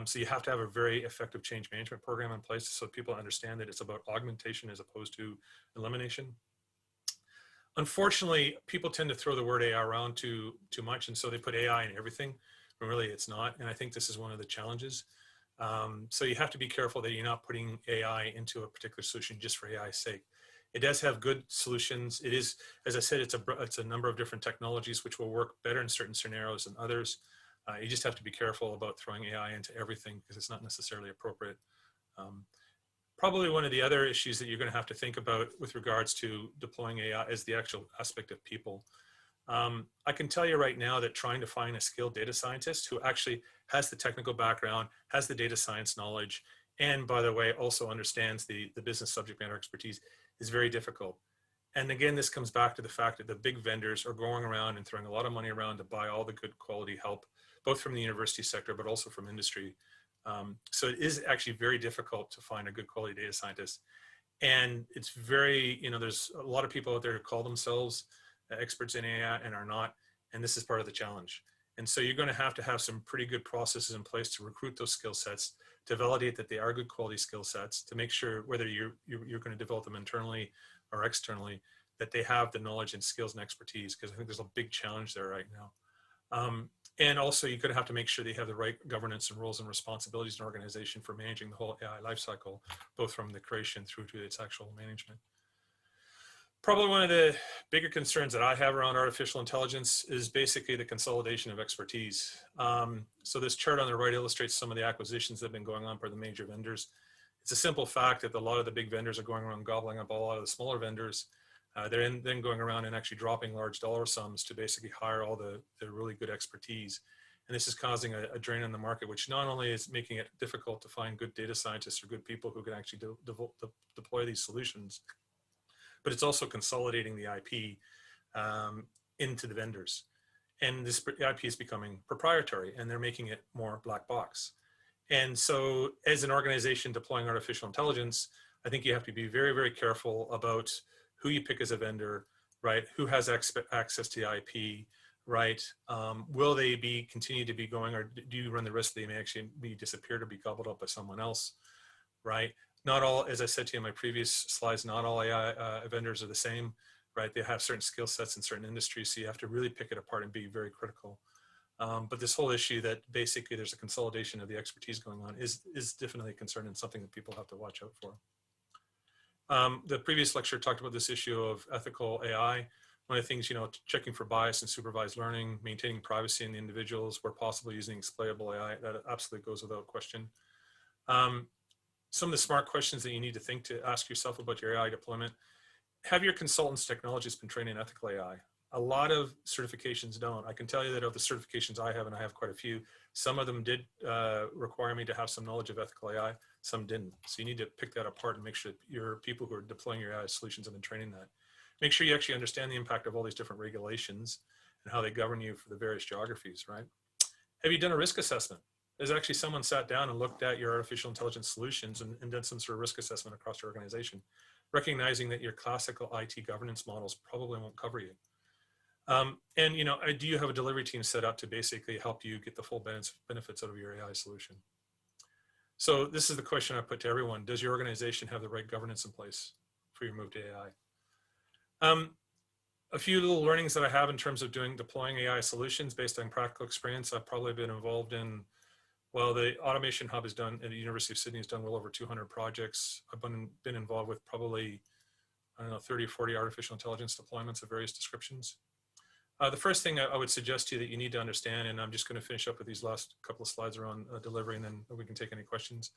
So you have to have a very effective change management program in place so people understand that it's about augmentation as opposed to elimination. Unfortunately, people tend to throw the word AI around too much, and so they put AI in everything, but really it's not. And I think this is one of the challenges. So you have to be careful that you're not putting AI into a particular solution just for AI's sake. It does have good solutions. It is, as I said, it's a number of different technologies which will work better in certain scenarios than others. You just have to be careful about throwing AI into everything because it's not necessarily appropriate. Probably one of the other issues that you're going to have to think about with regards to deploying AI is the actual aspect of people. I can tell you right now that trying to find a skilled data scientist who actually has the technical background, has the data science knowledge, and by the way, also understands the business subject matter expertise is very difficult. And again, this comes back to the fact that the big vendors are going around and throwing a lot of money around to buy all the good quality help, both from the university sector, but also from industry. So it is actually very difficult to find a good quality data scientist. And it's very, there's a lot of people out there who call themselves experts in AI and are not, and this is part of the challenge. And so you're going to have some pretty good processes in place to recruit those skill sets, to validate that they are good quality skill sets, to make sure whether you're going to develop them internally or externally, that they have the knowledge and skills and expertise, because I think there's a big challenge there right now. And also you're going to have to make sure they have the right governance and roles and responsibilities in an organization for managing the whole AI lifecycle, both from the creation through to its actual management. Probably one of the bigger concerns that I have around artificial intelligence is basically the consolidation of expertise. So this chart on the right illustrates some of the acquisitions that have been going on for the major vendors. It's a simple fact that a lot of the big vendors are going around gobbling up a lot of the smaller vendors. They're then going around and actually dropping large dollar sums to basically hire all the really good expertise. And this is causing a drain on the market, which not only is making it difficult to find good data scientists or good people who can actually deploy these solutions, but it's also consolidating the IP into the vendors. And this IP is becoming proprietary and they're making it more black box. And so as an organization deploying artificial intelligence, I think you have to be very, very careful about who you pick as a vendor, right? Who has access to the IP, right? Will they continue to be going, or do you run the risk that they may actually be disappeared or be gobbled up by someone else, right? Not all, as I said to you in my previous slides, not all AI vendors are the same, right? They have certain skill sets in certain industries, so you have to really pick it apart and be very critical. But this whole issue that basically there's a consolidation of the expertise going on is definitely a concern and something that people have to watch out for. The previous lecture talked about this issue of ethical AI. One of the things, checking for bias and supervised learning, maintaining privacy in the individuals, where possible using explainable AI, that absolutely goes without question. Some of the smart questions that you need to ask yourself about your AI deployment. Have your consultants, technologists been trained in ethical AI? A lot of certifications don't. I can tell you that of the certifications I have, and I have quite a few, some of them did require me to have some knowledge of ethical AI. some didn't. So you need to pick that apart and make sure that your people who are deploying your AI solutions have been training that. Make sure you actually understand the impact of all these different regulations and how they govern you for the various geographies, right? Have you done a risk assessment? Has actually someone sat down and looked at your artificial intelligence solutions and done some sort of risk assessment across your organization, recognizing that your classical IT governance models probably won't cover you? And do you have a delivery team set up to basically help you get the full benefits out of your AI solution? So this is the question I put to everyone. Does your organization have the right governance in place for your move to AI? A few little learnings that I have in terms of deploying AI solutions based on practical experience. I've probably been involved in, well, the Automation Hub has done, at the University of Sydney has done well over 200 projects. I've been involved with probably, I don't know, 30 or 40 artificial intelligence deployments of various descriptions. The first thing I would suggest to you that you need to understand, and I'm just going to finish up with these last couple of slides around delivery, and then we can take any questions,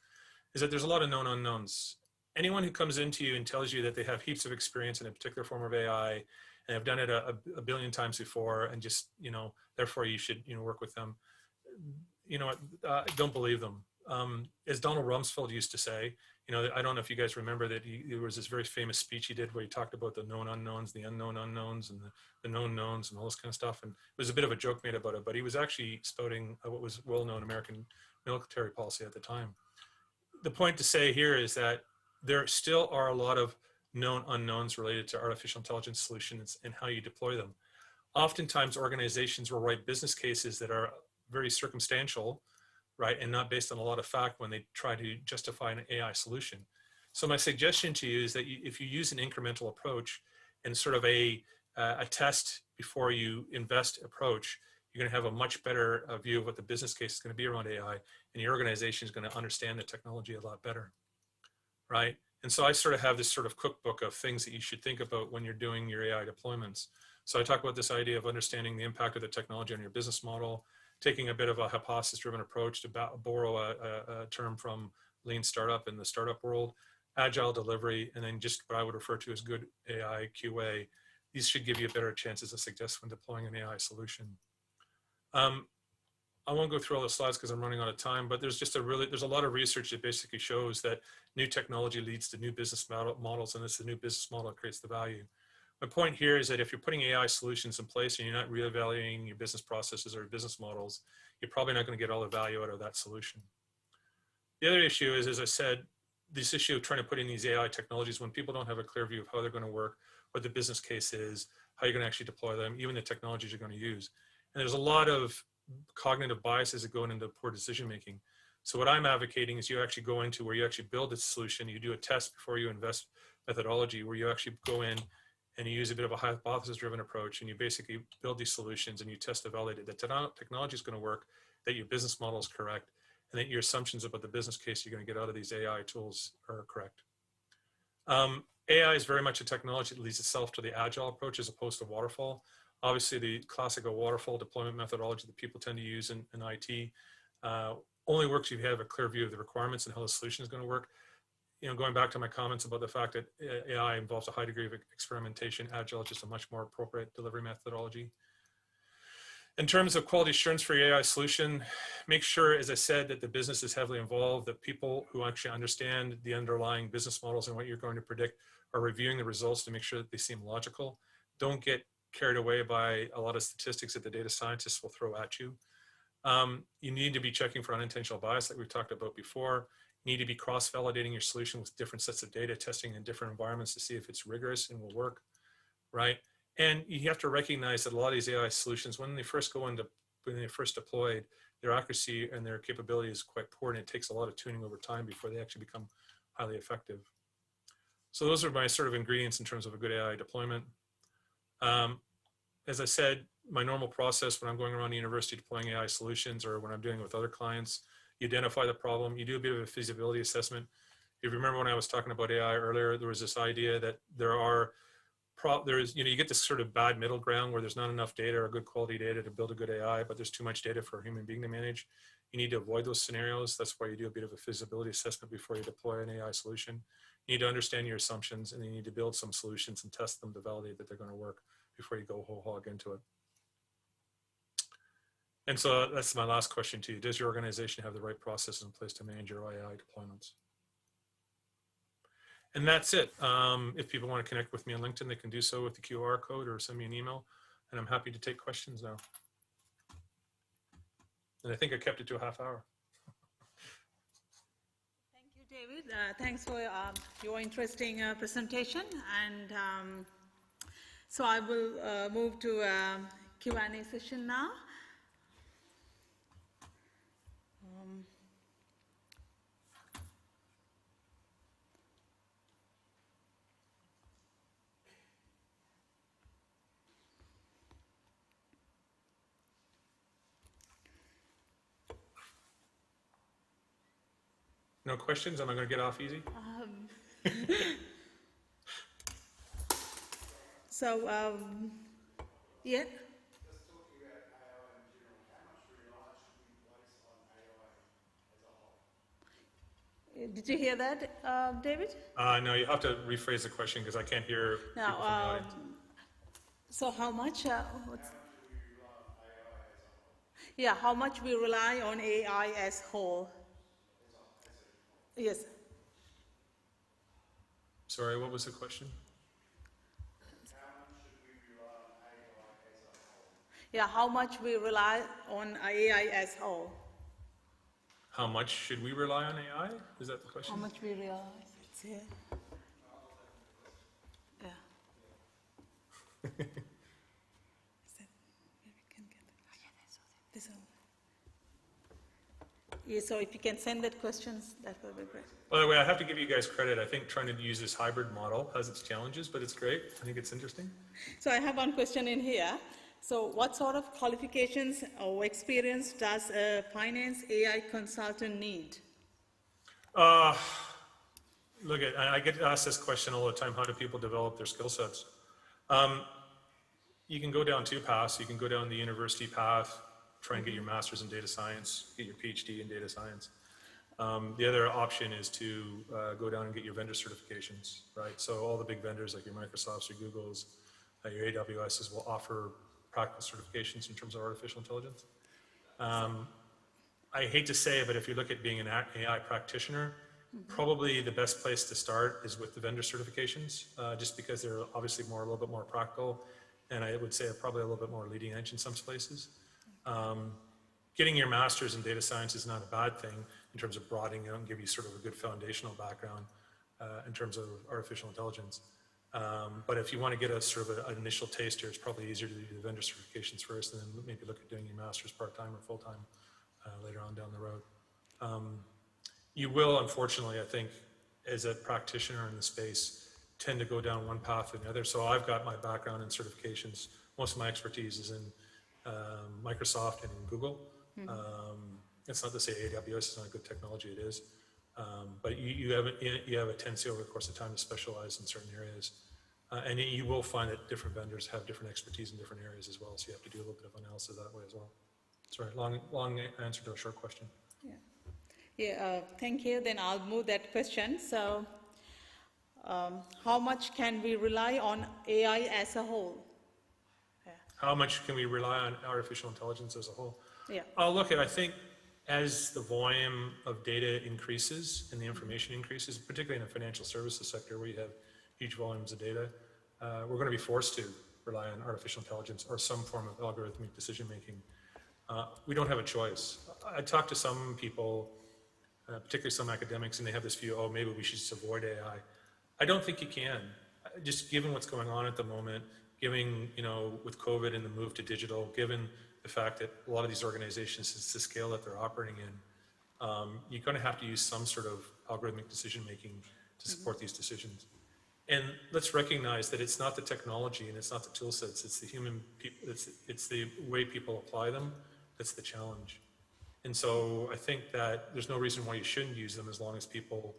is that there's a lot of known unknowns. Anyone who comes into you and tells you that they have heaps of experience in a particular form of AI and have done it a billion times before, and just, therefore you should, work with them, don't believe them. As Donald Rumsfeld used to say, I don't know if you guys remember that there was this very famous speech he did where he talked about the known unknowns, the unknown unknowns, and the known knowns, and all this kind of stuff. And there was a bit of a joke made about it, but he was actually spouting what was well-known American military policy at the time. The point to say here is that there still are a lot of known unknowns related to artificial intelligence solutions and how you deploy them. Oftentimes, organizations will write business cases that are very circumstantial, right, and not based on a lot of fact when they try to justify an AI solution. So my suggestion to you is that if you use an incremental approach and sort of a test before you invest approach, you're going to have a much better view of what the business case is going to be around AI, and your organization is going to understand the technology a lot better, right? And so I sort of have this sort of cookbook of things that you should think about when you're doing your AI deployments. So I talk about this idea of understanding the impact of the technology on your business model, taking a bit of a hypothesis-driven approach to borrow a term from lean startup in the startup world, agile delivery, and then just what I would refer to as good AI QA. These should give you better chances of success when deploying an AI solution. I won't go through all the slides because I'm running out of time, but there's just there's a lot of research that basically shows that new technology leads to new business models, and it's the new business model that creates the value. My point here is that if you're putting AI solutions in place and you're not reevaluating your business processes or your business models, you're probably not going to get all the value out of that solution. The other issue is, as I said, this issue of trying to put in these AI technologies when people don't have a clear view of how they're going to work, what the business case is, how you're going to actually deploy them, even the technologies you're going to use. And there's a lot of cognitive biases that go into poor decision making. So what I'm advocating is you actually go into where you actually build a solution, you do a test before you invest methodology, where you actually go in and you use a bit of a hypothesis-driven approach, and you basically build these solutions and you test and validate that technology is going to work, that your business model is correct, and that your assumptions about the business case you're going to get out of these AI tools are correct. AI is very much a technology that leads itself to the agile approach as opposed to waterfall. Obviously, the classical waterfall deployment methodology that people tend to use in IT only works if you have a clear view of the requirements and how the solution is going to work. Going back to my comments about the fact that AI involves a high degree of experimentation, agile is just a much more appropriate delivery methodology. In terms of quality assurance for your AI solution, make sure, as I said, that the business is heavily involved, that people who actually understand the underlying business models and what you're going to predict are reviewing the results to make sure that they seem logical. Don't get carried away by a lot of statistics that the data scientists will throw at you. You need to be checking for unintentional bias, like we've talked about before. You need to be cross-validating your solution with different sets of data, testing in different environments to see if it's rigorous and will work, right? And you have to recognize that a lot of these AI solutions, when they first deployed, their accuracy and their capability is quite poor, and it takes a lot of tuning over time before they actually become highly effective. So those are my sort of ingredients in terms of a good AI deployment. As I said, my normal process when I'm going around the university deploying AI solutions, or when I'm doing it with other clients, you identify the problem, you do a bit of a feasibility assessment. If you remember when I was talking about AI earlier, there was this idea that you get this sort of bad middle ground where there's not enough data or good quality data to build a good AI, but there's too much data for a human being to manage. You need to avoid those scenarios. That's why you do a bit of a feasibility assessment before you deploy an AI solution. You need to understand your assumptions, and you need to build some solutions and test them to validate that they're going to work before you go whole hog into it. And so that's my last question to you. Does your organization have the right processes in place to manage your AI deployments? And that's it. If people want to connect with me on LinkedIn, they can do so with the QR code or send me an email, and I'm happy to take questions now. And I think I kept it to a half hour. Thank you, David. Thanks for your interesting presentation. And so I will move to Q&A session now. No questions? Am I going to get off easy? Yeah. Did you hear that, David? No, you have to rephrase the question because I can't hear people from the audience. So how much? Yeah, how much we rely on AI as whole? Yes. Sorry, what was the question? Yeah, how much we rely on AI as whole? How much should we rely on AI? Is that the question? How much we rely? It's here. Yeah. Yeah, so if you can send that questions, that would be great. By the way, I have to give you guys credit. I think trying to use this hybrid model has its challenges, but it's great. I think it's interesting. So I have one question in here. So what sort of qualifications or experience does a finance AI consultant need? Look, I get asked this question all the time. How do people develop their skill sets? You can go down two paths. You can go down the university path, try and get your master's in data science, get your PhD in data science. The other option is to go down and get your vendor certifications, right? So all the big vendors like your Microsofts, your Googles, your AWSs will offer practical certifications in terms of artificial intelligence. I hate to say it, but if you look at being an AI practitioner, probably the best place to start is with the vendor certifications, just because they're obviously a little bit more practical, and I would say probably a little bit more leading edge in some places. Getting your master's in data science is not a bad thing in terms of broadening out and give you sort of a good foundational background in terms of artificial intelligence. But if you want to get a sort of an initial taste here, it's probably easier to do the vendor certifications first and then maybe look at doing your master's part-time or full-time later on down the road. You will, unfortunately, I think, as a practitioner in the space, tend to go down one path or another. So I've got my background in certifications. Most of my expertise is in Microsoft and in Google. It's not to say AWS is not a good technology, it is. But you have a tendency over the course of time to specialize in certain areas. And you will find that different vendors have different expertise in different areas as well. So you have to do a little bit of analysis that way as well. Sorry, long answer to a short question. Yeah, thank you. Then I'll move that question. So how much can we rely on AI as a whole? How much can we rely on artificial intelligence as a whole? Yeah. Look, I think as the volume of data increases and the information increases, particularly in the financial services sector where you have huge volumes of data, we're going to be forced to rely on artificial intelligence or some form of algorithmic decision making. We don't have a choice. I talk to some people, particularly some academics, and they have this view, oh, maybe we should just avoid AI. I don't think you can. Just given what's going on at the moment, given, with COVID and the move to digital, given the fact that a lot of these organizations, it's the scale that they're operating in, you're going to have to use some sort of algorithmic decision making to support these decisions. And let's recognize that it's not the technology and it's not the tool sets, it's the human people, it's the way people apply them that's the challenge. And so I think that there's no reason why you shouldn't use them as long as people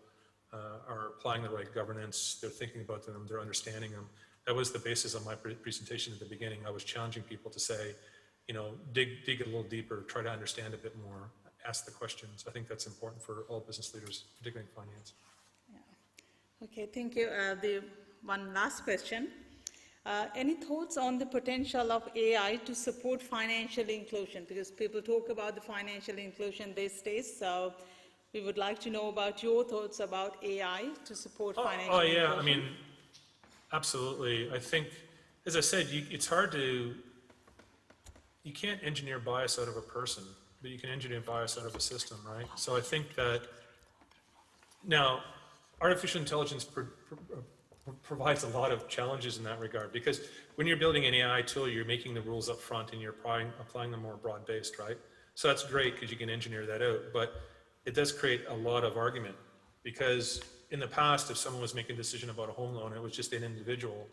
are applying the right governance, they're thinking about them, they're understanding them. That was the basis of my presentation at the beginning. I was challenging people to say, dig a little deeper, try to understand a bit more, ask the questions. I think that's important for all business leaders, particularly in finance. Yeah. Okay, thank you. The one last question. Any thoughts on the potential of AI to support financial inclusion? Because people talk about the financial inclusion these days. So we would like to know about your thoughts about AI to support financial Oh yeah, I inclusion. mean, absolutely. I think, as I said, it's hard to, you can't engineer bias out of a person, but you can engineer bias out of a system, right? So I think that, now, artificial intelligence provides a lot of challenges in that regard, because when you're building an AI tool, you're making the rules up front and you're applying them more broad-based, right? So that's great because you can engineer that out, but it does create a lot of argument, because in the past, if someone was making a decision about a home loan, it was just an individual,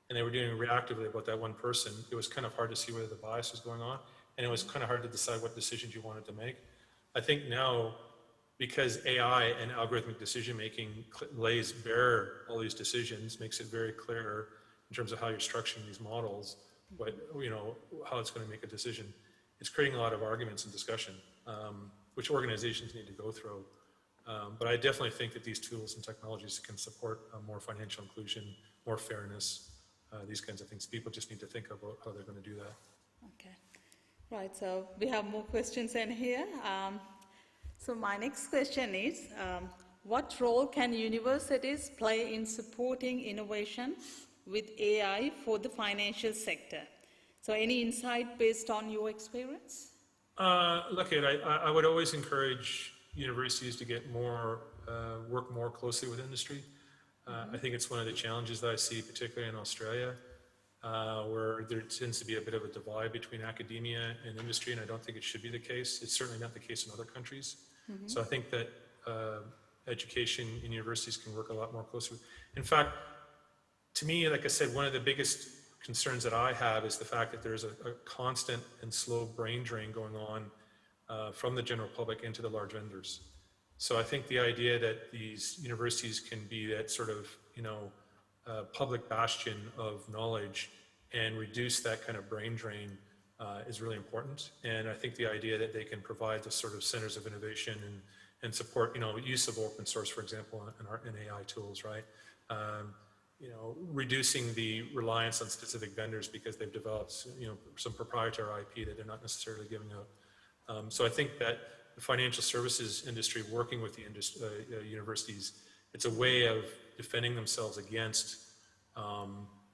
and they were doing it reactively about that one person, it was kind of hard to see whether the bias was going on, and it was kind of hard to decide what decisions you wanted to make. I think now, because AI and algorithmic decision-making lays bare all these decisions, makes it very clear in terms of how you're structuring these models, what, you know, how it's going to make a decision. It's creating a lot of arguments and discussion, which organizations need to go through. But I definitely think that these tools and technologies can support more financial inclusion, more fairness, these kinds of things. People just need to think about how they're going to do that. Okay. Right, so we have more questions in here. So my next question is, what role can universities play in supporting innovation with AI for the financial sector? So any insight based on your experience? Look, I would always encourage universities to get more, work more closely with industry. I think it's one of the challenges that I see, particularly in Australia, where there tends to be a bit of a divide between academia and industry, and I don't think it should be the case. It's certainly not the case in other countries. So I think that education in universities can work a lot more closely. In fact, to me, like I said, one of the biggest concerns that I have is the fact that there's a constant and slow brain drain going on from the general public into the large vendors. So I think the idea that these universities can be that sort of, you know, public bastion of knowledge and reduce that kind of brain drain is really important. And I think the idea that they can provide the sort of centers of innovation and support, you know, use of open source, for example, in AI tools, right? You know, reducing the reliance on specific vendors because they've developed, you know, some proprietary IP that they're not necessarily giving out. So I think that the financial services industry, working with the universities, it's a way of defending themselves against,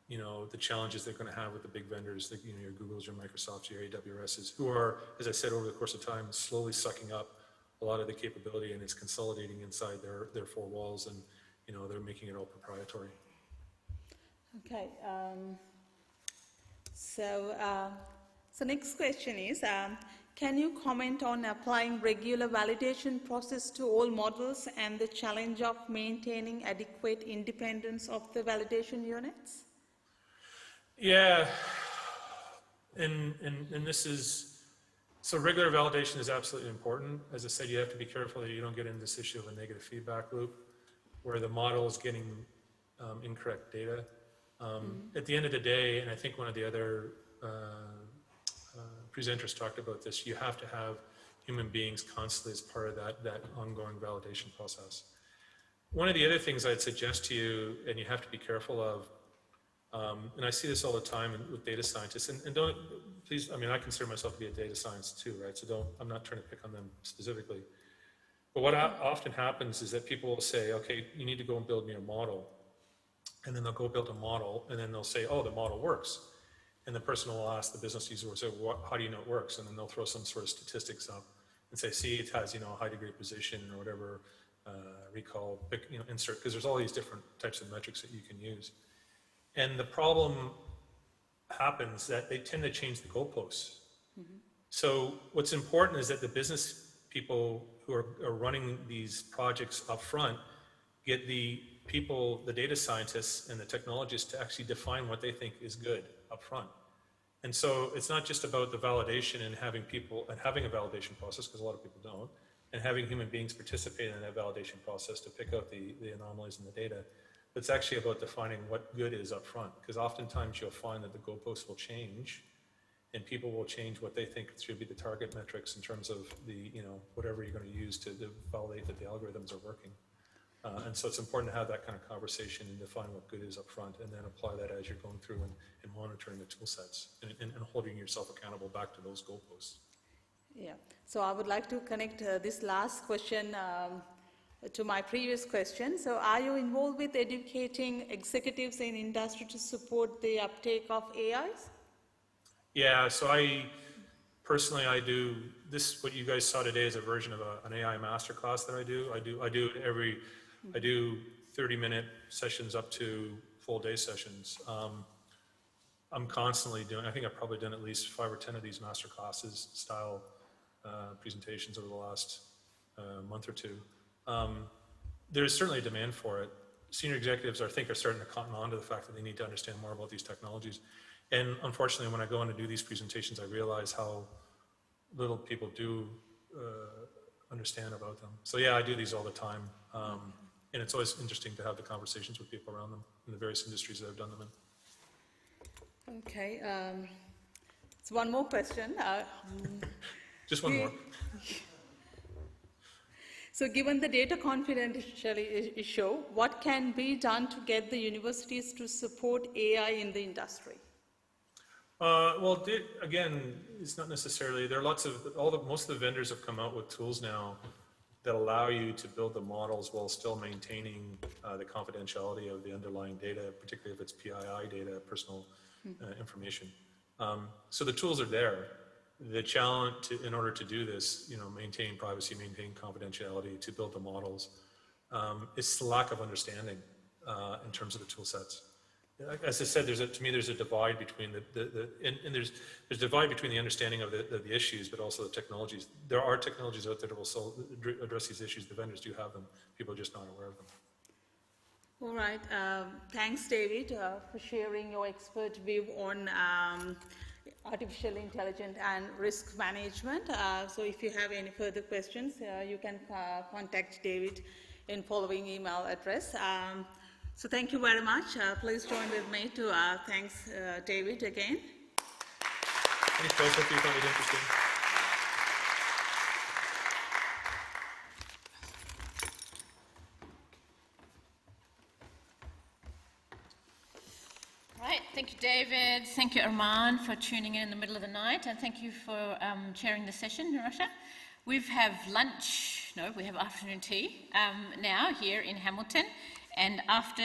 you know, the challenges they're going to have with the big vendors, like, you know, your Googles, your Microsofts, your AWSs, who are, as I said, over the course of time, slowly sucking up a lot of the capability, and it's consolidating inside their four walls, and, you know, they're making it all proprietary. Okay. So next question is, can you comment on applying regular validation process to all models and the challenge of maintaining adequate independence of the validation units? Yeah, and this is, so regular validation is absolutely important. As I said, you have to be careful that you don't get into this issue of a negative feedback loop where the model is getting incorrect data. At the end of the day, and I think one of the other presenters talked about this, you have to have human beings constantly as part of that ongoing validation process. One of the other things I'd suggest to you, and you have to be careful of, and I see this all the time with data scientists, and don't, please, I mean, I consider myself to be a data scientist too, right? So don't, I'm not trying to pick on them specifically. But what often happens is that people will say, okay, you need to go and build me a model. And then they'll go build a model, and then they'll say, oh, the model works. And the person will ask the business user, will say, how do you know it works? And then they'll throw some sort of statistics up and say, see, it has, you know, a high degree of precision or whatever, recall, pick, you know, insert, because there's all these different types of metrics that you can use. And the problem happens that they tend to change the goalposts. So what's important is that the business people who are running these projects up front get the people, the data scientists and the technologists, to actually define what they think is good up front. And so it's not just about the validation and having people, and having a validation process, because a lot of people don't, and having human beings participate in that validation process to pick out the anomalies in the data. It's actually about defining what good is up front, because oftentimes you'll find that the goalposts will change and people will change what they think should be the target metrics in terms of the, you know, whatever you're going to use to validate that the algorithms are working. And so it's important to have that kind of conversation and define what good is up front, and then apply that as you're going through and monitoring the tool sets and holding yourself accountable back to those goalposts. Yeah, so I would like to connect this last question to my previous question. So are you involved with educating executives in industry to support the uptake of AIs? Yeah, so personally, I do this, what you guys saw today is a version of an AI masterclass that I do. I do 30-minute sessions up to full day sessions. I'm constantly doing, I think I've probably done at least 5 or 10 of these masterclasses style presentations over the last month or two. There's certainly a demand for it. Senior executives, I think, are starting to cotton on to the fact that they need to understand more about these technologies. And unfortunately, when I go in to do these presentations, I realize how little people do understand about them. So yeah, I do these all the time. And it's always interesting to have the conversations with people around them in the various industries that I've done them in. Okay, so one more question. Just one more. So given the data confidentiality issue, what can be done to get the universities to support AI in the industry? Well, again, it's not necessarily, there are lots of, most of the vendors have come out with tools now that allow you to build the models while still maintaining the confidentiality of the underlying data, particularly if it's PII data, personal information. So the tools are there. The challenge in order to do this, maintain privacy, maintain confidentiality, to build the models, is the lack of understanding in terms of the tool sets. As I said, to me, there's a divide between there's a divide between the understanding of the issues, but also the technologies. There are technologies out there that will address these issues. The vendors do have them. People are just not aware of them. All right. Thanks, David, for sharing your expert view on artificial intelligence and risk management. So if you have any further questions, you can contact David in following email address. So thank you very much. Please join with me to thanks David again. Thanks, guys. Hope you found it interesting. Right, thank you, David. Thank you, Arman, for tuning in the middle of the night, and thank you for chairing the session, Narasha. We have afternoon tea now here in Hamilton. And after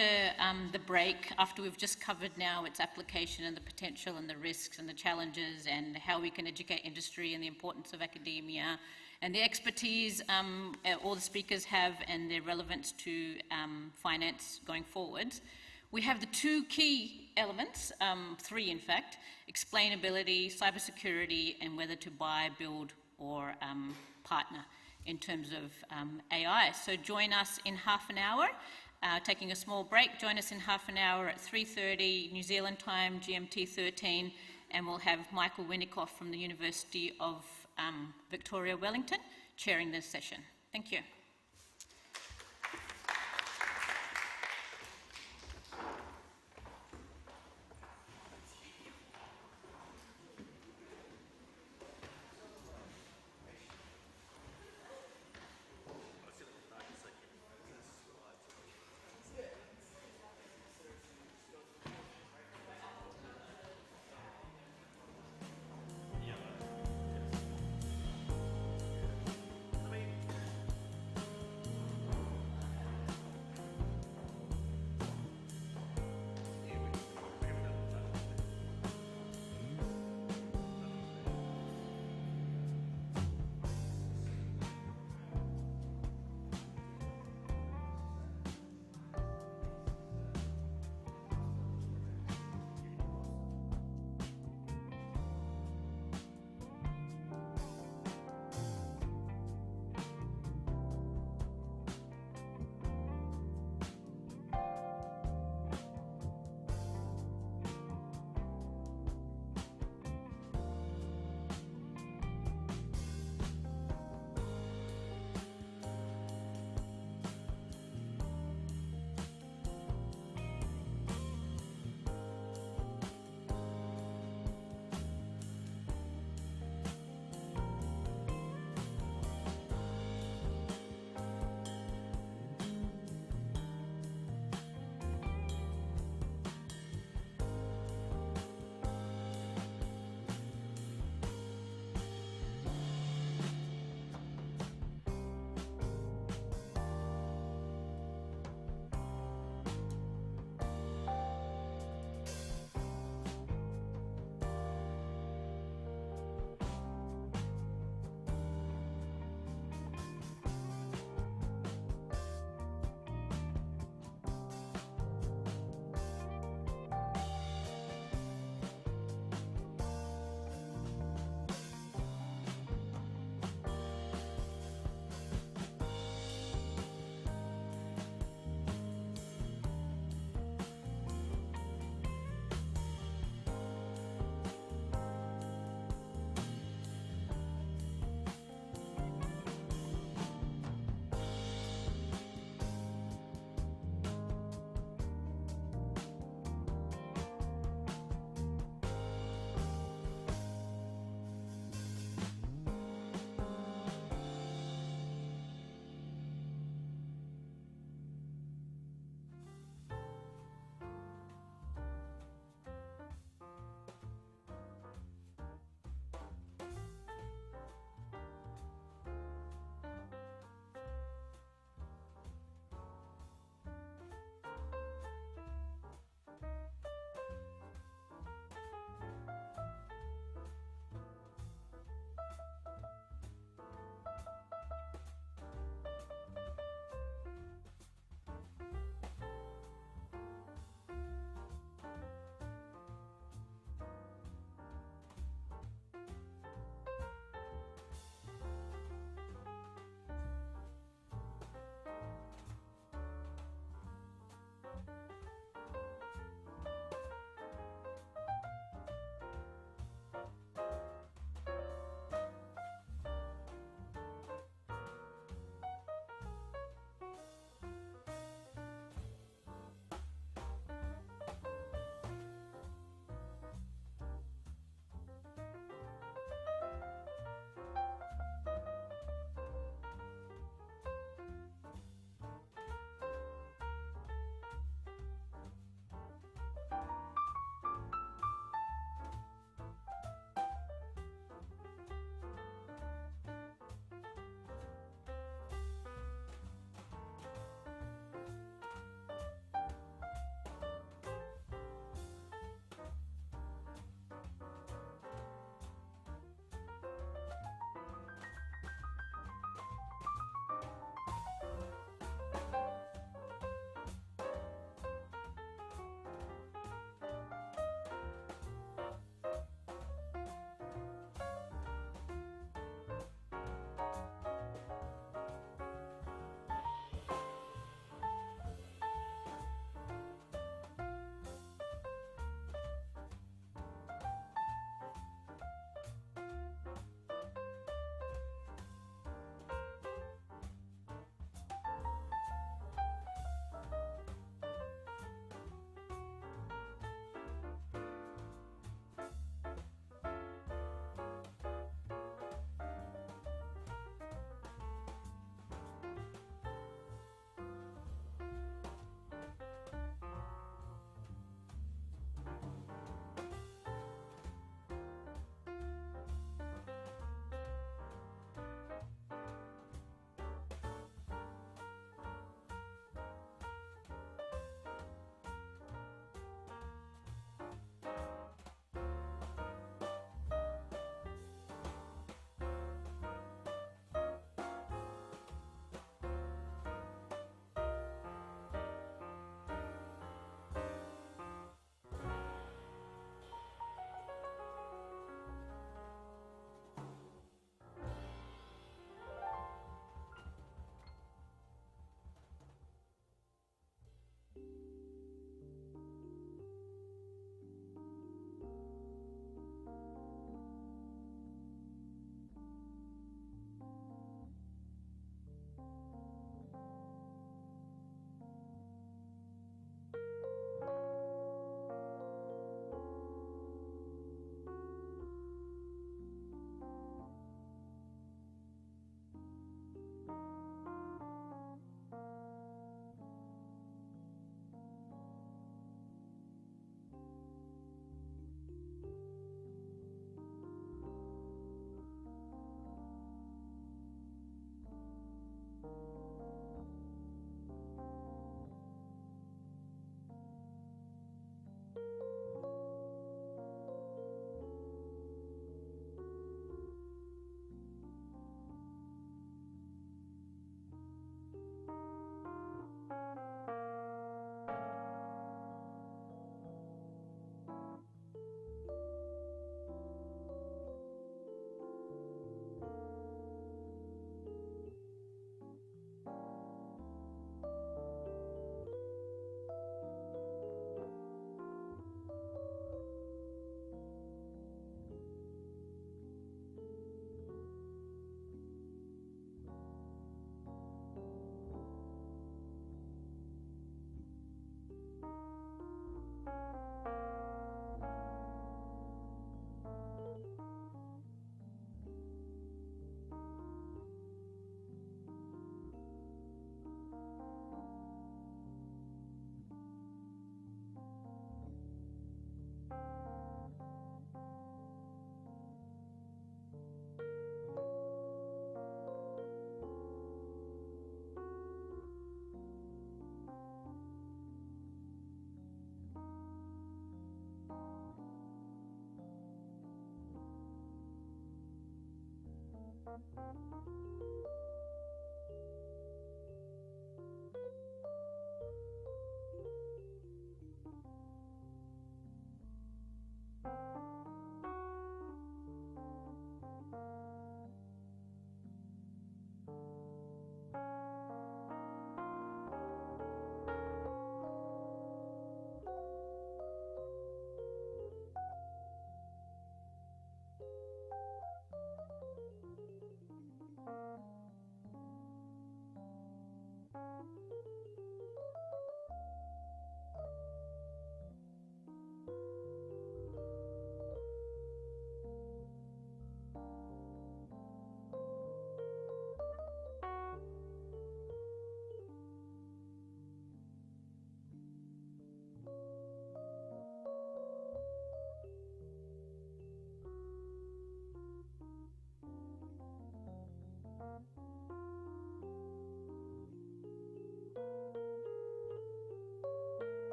the break, after we've just covered now its application and the potential and the risks and the challenges and how we can educate industry and the importance of academia and the expertise all the speakers have and their relevance to finance going forward, we have the 2 key elements, 3 in fact: explainability, cybersecurity, and whether to buy, build, or partner in terms of AI. So join us in half an hour. Taking a small break, join us in half an hour at 3:30 New Zealand time, GMT 13, and we'll have Michael Winikoff from the University of Victoria Wellington chairing this session. Thank you.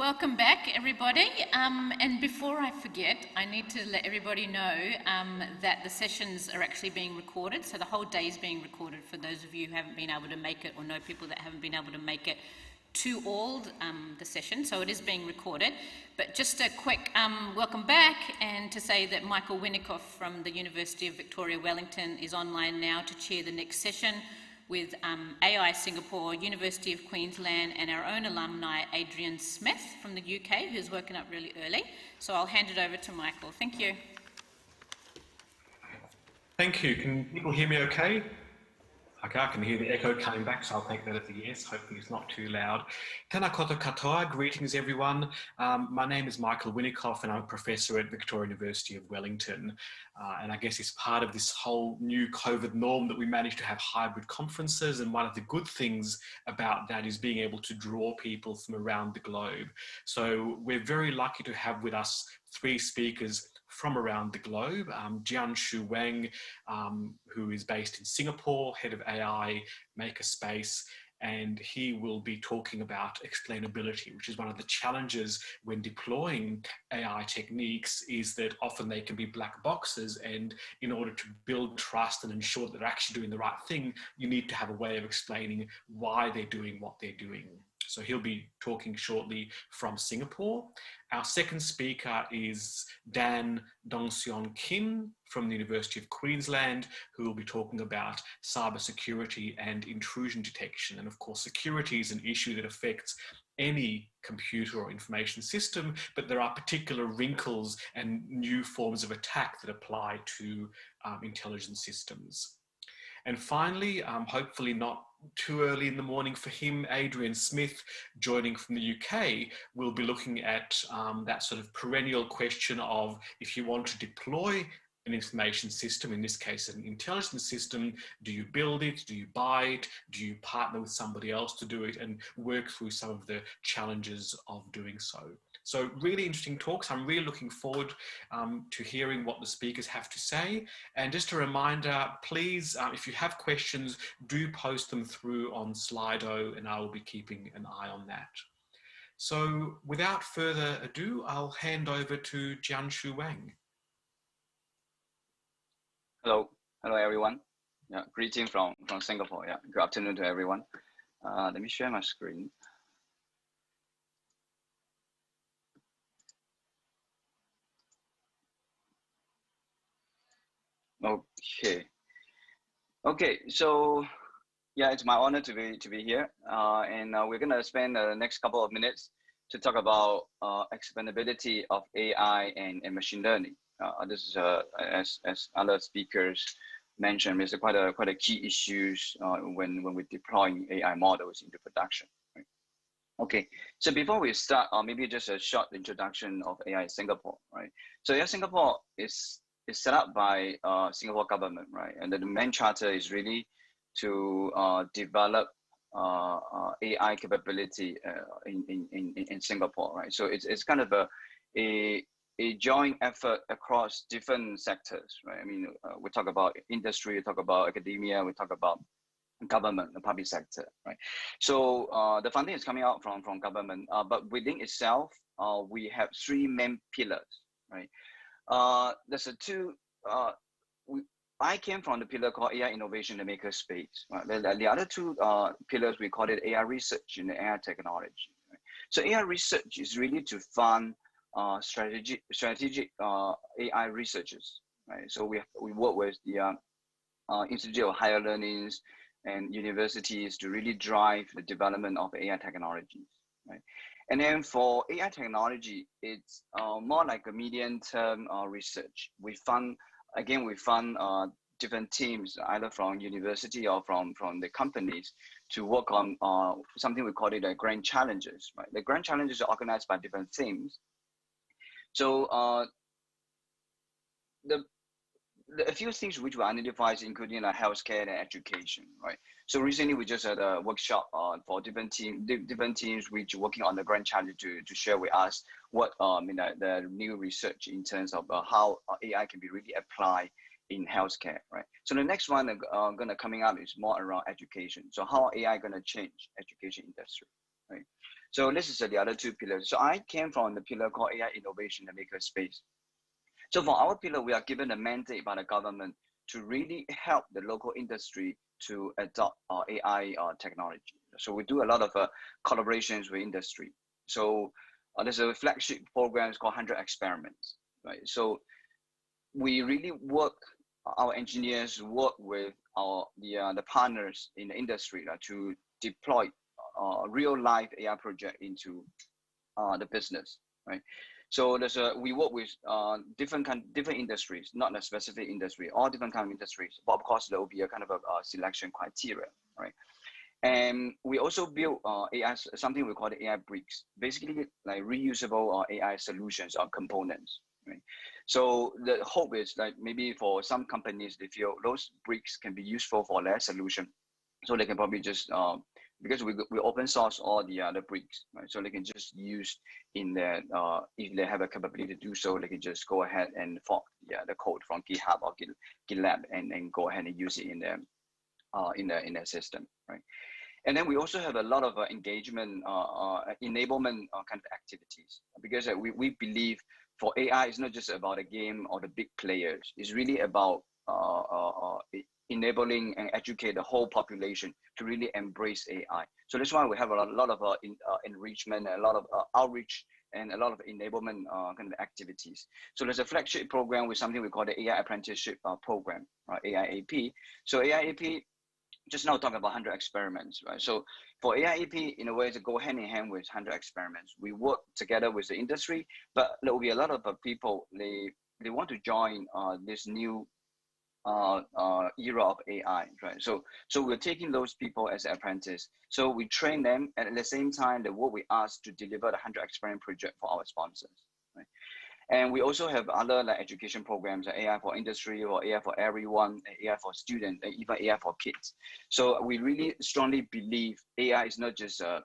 welcome back, everybody. And before I forget, I need to let everybody know that the sessions are actually being recorded. So the whole day is being recorded for those of you who haven't been able to make it or know people that haven't been able to make it to all the session. So it is being recorded. But just a quick welcome back, and to say that Michael Winikoff from the University of Victoria Wellington is online now to chair the next session with AI Singapore, University of Queensland, and our own alumni, Adrian Smith from the UK, who's woken up really early. So I'll hand it over to Michael. Thank you. Thank you. Can people hear me okay? Okay, I can hear the echo coming back, so I'll take that as a yes. Hopefully it's not too loud. Tēnā koutou katoa, greetings everyone. My name is Michael Winikoff and I'm a professor at Victoria University of Wellington. And I guess it's part of this whole new COVID norm that we managed to have hybrid conferences. And one of the good things about that is being able to draw people from around the globe. So we're very lucky to have with us 3 speakers from around the globe. Jianshu Wang, who is based in Singapore, head of AI Makerspace, and he will be talking about explainability, which is one of the challenges when deploying AI techniques, is that often they can be black boxes, and in order to build trust and ensure that they're actually doing the right thing, you need to have a way of explaining why they're doing what they're doing. So he'll be talking shortly from Singapore. Our second speaker is Dan Dongseon Kim from the University of Queensland, who will be talking about cybersecurity and intrusion detection. And of course, security is an issue that affects any computer or information system, but there are particular wrinkles and new forms of attack that apply to intelligence systems. And finally, hopefully not too early in the morning for him, Adrian Smith, joining from the UK, will be looking at that sort of perennial question of, if you want to deploy an information system, in this case an intelligence system, do you build it, do you buy it, do you partner with somebody else to do it, and work through some of the challenges of doing so. So really interesting talks. I'm really looking forward to hearing what the speakers have to say. And just a reminder, please, if you have questions, do post them through on Slido, and I will be keeping an eye on that. So without further ado, I'll hand over to Jianshu Wang. Hello everyone. Yeah, greeting from Singapore. Yeah, good afternoon to everyone. Let me share my screen. Okay, so yeah, it's my honor to be here, and we're gonna spend the next couple of minutes to talk about explainability of AI and machine learning. This is as other speakers mentioned, it's quite a key issues when we're deploying AI models into production. Right? Okay, so before we start, maybe just a short introduction of AI Singapore. Right, so AI Singapore is set up by Singapore government, right? And the main charter is really to develop AI capability in Singapore, right? So it's kind of a joint effort across different sectors, right? I mean, we talk about industry, we talk about academia, we talk about government, the public sector, right? So the funding is coming out from government, but within itself, we have 3 main pillars, right? There's I came from the pillar called AI Innovation and Makerspace. Right? The other 2 pillars, we call it AI Research and AI Technology. Right? So AI Research is really to fund strategic AI researchers. Right? So we work with the Institute of Higher Learnings and universities to really drive the development of AI technologies. Right? And then for AI technology, it's more like a medium-term research. We fund different teams, either from university or from the companies, to work on something we call it grand challenges. Right? The grand challenges are organized by different themes. So a few things which we identify, including healthcare and education, right? So recently we just had a workshop for different teams which are working on the grand challenge to share with us what the new research in terms of how AI can be really applied in healthcare, right? So the next one coming up is more around education. So how AI gonna change education industry, right? So this is the other two pillars. So I came from the pillar called AI innovation and makerspace. So for our pillar, we are given a mandate by the government to really help the local industry to adopt AI technology. So we do a lot of collaborations with industry. So there's a flagship program called 100 Experiments, right? So we really work, our engineers work with the partners in the industry to deploy real life AI project into the business, right? So we work with different industries, not a specific industry, all different kind of industries. But of course, there will be a kind of a selection criteria, right? And we also build AI, something we call the AI bricks, basically like reusable AI solutions or components, right? So the hope is that maybe for some companies, they feel those bricks can be useful for their solution. So they can probably just, because we open source all the bricks, right? So they can just use in their, if they have a capability to do so, they can just go ahead and fork the code from GitHub or GitLab and go ahead and use it in their system, right? And then we also have a lot of engagement, enablement kind of activities, because we believe for AI, it's not just about a game or the big players. It's really about enabling and educate the whole population to really embrace AI. So that's why we have a lot of enrichment, a lot of outreach, and a lot of enablement kind of activities. So there's a flagship program with something we call the AI Apprenticeship Program, AIAP. So AIAP, just now talking about 100 Experiments, right? So for AIAP, in a way, to go hand in hand with 100 Experiments, we work together with the industry, but there will be a lot of people, they want to join this new era of AI, right? So we're taking those people as apprentices. So we train them, and at the same time, the work we ask to deliver the 100 Experiment project for our sponsors, right? And we also have other like education programs, like AI for industry or AI for everyone, AI for students, and even AI for kids. So we really strongly believe AI is not just a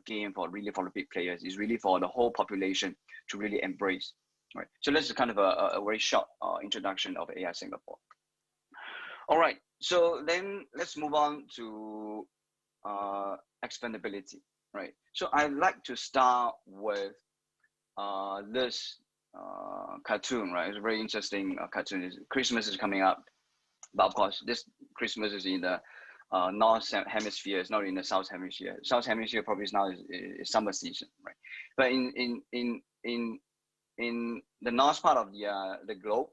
game for the big players. It's really for the whole population to really embrace. Right. So that's kind of a very short introduction of AI Singapore. All right. So then let's move on to expandability. Right. So I'd like to start with this cartoon. Right. It's a very interesting cartoon. Christmas is coming up, but of course this Christmas is in the North Hemisphere. It's not in the South Hemisphere. South Hemisphere probably is now is summer season. Right. But in the north part of the globe,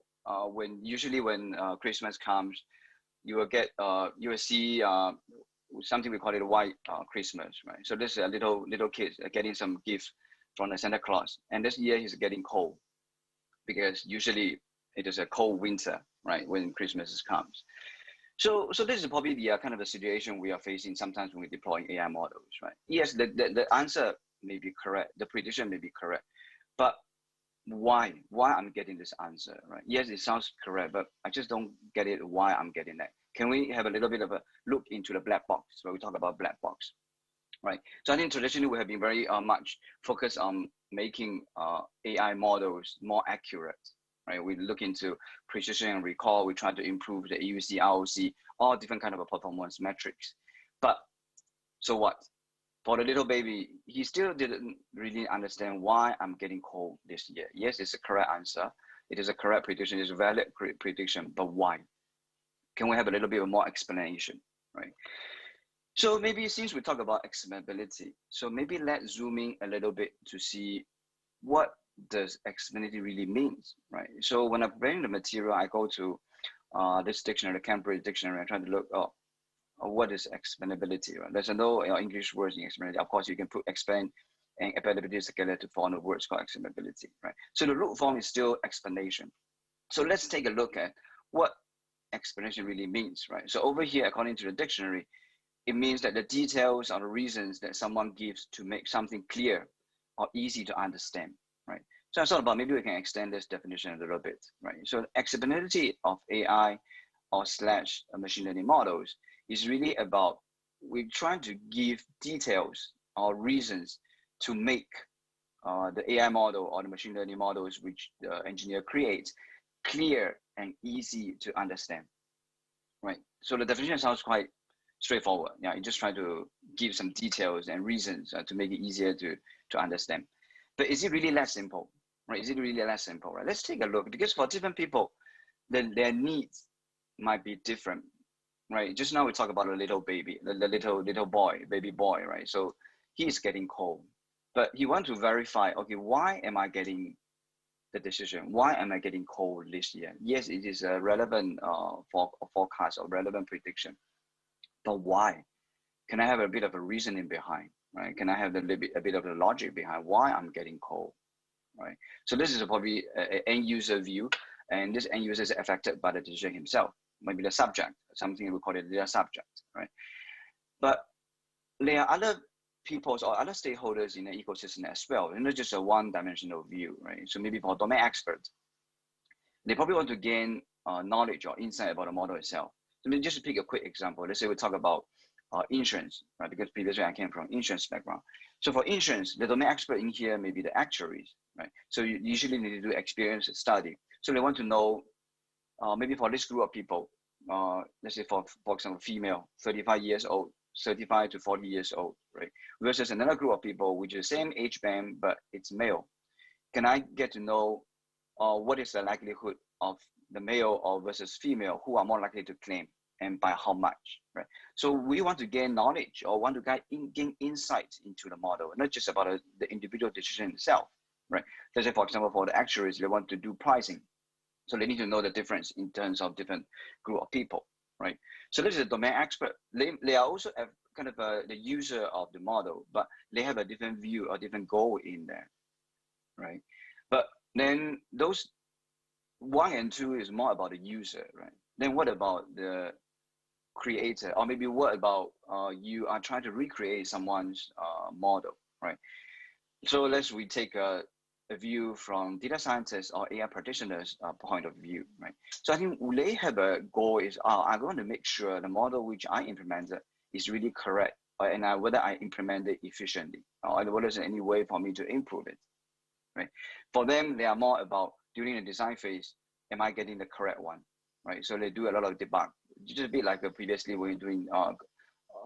usually when Christmas comes, you will see something we call it a white Christmas, right? So this is a little kid getting some gifts from the Santa Claus, and this year he's getting cold because usually it is a cold winter, right, when Christmas comes. So this is probably the kind of a situation we are facing sometimes when we deploy AI models, right? Yes, the answer may be correct, the prediction may be correct, but why I'm getting this answer, right? Yes, it sounds correct, but I just don't get it why I'm getting that. Can we have a little bit of a look into the black box where we talk about black box, right? So I think traditionally we have been very much focused on making AI models more accurate, right? We look into precision and recall. We try to improve the AUC, ROC, all different kind of performance metrics. But so what? For the little baby, he still didn't really understand why I'm getting cold this year. Yes, it's a correct answer. It is a correct prediction. It's a valid prediction, but why? Can we have a little bit of more explanation, right? So maybe since we talk about explainability, so maybe let's zoom in a little bit to see what does explainability really means, right? So when I'm preparing the material, I go to this dictionary, the Cambridge Dictionary, and try to look up what is explainability, right? There's no English words in explainability. Of course, you can put explain and availability together to form a word called explainability, right? So the root form is still explanation. So let's take a look at what explanation really means, right? So over here, according to the dictionary, it means that the details or the reasons that someone gives to make something clear or easy to understand, right? So I thought about maybe we can extend this definition a little bit, right? So explainability of AI or / machine learning models is really about we're trying to give details or reasons to make the AI model or the machine learning models which the engineer creates clear and easy to understand, right? So the definition sounds quite straightforward. Yeah, you just try to give some details and reasons to make it easier to understand. But is it really that simple, right? Is it really that simple, right? Let's take a look, because for different people, their needs might be different, right? Just now we talk about a little baby, the little boy, baby boy, right? So he's getting cold, but he wants to verify, okay, why am I getting the decision? Why am I getting cold this year? Yes, it is a relevant forecast or relevant prediction, but why? Can I have a bit of a reasoning behind, right? Can I have a bit of the logic behind why I'm getting cold, right? So this is probably an end user view, and this end user is affected by the decision himself, maybe the subject, something we call it the subject, right? But there are other people or other stakeholders in the ecosystem as well, and not just a one-dimensional view, right? So maybe for domain experts, they probably want to gain knowledge or insight about the model itself. So maybe just to pick a quick example, let's say we talk about insurance, right? Because previously I came from insurance background. So for insurance, the domain expert in here may be the actuaries, right? So you usually need to do experience study. So they want to know, maybe for this group of people, let's say for example, female, 35 years old, 35 to 40 years old, right? Versus another group of people, which is the same age band, but it's male. Can I get to know what is the likelihood of the male or versus female who are more likely to claim, and by how much, right? So we want to gain knowledge or want to gain insight into the model, not just about the individual decision itself, right? Let's say, for example, for the actuaries, they want to do pricing. So they need to know the difference in terms of different group of people, right? So this is a domain expert. They are also kind of the user of the model, but they have a different view or different goal in there, right? But then those 1 and 2 is more about the user, right? Then what about the creator? Or maybe what about you are trying to recreate someone's model, right? So we take a view from data scientists or AI practitioners' point of view, right? So I think they have a goal is, I want to make sure the model which I implemented is really correct, and whether I implement it efficiently, or whether there's any way for me to improve it, right? For them, they are more about during the design phase, am I getting the correct one, right? So they do a lot of debug. Just a bit like previously when you're doing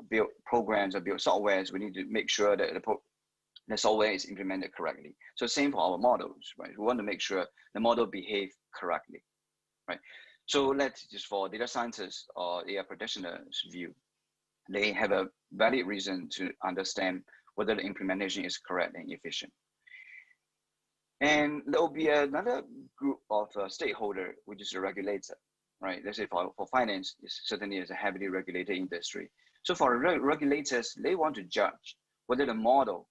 build programs or build softwares, we need to make sure that the software is implemented correctly. So same for our models, right? We want to make sure the model behave correctly, right? So let's just for data scientists or AI practitioners' view, they have a valid reason to understand whether the implementation is correct and efficient. And there will be another group of stakeholder, which is the regulator, right? Let's say for finance, it's certainly is a heavily regulated industry. So for regulators, they want to judge whether the model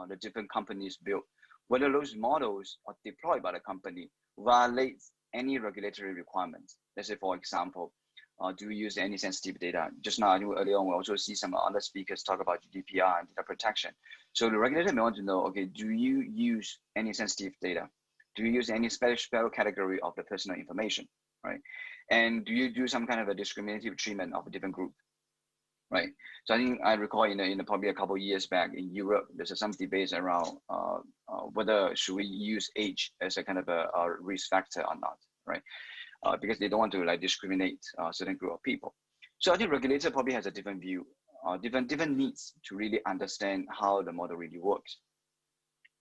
the different companies build, whether those models are deployed by the company violates any regulatory requirements. Let's say, for example, do we use any sensitive data? Just now, I knew earlier on, we also see some other speakers talk about GDPR and data protection. So the regulator may want to know, okay, do you use any sensitive data? Do you use any special category of the personal information, right? And do you do some kind of a discriminative treatment of a different group, right? So I think I recall in probably a couple of years back in Europe, there's some debates around whether should we use age as a kind of a risk factor or not, right? Because they don't want to like discriminate a certain group of people. So I think regulator probably has a different view, different needs to really understand how the model really works,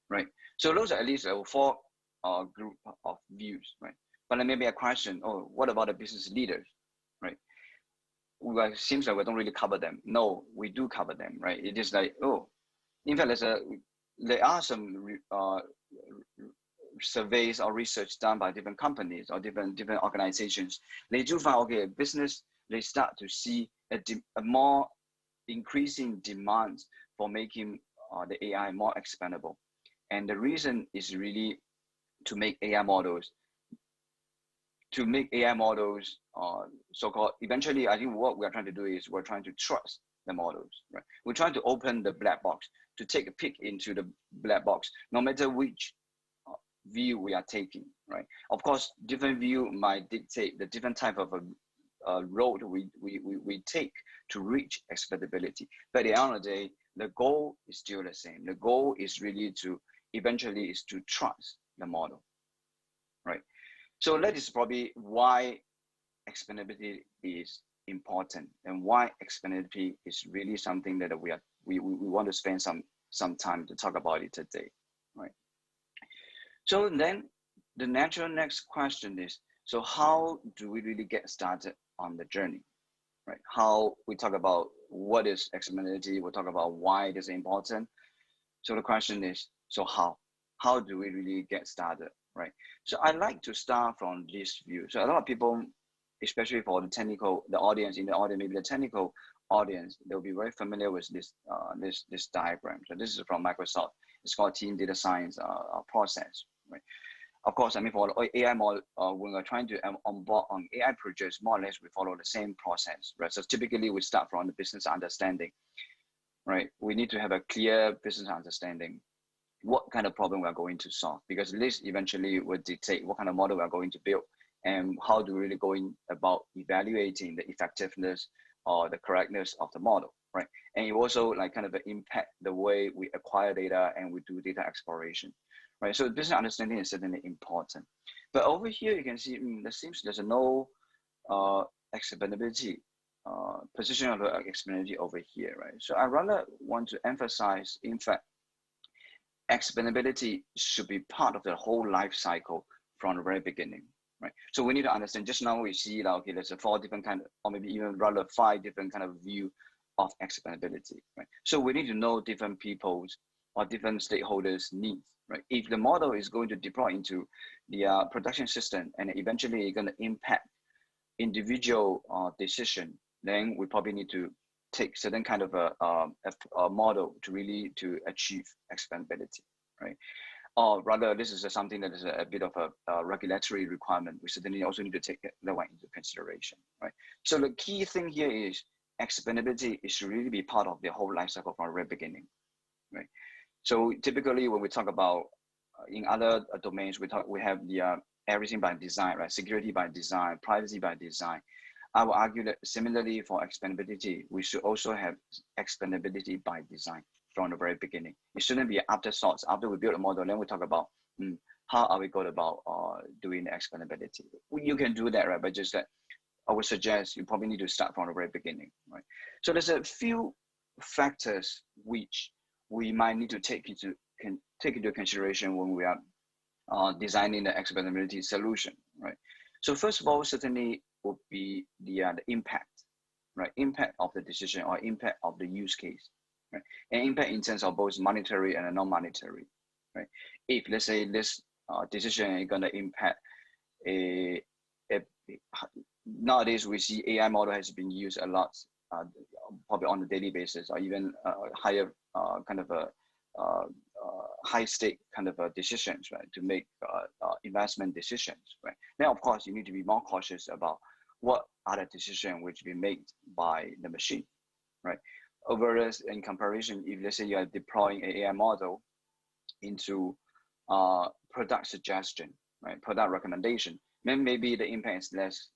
right? So those are at least 4 group of views, right? But then maybe a question, what about the business leaders, right? Well, it seems like we don't really cover them. No, we do cover them, right? It is like, in fact, there are some surveys or research done by different companies or different organizations. They do find, okay, business, they start to see a more increasing demand for making the AI more expandable. And the reason is really to make AI models so-called, eventually, I think what we're trying to do is we're trying to trust the models, right? We're trying to open the black box, to take a peek into the black box, no matter which view we are taking, right? Of course, different view might dictate the different type of a road we take to reach expandability. But at the end of the day, the goal is still the same. The goal is really to trust the model, right? So that is probably why expandability is important and why expandability is really something that we are we want to spend some time to talk about it today, right? So then the natural next question is, so how do we really get started on the journey, right? How we talk about what is explainability, we'll talk about why it is important. So the question is, so how do we really get started, right? So I like to start from this view. So a lot of people, especially for the technical, the audience in the audience, maybe the technical audience, they'll be very familiar with this this diagram. So this is from Microsoft. It's called Team Data Science process, right? Of course, I mean, for AI model, when we're trying to onboard on AI projects, more or less we follow the same process, right? So typically we start from the business understanding, right? We need to have a clear business understanding, what kind of problem we're going to solve, because this eventually will dictate what kind of model we're going to build and how do we really going about evaluating the effectiveness or the correctness of the model, right? And it also like kind of impact the way we acquire data and we do data exploration, right? So business understanding is certainly important. But over here, you can see there seems there's no explainability, position of explainability over here, right? So I rather want to emphasize, in fact, explainability should be part of the whole life cycle from the very beginning, right? So we need to understand, just now we see like, okay, there's a 4 different kind of, or maybe even rather 5 different kind of view of explainability, right? So we need to know different people's or different stakeholders' needs, right? If the model is going to deploy into the production system and eventually going to impact individual decision, then we probably need to take certain kind of a model to really to achieve explainability, right? Or rather, this is something that is a bit of a regulatory requirement. We certainly also need to take that one into consideration, right? So the key thing here is explainability is to really be part of the whole life cycle from the very beginning, right? So typically when we talk about in other domains, we have the everything by design, right? Security by design, privacy by design. I will argue that similarly for explainability, we should also have explainability by design from the very beginning. It shouldn't be afterthoughts. After we build a model, then we talk about how are we going about doing the explainability. You can do that, right? But just that I would suggest you probably need to start from the very beginning, right? So there's a few factors which we might need to take into consideration when we are designing the explainability solution, right? So first of all, certainly would be the impact, right? Impact of the decision or impact of the use case, right? And impact in terms of both monetary and non-monetary, right? If let's say this decision is going to impact nowadays we see AI model has been used a lot, probably on a daily basis, or even higher kind of a high stake kind of decisions, right? To make investment decisions, right? Now, of course, you need to be more cautious about what are the decisions which be made by the machine, right? Whereas in comparison, if let's say you are deploying an AI model into product suggestion, right? Product recommendation, then maybe the impact is less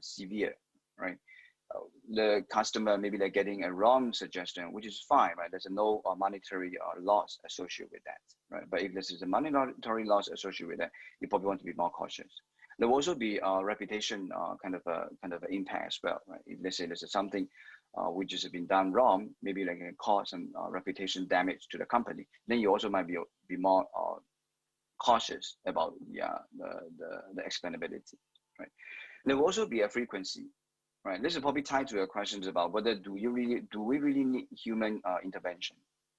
severe, right? The customer, maybe they're getting a wrong suggestion, which is fine, right? There's no monetary loss associated with that, right? But if this is a monetary loss associated with that, you probably want to be more cautious. There will also be reputation kind of impact as well, right? If let's say there's something which has been done wrong, maybe like can cause some reputation damage to the company, then you also might be more cautious about the explainability, right? There will also be a frequency, right? This is probably tied to your questions about whether do we really need human intervention,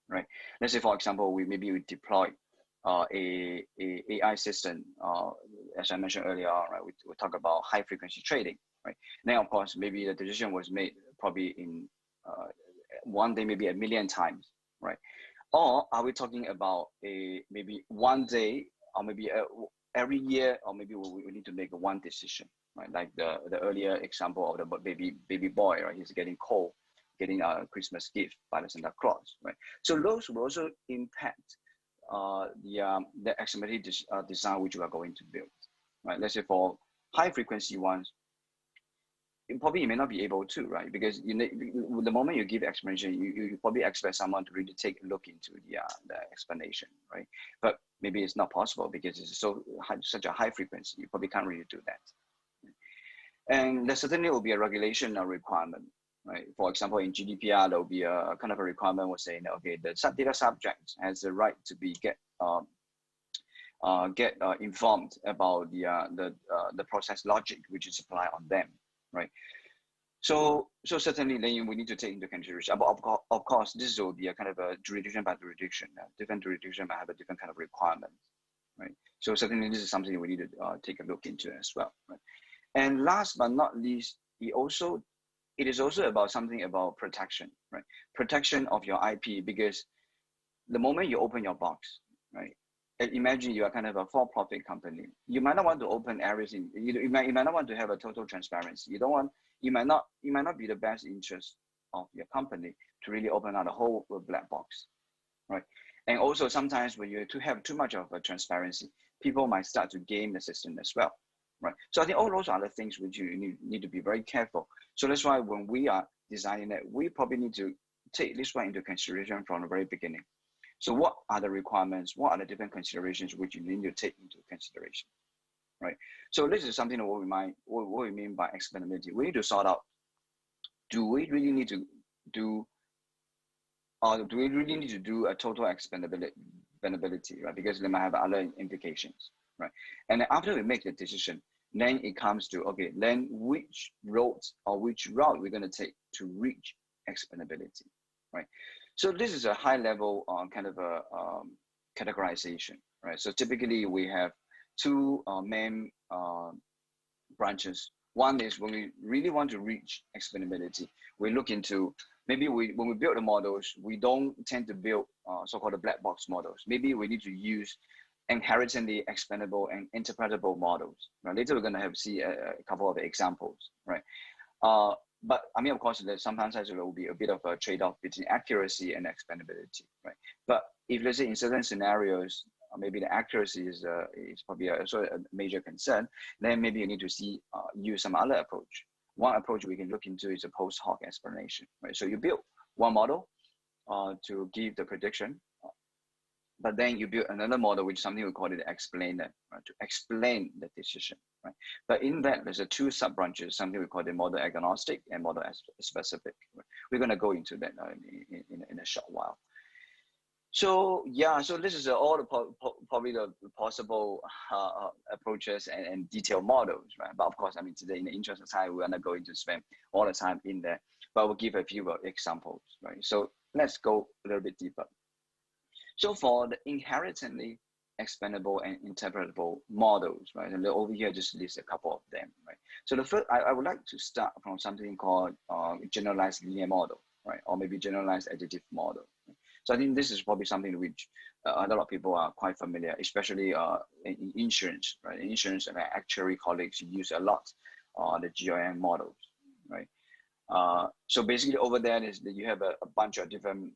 right? Let's say, for example, we deploy a AI system, as I mentioned earlier on, right? We talk about high frequency trading, right? Now, of course, maybe the decision was made probably in one day, maybe 1 million times, right? Or are we talking about maybe one day, or maybe every year, or maybe we need to make one decision, right? Like the earlier example of the baby boy, right? He's getting cold, getting a Christmas gift by the Santa Claus, right? So those will also impact the explainability design which you are going to build, right? Let's say for high frequency ones, you may not be able to, right? Because the moment you give explanation, you probably expect someone to really take a look into the explanation, right? But maybe it's not possible because it's such a high frequency, you probably can't really do that. And there certainly will be a regulation requirement, right? For example, in GDPR, there will be a kind of a requirement was saying, okay, the data subject has the right to be get informed about the process logic which is applied on them, right? So certainly then we need to take into consideration. But of course, this will be a kind of a jurisdiction by jurisdiction. Different jurisdiction might have a different kind of requirement, right? So certainly this is something we need to take a look into as well, right? And last but not least, it is also about something about protection, right? Protection of your IP, because the moment you open your box, right? Imagine you are kind of a for-profit company. You might not want to open everything. You might not want to have a total transparency. You might not be the best interest of your company to really open out a whole black box, right? And also sometimes when you have too much of a transparency, people might start to game the system as well, right? So I think all those are the things which you need to be very careful. So that's why when we are designing it, we probably need to take this one into consideration from the very beginning. So what are the requirements? What are the different considerations which you need to take into consideration, right? So this is something what we mean by explainability. We need to sort out, do we really need to do a total explainability, right? Because they might have other implications, right? And then after we make the decision, then it comes to, okay, then which route we're going to take to reach explainability, right? So this is a high level kind of a categorization, right? So typically we have two main branches. One is when we really want to reach explainability, we look into, maybe when we build the models, we don't tend to build so-called black box models. Maybe we need to use inherently explainable and interpretable models. Right? Later we're going to see a couple of examples, right? But I mean, of course, sometimes there will be a bit of a trade-off between accuracy and explainability, right? But if let's say in certain scenarios, maybe the accuracy is probably a major concern, then maybe you need to use some other approach. One approach we can look into is a post hoc explanation, right? So you build one model to give the prediction, but then you build another model, which is something we call it the explainer, right? To explain the decision, right? But in that, there's two sub-branches, something we call the model agnostic and model specific. Right? We're going to go into that in a short while. So yeah, so this is all probably the possible approaches and detailed models, right? But of course, I mean, today in the interest of time, we're not going to spend all the time in there, but we'll give a few examples, right? So let's go a little bit deeper. So for the inherently explainable and interpretable models, right? And over here, just list a couple of them, right? So the first, I would like to start from something called generalized linear model, right? Or maybe generalized additive model. Right? So I think this is probably something which a lot of people are quite familiar, especially in insurance, right? In insurance and actuary colleagues use a lot the GRM models, right? So basically over there is that you have a bunch of different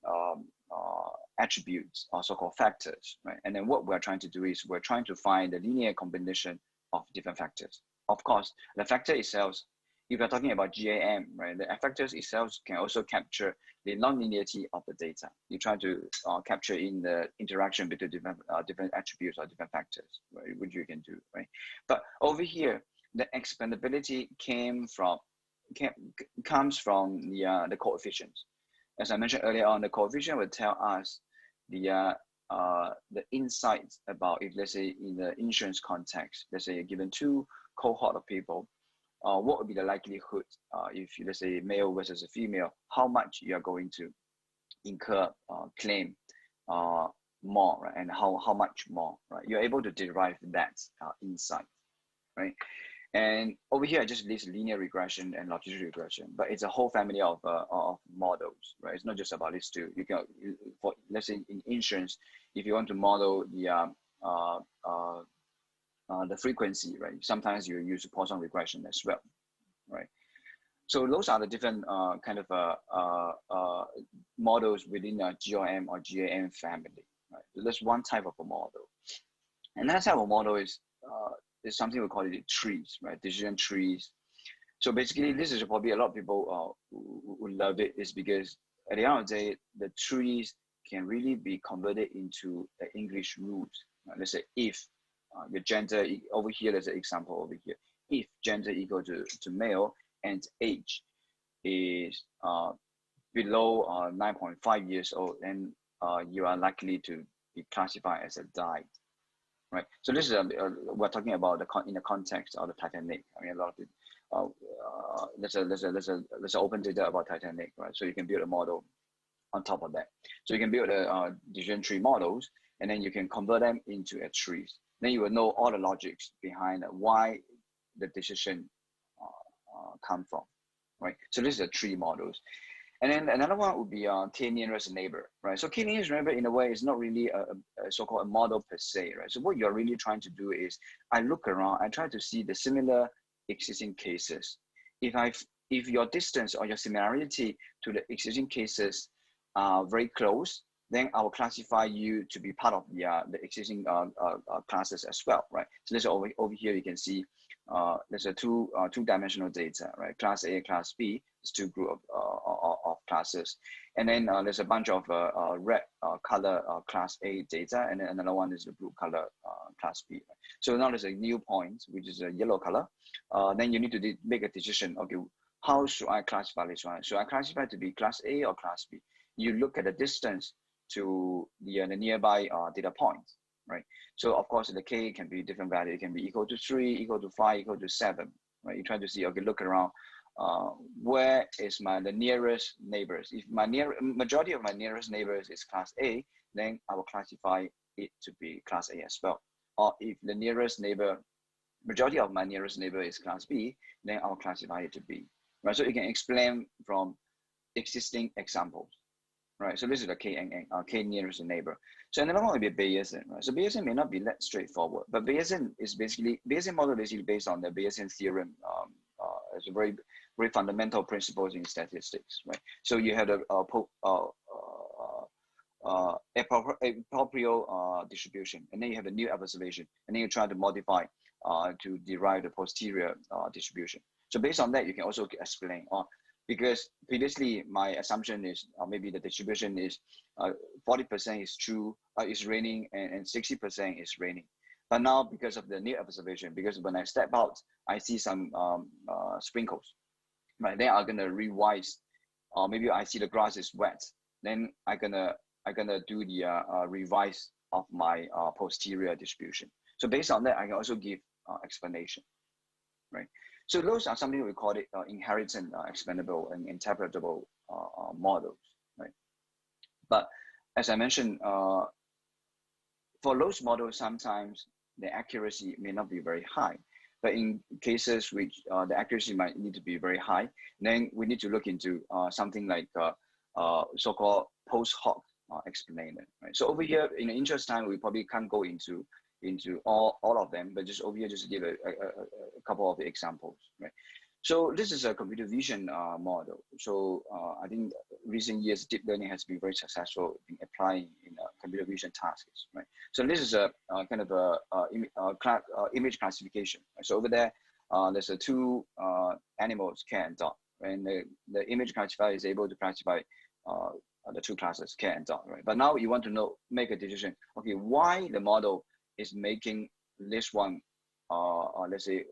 attributes or so-called factors, right? And then what we're trying to do is we're trying to find the linear combination of different factors. Of course, the factor itself, if you're talking about GAM, right, the factors itself can also capture the non-linearity of the data. You try to capture in the interaction between different attributes or different factors, right, which you can do, right? But over here, the explainability comes from the coefficients. As I mentioned earlier on, the coefficient will tell us the insights about, if let's say in the insurance context, let's say you're given two cohort of people, what would be the likelihood if let's say male versus a female, how much you are going to incur claim more, right? And how much more, right? You're able to derive that insight, right? And over here, I just list linear regression and longitudinal regression, but it's a whole family of models, right? It's not just about these two. You can, for let's say in insurance, if you want to model the frequency, right? Sometimes you use Poisson regression as well, right? So those are the different kind of models within a GRM or GAM family, right? So that's one type of a model. Another type of model is something we call it trees, right? Decision trees. So basically, this is probably a lot of people who love it, is because at the end of the day, the trees can really be converted into the English rules. Right? Let's say if your gender, over here, there's an example over here. If gender equal to male and age is below 9.5 years old, then you are likely to be classified as a died. Right. So this is we're talking about in the context of the Titanic. I mean, a lot of there's open data about Titanic, right? So you can build a model on top of that. So you can build a decision tree models, and then you can convert them into a trees. Then you will know all the logics behind why the decision come from, right? So this is a tree models. And then another one would be k-nearest neighbor, right? So k-nearest neighbor, in a way, is not really a so-called a model per se, right? So what you're really trying to do is, I look around, I try to see the similar existing cases. If your distance or your similarity to the existing cases are very close, then I will classify you to be part of the existing classes as well, right? So this over here, you can see there's a two-dimensional data, right? Class A, Class B, it's two group of classes. And then there's a bunch of red color Class A data, and then another one is the blue color Class B. Right? So now there's a new point, which is a yellow color. Then you need to make a decision, okay, how should I classify this one? Should I classify to be Class A or Class B? You look at the distance to the nearby data points, right? So of course, the K can be different value. It can be equal to 3, equal to 5, equal to 7, right? You try to see, okay, look around, where is the nearest neighbors? If my majority of my nearest neighbors is Class A, then I will classify it to be Class A as well. Or if the nearest neighbor, majority of my nearest neighbor is Class B, then I'll classify it to B, right? So you can explain from existing examples. Right, so this is the K nearest neighbor. So another one will be Bayesian, right? So Bayesian may not be that straightforward, but Bayesian model is basically based on the Bayesian theorem. It's a very fundamental principles in statistics, right? So you have a proprio distribution, and then you have a new observation, and then you try to modify to derive the posterior distribution. So based on that, you can also explain, because previously my assumption is maybe the distribution is 40% is true, is raining, and 60% is raining. But now, because of the new observation, because when I step out, I see some sprinkles, right? Then I'm gonna revise, or maybe I see the grass is wet. Then I'm gonna do the revise of my posterior distribution. So based on that, I can also give explanation, right? So those are something we call it inheritance, expandable, and interpretable models, right? But as I mentioned, for those models, sometimes the accuracy may not be very high. But in cases which the accuracy might need to be very high, then we need to look into something like so-called post hoc explanation, right? So over here, in the interest time, we probably can't go into all of them, but just over here, just to give a couple of examples, right? So this is a computer vision model. So I think recent years, deep learning has been very successful in applying in computer vision tasks, right? So this is a kind of image classification. Right? So over there, there's two animals, cat and dog, right? And the image classifier is able to classify the two classes, cat and dog, right? But now you want to make a decision, okay, why the model is making this one, let's say,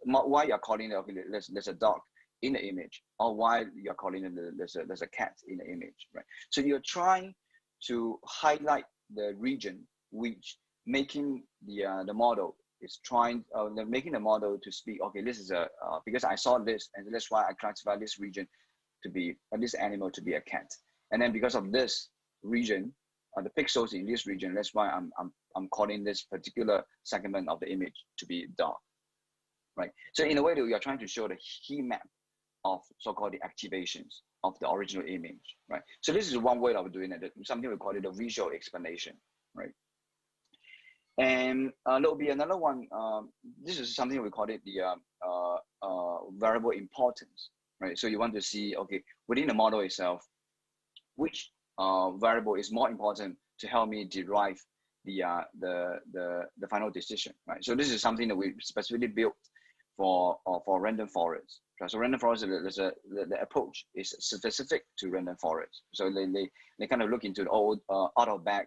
why you're calling it, okay, there's a dog in the image, or why you're calling it there's a cat in the image, right? So you're trying to highlight the region which making the model is trying, making the model to speak, okay, this is because I saw this, and that's why I classify this region to be, this animal to be a cat. And then because of this region, the pixels in this region, that's why I'm calling this particular segment of the image to be dog. Right. So in a way that we are trying to show the heat map of so-called the activations of the original image, right? So this is one way of doing it, something we call it a visual explanation, right? And there'll be another one, this is something we call it the variable importance, right? So you want to see, okay, within the model itself, which variable is more important to help me derive the final decision, right? So this is something that we specifically built for random forests. So random forest, the approach is specific to random forest. So they kind of look into the old out of bag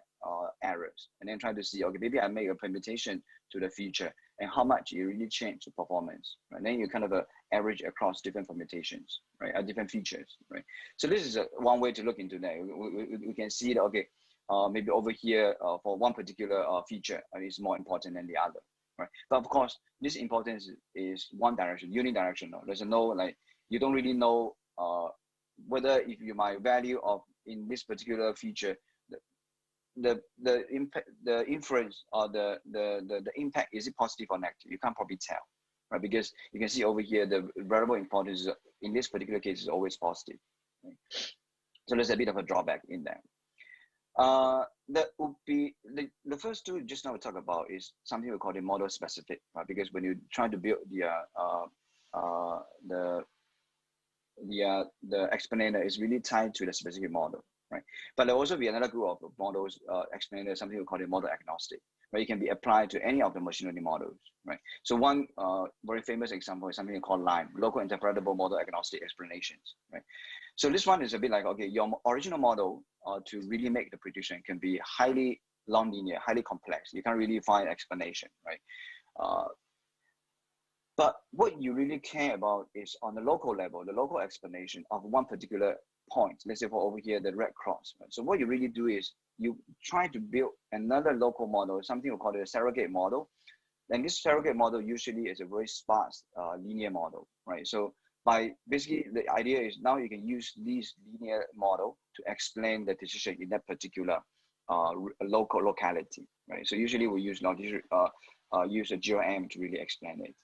errors, and then try to see, okay, maybe I make a permutation to the feature and how much it really changed the performance, right? Then you kind of average across different permutations, right? Different features, right? So this is one way to look into that. We can see that, okay, maybe over here for one particular feature is more important than the other, right? But of course, this importance is one direction, unidirectional. There's no, like, you don't really know whether if you my value of in this particular feature, the impact, the influence or the impact, is it positive or negative? You can't probably tell, right? Because you can see over here the variable importance in this particular case is always positive, right? So there's a bit of a drawback in there. That would be the first two just now we talk about is something we call the model specific, right? Because when you try to build the explainer is really tied to the specific model, right? But there will also be another group of models, explainer, something we call the model agnostic, where it can be applied to any of the machine learning models, right? So one very famous example is something called LIME, local interpretable model agnostic explanations, right? So this one is a bit like, okay, your original model to really make the prediction can be highly nonlinear, highly complex. You can't really find explanation, right? But what you really care about is on the local level, the local explanation of one particular point. Let's say for over here, the red cross, right? So what you really do is you try to build another local model, something we call it a surrogate model. And this surrogate model usually is a very sparse linear model, right? So by basically the idea is now you can use this linear model to explain the decision in that particular local locality, right? So usually we use use a GRM to really explain it,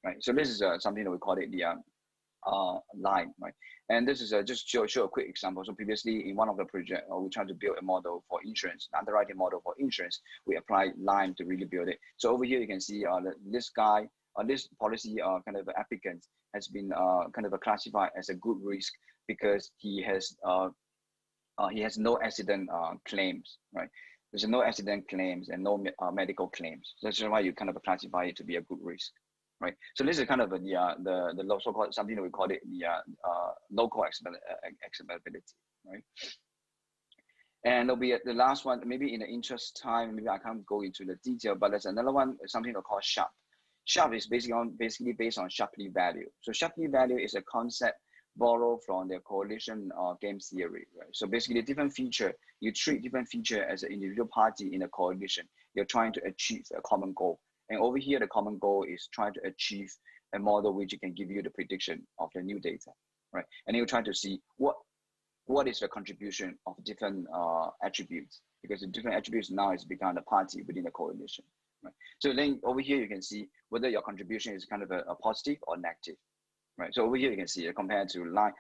right? So this is something that we call it the LIME, right? And this is just show a quick example. So previously in one of the projects, we tried to build a model for insurance, underwriting model for insurance. We applied LIME to really build it. So over here you can see this guy, this policy kind of applicant has been kind of classified as a good risk because he has no accident claims, right? There's no accident claims and no medical claims. So that's why you kind of classify it to be a good risk, right? So this is kind of the so-called something that we call it the local acceptability, right? And there'll be the last one, maybe in the interest time, maybe I can't go into the detail, but there's another one, something we call SHARP. SHARP is basically based on Shapley value. So Shapley value is a concept borrowed from the coalition game theory, right? So basically a different feature, you treat different feature as an individual party in a coalition. You're trying to achieve a common goal. And over here, the common goal is trying to achieve a model which can give you the prediction of the new data, right? And you try to see what is the contribution of different attributes, because the different attributes now is become a party within the coalition, right? So then over here, you can see whether your contribution is kind of a positive or negative, right? So over here, you can see compared to the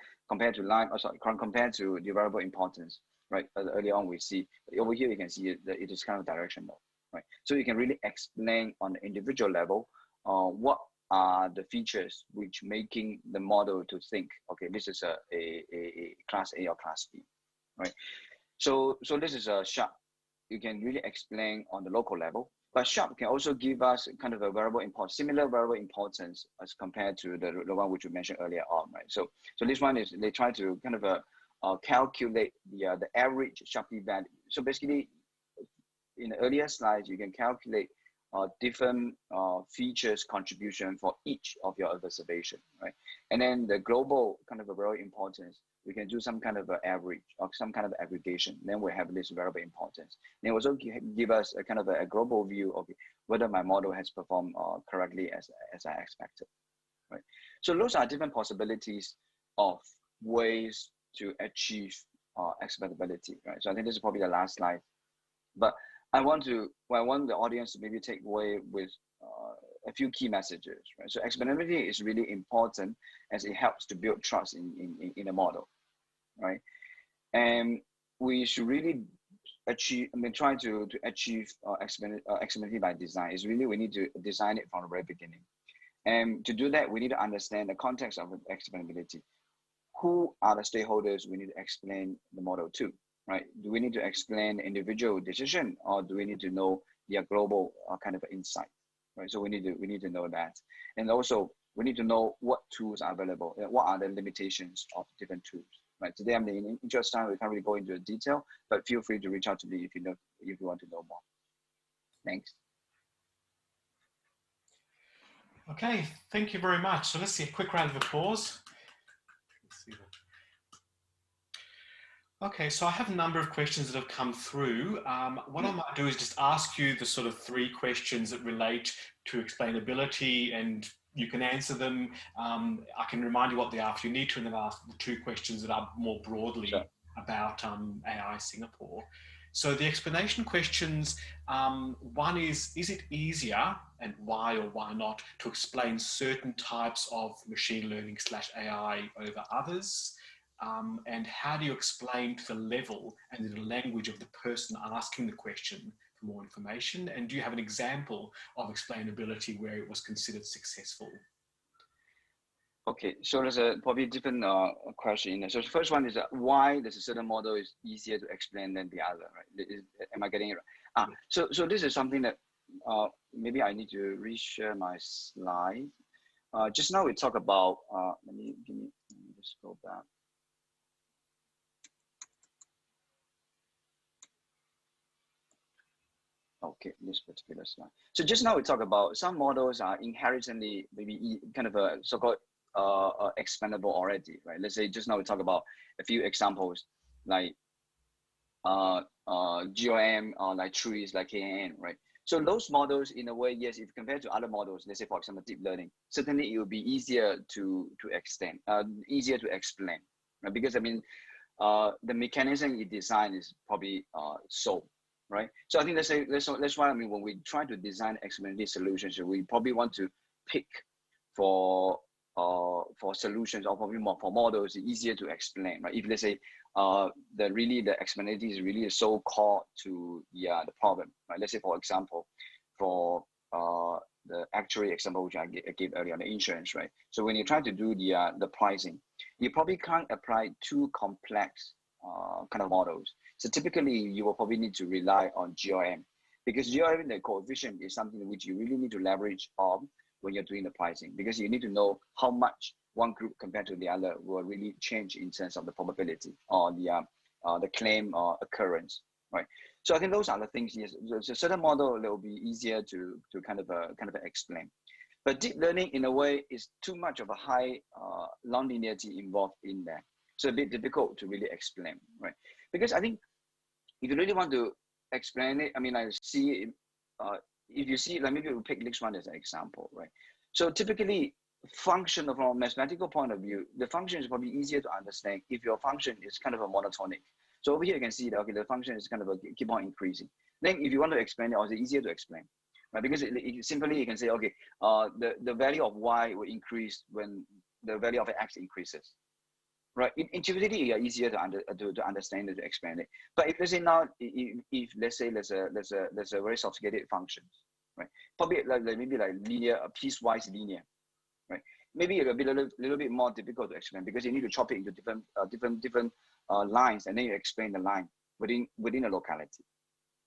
variable importance, right? Earlier on, we see over here, you can see that it is kind of directional, right? So you can really explain on the individual level what are the features which making the model to think, okay, this is a class A or class B, right? So this is a SHARP. You can really explain on the local level, but SHARP can also give us kind of a variable importance, similar variable importance as compared to the one which we mentioned earlier on, right? So this one is, they try to kind of calculate the average Shapley value. So basically, in the earlier slides, you can calculate different features contribution for each of your observation, right? And then the global kind of a variable importance, we can do some kind of average or some kind of aggregation. Then we have this variable importance. And also give us a kind of a global view of whether my model has performed correctly as I expected, right? So those are different possibilities of ways to achieve expectability, right? So I think this is probably the last slide, but I want the audience to maybe take away with a few key messages, right? So explainability is really important as it helps to build trust in a model, right? And we should really try to achieve explainability by design. Is really we need to design it from the very beginning. And to do that, we need to understand the context of explainability. Who are the stakeholders we need to explain the model to? Right? Do we need to explain individual decision, or do we need to know their global kind of insight? Right? So we need to know that, and also we need to know what tools are available. What are the limitations of different tools? Right? Today, I'm in interest time. We can't really go into the detail, but feel free to reach out to me if you want to know more. Thanks. Okay, thank you very much. So let's see a quick round of applause. Okay, so I have a number of questions that have come through. What I might do is just ask you the sort of 3 questions that relate to explainability, and you can answer them. I can remind you what they are if you need to, and then ask the 2 questions that are more broadly about AI Singapore. So the explanation questions, one is it easier, and why or why not, to explain certain types of machine learning / AI over others? And how do you explain to the level and the language of the person asking the question for more information? And do you have an example of explainability where it was considered successful? Okay, so there's a probably different question. So the first one is why does a certain model is easier to explain than the other, right? Am I getting it right? So this is something that maybe I need to reshare my slide. Just now we talk about, let me just go back. Okay, this particular slide. So just now we talk about some models are inherently maybe kind of a so-called expandable already, right? Let's say just now we talk about a few examples like GOM or like trees like KNN, right? So those models, in a way, yes, if compared to other models, let's say for example deep learning, certainly it will be easier to extend, easier to explain, right? Because I mean, the mechanism you design is probably so. Right. So I think that's why I mean when we try to design explainability solutions, we probably want to pick for solutions or probably more for models easier to explain. Right. If let's say the explainability is really so core to the problem. Right. Let's say for example, for the actuary example which I gave earlier on the insurance. Right. So when you try to do the pricing, you probably can't apply too complex kind of models. So typically, you will probably need to rely on GOM because GOM, the coefficient, is something which you really need to leverage on when you're doing the pricing because you need to know how much one group compared to the other will really change in terms of the probability or the claim occurrence, right? So I think those are the things. Yes, so a certain model that will be easier to kind of explain. But deep learning, in a way, is too much of a high nonlinearity involved in there. So a bit difficult to really explain, right? Because I think if you really want to explain it, I mean, I see, if you see, like maybe we'll pick next one as an example, right? So typically, function from a mathematical point of view, the function is probably easier to understand if your function is kind of a monotonic. So over here, you can see that, okay, the function is kind of keep on increasing. Then if you want to explain it, also easier to explain, right? Because simply you can say, okay, the value of y will increase when the value of x increases. Right, intuitively, it's easier to understand it, to explain it. But if let's say now, if let's say there's a very sophisticated functions, right? Probably like maybe like linear, piecewise linear, right? Maybe it'll be a little bit more difficult to explain because you need to chop it into different lines, and then you explain the line within a locality,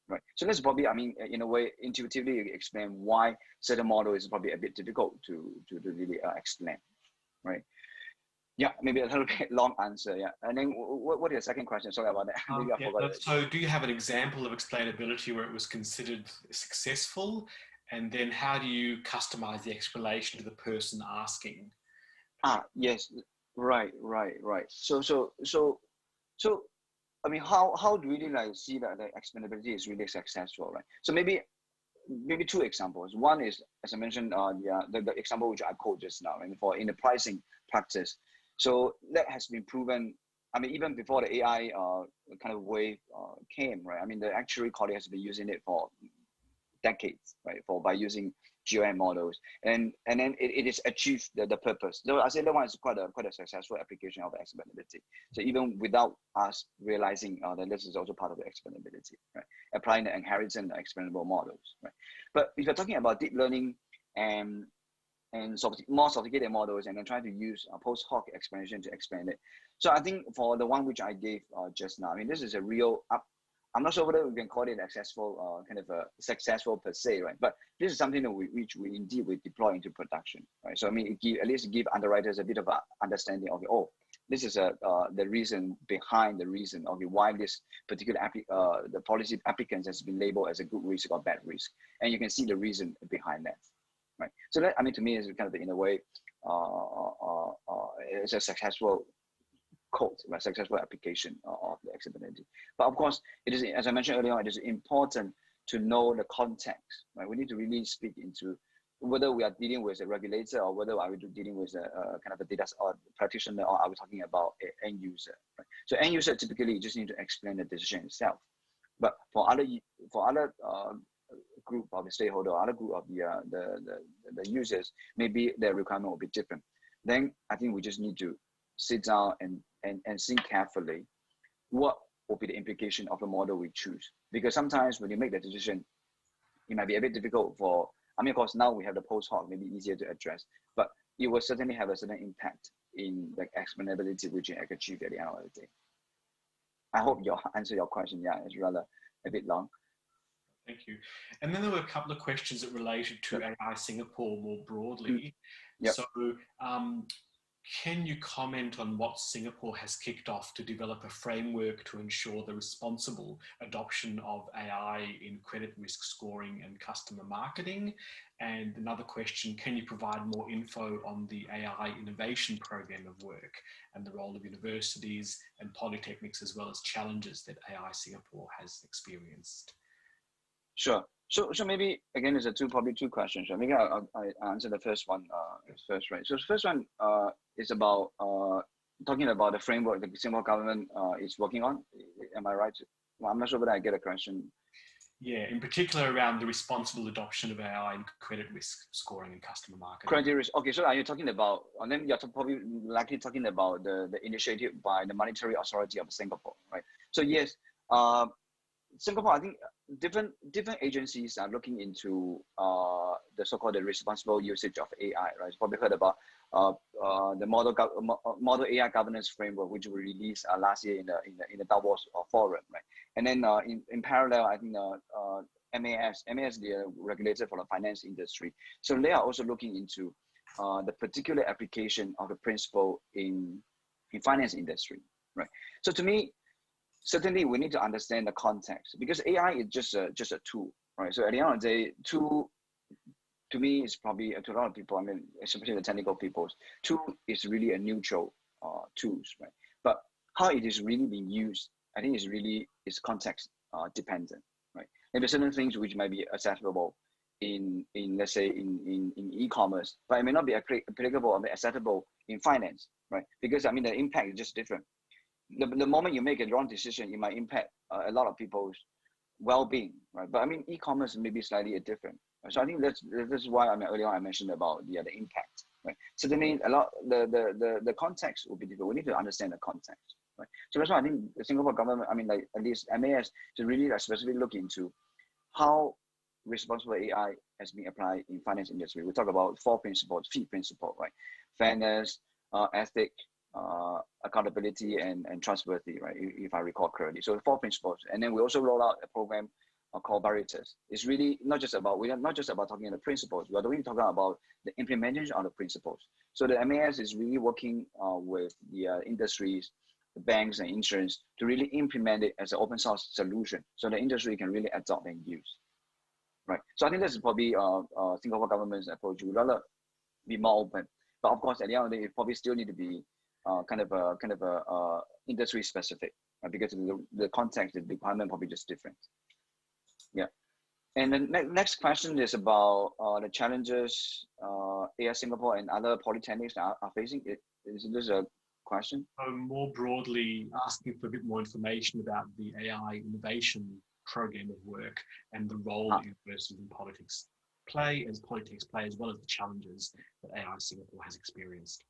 right? So that's probably, I mean, in a way, intuitively you explain why certain model is probably a bit difficult to really explain, right? Yeah, maybe a little bit long answer. Yeah, and then what is the second question? Sorry about that. Maybe I forgot it. So, do you have an example of explainability where it was considered successful, and then how do you customize the explanation to the person asking? Yes, right. So, I mean, how do we really like see that the explainability is really successful, right? So maybe 2 examples. One is, as I mentioned, the example which I quote just now, and in the pricing practice. So that has been proven. I mean, even before the AI kind of wave came, right? I mean, the actuary colleague has been using it for decades, right? By using GOM models, and then it is achieved the purpose. So I say that one is quite a successful application of explainability. So even without us realizing that this is also part of the explainability, right? Applying the inheritance explainable models, right? But if you're talking about deep learning and more sophisticated models, and then trying to use a post hoc explanation to explain it. So I think for the one which I gave just now, I mean, this is a real I'm not sure whether we can call it successful, kind of a successful per se, right? But this is something that which we indeed deploy into production, right? So I mean, at least give underwriters a bit of a understanding of, oh, this is the reason behind the reason of why this particular the policy applicant has been labeled as a good risk or bad risk, and you can see the reason behind that. right? So that, I mean, to me, is kind of in a way, it's a successful code, a successful application of the explainability. But of course, it is, as I mentioned earlier on, it is important to know the context, right? We need to really speak into whether we are dealing with a regulator or whether are we dealing with a kind of a data or practitioner, or are we talking about an end user, right? So end user typically you just need to explain the decision itself. But for other group of the stakeholder, or other group of the users, maybe their requirement will be different. Then I think we just need to sit down and think carefully what will be the implication of the model we choose. Because sometimes when you make the decision, it might be a bit difficult for, I mean, of course, now we have the post hoc, maybe easier to address, but it will certainly have a certain impact in the explainability which you achieve at the end of the day. I hope you answer your question. Yeah, it's rather a bit long. Thank you. And then there were a couple of questions that related to AI Singapore more broadly. Yep. So can you comment on what Singapore has kicked off to develop a framework to ensure the responsible adoption of AI in credit risk scoring and customer marketing? And another question, can you provide more info on the AI innovation program of work and the role of universities and polytechnics, as well as challenges that AI Singapore has experienced? Sure. So maybe again, there's probably two questions. Maybe I'll answer the first one first, right? So the first one is about talking about the framework the Singapore government is working on. Am I right? Well, I'm not sure whether I get a question. Yeah, in particular around the responsible adoption of AI in credit risk scoring and customer marketing. Credit risk. Okay, so are you talking about, and then you're probably likely talking about the initiative by the Monetary Authority of Singapore, right? So yes, Singapore, I think different agencies are looking into the so-called responsible usage of AI, right? You've probably heard about the model AI governance framework, which we released last year in the Davos forum, right? And then in parallel, I think MAS, the regulator for the finance industry, so they are also looking into the particular application of the principle in finance industry, right? So to me, certainly we need to understand the context, because AI is just a tool, right? So at the end of the day, tool to me is probably, to a lot of people, I mean, especially the technical people, tool is really a neutral tools, right? But how it is really being used, I think is context dependent, right? And there's certain things which might be acceptable in let's say in e-commerce, but it may not be applicable or acceptable in finance, right? Because I mean the impact is just different. The moment you make a wrong decision, it might impact a lot of people's well-being, right? But I mean, e-commerce may be slightly different. Right? So I think this is why I mean earlier on I mentioned about the impact, right? So that means a lot the context will be different. We need to understand the context, right? So that's why I think the Singapore government, I mean, like at least MAS, to really specifically look into how responsible AI has been applied in finance industry. We talk about 4 principles, FEED principle, right? Fairness, ethic, accountability, and trustworthy, right? If I recall correctly. So the 4 principles. And then we also roll out a program called Veritas. It's really not just about, we are not just about talking the principles, we are really talking about the implementation of the principles. So the MAS is really working with the industries, the banks and insurance to really implement it as an open source solution so the industry can really adopt and use. Right. So I think that's probably Singapore government's approach. We'd rather be more open. But of course, at the end of the day, it probably still need to be kind of a industry specific, right? Because the context, the requirement probably just different. Yeah. And the next question is about the challenges AI Singapore and other polytechnics are facing. Is this a question? More broadly, asking for a bit more information about the AI innovation program of work and the role that universities and polytechnics play, as well as the challenges that AI Singapore has experienced.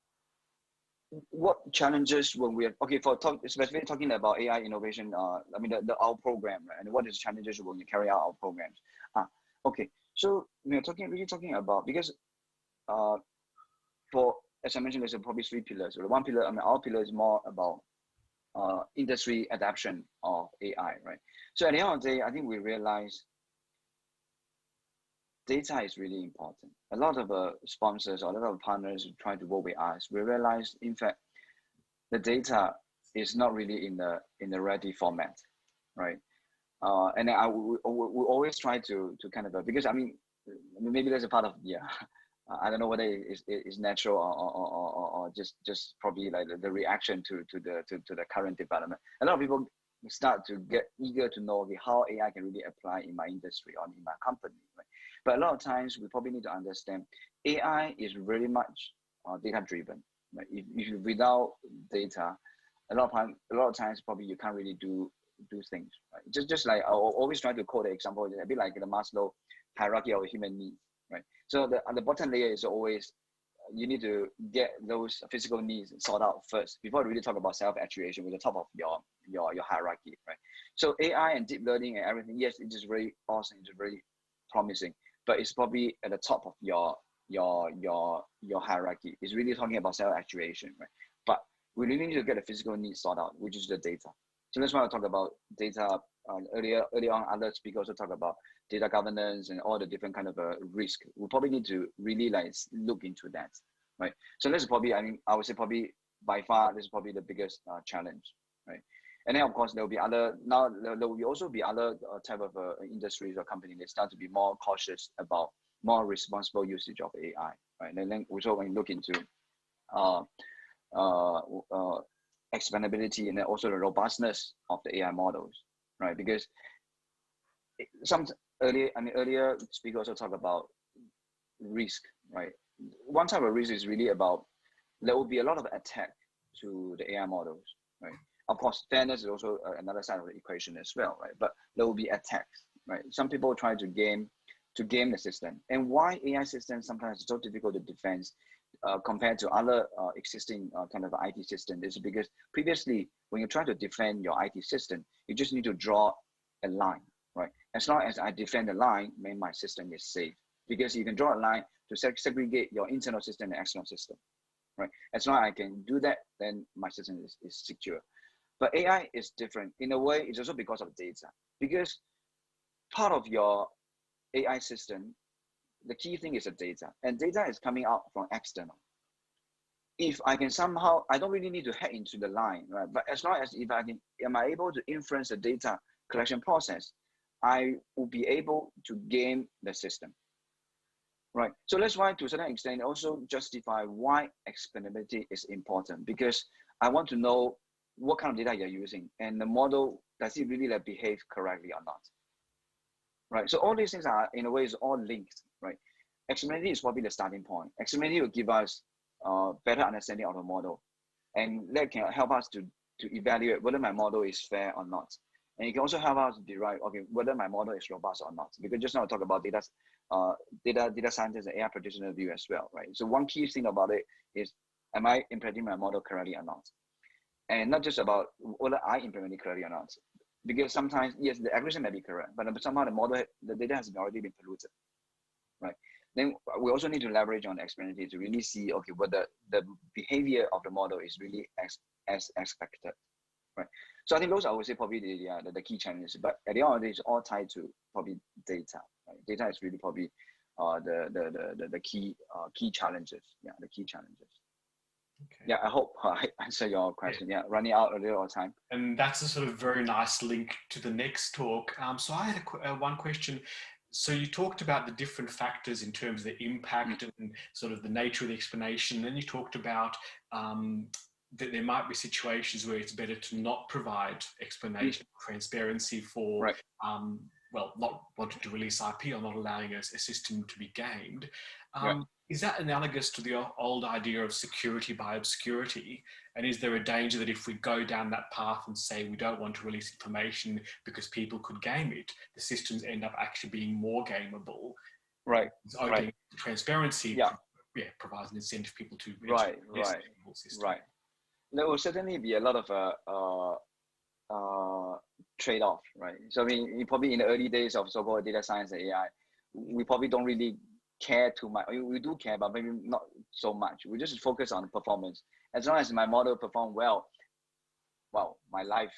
What challenges when we are, okay, especially talking about AI innovation, I mean, our program, right? And what is challenges when we carry out our programs? Okay, so we're really talking about, because as I mentioned, there's probably 3 pillars. So one pillar, I mean, our pillar is more about industry adoption of AI, right? So at the end of the day, I think we realize data is really important. A lot of sponsors or a lot of partners try to work with us. We realize, in fact, the data is not really in the ready format, right? And we always try to kind of, because I mean, maybe there's a part of, I don't know whether it's natural or just probably like the reaction to the current development. A lot of people start to get eager to know, okay, how AI can really apply in my industry or in my company, right? But a lot of times we probably need to understand AI is very much data driven. Right? If you without data, a lot of times probably you can't really do things. Right? Just like I always try to quote the example, a bit like the Maslow hierarchy of human needs. Right. So the bottom layer is always you need to get those physical needs sorted out first before you really talk about self-actuation with the top of your hierarchy, right? So AI and deep learning and everything, yes, it is very awesome, it's very promising, but it's probably at the top of your hierarchy. It's really talking about self-actuation, right? But we really need to get the physical needs sorted out, which is the data. So that's why I talk about data. Earlier on, other speakers also talk about data governance and all the different kind of risk. We probably need to really like look into that, right? So that's probably, I would say probably by far, this is probably the biggest challenge, right? And then of course there will be other, now there will also be other type of industries or companies that start to be more cautious about more responsible usage of AI, right? And then also when you look into expandability and then also the robustness of the AI models, right? Because earlier speaker also talked about risk, right? One type of risk is really about there will be a lot of attack to the AI models, right? Of course, fairness is also another side of the equation as well, right? But there will be attacks, right? Some people try to game the system, and why AI systems sometimes is so difficult to defend compared to other existing kind of IT system is because previously when you try to defend your IT system, you just need to draw a line, right? As long as I defend the line, then my system is safe, because you can draw a line to segregate your internal system and external system, right? As long as I can do that, then my system is secure. But AI is different in a way. It's also because of data, because part of your AI system, the key thing is the data, and data is coming out from external. If I can somehow, I don't really need to hack into the line, right? But as long as if I can, am I able to influence the data collection process, I will be able to game the system, right? So that's why to a certain extent also justify why explainability is important, because I want to know what kind of data you're using and the model, does it really behave correctly or not? Right, so all these things are in a way is all linked, right? Explainability is probably the starting point. Explainability will give us better understanding of the model, and that can help us to evaluate whether my model is fair or not. And it can also help us derive, okay, whether my model is robust or not. Because just now I talk about data scientists and AI practitioner view as well, right? So one key thing about it is, am I implementing my model correctly or not? And not just about whether I implement it correctly or not. Because sometimes, yes, the accuracy may be correct, but somehow the data has already been polluted, right? Then we also need to leverage on explainability to really see, okay, whether the behavior of the model is really as expected, right? So I think those are, I would say, probably the key challenges. But at the end of the day, it's all tied to probably data, right? Data is really probably the key challenges. Yeah, the key challenges. Okay. Yeah, I hope I answer your question. Yeah, running out a little time. And that's a sort of very nice link to the next talk. So I had one question. So you talked about the different factors in terms of the impact and sort of the nature of the explanation. Then you talked about that there might be situations where it's better to not provide explanation, transparency for, well, not wanting to release IP or not allowing a system to be gamed. Is that analogous to the old idea of security by obscurity? And is there a danger that if we go down that path and say we don't want to release information because people could game it, the systems end up actually being more gameable? Right. Opening transparency provides an incentive for people to Right. There will certainly be a lot of trade-off, right? So I mean, probably in the early days of so-called data science and AI, we probably don't really care too much. I mean, we do care, but maybe not so much. We just focus on performance. As long as my model performs well, my life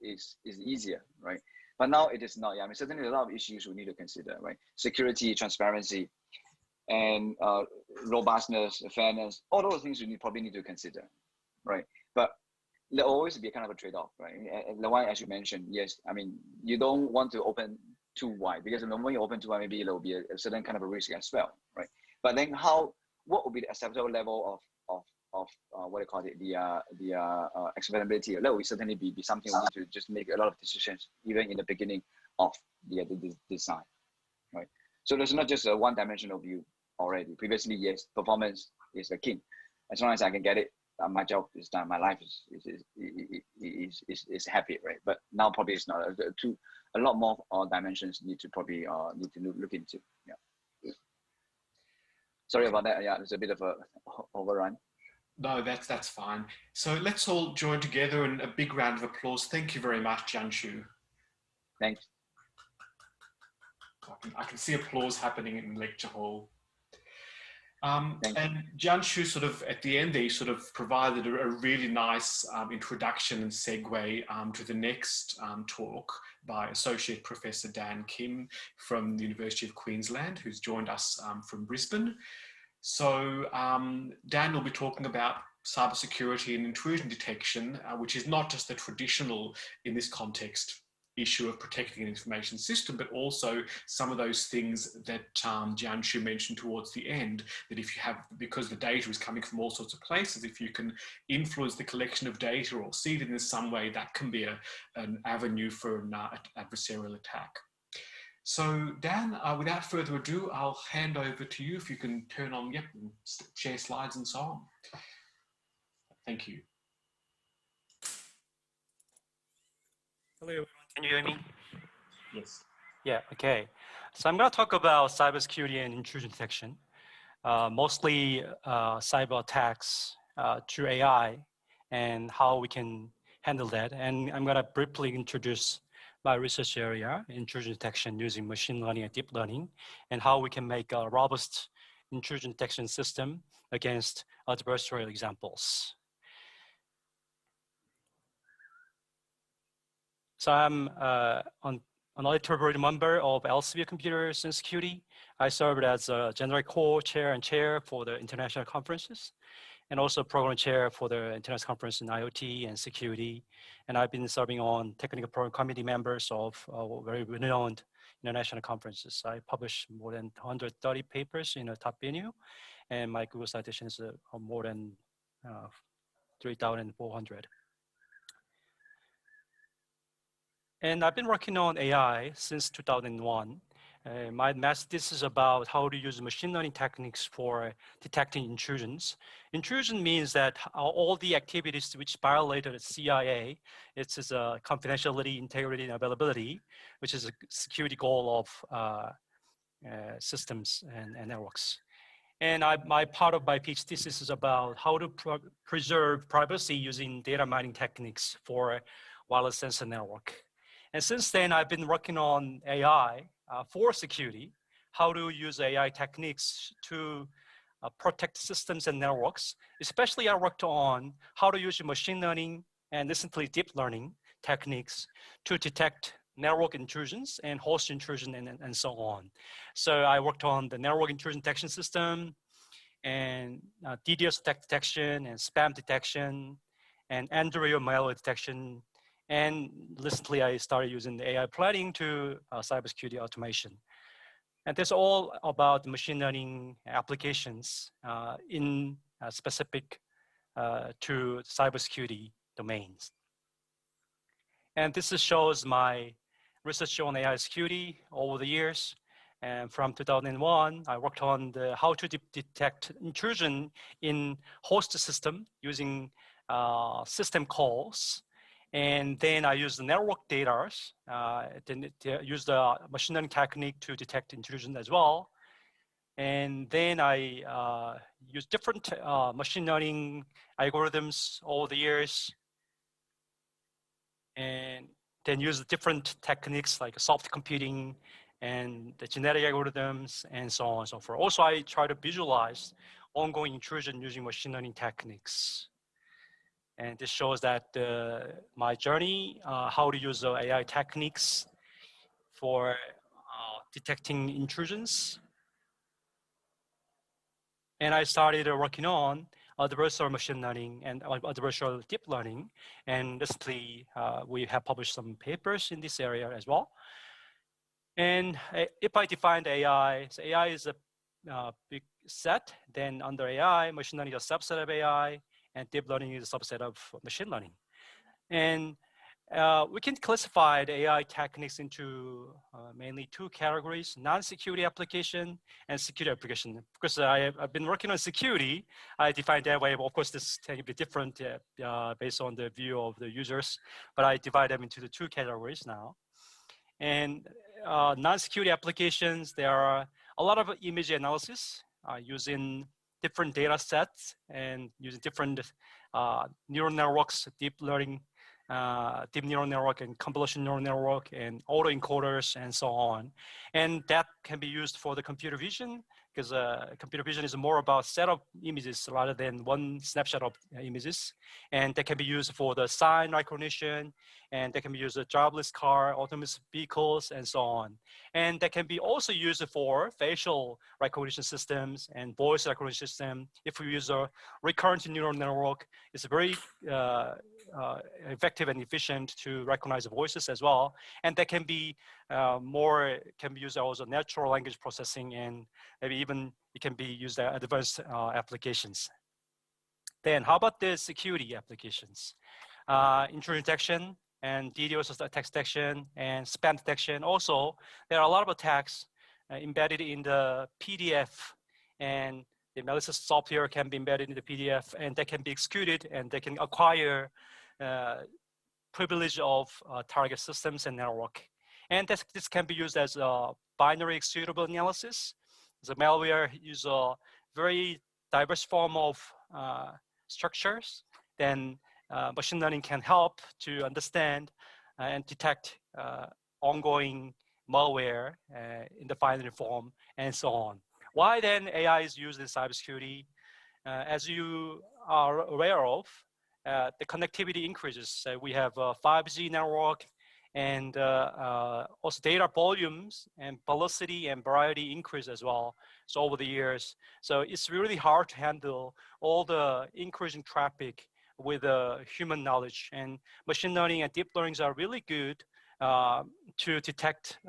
is easier, right? But now it is not. I mean, certainly a lot of issues we need to consider, right? Security, transparency, and robustness, fairness, all those things we probably need to consider, right? But there will always be a kind of a trade-off, right? And the one, as you mentioned, yes, I mean, you don't want to open too wide, because the moment you open too wide, maybe there will be a certain kind of a risk as well, right? But then what would be the acceptable level of what do you call it, the expandability? That will certainly be something we need to just make a lot of decisions even in the beginning of the design, right? So there's not just a one-dimensional view already. Previously, yes, performance is the king. As long as I can get it, my job is done. My life is happy, right? But now probably it's not. A lot more dimensions need to look into. Yeah. Sorry about that. Yeah, there's a bit of a overrun. No, that's fine. So let's all join together in a big round of applause. Thank you very much, Jianshu. Thanks. I can see applause happening in the lecture hall. And Jianshu sort of at the end there sort of provided a really nice introduction and segue to the next talk by Associate Professor Dan Kim from the University of Queensland, who's joined us from Brisbane. So Dan will be talking about cybersecurity and intrusion detection, which is not just the traditional, in this context, issue of protecting an information system, but also some of those things that Jianshu mentioned towards the end, that if you have, because the data is coming from all sorts of places, if you can influence the collection of data or seed it in some way, that can be an avenue for an adversarial attack. So Dan, without further ado, I'll hand over to you if you can turn on, and share slides and so on. Thank you. Hello, everyone. Can you hear me? Yes. Yeah, okay. So I'm going to talk about cybersecurity and intrusion detection, mostly cyber attacks through AI and how we can handle that. And I'm going to briefly introduce my research area, intrusion detection using machine learning and deep learning, and how we can make a robust intrusion detection system against adversarial examples. So I'm an honorary member of Elsevier Computers and Security. I served as a general co-chair and chair for the international conferences, and also program chair for the international conference in IoT and security. And I've been serving on technical program committee members of very renowned international conferences. I published more than 130 papers in a top venue, and my Google citations are more than 3,400. And I've been working on AI since 2001. My master's thesis is about how to use machine learning techniques for detecting intrusions. Intrusion means that all the activities which violated the CIA, it's a confidentiality, integrity, and availability, which is a security goal of systems and networks. And my part of my PhD thesis is about how to preserve privacy using data mining techniques for wireless sensor network. And since then, I've been working on AI for security, how to use AI techniques to protect systems and networks. Especially I worked on how to use machine learning and recently deep learning techniques to detect network intrusions and host intrusion and so on. So I worked on the network intrusion detection system and DDoS detection and spam detection and Android malware detection. And recently, I started using the AI planning to cybersecurity automation. And this is all about machine learning applications in specific to cybersecurity domains. And this shows my research on AI security over the years. And from 2001, I worked on how to detect intrusion in host system using system calls. And then I use the network data, then use the machine learning technique to detect intrusion as well. And then I use different machine learning algorithms over the years. And then use different techniques like soft computing and the genetic algorithms and so on and so forth. Also, I try to visualize ongoing intrusion using machine learning techniques. And this shows that my journey, how to use AI techniques for detecting intrusions. And I started working on adversarial machine learning and adversarial deep learning. And recently, we have published some papers in this area as well. And if I define the AI, so AI is a big set, then under AI, machine learning is a subset of AI, and deep learning is a subset of machine learning. And we can classify the AI techniques into mainly two categories: non-security application and security application. Because I've been working on security, I define that way. Of course, this can be different based on the view of the users, but I divide them into the two categories now. And non-security applications, there are a lot of image analysis using different data sets and using different neural networks, deep learning, deep neural network and convolutional neural network and autoencoders and so on. And that can be used for the computer vision, because computer vision is more about set of images rather than one snapshot of images. And that can be used for the sign recognition, and that can be used for driverless car, autonomous vehicles, and so on. And that can be also used for facial recognition systems and voice recognition system. If we use a recurrent neural network, it's very effective and efficient to recognize voices as well. And that can be can be used also natural language processing, and maybe even it can be used in advanced applications. Then how about the security applications? Intrusion detection and DDoS attack detection and spam detection. Also, there are a lot of attacks embedded in the PDF, and the malicious software can be embedded in the PDF, and they can be executed, and they can acquire privilege of target systems and network. And this can be used as a binary executable analysis. The malware uses a very diverse form of structures. Then machine learning can help to understand and detect ongoing malware in the binary form and so on. Why then AI is used in cybersecurity? As you are aware of, the connectivity increases. We have a 5G network, and also data volumes and velocity and variety increase as well. So over the years, so it's really hard to handle all the increasing traffic with human knowledge. And machine learning and deep learning are really good to detect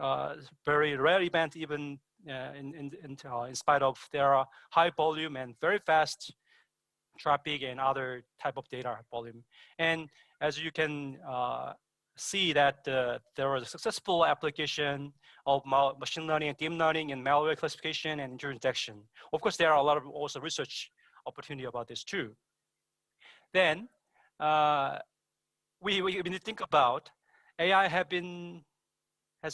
very rare events, even in spite of their high volume and very fast traffic and other type of data volume. And as you can see that there was a successful application of machine learning and deep learning in malware classification and intrusion detection. Of course, there are a lot of also research opportunity about this too. Then we need to think about AI has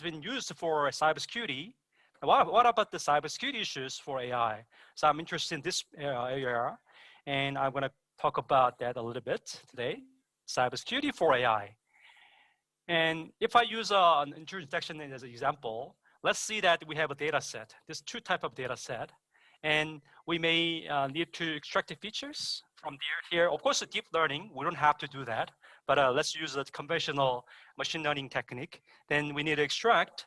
been used for cybersecurity. What about the cybersecurity issues for AI? So I'm interested in this area, and I'm going to talk about that a little bit today. Cybersecurity for AI. And if I use an intrusion detection as an example, let's see that we have a data set. There's two types of data set, and we may need to extract the features from here. Of course, the deep learning, we don't have to do that, but let's use a conventional machine learning technique. Then we need to extract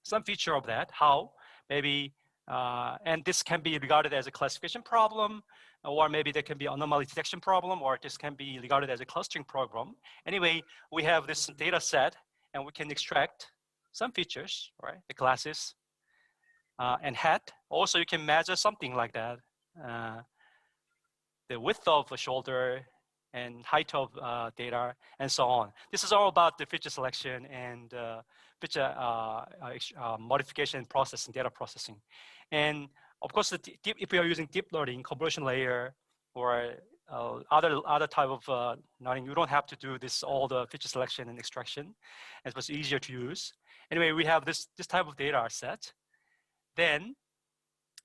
some feature of that. How? Maybe, and this can be regarded as a classification problem, or maybe there can be anomaly detection problem, or this can be regarded as a clustering problem. Anyway, we have this data set, and we can extract some features, right? The classes and head. Also, you can measure something like that. The width of the shoulder and height of data, and so on. This is all about the feature selection and feature modification processing, data processing. And of course, if we are using deep learning, convolution layer, or other type of learning, you don't have to do this, all the feature selection and extraction. It's much easier to use. Anyway, we have this type of data set. Then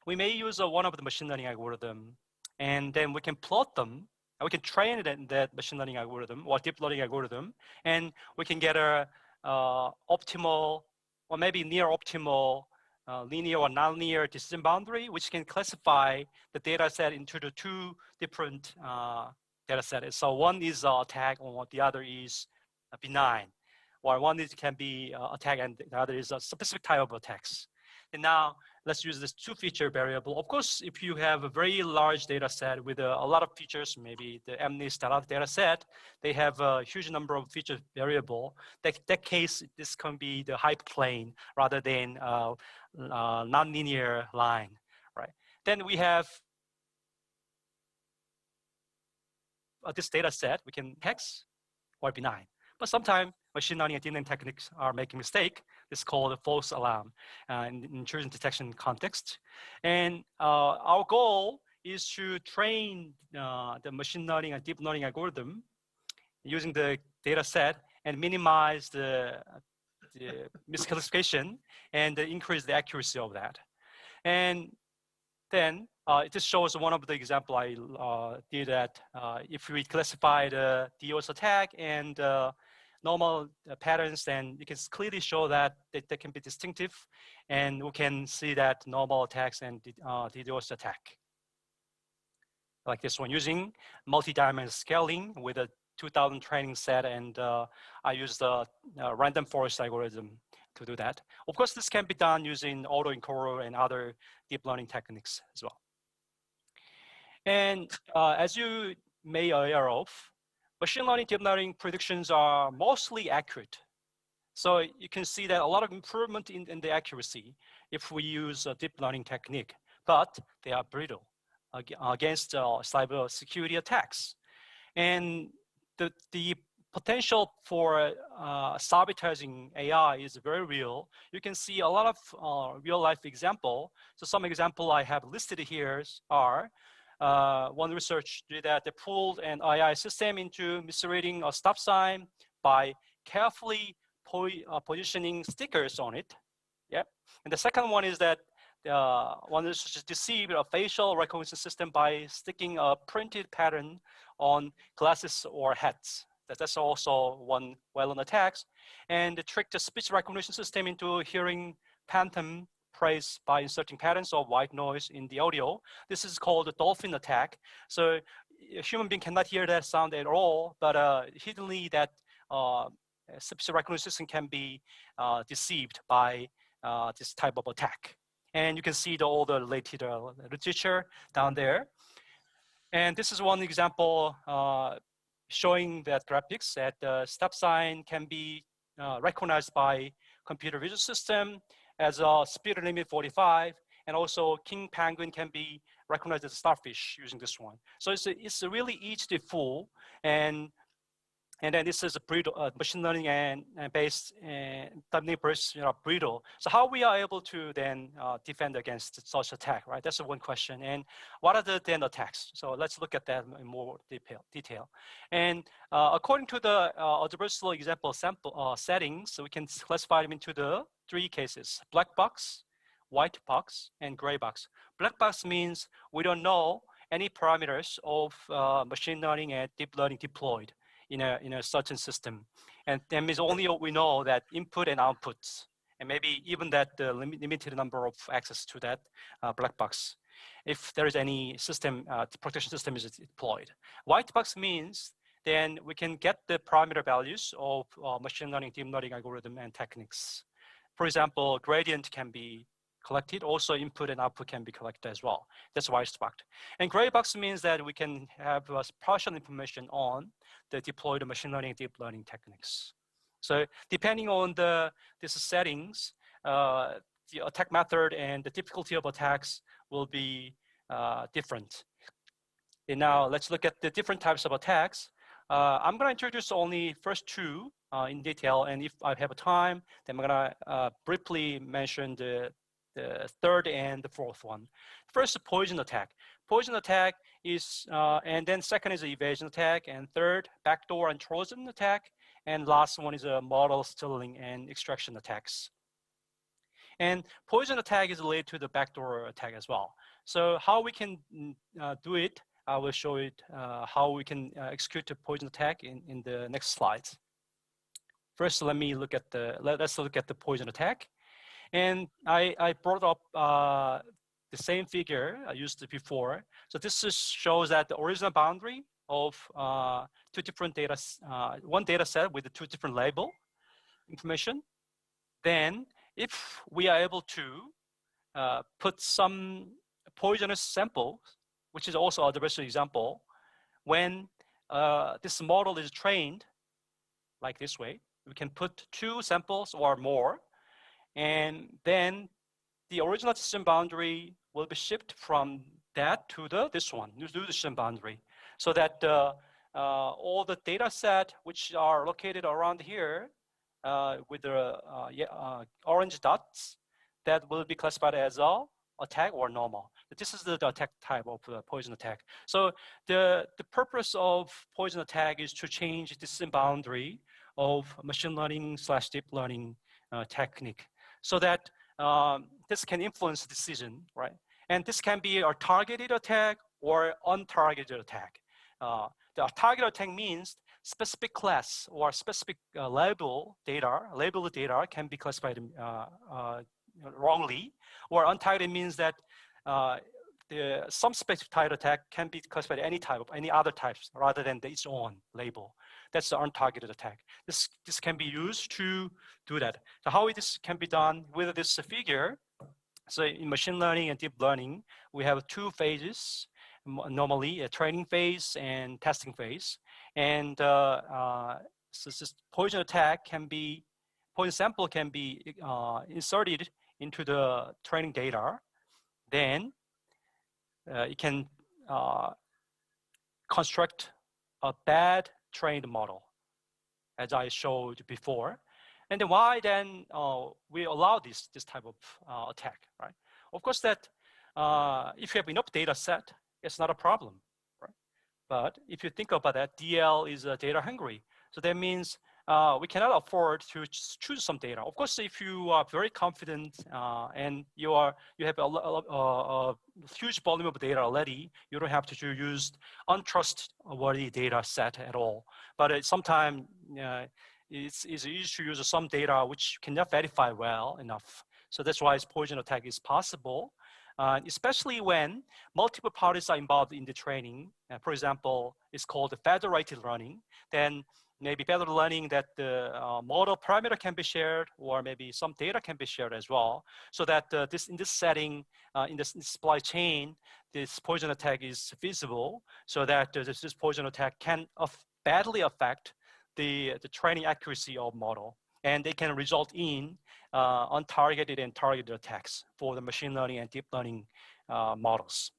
we may use one of the machine learning algorithm, and then we can plot them, and we can train that machine learning algorithm or deep learning algorithm, and we can get a optimal or maybe near optimal linear or nonlinear decision boundary, which can classify the data set into the two different data sets. So one is attack, or the other is benign, or one can be attack, and the other is a specific type of attacks. And now let's use this 2-feature variable. Of course, if you have a very large data set with a lot of features, maybe the MNIST data set, they have a huge number of feature variable. That case, this can be the hyperplane rather than non-linear line, right? Then we have this data set, we can hex or benign. But sometimes machine learning and deep learning techniques are making mistake. This is called a false alarm in intrusion detection context. And our goal is to train the machine learning and deep learning algorithm using the data set and minimize the misclassification and increase the accuracy of that. And then it just shows one of the example I did that if we classify the DOS attack and normal patterns, then you can clearly show that they can be distinctive, and we can see that normal attacks and DDoS attack. Like this one, using multi-dimensional scaling with a 2000 training set, and I used the random forest algorithm to do that. Of course, this can be done using autoencoder and other deep learning techniques as well. And as you may be aware of, machine learning, deep learning predictions are mostly accurate. So you can see that a lot of improvement in the accuracy if we use a deep learning technique, but they are brittle against cyber security attacks. And the potential for sabotaging AI is very real. You can see a lot of real life example. So some example I have listed here are one research did that they pulled an AI system into misreading a stop sign by carefully positioning stickers on it. Yeah. And the second one is that one researcher deceived a facial recognition system by sticking a printed pattern on glasses or hats. That's also one well-known attack. And they tricked the speech recognition system into hearing phantom praise by inserting patterns of white noise in the audio. This is called the dolphin attack. So a human being cannot hear that sound at all, but hiddenly that speech recognition system can be deceived by this type of attack. And you can see all the related literature down there. And this is one example showing that graphics that the stop sign can be recognized by computer vision system as a speed limit 45, and also king penguin can be recognized as a starfish using this one. So it's really easy to fool, and then this is a brittle machine learning and based techniques brittle. So how we are able to then defend against such attack, right? That's one question. And what are the then attacks? So let's look at that in more detail. And according to the adversarial example sample settings, so we can classify them into the 3 cases: black box, white box, and gray box. Black box means we don't know any parameters of machine learning and deep learning deployed in a certain system. And that means only we know that input and outputs, and maybe even that the limited number of access to that black box, if there is any system, protection system is deployed. White box means then we can get the parameter values of machine learning, deep learning algorithm and techniques. For example, gradient can be collected. Also, input and output can be collected as well. That's white box. And gray box means that we can have partial information on the deployed machine learning, deep learning techniques. So depending on these settings, the attack method and the difficulty of attacks will be different. And now let's look at the different types of attacks. I'm going to introduce only first 2 in detail, and if I have time, then I'm going to briefly mention the 3rd and the 4th one. First, poison attack. Poison attack is, and then second is evasion attack, and third, backdoor and Trojan attack, and last one is a model stealing and extraction attacks. And poison attack is related to the backdoor attack as well. So how we can do it, I will show it how we can execute a poison attack in the next slides. First, let's look at the poison attack. And I brought up the same figure I used before. So this shows that the original boundary of 2 different data, one data set with the 2 different label information. Then if we are able to put some poisonous sample, which is also a diversity example, when this model is trained like this way, we can put 2 samples or more, and then the original decision boundary will be shifted from that to this one, the decision boundary, so that all the data set which are located around here with the orange dots, that will be classified as a attack or normal. This is the attack type of the poison attack. So the purpose of poison attack is to change the decision boundary of machine learning / deep learning technique, so that this can influence decision, right? And this can be a targeted attack or untargeted attack. The targeted attack means specific class or specific labeled data can be classified wrongly, or untargeted means that some specific type attack can be classified any other types rather than its own label. That's the untargeted attack. This can be used to do that. So how this can be done with this figure? So in machine learning and deep learning, we have 2 phases, normally a training phase and testing phase. And so this poison sample can be inserted into the training data. Then it can construct a bad trained model, as I showed before. And then why then we allow this type of attack, right? Of course that if you have enough data set, it's not a problem, right? But if you think about that, DL is data hungry. So that means we cannot afford to choose some data. Of course, if you are very confident and you have a huge volume of data already, you don't have to use untrustworthy data set at all. But sometimes it's easy to use some data which cannot verify well enough. So that's why poison attack is possible, especially when multiple parties are involved in the training. For example, it's called federated learning. Then maybe federated learning that the model parameter can be shared, or maybe some data can be shared as well, so that in this setting, in this supply chain, this poison attack is feasible, so that this poison attack can badly affect the training accuracy of model, and they can result in untargeted and targeted attacks for the machine learning and deep learning models.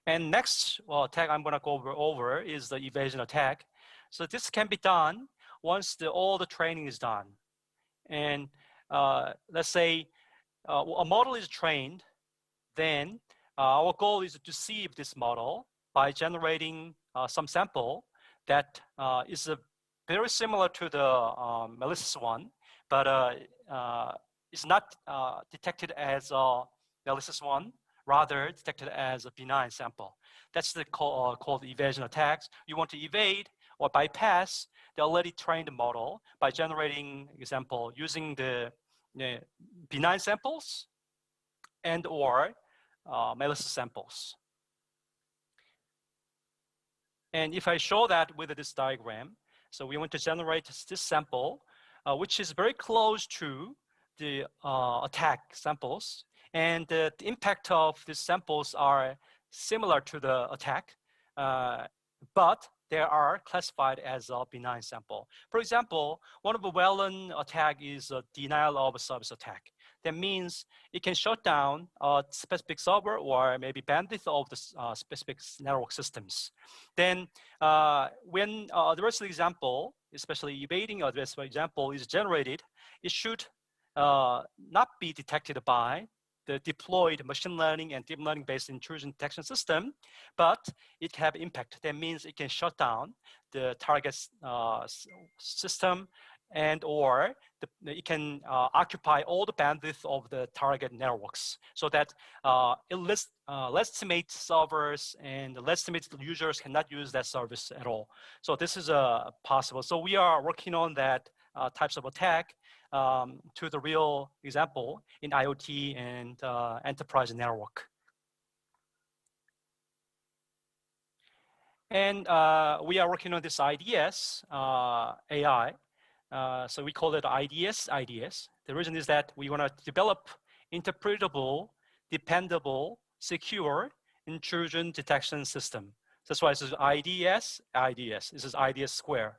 And next attack I'm going to go over is the evasion attack. So this can be done once all the training is done. And let's say a model is trained, then our goal is to deceive this model by generating some sample that is very similar to the malicious one, but is not detected as a malicious one, rather detected as a benign sample. That's called evasion attacks. You want to evade or bypass the already trained model by generating example using the benign samples and or malicious samples. And if I show that with this diagram, so we want to generate this sample, which is very close to the attack samples, and the impact of these samples are similar to the attack, but they are classified as a benign sample. For example, one of the well-known attack is a denial of service attack. That means it can shut down a specific server or maybe bandwidth of the specific network systems. Then when the rest of the example, especially evading address example, is generated, it should not be detected by the deployed machine learning and deep learning based intrusion detection system, but it have impact. That means it can shut down the target system, and or it can occupy all the bandwidth of the target networks, so that legitimate servers and legitimate users cannot use that service at all. So this is possible. So we are working on that types of attack to the real example in IoT and enterprise network. And we are working on this IDS AI. So we call it IDS. The reason is that we want to develop interpretable, dependable, secure intrusion detection system. That's why it says IDS, IDS. This is IDS square.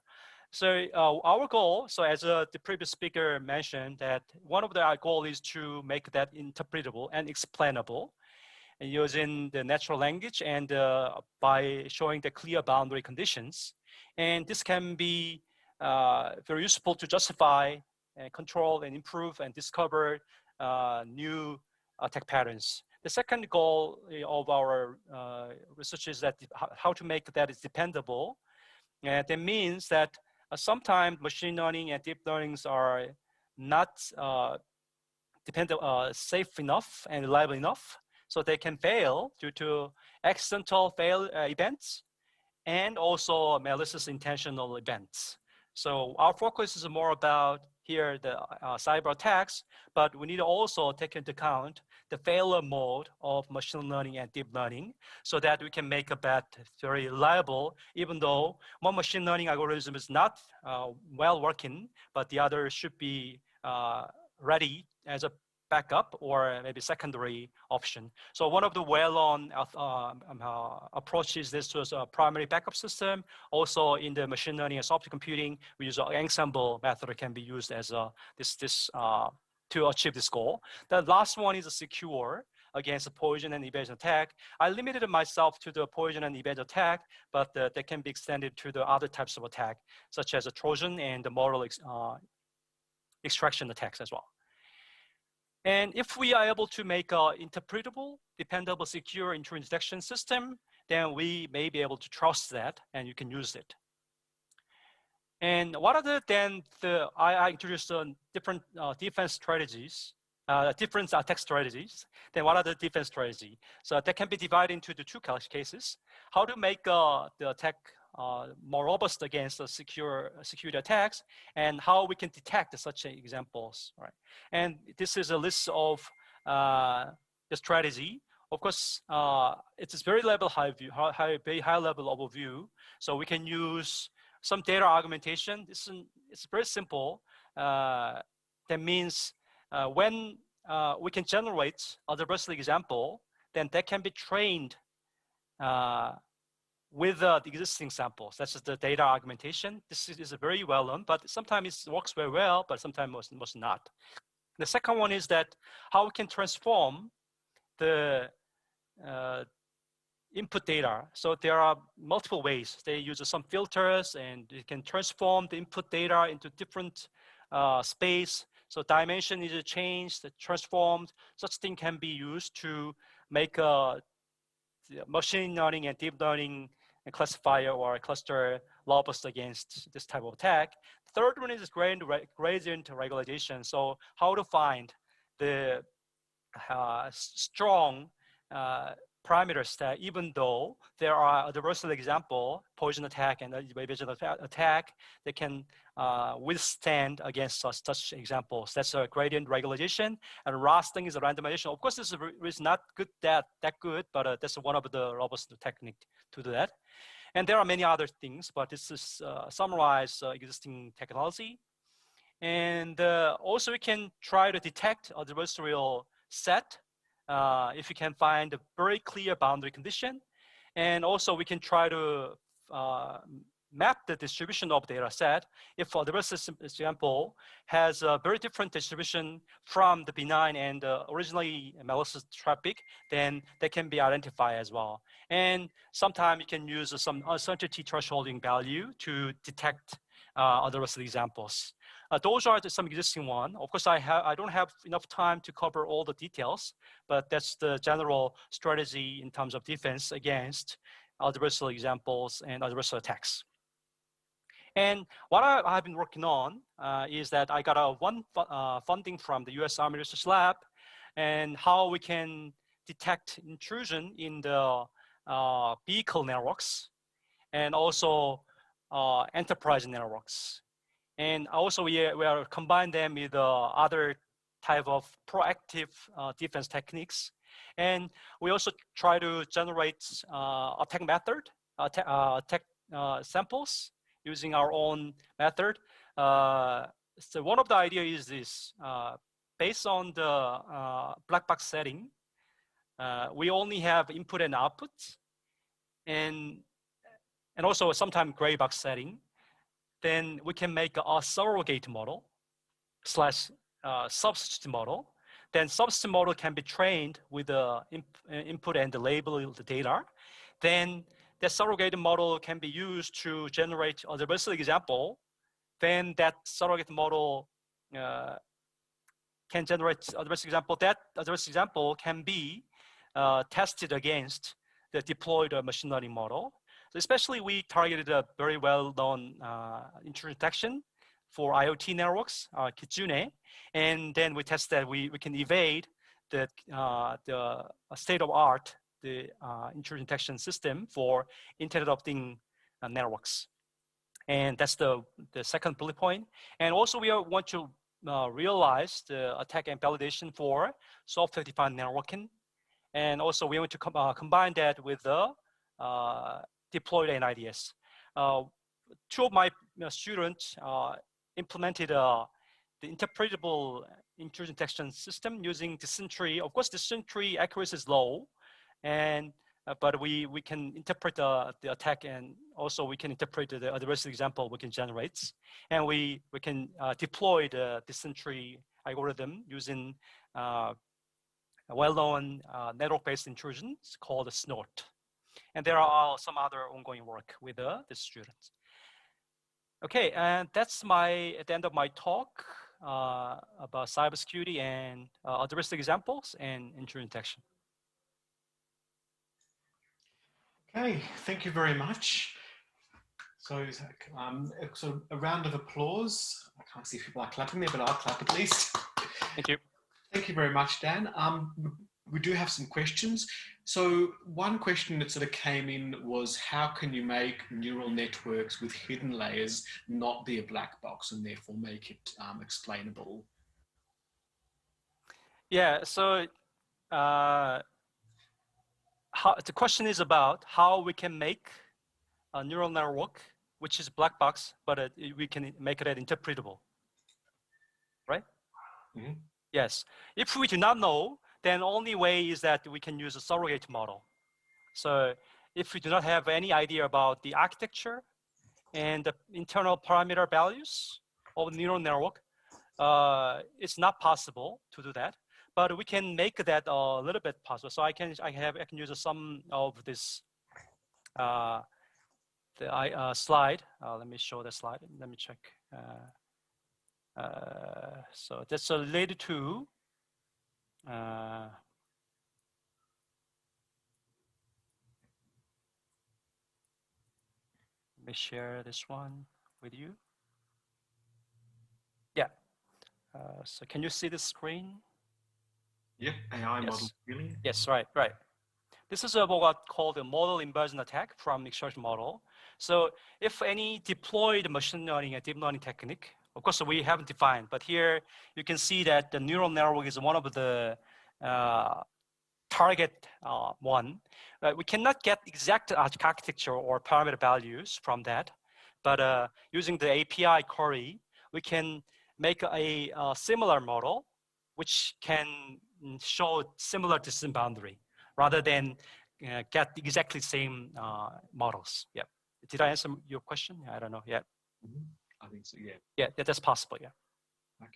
So our goal, so as the previous speaker mentioned, that one of our goal is to make that interpretable and explainable using the natural language and by showing the clear boundary conditions. And this can be very useful to justify and control and improve and discover new attack patterns. The second goal of our research is that how to make that is dependable. And that means that sometimes machine learning and deep learnings are not safe enough and reliable enough, so they can fail due to accidental events and also malicious intentional events. So our focus is more about here the cyber attacks, but we need to also take into account the failure mode of machine learning and deep learning so that we can make a bet very reliable, even though one machine learning algorithm is not well working, but the other should be ready as a backup or maybe secondary option. So one of the well-known approaches this was a primary backup system. Also in the machine learning and software computing, we use an ensemble method can be used as to achieve this goal. The last one is a secure against a poison and evasion attack. I limited myself to the poison and evasion attack, but they can be extended to the other types of attack, such as a Trojan and the model extraction attacks as well. And if we are able to make an interpretable, dependable, secure intrusion detection system, then we may be able to trust that and you can use it. And what are I introduced different defense strategies, different attack strategies. Then what are the defense strategies? So that can be divided into the two cases. How to make the attack more robust against security attacks, and how we can detect such examples, right? And this is a list of the strategy. Of course, it's very very high level overview. So we can use some data augmentation. It's very simple. That means when we can generate a diversity example, then that can be trained with the existing samples. That's the data augmentation. This is very well known, but sometimes it works very well, but sometimes must not. The second one is that how we can transform the input data. So there are multiple ways. They use some filters and you can transform the input data into different space. So dimension is changed, transformed. Such thing can be used to make a machine learning and deep learning classifier or a cluster robust against this type of attack. The third one is gradient regularization. So how to find the strong parameters that even though there are a diversity example, poison attack and evasion attack, they can withstand against such examples. That's a gradient regularization. And last thing is a randomization. Of course, this is not good that good, but that's one of the robust technique to do that. And there are many other things, but this is summarize existing technology. And also we can try to detect a adversarial set if you can find a very clear boundary condition. And also we can try to map the distribution of data set if the adversarial example has a very different distribution from the benign and originally malicious traffic, then they can be identified as well. And sometimes you can use some uncertainty thresholding value to detect adversarial examples. Those are some existing ones. Of course, I don't have enough time to cover all the details, but that's the general strategy in terms of defense against adversarial examples and adversarial attacks. And what I've been working on is that I got funding from the US Army Research Lab, and how we can detect intrusion in the vehicle networks and also enterprise networks. And also we are combine them with other type of proactive defense techniques. And we also try to generate attack method, attack samples using our own method. So one of the idea is this, based on the black box setting, we only have input and output, and also sometimes gray box setting, then we can make a surrogate model / substitute model. Then substitute model can be trained with the input and the label the data. Then the surrogate model can be used to generate a diversity example. Then that surrogate model can generate a diversity example. That diversity example can be tested against the deployed machine learning model. So especially we targeted a very well-known intrusion detection for IoT networks, Kitsune, and then we test that we can evade the state-of-art, the intrusion detection system for Internet of Things networks. And that's the second bullet point. And also we want to realize the attack and validation for software-defined networking. And also we want to combine that with the deployed NIDS. Two of my students implemented the interpretable intrusion detection system using decision tree. Of course, decision tree accuracy is low, and but we can interpret the attack, and also we can interpret the adversary example we can generate, and we can deploy the decision tree algorithm using a well-known network-based intrusions called Snort. And there are some other ongoing work with the students. Okay, and that's at the end of my talk about cybersecurity and adversary examples and intrusion detection. Okay, thank you very much. So, so a round of applause. I can't see if people are clapping there, but I'll clap at least. Thank you. Thank you very much, Dan. We do have some questions. So one question that sort of came in was, how can you make neural networks with hidden layers not be a black box and therefore make it explainable? Yeah, so the question is about how we can make a neural network, which is black box, but we can make it interpretable, right? Mm-hmm. Yes, if we do not know, then only way is that we can use a surrogate model. So if we do not have any idea about the architecture and the internal parameter values of the neural network, it's not possible to do that. But we can make that a little bit possible. So I can use some of this slide. Let me show the slide. Let me check. So that's related to let me share this one with you. Yeah. So can you see the screen? Yeah, AI model, really? Yes, right. This is what called a model inversion attack from extraction model. So if any deployed machine learning and deep learning technique, of course we haven't defined, but here you can see that the neural network is one of the target one. We cannot get exact architecture or parameter values from that, but using the API query, we can make a similar model which can show similar decision boundary rather than get exactly same models. Yeah. Did I answer your question? I don't know. Yeah. Mm-hmm. I think so. Yeah. Yeah, that's possible. Yeah. Okay.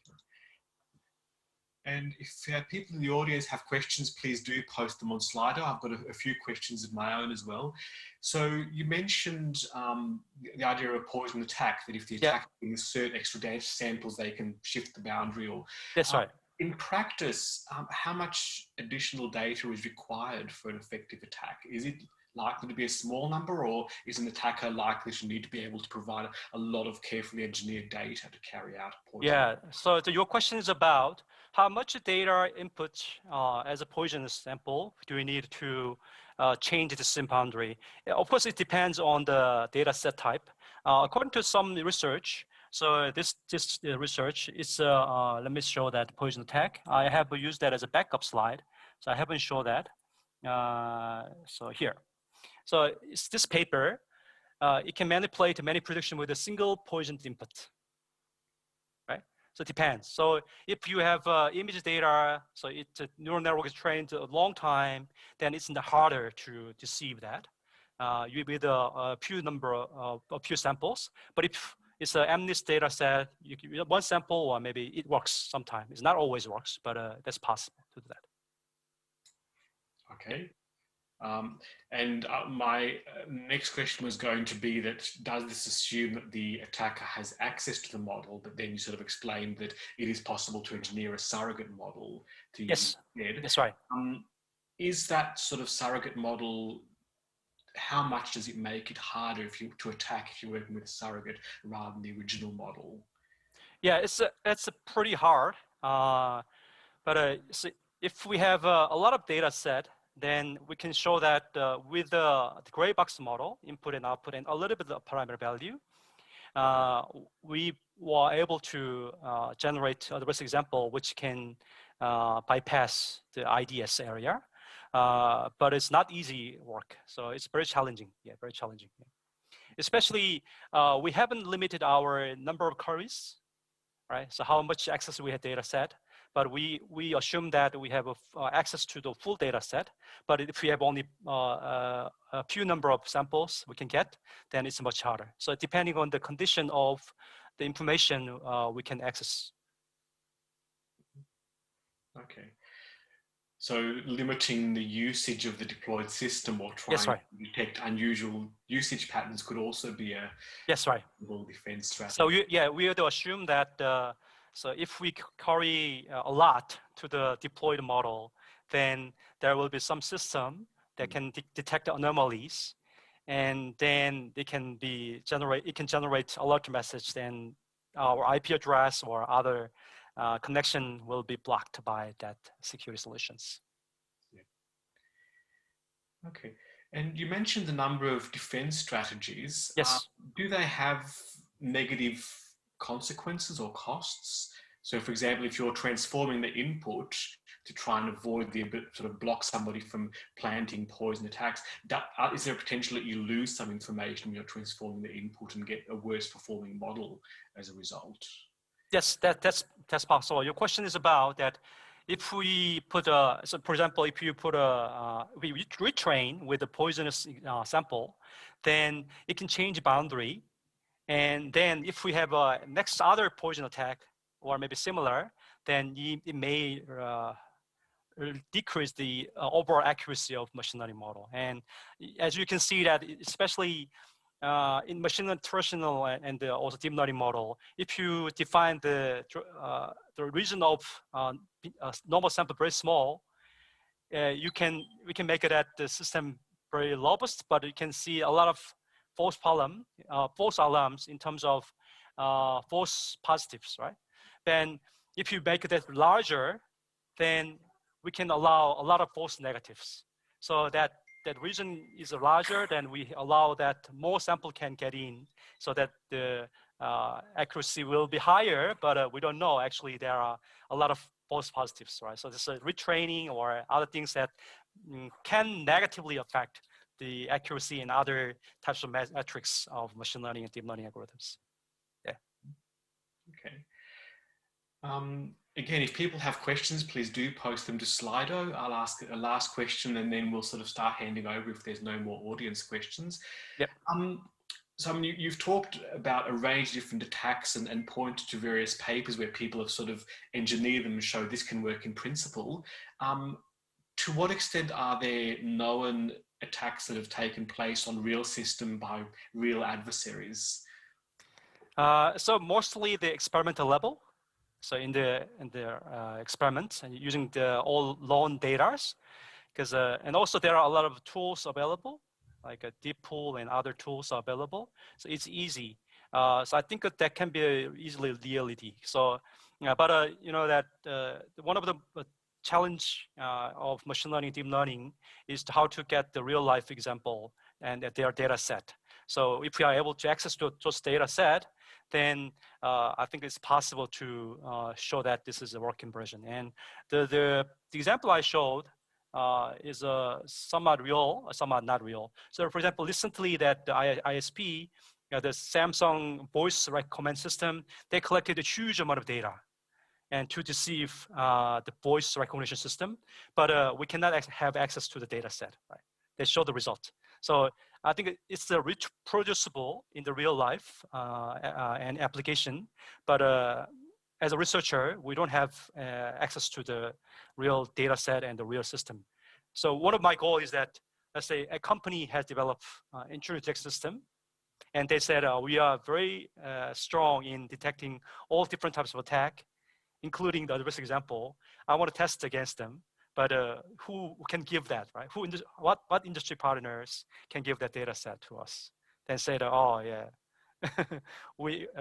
And if people in the audience have questions, please do post them on Slido. I've got a few questions of my own as well. So you mentioned the idea of a poison attack, that if the attack brings certain extra data samples, they can shift the boundary. Or that's right. In practice, how much additional data is required for an effective attack? Is it likely to be a small number, or is an attacker likely to need to be able to provide a lot of carefully engineered data to carry out a poison? Yeah, so your question is about how much data input as a poison sample do we need to change the decision boundary? Of course, it depends on the data set type. According to some research, so this research is, let me show that poison attack. I have used that as a backup slide, so I haven't shown that. So here. So it's this paper, it can manipulate many prediction with a single poison input, right? So it depends. So if you have image data, so the neural network is trained a long time, then it's harder to deceive that. You with a few number of a few samples. But if it's an MNIST data set, one sample, or maybe it works sometimes. It's not always works, but that's possible to do that. Okay. And my next question was going to be that, does this assume that the attacker has access to the model, but then you sort of explained that it is possible to engineer a surrogate model to use instead? That's right. Is that sort of surrogate model, how much does it make it harder to attack if you're working with a surrogate rather than the original model? Yeah, it's pretty hard. So if we have a lot of data set, then we can show that with the gray box model, input and output, and a little bit of parameter value, we were able to generate the risk example, which can bypass the IDS area. But it's not easy work. So it's very challenging. Yeah, very challenging. Yeah. Especially, we haven't limited our number of queries, right? So how much access we have data set. But we assume that we have access to the full data set. But if we have only a few number of samples we can get, then it's much harder. So depending on the condition of the information we can access. Okay. So limiting the usage of the deployed system or trying to detect unusual usage patterns could also be a defense strategy. So we have to assume that so if we query a lot to the deployed model, then there will be some system that can detect anomalies, and then it can generate alert message. Then our IP address or other connection will be blocked by that security solutions. Yeah. Okay, and you mentioned the number of defense strategies. Yes. Do they have negative consequences or costs? So for example, if you're transforming the input to try and avoid the sort of block somebody from planting poison attacks, is there a potential that you lose some information when you're transforming the input and get a worse performing model as a result? Yes, that's possible. Your question is about that if we put so for example, if you put we retrain with a poisonous sample, then it can change boundary. And then if we have a next other poison attack or maybe similar, then it may decrease the overall accuracy of machine learning model. And as you can see that, especially in machine learning traditional and also deep learning model, if you define the region of normal sample very small, we can make it at the system very robust, but you can see a lot of false alarms in terms of false positives, right? Then if you make it larger, then we can allow a lot of false negatives. So that region is larger, then we allow that more sample can get in so that the accuracy will be higher, but we don't know. Actually, there are a lot of false positives, right? So this is retraining or other things that can negatively affect the accuracy and other types of metrics of machine learning and deep learning algorithms. Yeah. Okay. Again, if people have questions, please do post them to Slido. I'll ask a last question and then we'll sort of start handing over if there's no more audience questions. Yep. So I mean, you've talked about a range of different attacks and pointed to various papers where people have sort of engineered them and showed this can work in principle. To what extent are there known attacks that have taken place on real system by real adversaries? So mostly the experimental level. So in the experiments and using the all known data, because and also there are a lot of tools available, like a deep pool and other tools are available. So it's easy. So I think that can be easily reality. So, but you know that one of the challenge of machine learning, deep learning is how to get the real life example and their data set. So if we are able to access to those data set, then I think it's possible to show that this is a working version. And the example I showed is somewhat real, somewhat not real. So for example, recently that the ISP the Samsung voice command system, they collected a huge amount of data and to deceive the voice recognition system, but we cannot have access to the data set, right? They show the result. So I think it's reproducible in the real life and application, but as a researcher, we don't have access to the real data set and the real system. So one of my goals is that, let's say a company has developed an insurance detection system, and they said, we are very strong in detecting all different types of attack, including the risk example. I want to test against them, but who can give that, right? What industry partners can give that data set to us? Then said, oh yeah,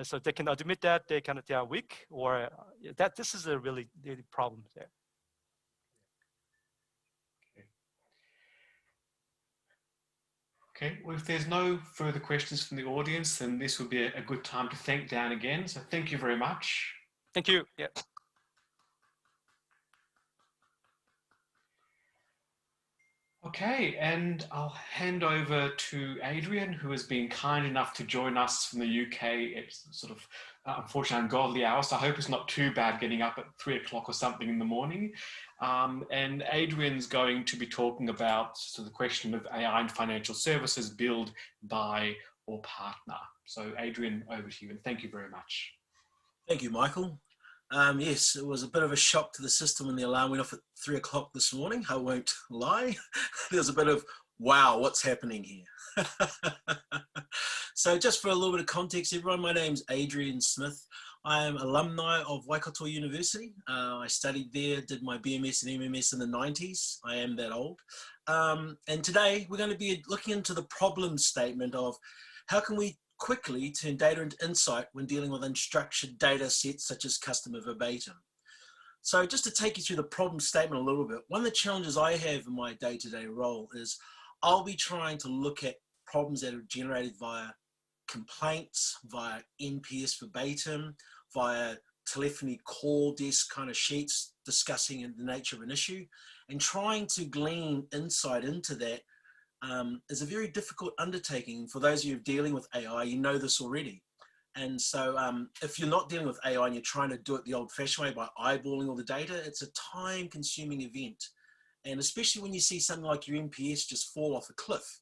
so they can admit that they are weak, or that this is a really the problem there. Okay, well, if there's no further questions from the audience, then this would be a good time to thank Dan again. So thank you very much. Thank you. Yeah. Okay, and I'll hand over to Adrian, who has been kind enough to join us from the UK. It's sort of unfortunately ungodly hours, so I hope it's not too bad getting up at 3 o'clock or something in the morning. And Adrian's going to be talking about the question of AI and financial services, build, buy, or partner. So Adrian, over to you, and thank you very much. Thank you, Michael. Yes, it was a bit of a shock to the system when the alarm went off at 3 o'clock this morning. I won't lie. There's a bit of, wow, what's happening here? So just for a little bit of context, everyone, my name's Adrian Smith. I am alumni of Waikato University. I studied there, did my BMS and MMS in the 90s. I am that old. And today we're going to be looking into the problem statement of how can we quickly turn data into insight when dealing with unstructured data sets such as customer verbatim. So just to take you through the problem statement a little bit, one of the challenges I have in my day-to-day role is I'll be trying to look at problems that are generated via complaints, via NPS verbatim, via telephony call desk kind of sheets discussing the nature of an issue, and trying to glean insight into that is a very difficult undertaking. For those of you dealing with AI, you know this already. And so if you're not dealing with AI and you're trying to do it the old-fashioned way by eyeballing all the data, it's a time-consuming event. And especially when you see something like your NPS just fall off a cliff,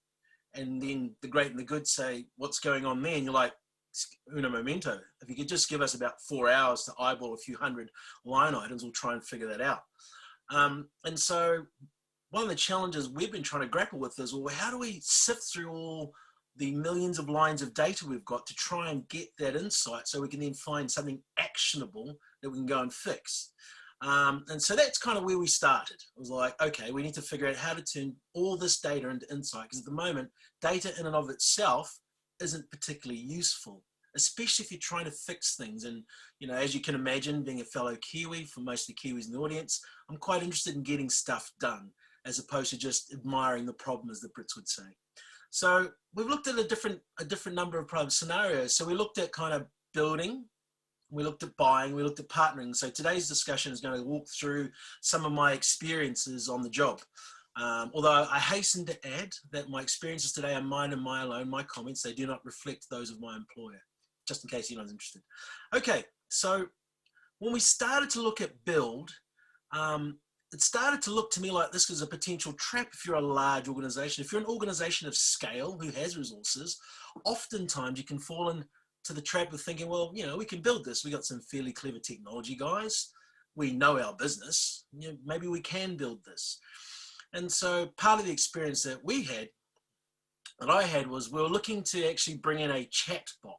and then the great and the good say, what's going on there? And you're like, uno momento. If you could just give us about 4 hours to eyeball a few hundred line items, we'll try and figure that out. And so one of the challenges we've been trying to grapple with is, well, how do we sift through all the millions of lines of data we've got to try and get that insight so we can then find something actionable that we can go and fix? And so that's kind of where we started. It was like, okay, we need to figure out how to turn all this data into insight, because at the moment, data in and of itself isn't particularly useful, especially if you're trying to fix things. And, you know, as you can imagine, being a fellow Kiwi, for most of the Kiwis in the audience, I'm quite interested in getting stuff done, as opposed to just admiring the problem, as the Brits would say. So we've looked at a different number of problem scenarios. So we looked at kind of building, we looked at buying, we looked at partnering. So today's discussion is going to walk through some of my experiences on the job. Although I hasten to add that my experiences today are mine and mine alone, my comments, they do not reflect those of my employer, just in case anyone's interested. Okay, so when we started to look at build, it started to look to me like this was a potential trap if you're a large organization. If you're an organization of scale who has resources, oftentimes you can fall into the trap of thinking, well, you know, we can build this. We got some fairly clever technology guys. We know our business. You know, maybe we can build this. And so part of the experience that I had was we were looking to actually bring in a chat bot.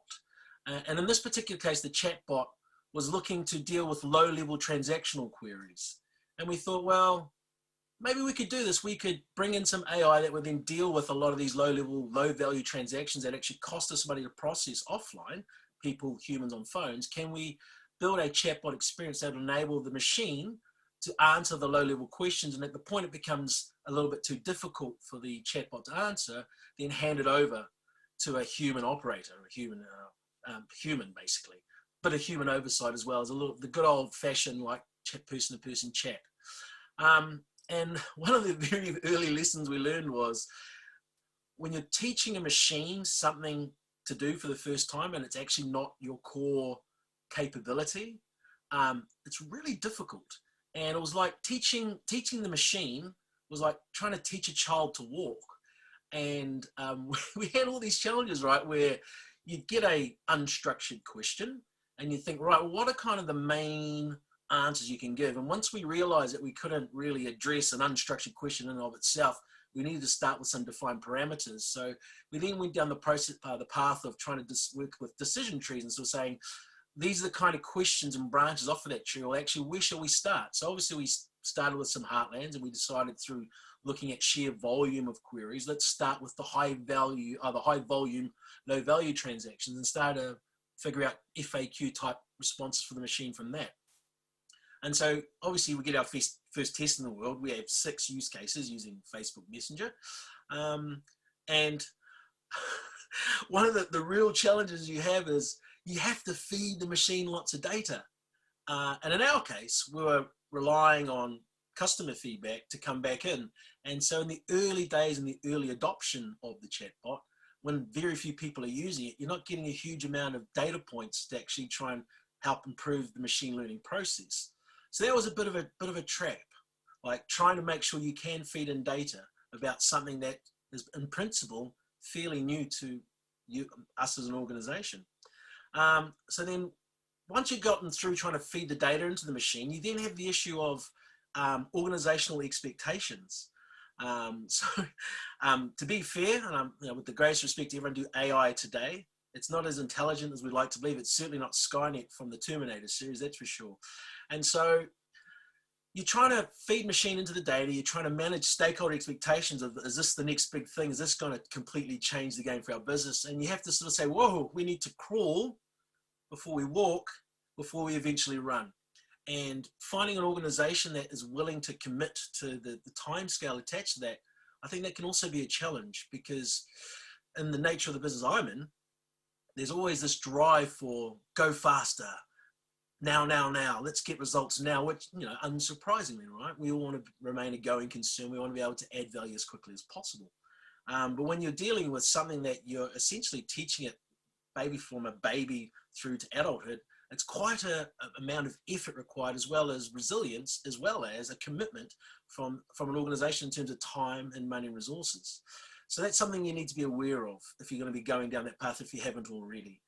And in this particular case, the chat bot was looking to deal with low-level transactional queries. And we thought, well, maybe we could do this. We could bring in some AI that would then deal with a lot of these low-level, low-value transactions that actually cost us money to process offline, people, humans on phones. Can we build a chatbot experience that would enable the machine to answer the low-level questions? And at the point it becomes a little bit too difficult for the chatbot to answer, then hand it over to a human operator, a human basically, but a human oversight as well as the good old-fashioned like person-to-person chat. And one of the very early lessons we learned was when you're teaching a machine something to do for the first time and it's actually not your core capability, it's really difficult. And it was like teaching the machine was like trying to teach a child to walk. And we had all these challenges, right, where you'd get a unstructured question and you think, right, well, what are kind of the main answers you can give? And once we realized that we couldn't really address an unstructured question in and of itself, we needed to start with some defined parameters. So we then went down the path of trying to work with decision trees, and so saying, these are the kind of questions and branches off of that tree. Well, actually, where shall we start? So obviously we started with some heartlands, and we decided through looking at sheer volume of queries, let's start with the high value, the high volume, low value transactions, and start to figure out FAQ type responses for the machine from that. And so obviously we get our first test in the world. We have 6 use cases using Facebook Messenger. And one of the real challenges you have is you have to feed the machine lots of data. And in our case, we were relying on customer feedback to come back in. And so in the early days, in the early adoption of the chatbot, when very few people are using it, you're not getting a huge amount of data points to actually try and help improve the machine learning process. So that was a bit of a trap, like trying to make sure you can feed in data about something that is in principle fairly new to us as an organization. So then once you've gotten through trying to feed the data into the machine, you then have the issue of organizational expectations. To be fair, and with the greatest respect to everyone do AI today, it's not as intelligent as we'd like to believe. It's certainly not Skynet from the Terminator series, that's for sure. And so you're trying to feed machine into the data, you're trying to manage stakeholder expectations of, is this the next big thing? Is this going to completely change the game for our business? And you have to sort of say, whoa, we need to crawl before we walk, before we eventually run. And finding an organization that is willing to commit to the time scale attached to that, I think that can also be a challenge, because in the nature of the business I'm in, there's always this drive for go faster, now, let's get results now, which, unsurprisingly, right? We all want to remain a going concern. We want to be able to add value as quickly as possible. But when you're dealing with something that you're essentially teaching it from a baby through to adulthood, it's quite an amount of effort required, as well as resilience, as well as a commitment from an organization in terms of time and money and resources. So that's something you need to be aware of if you're going to be going down that path, if you haven't already.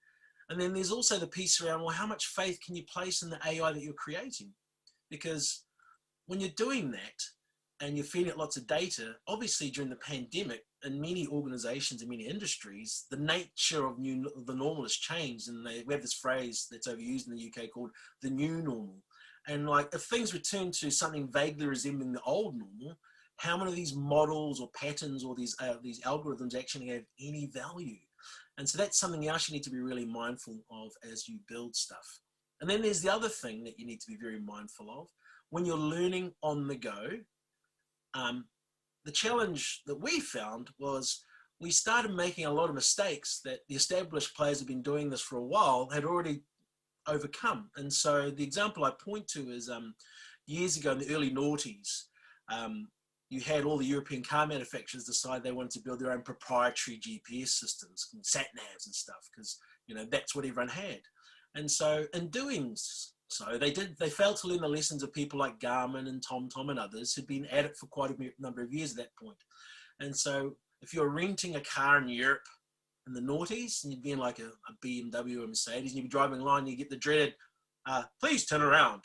And then there's also the piece around, well, how much faith can you place in the AI that you're creating? Because when you're doing that and you're feeding it lots of data, obviously during the pandemic, in many organizations and many industries, the nature of the normal has changed. And we have this phrase that's overused in the UK called the new normal. And like, if things return to something vaguely resembling the old normal, how many of these models or patterns or these algorithms actually have any value? And so that's something else you need to be really mindful of as you build stuff. And then there's the other thing that you need to be very mindful of. When you're learning on the go, the challenge that we found was we started making a lot of mistakes that the established players have been doing this for a while had already overcome. And so the example I point to is years ago in the early noughties, you had all the European car manufacturers decide they wanted to build their own proprietary GPS systems, sat-navs and stuff, because that's what everyone had. And so in doing so, they failed to learn the lessons of people like Garmin and TomTom and others who'd been at it for quite a number of years at that point. And so if you're renting a car in Europe in the noughties, and you'd be in like a BMW or a Mercedes, and you'd be driving along and you get the dreaded, please turn around,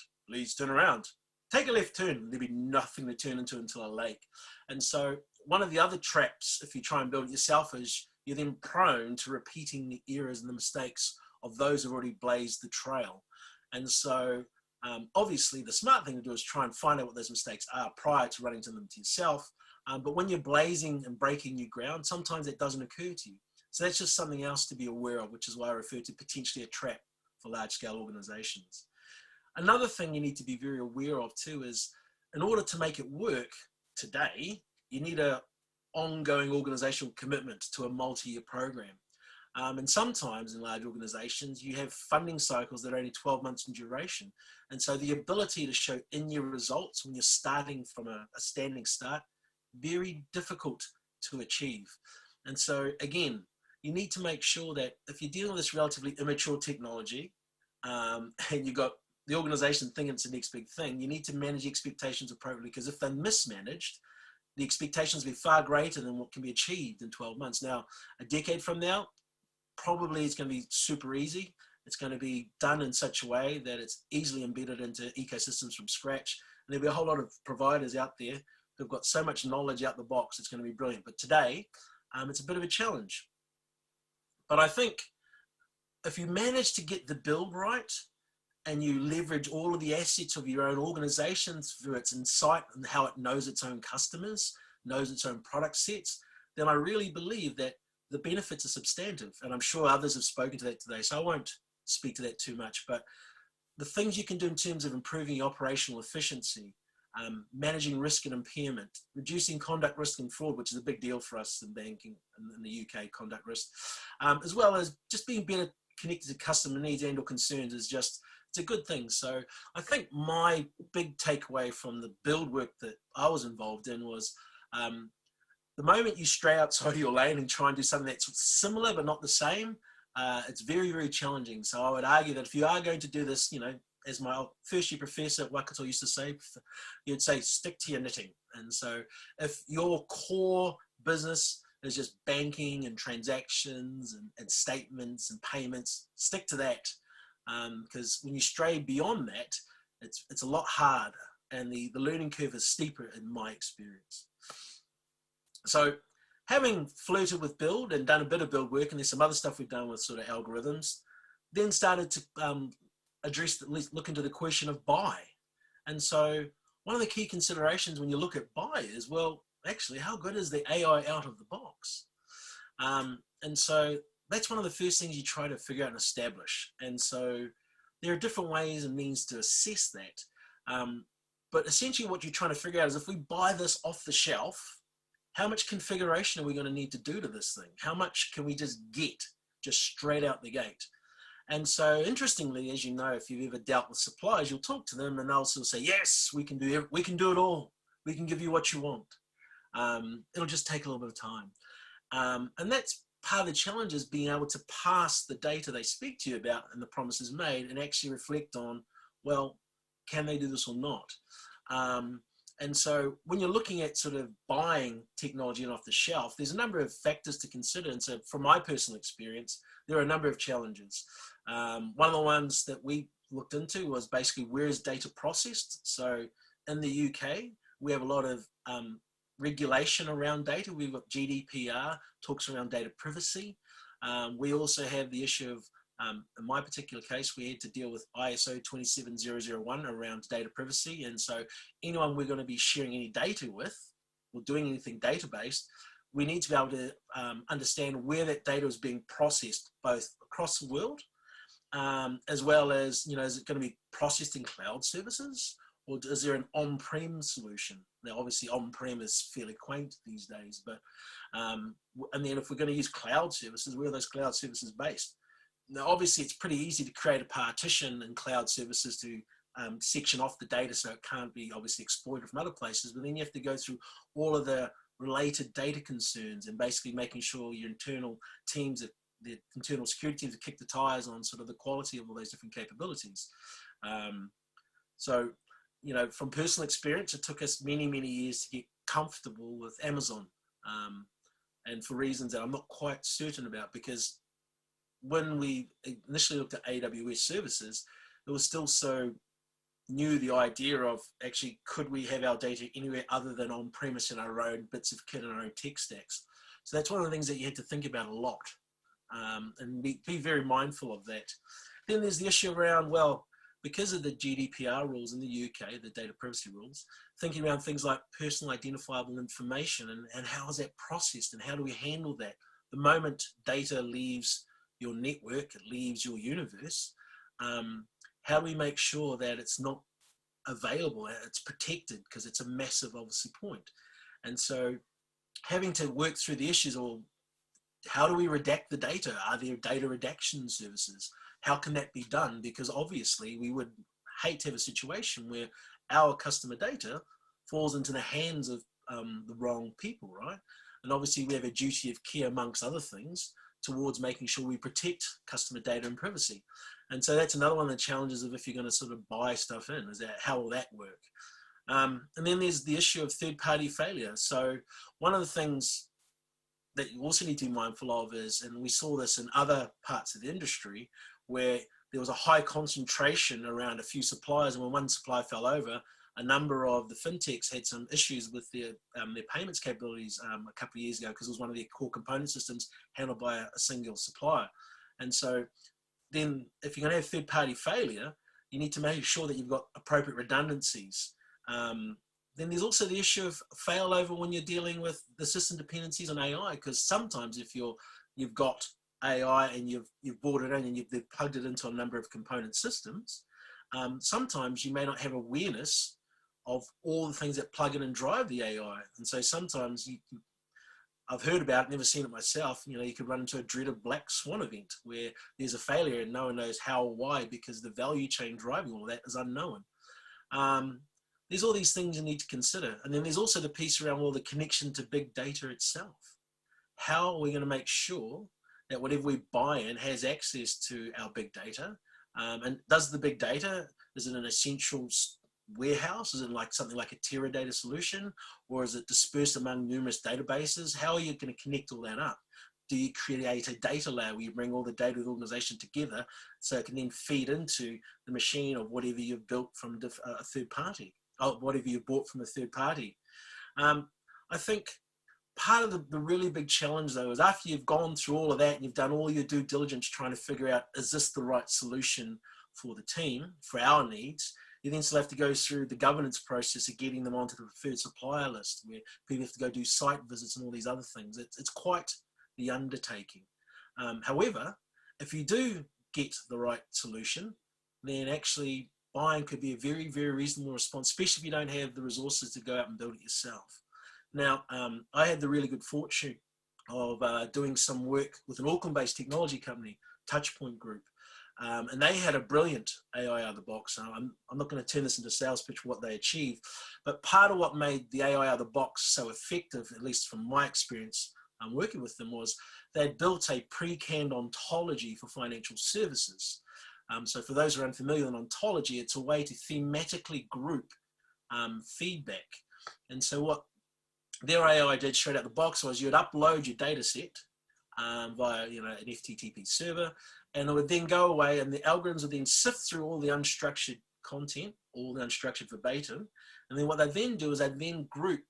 take a left turn. There'd be nothing to turn into until a lake. And so one of the other traps, if you try and build it yourself, is you're then prone to repeating the errors and the mistakes of those who've already blazed the trail. And so obviously the smart thing to do is try and find out what those mistakes are prior to running to them to yourself. But when you're blazing and breaking new ground, sometimes it doesn't occur to you. So that's just something else to be aware of, which is why I refer to potentially a trap for large scale organizations. Another thing you need to be very aware of too is, in order to make it work today, you need an ongoing organizational commitment to a multi-year program. And sometimes in large organizations, you have funding cycles that are only 12 months in duration. And so the ability to show in-year results when you're starting from a standing start, very difficult to achieve. And so again, you need to make sure that if you're dealing with this relatively immature technology, and you've got the organization thinking it's the next big thing, you need to manage expectations appropriately, because if they're mismanaged, the expectations will be far greater than what can be achieved in 12 months. Now, a decade from now, probably it's going to be super easy. It's going to be done in such a way that it's easily embedded into ecosystems from scratch. And there'll be a whole lot of providers out there who've got so much knowledge out the box, it's going to be brilliant. But today, it's a bit of a challenge. But I think if you manage to get the build right, and you leverage all of the assets of your own organization through its insight and how it knows its own customers, knows its own product sets, then I really believe that the benefits are substantive. And I'm sure others have spoken to that today, so I won't speak to that too much. But the things you can do in terms of improving your operational efficiency, managing risk and impairment, reducing conduct risk and fraud, which is a big deal for us in banking in the UK, conduct risk, as well as just being better connected to customer needs and or concerns is just, it's a good thing. So I think my big takeaway from the build work that I was involved in was the moment you stray outside of your lane and try and do something that's similar but not the same, it's very, very challenging. So I would argue that if you are going to do this, you know, as my first year professor at Waikato used to say, you'd say stick to your knitting. And so if your core business is just banking and transactions and statements and payments, stick to that. Because when you stray beyond that, it's a lot harder, and the learning curve is steeper in my experience. So having flirted with build and done a bit of build work, and there's some other stuff we've done with sort of algorithms, then started to address, at least look into the question of buy. And so one of the key considerations when you look at buy is, well, actually, how good is the AI out of the box? And so that's one of the first things you try to figure out and establish. And so there are different ways and means to assess that. But essentially what you're trying to figure out is, if we buy this off the shelf, how much configuration are we going to need to do to this thing? How much can we just get just straight out the gate? And so interestingly, as you know, if you've ever dealt with suppliers, you'll talk to them and they'll sort of say, yes, we can do it all. We can give you what you want. It'll just take a little bit of time. And that's part of the challenge, is being able to pass the data they speak to you about and the promises made and actually reflect on, well, can they do this or not? And so when you're looking at sort of buying technology off the shelf, there's a number of factors to consider. And so from my personal experience, there are a number of challenges. One of the ones that we looked into was basically, where is data processed? So in the UK, we have a lot of regulation around data. We've got GDPR, talks around data privacy. We also have the issue of, in my particular case, we had to deal with ISO 27001 around data privacy. And so anyone we're going to be sharing any data with, or doing anything data-based, we need to be able to understand where that data is being processed, both across the world, as well as, you know, is it going to be processed in cloud services, or is there an on-prem solution? Now, obviously, on-prem is fairly quaint these days, but and then if we're going to use cloud services, where are those cloud services based? Now, obviously, it's pretty easy to create a partition in cloud services to section off the data so it can't be obviously exploited from other places, but then you have to go through all of the related data concerns and basically making sure your internal teams, the internal security teams, have kicked the tires on sort of the quality of all those different capabilities. So, you know, from personal experience, it took us many, many years to get comfortable with Amazon, and for reasons that I'm not quite certain about, because when we initially looked at AWS services, it was still so new, the idea of actually, could we have our data anywhere other than on premise in our own bits of kit and our own tech stacks? So that's one of the things that you had to think about a lot, and be very mindful of that. Then there's the issue around, well, because of the GDPR rules in the UK, the data privacy rules, thinking around things like personal identifiable information and how is that processed and how do we handle that? The moment data leaves your network, it leaves your universe, how do we make sure that it's not available, it's protected, because it's a massive, obviously, point. And so having to work through the issues, or how do we redact the data? Are there data redaction services? How can that be done? Because obviously we would hate to have a situation where our customer data falls into the hands of the wrong people, right? And obviously we have a duty of care, amongst other things, towards making sure we protect customer data and privacy. And so that's another one of the challenges of if you're going to sort of buy stuff in, is that how will that work? And then there's the issue of third-party failure. So one of the things that you also need to be mindful of is, and we saw this in other parts of the industry, where there was a high concentration around a few suppliers, and when one supplier fell over, a number of the fintechs had some issues with their payments capabilities a couple of years ago, because it was one of their core component systems handled by a single supplier. And so then if you're going to have third-party failure, you need to make sure that you've got appropriate redundancies. Then there's also the issue of failover when you're dealing with the system dependencies on AI, because sometimes if you've got AI and you've brought it in and you've plugged it into a number of component systems, sometimes you may not have awareness of all the things that plug in and drive the AI. And so sometimes I've heard about it, never seen it myself, you could run into a dreaded black swan event where there's a failure and no one knows how or why, because the value chain driving all of that is unknown. There's all these things you need to consider. And then there's also the piece around the connection to big data itself. How are we going to make sure that whatever we buy in has access to our big data? And does the big data, is it an essential warehouse? Is it like something like a Teradata solution? Or is it dispersed among numerous databases? How are you going to connect all that up? Do you create a data layer where you bring all the data of the organization together so it can then feed into the machine of whatever you've built from a third party, or whatever you bought from a third party? I think part of the really big challenge, though, is after you've gone through all of that and you've done all your due diligence trying to figure out, is this the right solution for the team, for our needs? You then still have to go through the governance process of getting them onto the preferred supplier list, where people have to go do site visits and all these other things. It's quite the undertaking. However, if you do get the right solution, then actually buying could be a very, very reasonable response, especially if you don't have the resources to go out and build it yourself. Now, I had the really good fortune of doing some work with an Auckland-based technology company, Touchpoint Group, and they had a brilliant AI out of the box. I'm not going to turn this into a sales pitch for what they achieved, but part of what made the AI out of the box so effective, at least from my experience working with them, was they built a pre-canned ontology for financial services. So for those who are unfamiliar with ontology, it's a way to thematically group feedback. And so what their AI did straight out the box was you'd upload your data set via an FTTP server, and it would then go away, and the algorithms would then sift through all the unstructured content, all the unstructured verbatim, and then what they then do is they then group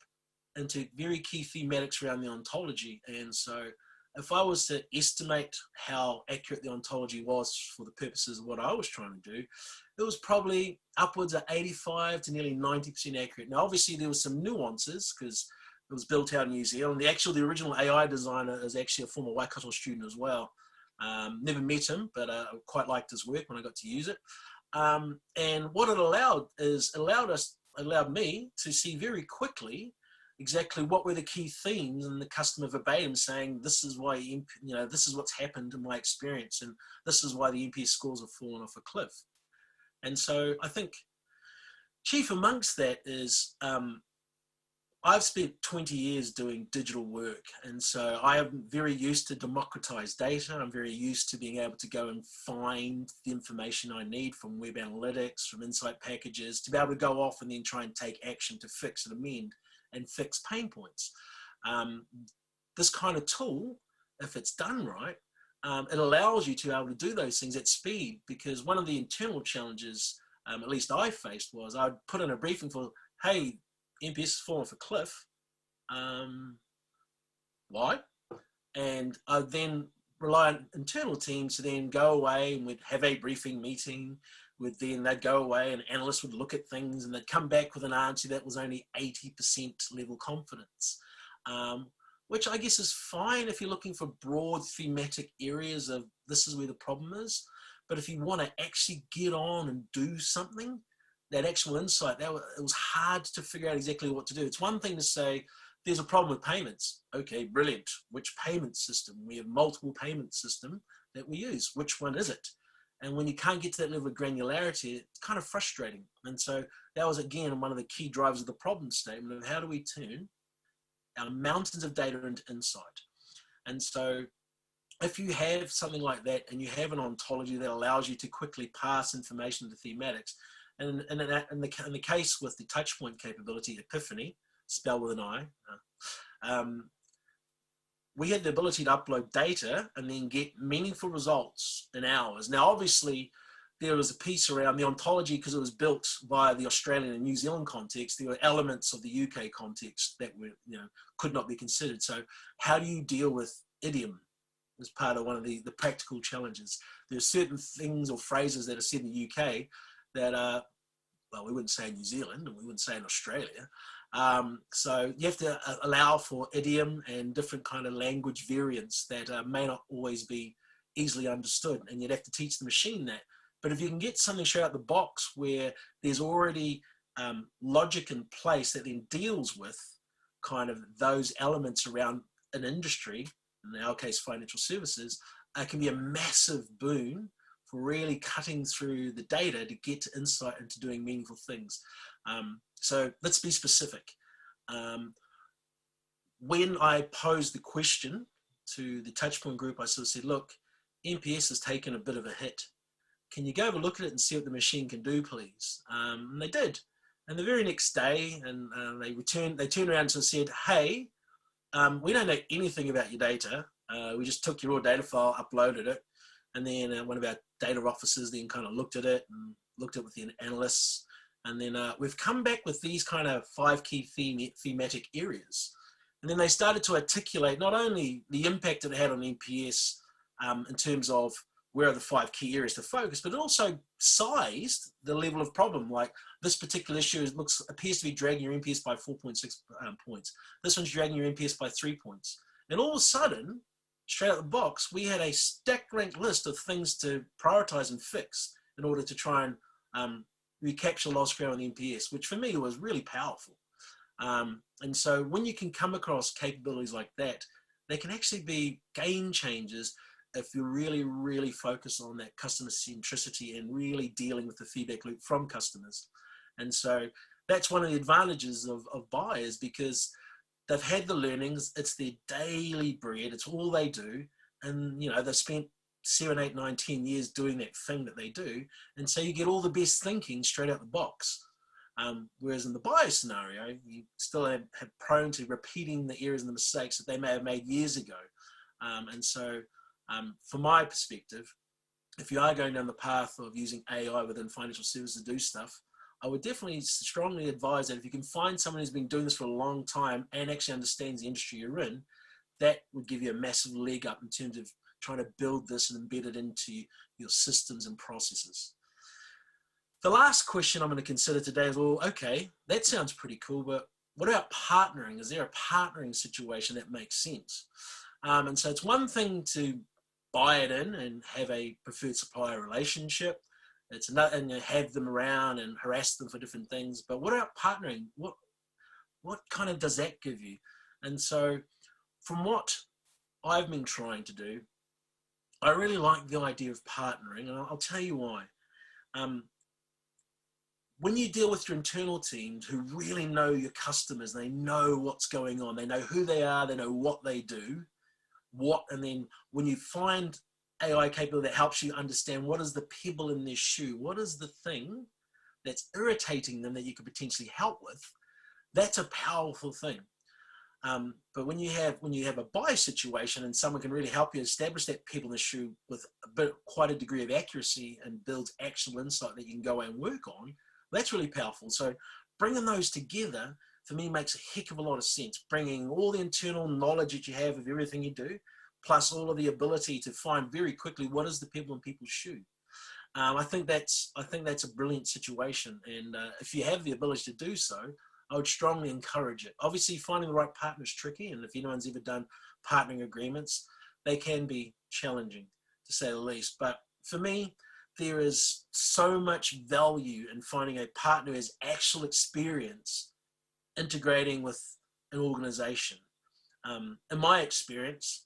into very key thematics around the ontology. And so if I was to estimate how accurate the ontology was for the purposes of what I was trying to do, it was probably upwards of 85 to nearly 90% accurate. Now, obviously there was some nuances because it was built out in New Zealand. The original AI designer is actually a former Waikato student as well. Never met him, but quite liked his work when I got to use it. And what it allowed is, allowed me to see very quickly exactly what were the key themes and the customer verbatim saying, this is why, this is what's happened in my experience, and this is why the NPS scores have fallen off a cliff. And so I think chief amongst that is, I've spent 20 years doing digital work, and so I am very used to democratized data. I'm very used to being able to go and find the information I need from web analytics, from insight packages, to be able to go off and then try and take action to fix and amend and fix pain points. This kind of tool, if it's done right, it allows you to be able to do those things at speed, because one of the internal challenges, at least I faced, was I'd put in a briefing for, hey, NPS has fallen off a cliff. Why? And I'd then rely on internal teams to then go away and we'd have a briefing meeting. They'd go away and analysts would look at things and they'd come back with an answer that was only 80% level confidence, which I guess is fine if you're looking for broad thematic areas of this is where the problem is. But if you want to actually get on and do something, that actual insight, it was hard to figure out exactly what to do. It's one thing to say, there's a problem with payments. Okay, brilliant. Which payment system? We have multiple payment systems that we use. Which one is it? And when you can't get to that level of granularity, it's kind of frustrating. And so that was, again, one of the key drivers of the problem statement of how do we turn our mountains of data into insight. And so if you have something like that and you have an ontology that allows you to quickly pass information to thematics, and in the case with the Touchpoint capability, Epiphany, spelled with an I, we had the ability to upload data and then get meaningful results in hours. Now, obviously, there was a piece around the ontology because it was built via the Australian and New Zealand context. There were elements of the UK context that were, could not be considered. So how do you deal with idiom as part of one of the practical challenges? There are certain things or phrases that are said in the UK that are, well, we wouldn't say in New Zealand and we wouldn't say in Australia. So you have to allow for idiom and different kind of language variants that may not always be easily understood, and you'd have to teach the machine that. But if you can get something straight out the box where there's already logic in place that then deals with kind of those elements around an industry, in our case financial services, can be a massive boon for really cutting through the data to get to insight into doing meaningful things. So let's be specific. When I posed the question to the Touchpoint group, I sort of said, look, NPS has taken a bit of a hit. Can you go have a look at it and see what the machine can do, please? And they did. And the very next day, and they turned around and said, hey, we don't know anything about your data. We just took your raw data file, uploaded it, and then one of our data officers then kind of looked at it and looked at it with the analysts. And then we've come back with these kind of 5 key thematic areas. And then they started to articulate not only the impact it had on NPS in terms of where are the 5 key areas to focus, but it also sized the level of problem. Like this particular issue appears to be dragging your NPS by 4.6 points. This one's dragging your NPS by 3 points. And all of a sudden, straight out the box, we had a stack ranked list of things to prioritize and fix in order to try and recapture lost ground on NPS, which for me was really powerful. And so when you can come across capabilities like that, they can actually be game changers if you really, really focus on that customer centricity and really dealing with the feedback loop from customers. And so that's one of the advantages of buyers, because they've had the learnings, it's their daily bread, it's all they do. And, they've spent 7, 8, 9, 10 years doing that thing that they do. And so you get all the best thinking straight out the box. Whereas in the buyer scenario, you still have prone to repeating the errors and the mistakes that they may have made years ago. And so from my perspective, if you are going down the path of using AI within financial services to do stuff, I would definitely strongly advise that if you can find someone who's been doing this for a long time and actually understands the industry you're in, that would give you a massive leg up in terms of trying to build this and embed it into your systems and processes. The last question I'm going to consider today is, well, okay, that sounds pretty cool, but what about partnering? Is there a partnering situation that makes sense? And so it's one thing to buy it in and have a preferred supplier relationship. It's another, and have them around and harass them for different things. But what about partnering? What kind of does that give you? And so from what I've been trying to do, I really like the idea of partnering, and I'll tell you why. When you deal with your internal teams who really know your customers, they know what's going on, they know who they are, they know what they do, and then when you find AI capability that helps you understand what is the pebble in their shoe, what is the thing that's irritating them that you could potentially help with, that's a powerful thing. But when you have a buy situation and someone can really help you establish that pebble in the shoe with quite a degree of accuracy and builds actual insight that you can go and work on, that's really powerful. So bringing those together, for me, makes a heck of a lot of sense. Bringing all the internal knowledge that you have of everything you do, plus all of the ability to find very quickly what is the pebble in people's shoe. I think that's a brilliant situation. And if you have the ability to do so, I would strongly encourage it. Obviously, finding the right partner is tricky. And if anyone's ever done partnering agreements, they can be challenging, to say the least. But for me, there is so much value in finding a partner who has actual experience integrating with an organization. In my experience,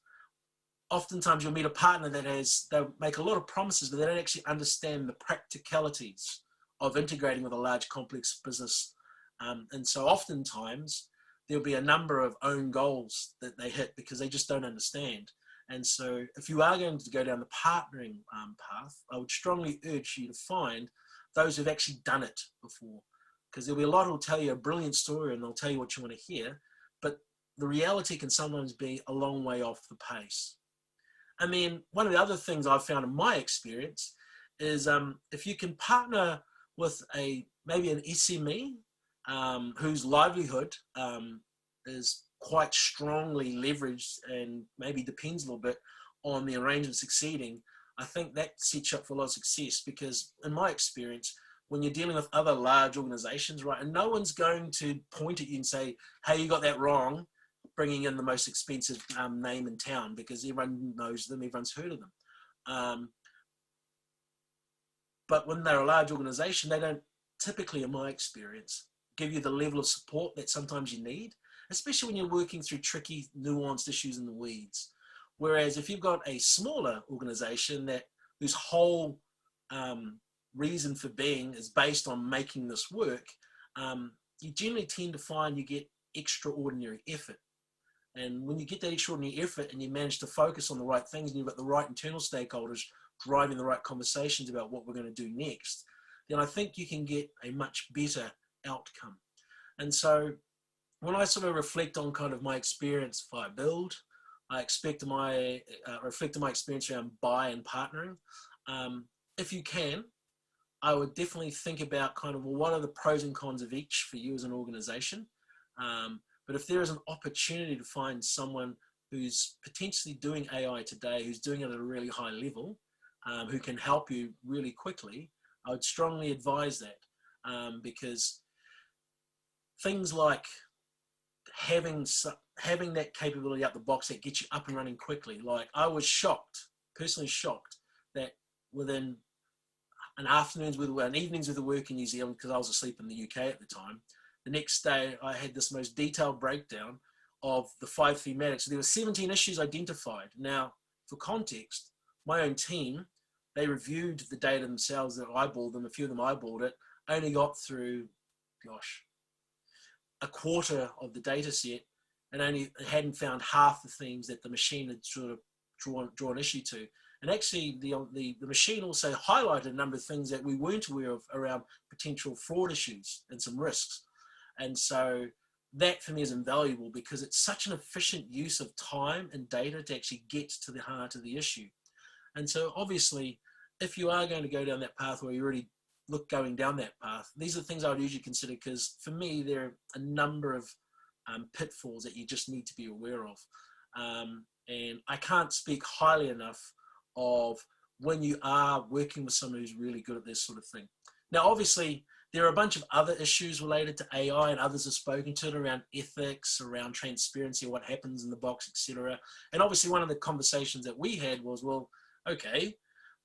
oftentimes you'll meet a partner they'll make a lot of promises, but they don't actually understand the practicalities of integrating with a large, complex business. And so oftentimes there'll be a number of own goals that they hit because they just don't understand. And so if you are going to go down the partnering path, I would strongly urge you to find those who've actually done it before. Because there'll be a lot who'll tell you a brilliant story and they'll tell you what you want to hear, but the reality can sometimes be a long way off the pace. I mean, one of the other things I've found in my experience is if you can partner with maybe an SME whose livelihood is quite strongly leveraged and maybe depends a little bit on the arrangement succeeding, I think that sets you up for a lot of success. Because in my experience, when you're dealing with other large organizations, right, and no one's going to point at you and say, hey, you got that wrong, bringing in the most expensive name in town, because everyone knows them, everyone's heard of them. But when they're a large organization, they don't typically, in my experience, give you the level of support that sometimes you need, especially when you're working through tricky, nuanced issues in the weeds. Whereas if you've got a smaller organization whose whole reason for being is based on making this work, you generally tend to find you get extraordinary effort. And when you get that extraordinary effort and you manage to focus on the right things and you've got the right internal stakeholders driving the right conversations about what we're going to do next, then I think you can get a much better outcome. And so when I sort of reflect on kind of my experience via build, I reflect on my experience around buy and partnering. If you can, I would definitely think about kind of, well, what are the pros and cons of each for you as an organization? But if there is an opportunity to find someone who's potentially doing AI today, who's doing it at a really high level, who can help you really quickly, I would strongly advise that, because things like having that capability out the box that gets you up and running quickly. Like, I was personally shocked, that within an evenings with the work in New Zealand, because I was asleep in the UK at the time, the next day I had this most detailed breakdown of the 5 thematics. So there were 17 issues identified. Now, for context, my own team, they reviewed the data themselves, that eyeballed them, a few of them eyeballed it, only got through, a quarter of the data set, and only hadn't found half the things that the machine had sort of drawn issue to. And actually, the machine also highlighted a number of things that we weren't aware of around potential fraud issues and some risks. And so that for me is invaluable, because it's such an efficient use of time and data to actually get to the heart of the issue. And so obviously, if you are going to go down that path, or you already going down that path, these are the things I would usually consider, because for me, there are a number of pitfalls that you just need to be aware of. And I can't speak highly enough of when you are working with someone who's really good at this sort of thing. Now, obviously, there are a bunch of other issues related to AI, and others have spoken to it, around ethics, around transparency, what happens in the box, etc. And obviously, one of the conversations that we had was, well, okay,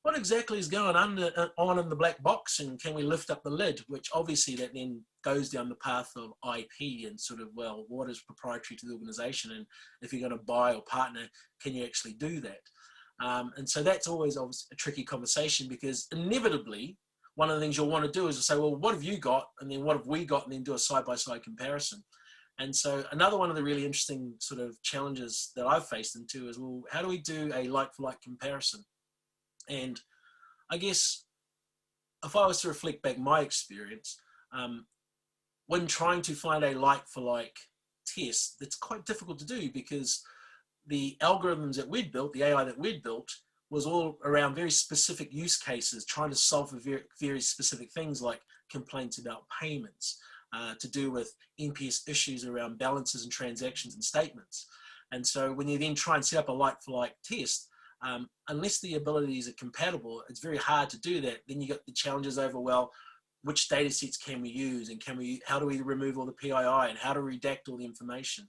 what exactly is going on in the black box, and can we lift up the lid? Which obviously that then goes down the path of IP and sort of, well, what is proprietary to the organization? And if you're going to buy or partner, can you actually do that? And so that's always obviously a tricky conversation, because inevitably, one of the things you'll want to do is to say, well, what have you got? And then what have we got? And then do a side-by-side comparison. And so another one of the really interesting sort of challenges that I've faced into is, well, how do we do a like-for-like comparison? And I guess if I was to reflect back my experience, when trying to find a like-for-like test, that's quite difficult to do, because the algorithms that we'd built, the AI that we'd built, was all around very specific use cases, trying to solve for very specific things like complaints about payments, to do with NPS issues around balances and transactions and statements. And so when you then try and set up a like-for-like test, unless the abilities are compatible, it's very hard to do that. Then you got the challenges over, well, which data sets can we use, and how do we remove all the PII, and how to redact all the information?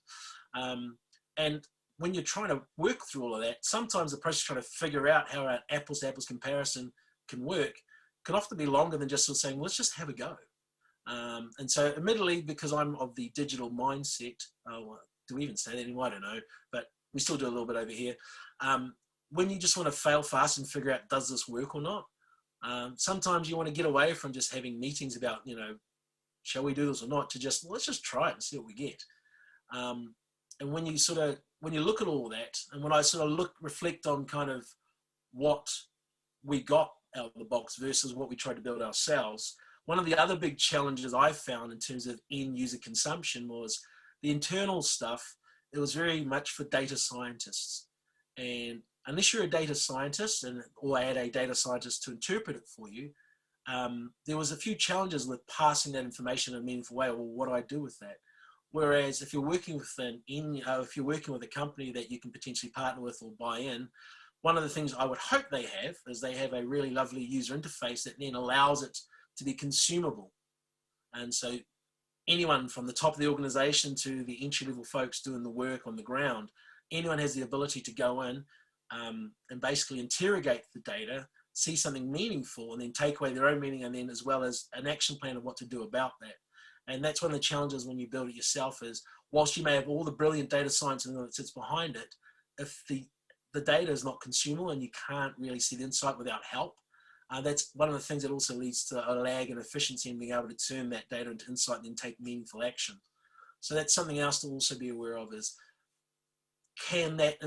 And when you're trying to work through all of that, sometimes the process of trying to figure out how an apples-to-apples comparison can work can often be longer than just sort of saying, well, let's just have a go. And so admittedly, because I'm of the digital mindset, do we even say that anymore? I don't know, but we still do a little bit over here. When you just want to fail fast and figure out, does this work or not? Sometimes you want to get away from just having meetings about, shall we do this or not, to just, let's just try it and see what we get. And when you look at all that, and when I sort of reflect on kind of what we got out of the box versus what we tried to build ourselves, one of the other big challenges I found in terms of end user consumption was the internal stuff. It was very much for data scientists. And unless you're a data scientist or add a data scientist to interpret it for you, there was a few challenges with passing that information in a meaningful way. Well, what do I do with that? Whereas if you're working with if you're working with a company that you can potentially partner with or buy in, one of the things I would hope they have is they have a really lovely user interface that then allows it to be consumable. And so anyone from the top of the organization to the entry-level folks doing the work on the ground, anyone has the ability to go in and basically interrogate the data, see something meaningful, and then take away their own meaning, and then as well as an action plan of what to do about that. And that's one of the challenges when you build it yourself is, whilst you may have all the brilliant data science that sits behind it, if the data is not consumable and you can't really see the insight without help, that's one of the things that also leads to a lag in efficiency in being able to turn that data into insight and then take meaningful action. So that's something else to also be aware of is, can that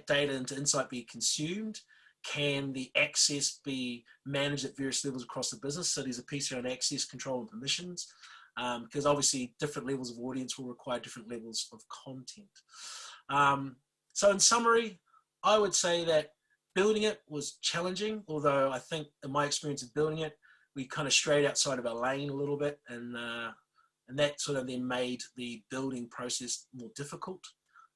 data into insight be consumed? Can the access be managed at various levels across the business? So there's a piece around access, control, and permissions, because obviously different levels of audience will require different levels of content. So in summary, I would say that building it was challenging, although I think in my experience of building it, we kind of strayed outside of our lane a little bit, and that sort of then made the building process more difficult.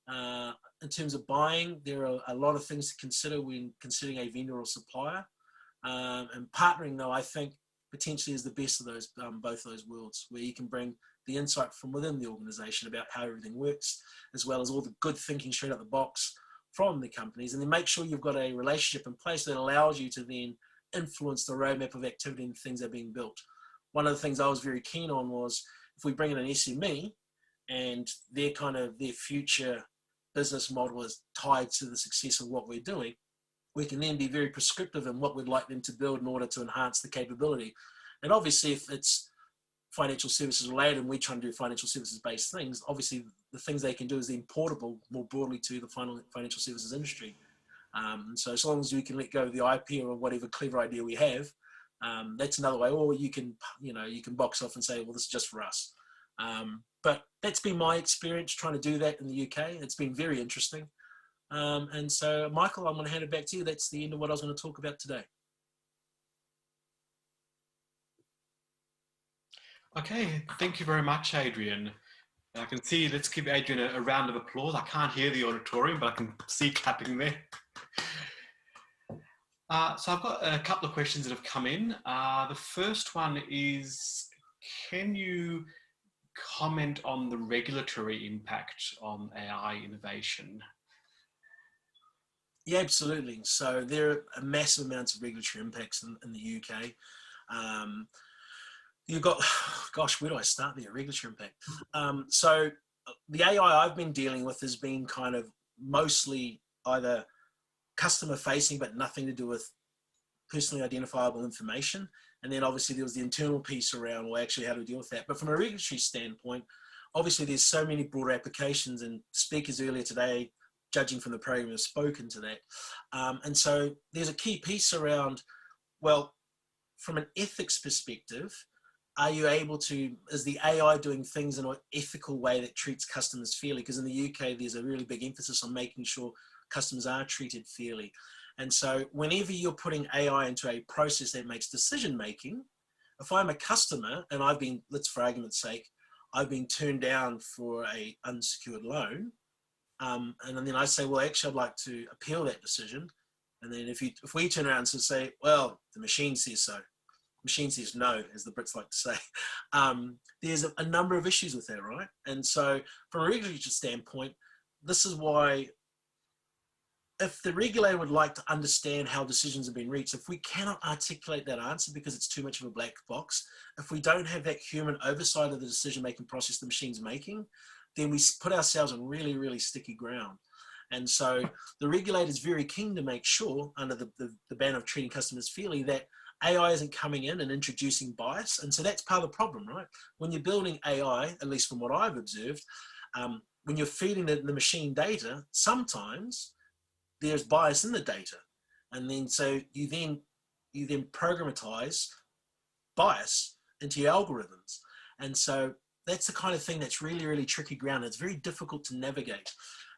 In terms of buying, there are a lot of things to consider when considering a vendor or supplier. And partnering, though, I think potentially is the best of those both those worlds, where you can bring the insight from within the organization about how everything works, as well as all the good thinking straight out the box from the companies, and then make sure you've got a relationship in place that allows you to then influence the roadmap of activity and things that are being built. One of the things I was very keen on was, if we bring in an SME and their future business model is tied to the success of what we're doing, we can then be very prescriptive in what we'd like them to build in order to enhance the capability. And obviously, if it's financial services related and we're trying to do financial services based things, obviously the things they can do is then portable more broadly to the financial services industry. So as long as we can let go of the IP or whatever clever idea we have, that's another way. Or you can box off and say, well, this is just for us. But that's been my experience trying to do that in the UK. It's been very interesting. And so, Michael, I'm going to hand it back to you. That's the end of what I was going to talk about today. Okay, thank you very much, Adrian. I can see, let's give Adrian a round of applause. I can't hear the auditorium, but I can see clapping there. So I've got a couple of questions that have come in. The first one is, can you comment on the regulatory impact on AI innovation? Yeah, absolutely. So there are massive amounts of regulatory impacts in the UK. You've got, gosh, where do I start there? Regulatory impact. So the AI I've been dealing with has been kind of mostly either customer facing, but nothing to do with personally identifiable information. And then obviously there was the internal piece around, well, actually how do we deal with that? But from a regulatory standpoint, obviously there's so many broader applications, and speakers earlier today, judging from the program, have spoken to that. And so there's a key piece around, well, from an ethics perspective, are you able to, is the AI doing things in an ethical way that treats customers fairly? Because in the UK, there's a really big emphasis on making sure customers are treated fairly. And so whenever you're putting AI into a process that makes decision-making, if I'm a customer and I've been, let's for argument's sake, I've been turned down for a unsecured loan, and then I say, well, actually, I'd like to appeal that decision. And then if we turn around and say, well, the machine says so, machine says no, as the Brits like to say, there's a number of issues with that, right? And so from a regulatory standpoint, this is why if the regulator would like to understand how decisions have been reached, if we cannot articulate that answer because it's too much of a black box, if we don't have that human oversight of the decision-making process the machine's making, then we put ourselves on really, really sticky ground. And so the regulator is very keen to make sure, under the ban of treating customers fairly, that AI isn't coming in and introducing bias. And so that's part of the problem, right? When you're building AI, at least from what I've observed, when you're feeding the machine data, sometimes there's bias in the data. And then so you then programatize bias into your algorithms. And so that's the kind of thing that's really, really tricky ground. It's very difficult to navigate.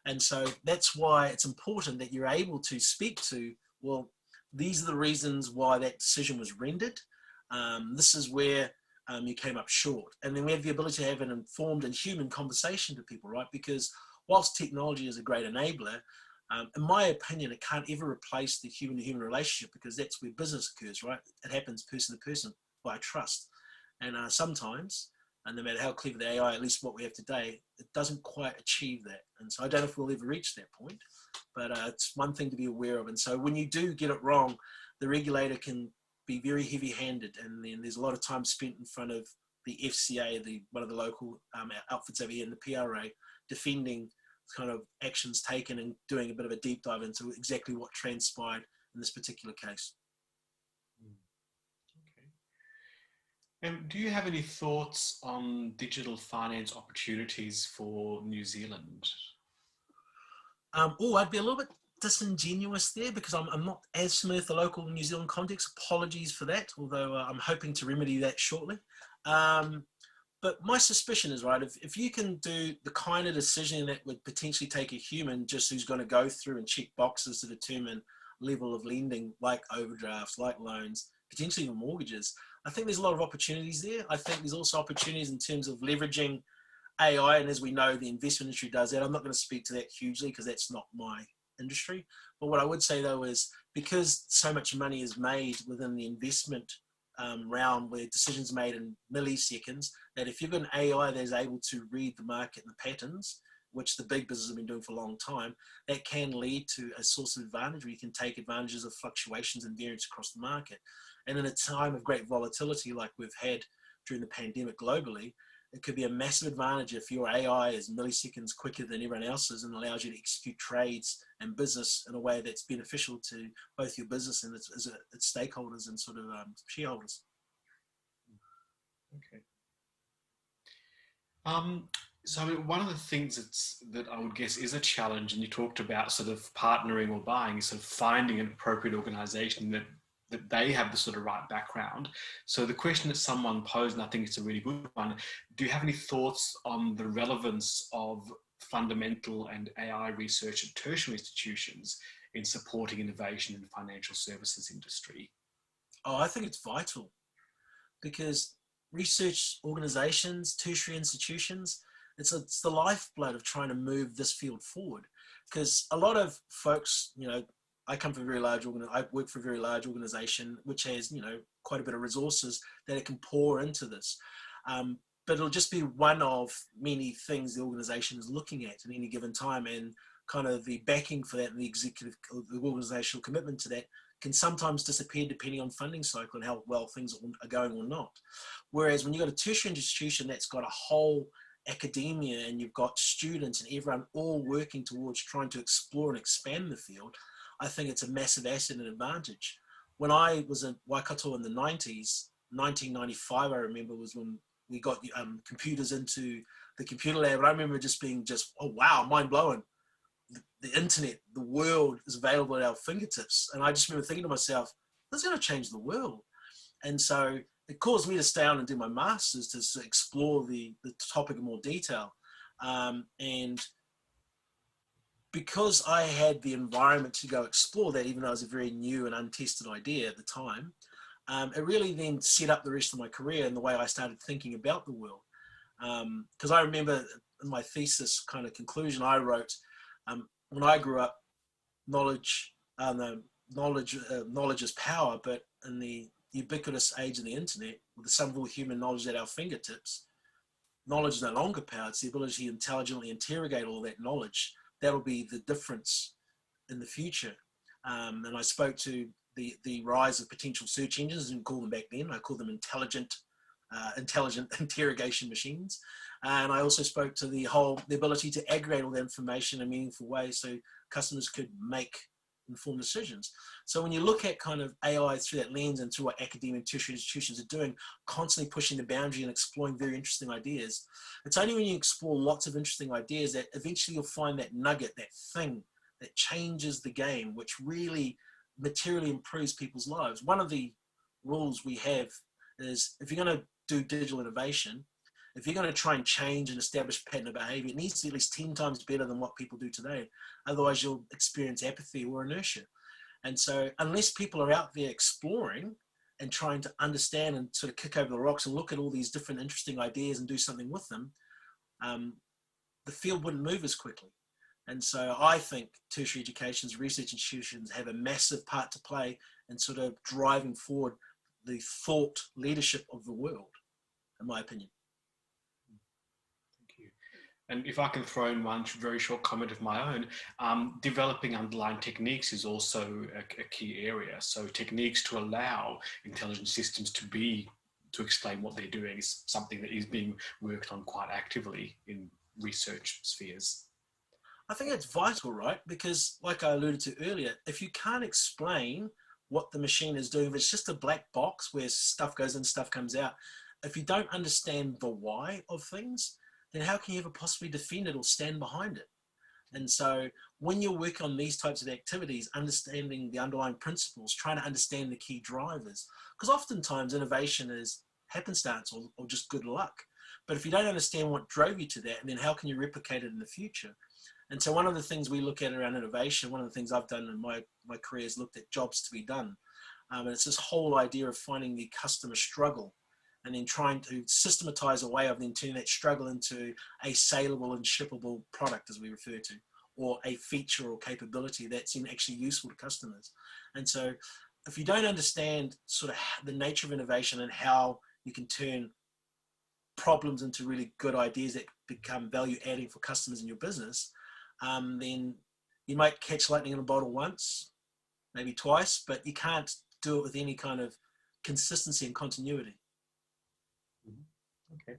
And so that's why it's important that you're able to speak to, well, these are the reasons why that decision was rendered. This is where you came up short. And then we have the ability to have an informed and human conversation to people, right? Because whilst technology is a great enabler, in my opinion, it can't ever replace the human-to-human relationship, because that's where business occurs, right? It happens person to person by trust. And sometimes, and no matter how clever the AI, at least what we have today, it doesn't quite achieve that. And so I don't know if we'll ever reach that point, but it's one thing to be aware of. And so when you do get it wrong, the regulator can be very heavy-handed, and then there's a lot of time spent in front of the FCA, one of the local outfits over here in the PRA, defending kind of actions taken and doing a bit of a deep dive into exactly what transpired in this particular case. And do you have any thoughts on digital finance opportunities for New Zealand? I'd be a little bit disingenuous there, because I'm not as familiar with the local New Zealand context. Apologies for that, although I'm hoping to remedy that shortly. But my suspicion is, right, if you can do the kind of decision that would potentially take a human just who's going to go through and check boxes to determine level of lending, like overdrafts, like loans, potentially even mortgages, I think there's a lot of opportunities there. I think there's also opportunities in terms of leveraging AI, and as we know, the investment industry does that. I'm not going to speak to that hugely because that's not my industry. But what I would say, though, is because so much money is made within the investment realm, where decisions made in milliseconds, that if you've got an AI that is able to read the market and the patterns, which the big businesses have been doing for a long time, that can lead to a source of advantage where you can take advantages of fluctuations and variance across the market. And in a time of great volatility like we've had during the pandemic globally, it could be a massive advantage if your AI is milliseconds quicker than everyone else's and allows you to execute trades and business in a way that's beneficial to both your business and its stakeholders and sort of shareholders. Okay. So one of the things that I would guess is a challenge, and you talked about sort of partnering or buying, is sort of finding an appropriate organization that they have the sort of right background. So the question that someone posed, and I think it's a really good one, do you have any thoughts on the relevance of fundamental and AI research at tertiary institutions in supporting innovation in the financial services industry? Oh, I think it's vital, because research organizations, tertiary institutions, it's the lifeblood of trying to move this field forward. Because a lot of folks, you know, I come from a very large I work for a very large organization which has, you know, quite a bit of resources that it can pour into this. But it'll just be one of many things the organization is looking at any given time, and kind of the backing for that and the organizational commitment to that can sometimes disappear depending on funding cycle and how well things are going or not. Whereas when you've got a tertiary institution that's got a whole academia and you've got students and everyone all working towards trying to explore and expand the field, I think it's a massive asset and advantage. When I was in Waikato in the 90s, 1995, I remember, was when we got computers into the computer lab. And I remember just being oh wow, mind blowing. The internet, the world is available at our fingertips. And I just remember thinking to myself, this is going to change the world. And so it caused me to stay on and do my master's to explore the topic in more detail. And because I had the environment to go explore that, even though it was a very new and untested idea at the time, it really then set up the rest of my career and the way I started thinking about the world. Because I remember in my thesis kind of conclusion, I wrote, when I grew up, knowledge is power, but in the ubiquitous age of the internet, with the sum of all human knowledge at our fingertips, knowledge is no longer power. It's the ability to intelligently interrogate all that knowledge. That'll be the difference in the future. And I spoke to the rise of potential search engines, I didn't call them back then. I called them intelligent interrogation machines. And I also spoke to the ability to aggregate all that information in a meaningful way so customers could make informed decisions. So when you look at kind of AI through that lens and through what academia and tertiary institutions are doing, constantly pushing the boundary and exploring very interesting ideas, it's only when you explore lots of interesting ideas that eventually you'll find that nugget, that thing that changes the game, which really materially improves people's lives. One of the rules we have is if you're going to do digital innovation, if you're going to try and change and establish pattern of behavior, it needs to be at least 10 times better than what people do today. Otherwise, you'll experience apathy or inertia. And so unless people are out there exploring and trying to understand and sort of kick over the rocks and look at all these different interesting ideas and do something with them, the field wouldn't move as quickly. And so I think tertiary education's research institutions have a massive part to play in sort of driving forward the thought leadership of the world, in my opinion. And if I can throw in one very short comment of my own, developing underlying techniques is also a key area. So techniques to allow intelligent systems to explain what they're doing is something that is being worked on quite actively in research spheres. I think it's vital, right? Because like I alluded to earlier, if you can't explain what the machine is doing, if it's just a black box where stuff goes in, stuff comes out, if you don't understand the why of things, then how can you ever possibly defend it or stand behind it? And so when you're working on these types of activities, understanding the underlying principles, trying to understand the key drivers, because oftentimes innovation is happenstance or just good luck. But if you don't understand what drove you to that, then how can you replicate it in the future? And so one of the things we look at around innovation, one of the things I've done in my career is looked at jobs to be done. And it's this whole idea of finding the customer struggle and then trying to systematize a way of then turning that struggle into a saleable and shippable product, as we refer to, or a feature or capability that's actually useful to customers. And so if you don't understand sort of the nature of innovation and how you can turn problems into really good ideas that become value adding for customers in your business, then you might catch lightning in a bottle once, maybe twice, but you can't do it with any kind of consistency and continuity. Okay.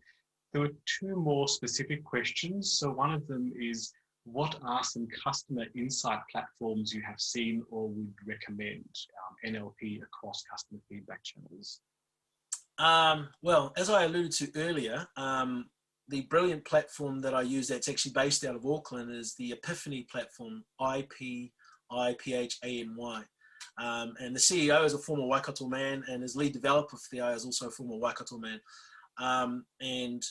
There were two more specific questions. So one of them is, what are some customer insight platforms you have seen or would recommend, NLP across customer feedback channels? Well, as I alluded to earlier, the brilliant platform that I use that's actually based out of Auckland is the Epiphany platform, IPIPHANY. And the CEO is a former Waikato man, and his lead developer for the AI is also a former Waikato man. And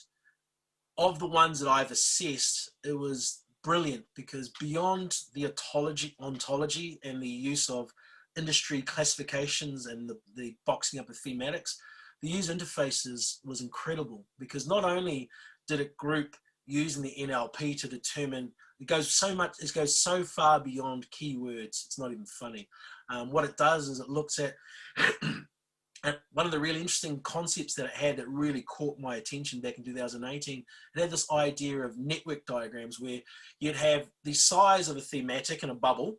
of the ones that I've assessed, it was brilliant because beyond the ontology and the use of industry classifications and the boxing up of thematics, the user interfaces was incredible because not only did it group using the NLP to determine, it goes so far beyond keywords, it's not even funny. What it does is it looks at and one of the really interesting concepts that it had that really caught my attention back in 2018, it had this idea of network diagrams where you'd have the size of a thematic in a bubble,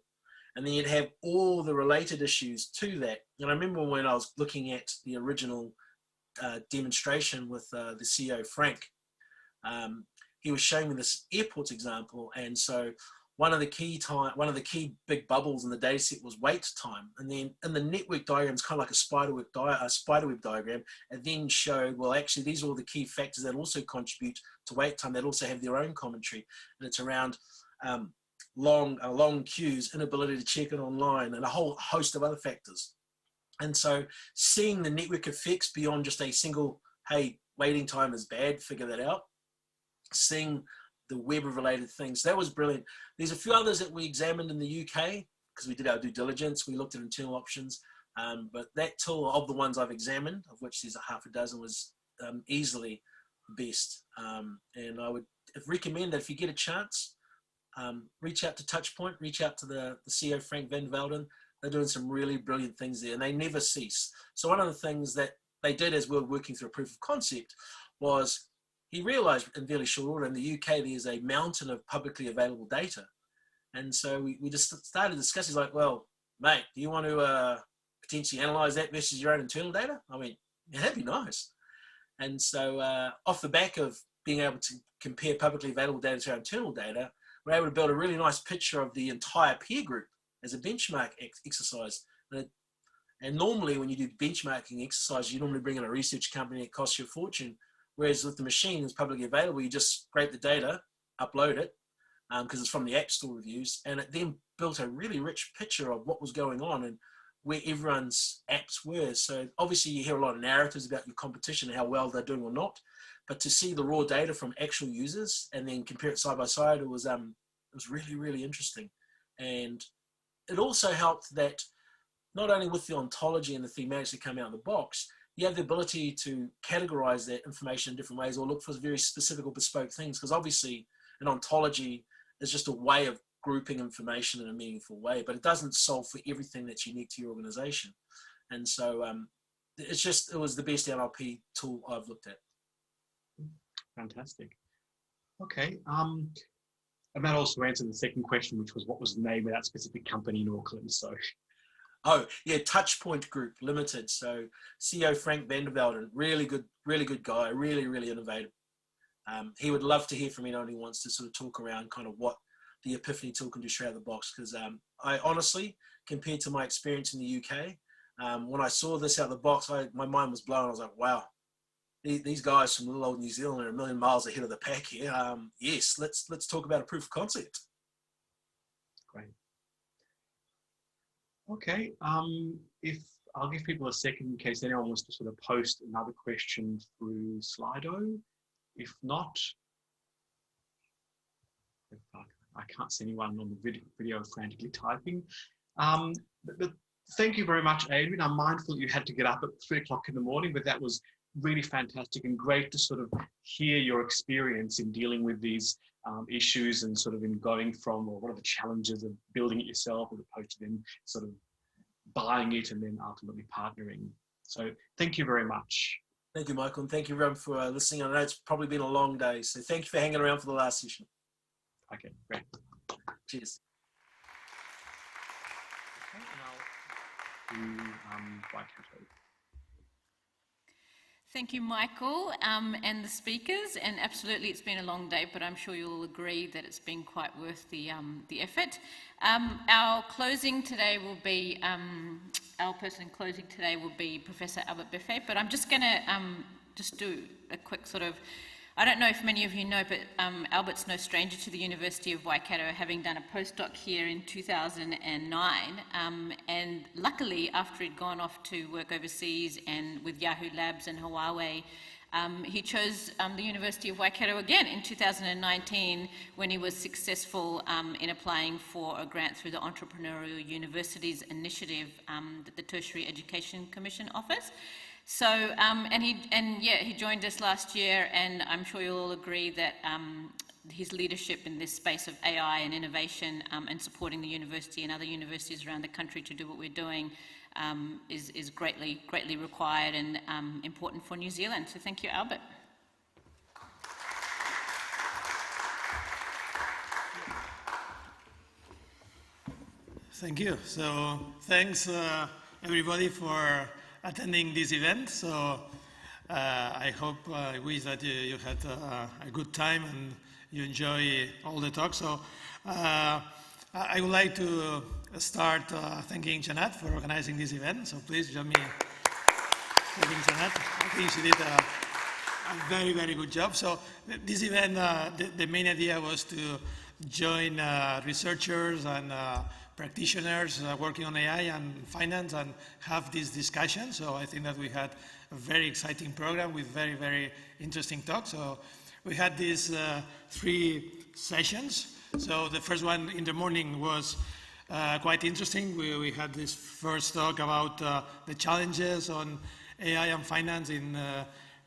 and then you'd have all the related issues to that. And I remember when I was looking at the original demonstration with the CEO, Frank, he was showing me this airports example. And so one of the key big bubbles in the data set was wait time. And then in the network diagram, it's kind of like a spiderweb diagram. And then showed, well, actually, these are all the key factors that also contribute to wait time that also have their own commentary. And it's around long queues, inability to check it online, and a whole host of other factors. And so seeing the network effects beyond just a single, hey, waiting time is bad, figure that out. Seeing the web of related things. That was brilliant. There's a few others that we examined in the UK because we did our due diligence. We looked at internal options, but that tool of the ones I've examined, of which there's a half a dozen, was easily the best. And I would recommend that if you get a chance, reach out to Touchpoint, reach out to the CEO, Frank van Velden. They're doing some really brilliant things there and they never cease. So one of the things that they did as we were working through a proof of concept was he realized in fairly short order in the UK there's a mountain of publicly available data. And so we just started discussing like, well, mate, do you want to potentially analyze that versus your own internal data? I mean, yeah, that'd be nice. And so off the back of being able to compare publicly available data to our internal data, we're able to build a really nice picture of the entire peer group as a benchmark exercise. And normally when you do benchmarking exercise, you normally bring in a research company, it costs you a fortune. Whereas with the machine, it's publicly available, you just scrape the data, upload it, because it's from the App Store reviews, and it then built a really rich picture of what was going on and where everyone's apps were. So obviously you hear a lot of narratives about your competition and how well they're doing or not, but to see the raw data from actual users and then compare it side by side, it was really, really interesting. And it also helped that not only with the ontology and the thematics that come out of the box, you have the ability to categorize that information in different ways or look for very specific or bespoke things, because obviously an ontology is just a way of grouping information in a meaningful way, but it doesn't solve for everything that's unique to your organization. And so it was the best NLP tool I've looked at. Fantastic. Okay. Matt also answered the second question, which was what was the name of that specific company in Auckland. So, oh yeah, Touchpoint Group Limited. So CEO Frank Vandervelden, really good guy, really innovative. He would love to hear from anyone who wants to sort of talk around kind of what the Epiphany tool can do straight out of the box. Because I honestly, compared to my experience in the UK, when I saw this out of the box, my mind was blown. I was like, wow. These guys from little old New Zealand are a million miles ahead of the pack here. Yes, let's talk about a proof of concept. Great. Okay, if I'll give people a second in case anyone wants to sort of post another question through Slido. If not, I can't see anyone on the video frantically typing. But thank you very much, Adrian. I'm mindful you had to get up at 3 o'clock in the morning, but that was really fantastic and great to sort of hear your experience in dealing with these issues and sort of in going from, or what are the challenges of building it yourself as opposed to then sort of buying it and then ultimately partnering. So thank you very much. Thank you, Michael, and thank you everyone for listening. I know it's probably been a long day, so thank you for hanging around for the last session. Okay, great. Cheers. Okay, and I'll do Thank you, Michael, and the speakers. And absolutely, it's been a long day, but I'm sure you'll agree that it's been quite worth the effort. Our closing today will be, our person closing today will be Professor Albert Biffet, but I'm just going to just do a quick sort of, I don't know if many of you know, but Albert's no stranger to the University of Waikato, having done a postdoc here in 2009. And luckily, after he'd gone off to work overseas and with Yahoo Labs and Huawei, he chose the University of Waikato again in 2019 when he was successful in applying for a grant through the Entrepreneurial Universities Initiative that the Tertiary Education Commission offers. So, he joined us last year, and I'm sure you'll all agree that his leadership in this space of AI and innovation and supporting the university and other universities around the country to do what we're doing is greatly required and important for New Zealand. So thank you, Albert. Thank you. So thanks everybody for attending this event. So I hope, I wish that you had a good time and you enjoy all the talks. So I would like to start thanking Janet for organizing this event. So please join me thanking Janet. I think she did a very, very good job. So this event, the main idea was to join researchers and practitioners working on AI and finance and have this discussion. So I think that we had a very exciting program with very, very interesting talks. So we had these 3 sessions. So the first one in the morning was quite interesting. We had this first talk about the challenges on AI and finance in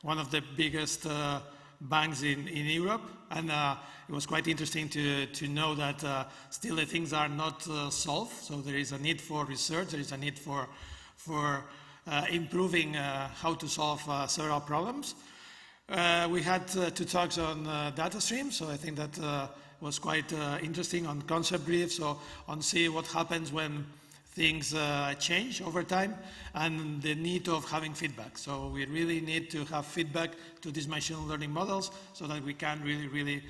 one of the biggest banks in Europe, and it was quite interesting to know that still the things are not solved. So there is a need for research, there is a need for improving how to solve several problems. We had 2 talks on data streams, so I think that was quite interesting, on concept briefs, so on see what happens when things change over time, and the need of having feedback. So we really need to have feedback to these machine learning models so that we can really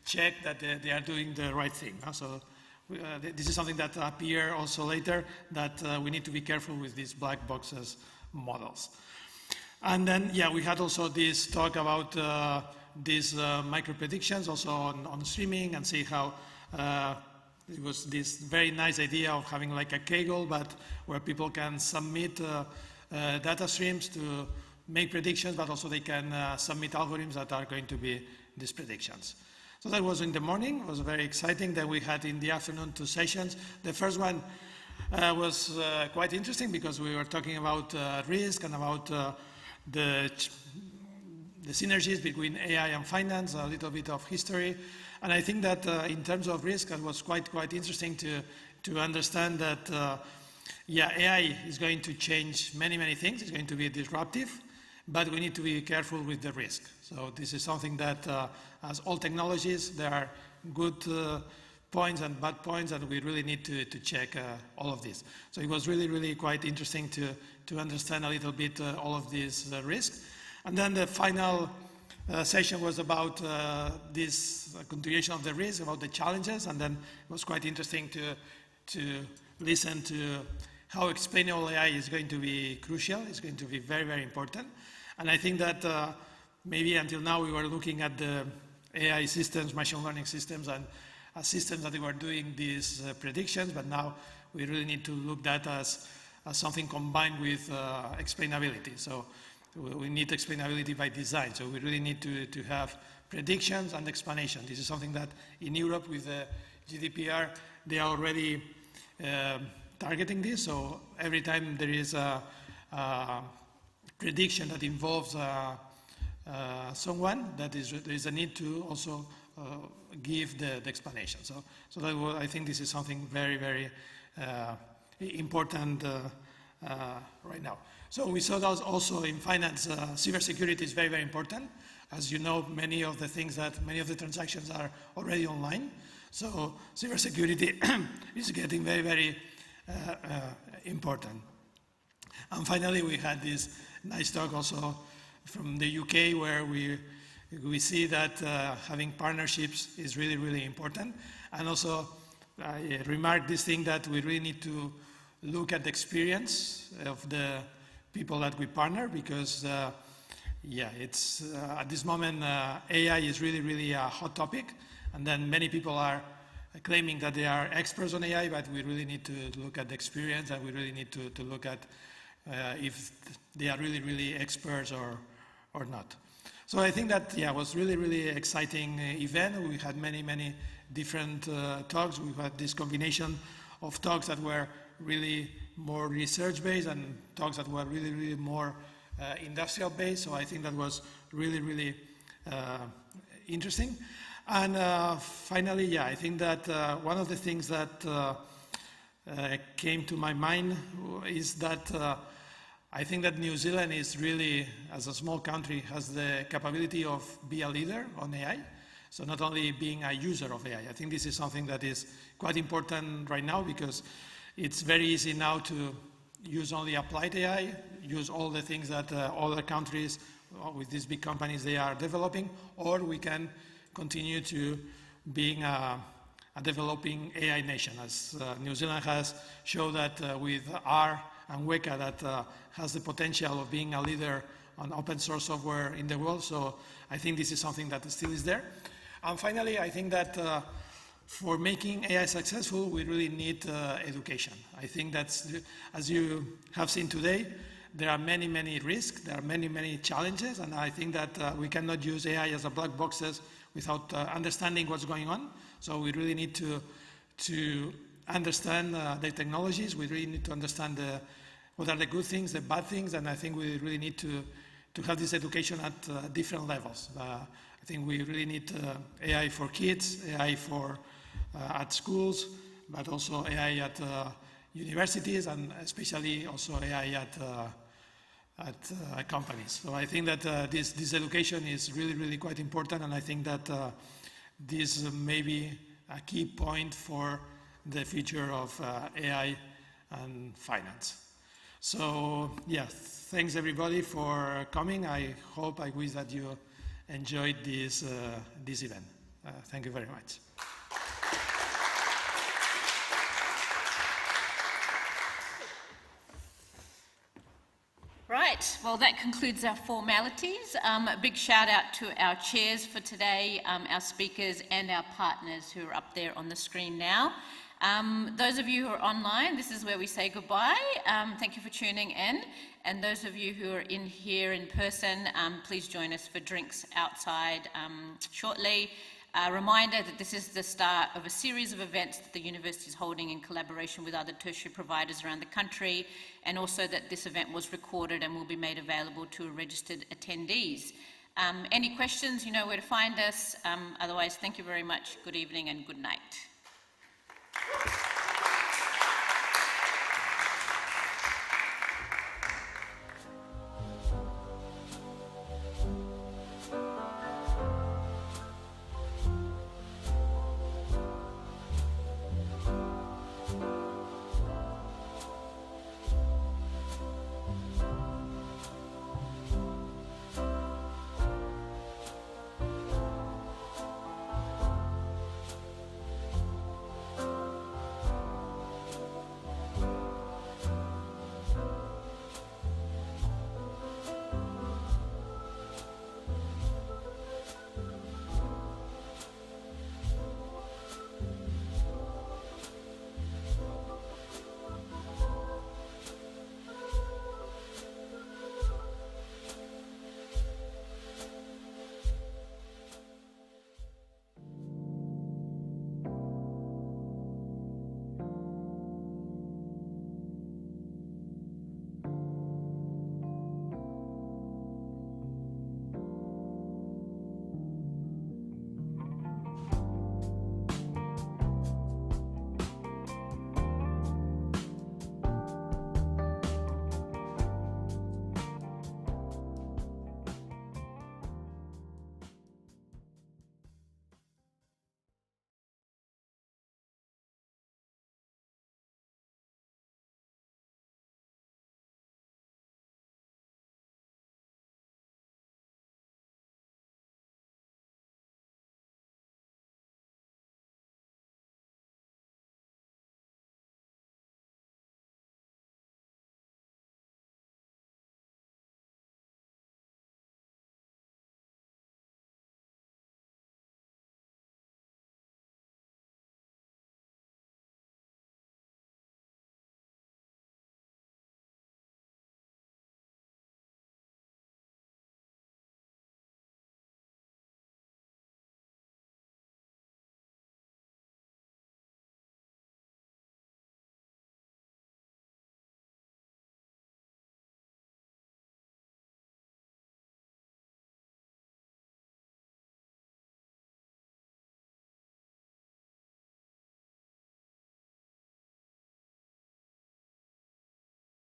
check that they are doing the right thing. So this is something that appear also later, that we need to be careful with these black boxes models. And then, yeah, we had also this talk about these micro predictions also on streaming, and see how it was this very nice idea of having like a Kaggle, but where people can submit data streams to make predictions, but also they can submit algorithms that are going to be these predictions. So that was in the morning. It was very exciting. Then we had in the afternoon 2 sessions. The first one was quite interesting because we were talking about risk and about the synergies between AI and finance, a little bit of history. And I think that in terms of risk, it was quite interesting to understand that, yeah, AI is going to change many things. It's going to be disruptive, but we need to be careful with the risk. So this is something that, as all technologies, there are good points and bad points, and we really need to check all of this. So it was really quite interesting to understand a little bit all of these risks. And then the final session was about this continuation of the risk, about the challenges, and then it was quite interesting to listen to how explainable AI is going to be crucial. It's going to be very important. And I think that maybe until now we were looking at the AI systems, machine learning systems, and systems that they were doing these predictions, but now we really need to look at that as something combined with explainability. So we need explainability by design. So we really need to have predictions and explanation. This is something that in Europe with the GDPR, they are already targeting this. So every time there is a prediction that involves someone, there is a need to also give the explanation. So that was, I think this is something very important right now. So we saw that also in finance, cybersecurity is very important. As you know, many of the transactions are already online. So cybersecurity is getting very important. And finally, we had this nice talk also from the UK, where we see that having partnerships is really important. And also, I remarked this thing that we really need to look at the experience of the people that we partner, because yeah, it's at this moment AI is really a hot topic, and then many people are claiming that they are experts on AI, but we really need to look at the experience, and we really need to look at if they are really experts or not. So I think that, yeah, was really exciting event. We had many different talks. We had this combination of talks that were really more research-based and talks that were really more industrial-based. So I think that was really interesting. And finally, yeah, I think that one of the things that came to my mind is that I think that New Zealand is really, as a small country, has the capability of being a leader on AI. So not only being a user of AI. I think this is something that is quite important right now, because it's very easy now to use only applied AI, use all the things that other countries with these big companies they are developing, or we can continue to being a developing AI nation, as New Zealand has shown that with R and Weka that has the potential of being a leader on open source software in the world. So I think this is something that still is there. And finally, I think that for making AI successful, we really need education. I think that's, as you have seen today, there are many risks, there are many challenges, and I think that we cannot use AI as a black boxes without understanding what's going on. So we really need to understand the technologies. We really need to understand what are the good things, the bad things, and I think we really need to have this education at different levels. I think we really need AI for kids, AI for at schools, but also AI at universities, and especially also AI at companies. So I think that this education is really quite important, and I think that this may be a key point for the future of AI and finance. So yeah, thanks everybody for coming. I wish that you enjoyed this event. Thank you very much. right, well that concludes our formalities. A big shout out to our chairs for today, our speakers and our partners who are up there on the screen now. Those of you who are online, this is where we say goodbye. Thank you for tuning in. And those of you who are in here in person, please join us for drinks outside shortly. A reminder that this is the start of a series of events that the university is holding in collaboration with other tertiary providers around the country, and also that this event was recorded and will be made available to registered attendees. Any questions, you know where to find us. Otherwise, thank you very much. Good evening and good night.